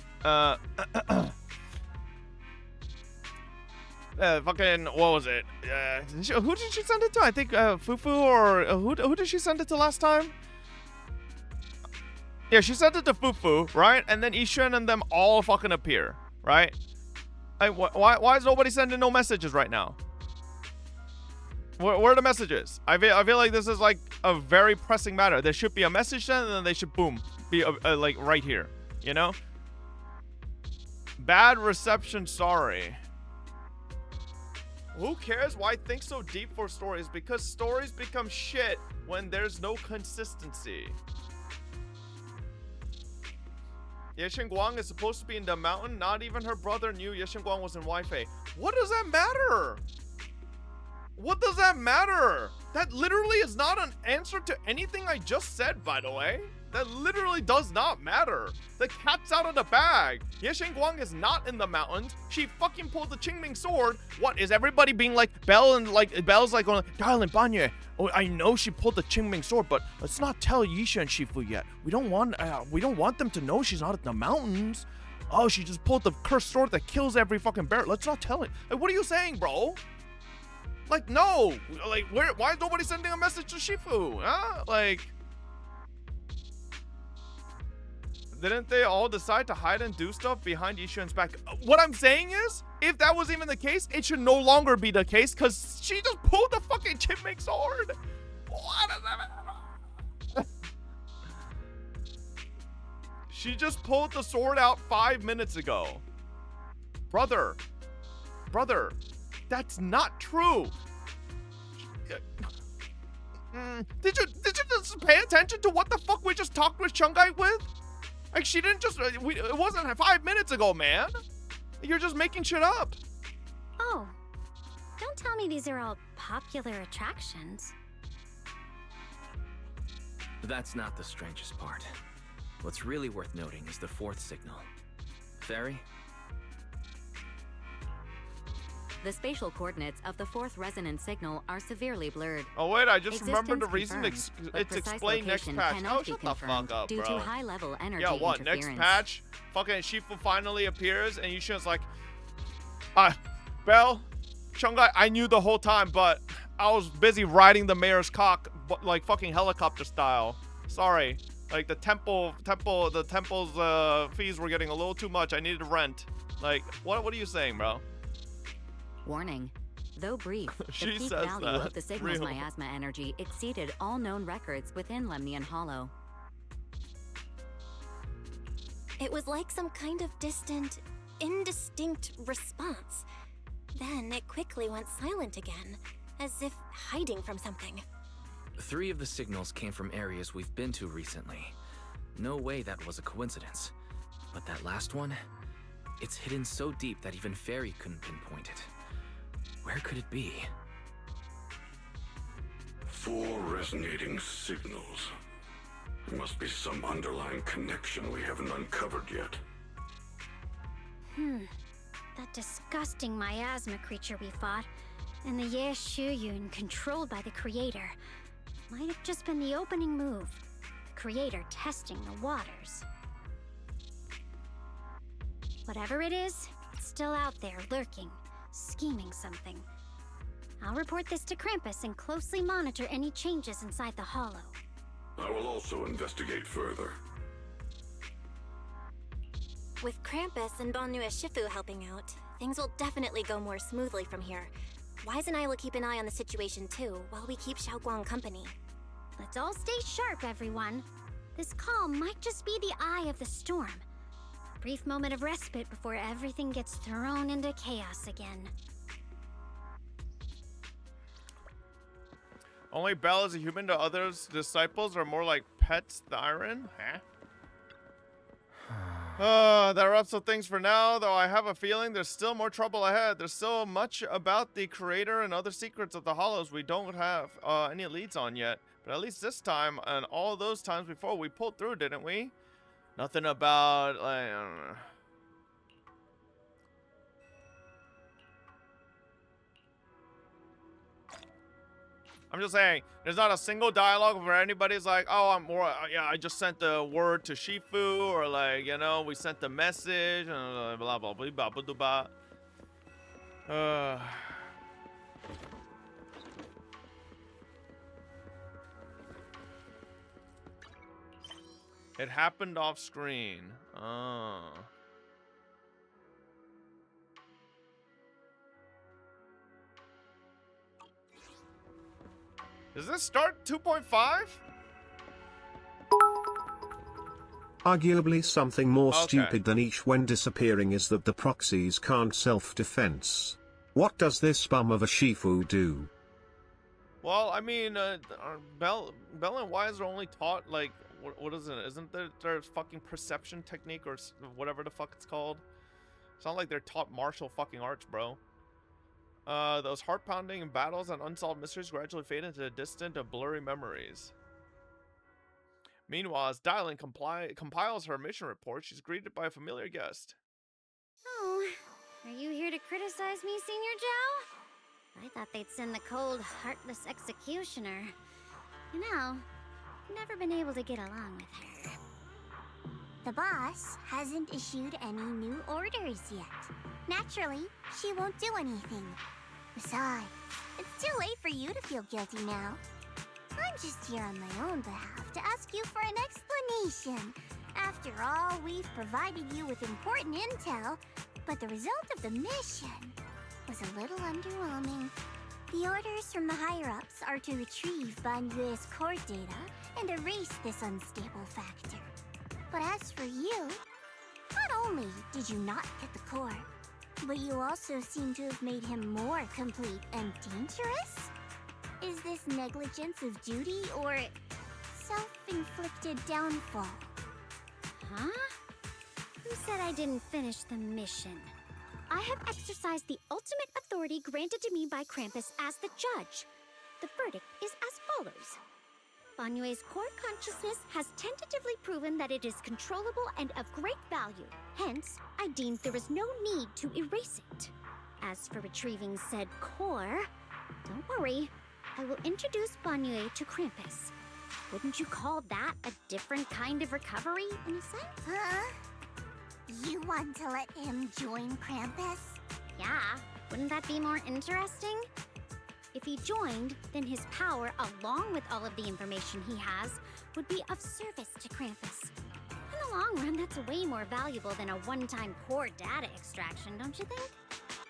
fucking, what was it? Who did she send it to? I think, Fufu, or who did she send it to last time? Yeah, she sent it to Fufu, right? And then Ishan and them all fucking appear, right? Like, why is nobody sending no messages right now? Where are the messages? I feel like this is like a very pressing matter. There should be a message sent, and then they should, boom, be like right here, you know? Bad reception, sorry. Who cares why think so deep for stories? Because stories become shit when there's no consistency. Yeshin Guang is supposed to be in the mountain. Not even her brother knew Yeshin Guang was in Waifei. What does that matter? What does that matter? That literally is not an answer to anything I just said, by the way. That literally does not matter. The cat's out of the bag. Yeshin Guang is not in the mountains. She fucking pulled the Qingming sword. What, is everybody being like Belle, and like Belle's like going, darling Banye, oh, I know she pulled the Qingming sword, but let's not tell Yisha and Shifu yet. We don't want them to know she's not in the mountains. Oh, she just pulled the cursed sword that kills every fucking bear. Let's not tell it. Like, what are you saying, bro? Like, no. Like, why is nobody sending a message to Shifu? Huh? Like, didn't they all decide to hide and do stuff behind Yishan's back? What I'm saying is, if that was even the case, it should no longer be the case, because she just pulled the fucking Qingming sword. What does that matter? She just pulled the sword out 5 minutes ago. Brother, that's not true. Did you just pay attention to what the fuck we just talked with Chungai with? Like, she didn't just, it wasn't 5 minutes ago, man. You're just making shit up. Oh, don't tell me these are all popular attractions. That's not the strangest part. What's really worth noting is the fourth signal. Fairy? The spatial coordinates of the fourth resonance signal are severely blurred. Oh wait, I just remembered the reason it's explained next patch. Oh, shut the fuck up, due bro. to high-level energy yeah, what? interference. Next patch, fucking Shifu finally appears, and Yushin's like, Belle, Chungai, I knew the whole time, but I was busy riding the mayor's cock, like fucking helicopter style. Sorry. Like, the temple's fees were getting a little too much. I needed rent. Like, what are you saying, bro? Warning. Though brief, the She peak says value that. of the signal's Real. miasma energy exceeded all known records within Lemnian Hollow. It was like some kind of distant, indistinct response. Then it quickly went silent again, as if hiding from something. 3 of the signals came from areas we've been to recently. No way that was a coincidence. But that last one, it's hidden so deep that even Fairy couldn't pinpoint it. Where could it be? 4 resonating signals. There must be some underlying connection we haven't uncovered yet. That disgusting miasma creature we fought, and the Ye Shuyun controlled by the Creator, might have just been the opening move. The Creator testing the waters. Whatever it is, it's still out there, lurking, scheming something. I'll report this to Krampus and closely monitor any changes inside the Hollow. I will also investigate further. With Krampus and Bonnu Shifu helping out, things will definitely go more smoothly from here. Wise and I will keep an eye on the situation too, while we keep Xiaoguang company. Let's all stay sharp, everyone. This calm might just be the eye of the storm. A brief moment of respite before everything gets thrown into chaos again. Only Belle is a human to others. Disciples are more like pets, the iron? Huh? That wraps up things for now, though I have a feeling there's still more trouble ahead. There's so much about the creator and other secrets of the Hollows we don't have any leads on yet. But at least this time, and all those times before, we pulled through, didn't we? Nothing about, like, I don't know. I'm just saying, there's not a single dialogue where anybody's like, oh, yeah, I just sent the word to Shifu, or like, you know, we sent the message, and blah, blah, blah, blah, blah, blah, blah. It happened off screen. Oh. Does this start 2.5? Arguably something more stupid than each when disappearing is that the proxies can't self-defense. What does this bum of a Shifu do? Well, I mean, Bell and Wise are only taught, like, what is it? Isn't there their fucking perception technique or whatever the fuck it's called? It's not like they're taught martial fucking arts, bro. Those heart-pounding battles and unsolved mysteries gradually fade into distant and blurry memories. Meanwhile, as Dylan compiles her mission report, she's greeted by a familiar guest. Oh, are you here to criticize me, Senior Joe? I thought they'd send the cold, heartless executioner. You know, never been able to get along with her. The boss hasn't issued any new orders yet. Naturally, she won't do anything. Besides, it's too late for you to feel guilty now. I'm just here on my own behalf to ask you for an explanation. After all, we've provided you with important intel, but the result of the mission was a little underwhelming. The orders from the higher-ups are to retrieve Banyue's core data and erase this unstable factor. But as for you, not only did you not get the core, but you also seem to have made him more complete and dangerous? Is this negligence of duty or self-inflicted downfall? Huh? Who said I didn't finish the mission? I have exercised the ultimate authority granted to me by Krampus as the judge. The verdict is as follows. Banyue's core consciousness has tentatively proven that it is controllable and of great value. Hence, I deemed there is no need to erase it. As for retrieving said core, don't worry. I will introduce Banyue to Krampus. Wouldn't you call that a different kind of recovery, in a sense? Huh? You want to let him join Krampus? Yeah, wouldn't that be more interesting? If he joined, then his power, along with all of the information he has, would be of service to Krampus. In the long run, that's way more valuable than a one-time core data extraction, don't you think?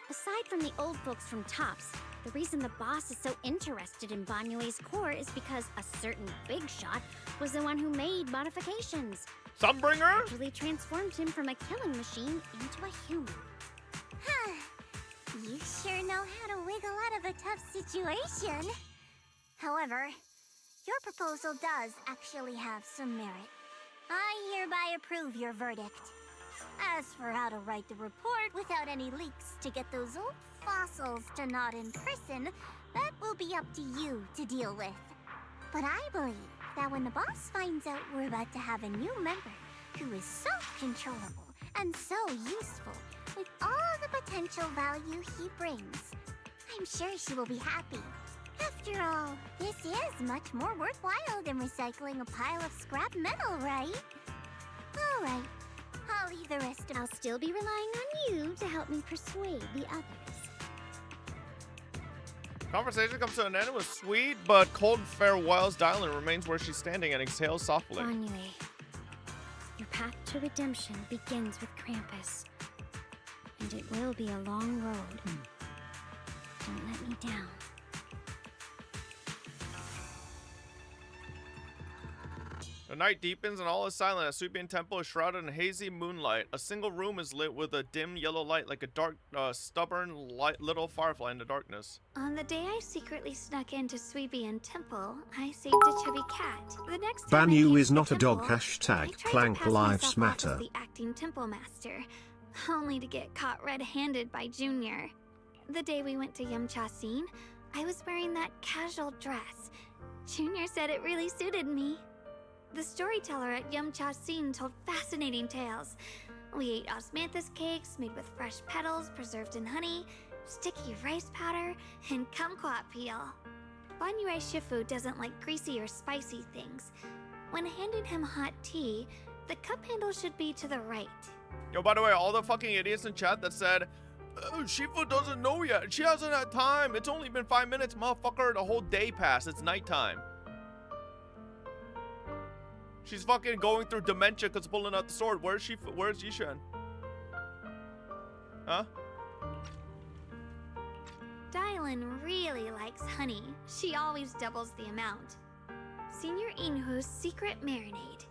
Aside from the old folks from TOPS, the reason the boss is so interested in Banyue's core is because a certain big shot was the one who made modifications. Sunbringer? Actually transformed him from a killing machine into a human. Huh. You sure know how to wiggle out of a tough situation. However, your proposal does actually have some merit. I hereby approve your verdict. As for how to write the report without any leaks to get those old fossils to not in prison, that will be up to you to deal with. But I believe that when the boss finds out we're about to have a new member who is so controllable and so useful, with all the potential value he brings, I'm sure she will be happy. After all, this is much more worthwhile than recycling a pile of scrap metal, right? All right, I'll leave the rest of... I'll still be relying on you to help me persuade the others. Conversation comes to an end with sweet but cold farewells. Dylan remains where she's standing and exhales softly. Banyue, your path to redemption begins with Krampus. And it will be a long road. Don't let me down. The night deepens and all is silent. A Subian temple is shrouded in hazy moonlight. A single room is lit with a dim yellow light like a dark, stubborn little firefly in the darkness. On the day I secretly snuck into Subian Temple, I saved a chubby cat. The next time I Banyu came is to the not a dog. temple, Hashtag I tried to Clank pass Lives myself off Matter. as the acting temple master, only to get caught red-handed by Junior. The day we went to Yumcha-scene, I was wearing that casual dress. Junior said it really suited me. The storyteller at Yumcha-scene told fascinating tales. We ate osmanthus cakes made with fresh petals preserved in honey, sticky rice powder, and kumquat peel. Banyue Shifu doesn't like greasy or spicy things. When handing him hot tea, the cup handle should be to the right. Yo, by the way, all the fucking idiots in chat that said, Shifu doesn't know yet. She hasn't had time. It's only been 5 minutes, motherfucker. The whole day passed. It's nighttime. She's fucking going through dementia because pulling out the sword. Where's Shifu? Where's Yishan? Huh? Dylan really likes honey. She always doubles the amount. Senior Inhu's secret marinade.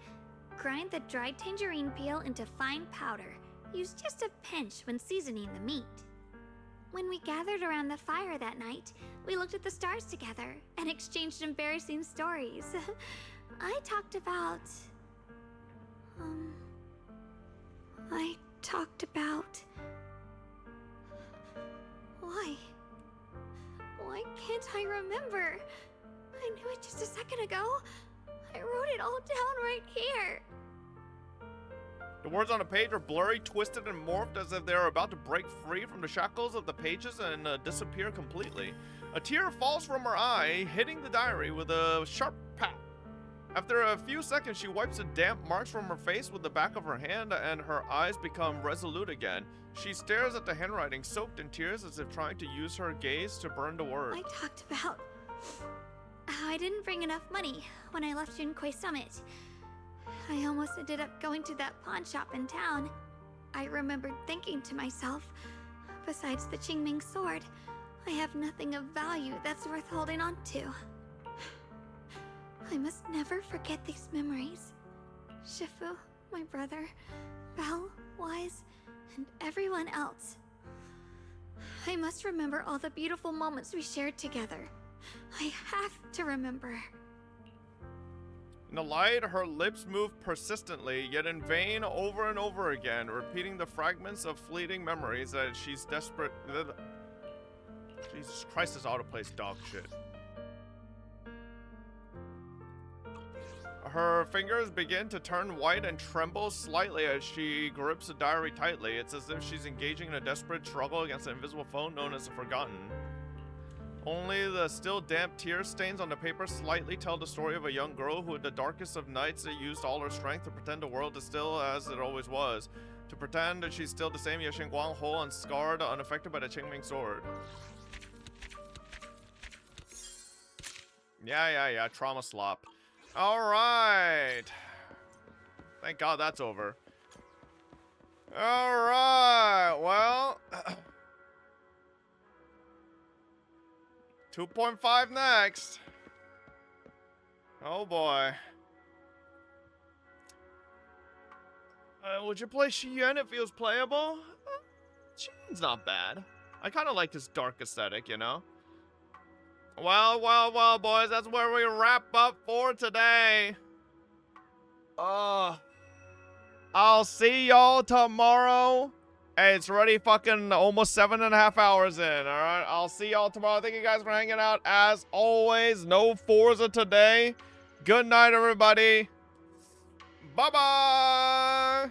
Grind the dried tangerine peel into fine powder. Use just a pinch when seasoning the meat. When we gathered around the fire that night, we looked at the stars together and exchanged embarrassing stories. I talked about... Why? Why can't I remember? I knew it just a second ago. I wrote it all down right here. The words on the page are blurry, twisted, and morphed as if they are about to break free from the shackles of the pages and disappear completely. A tear falls from her eye, hitting the diary with a sharp pat. After a few seconds, she wipes the damp marks from her face with the back of her hand, and her eyes become resolute again. She stares at the handwriting, soaked in tears, as if trying to use her gaze to burn the words. I talked about how I didn't bring enough money when I left Junkoi Summit. I almost ended up going to that pawn shop in town. I remembered thinking to myself, besides the Qingming sword, I have nothing of value that's worth holding on to. I must never forget these memories. Shifu, my brother, Belle, Wise, and everyone else. I must remember all the beautiful moments we shared together. I have to remember. In the light, her lips move persistently, yet in vain, over and over again, repeating the fragments of fleeting memories that she's desperate. Jesus Christ, this autoplay's dog shit. Her fingers begin to turn white and tremble slightly as she grips the diary tightly. It's as if she's engaging in a desperate struggle against an invisible foe known as the Forgotten. Only the still damp tear stains on the paper slightly tell the story of a young girl who, in the darkest of nights, used all her strength to pretend the world is still as it always was. To pretend that she's still the same Yashin Guang, whole, unscarred, unaffected by the Qingming sword. Yeah, trauma slop. Alright. Thank God that's over. Alright, well... 2.5 next. Oh boy. Would you play Shiyuan? It feels playable. Shiyuan's not bad. I kind of like his dark aesthetic, you know? Well, boys, that's where we wrap up for today. I'll see y'all tomorrow. Hey, it's already fucking almost 7.5 hours in, alright? I'll see y'all tomorrow. Thank you guys for hanging out. As always, no Forza today. Good night, everybody. Bye-bye.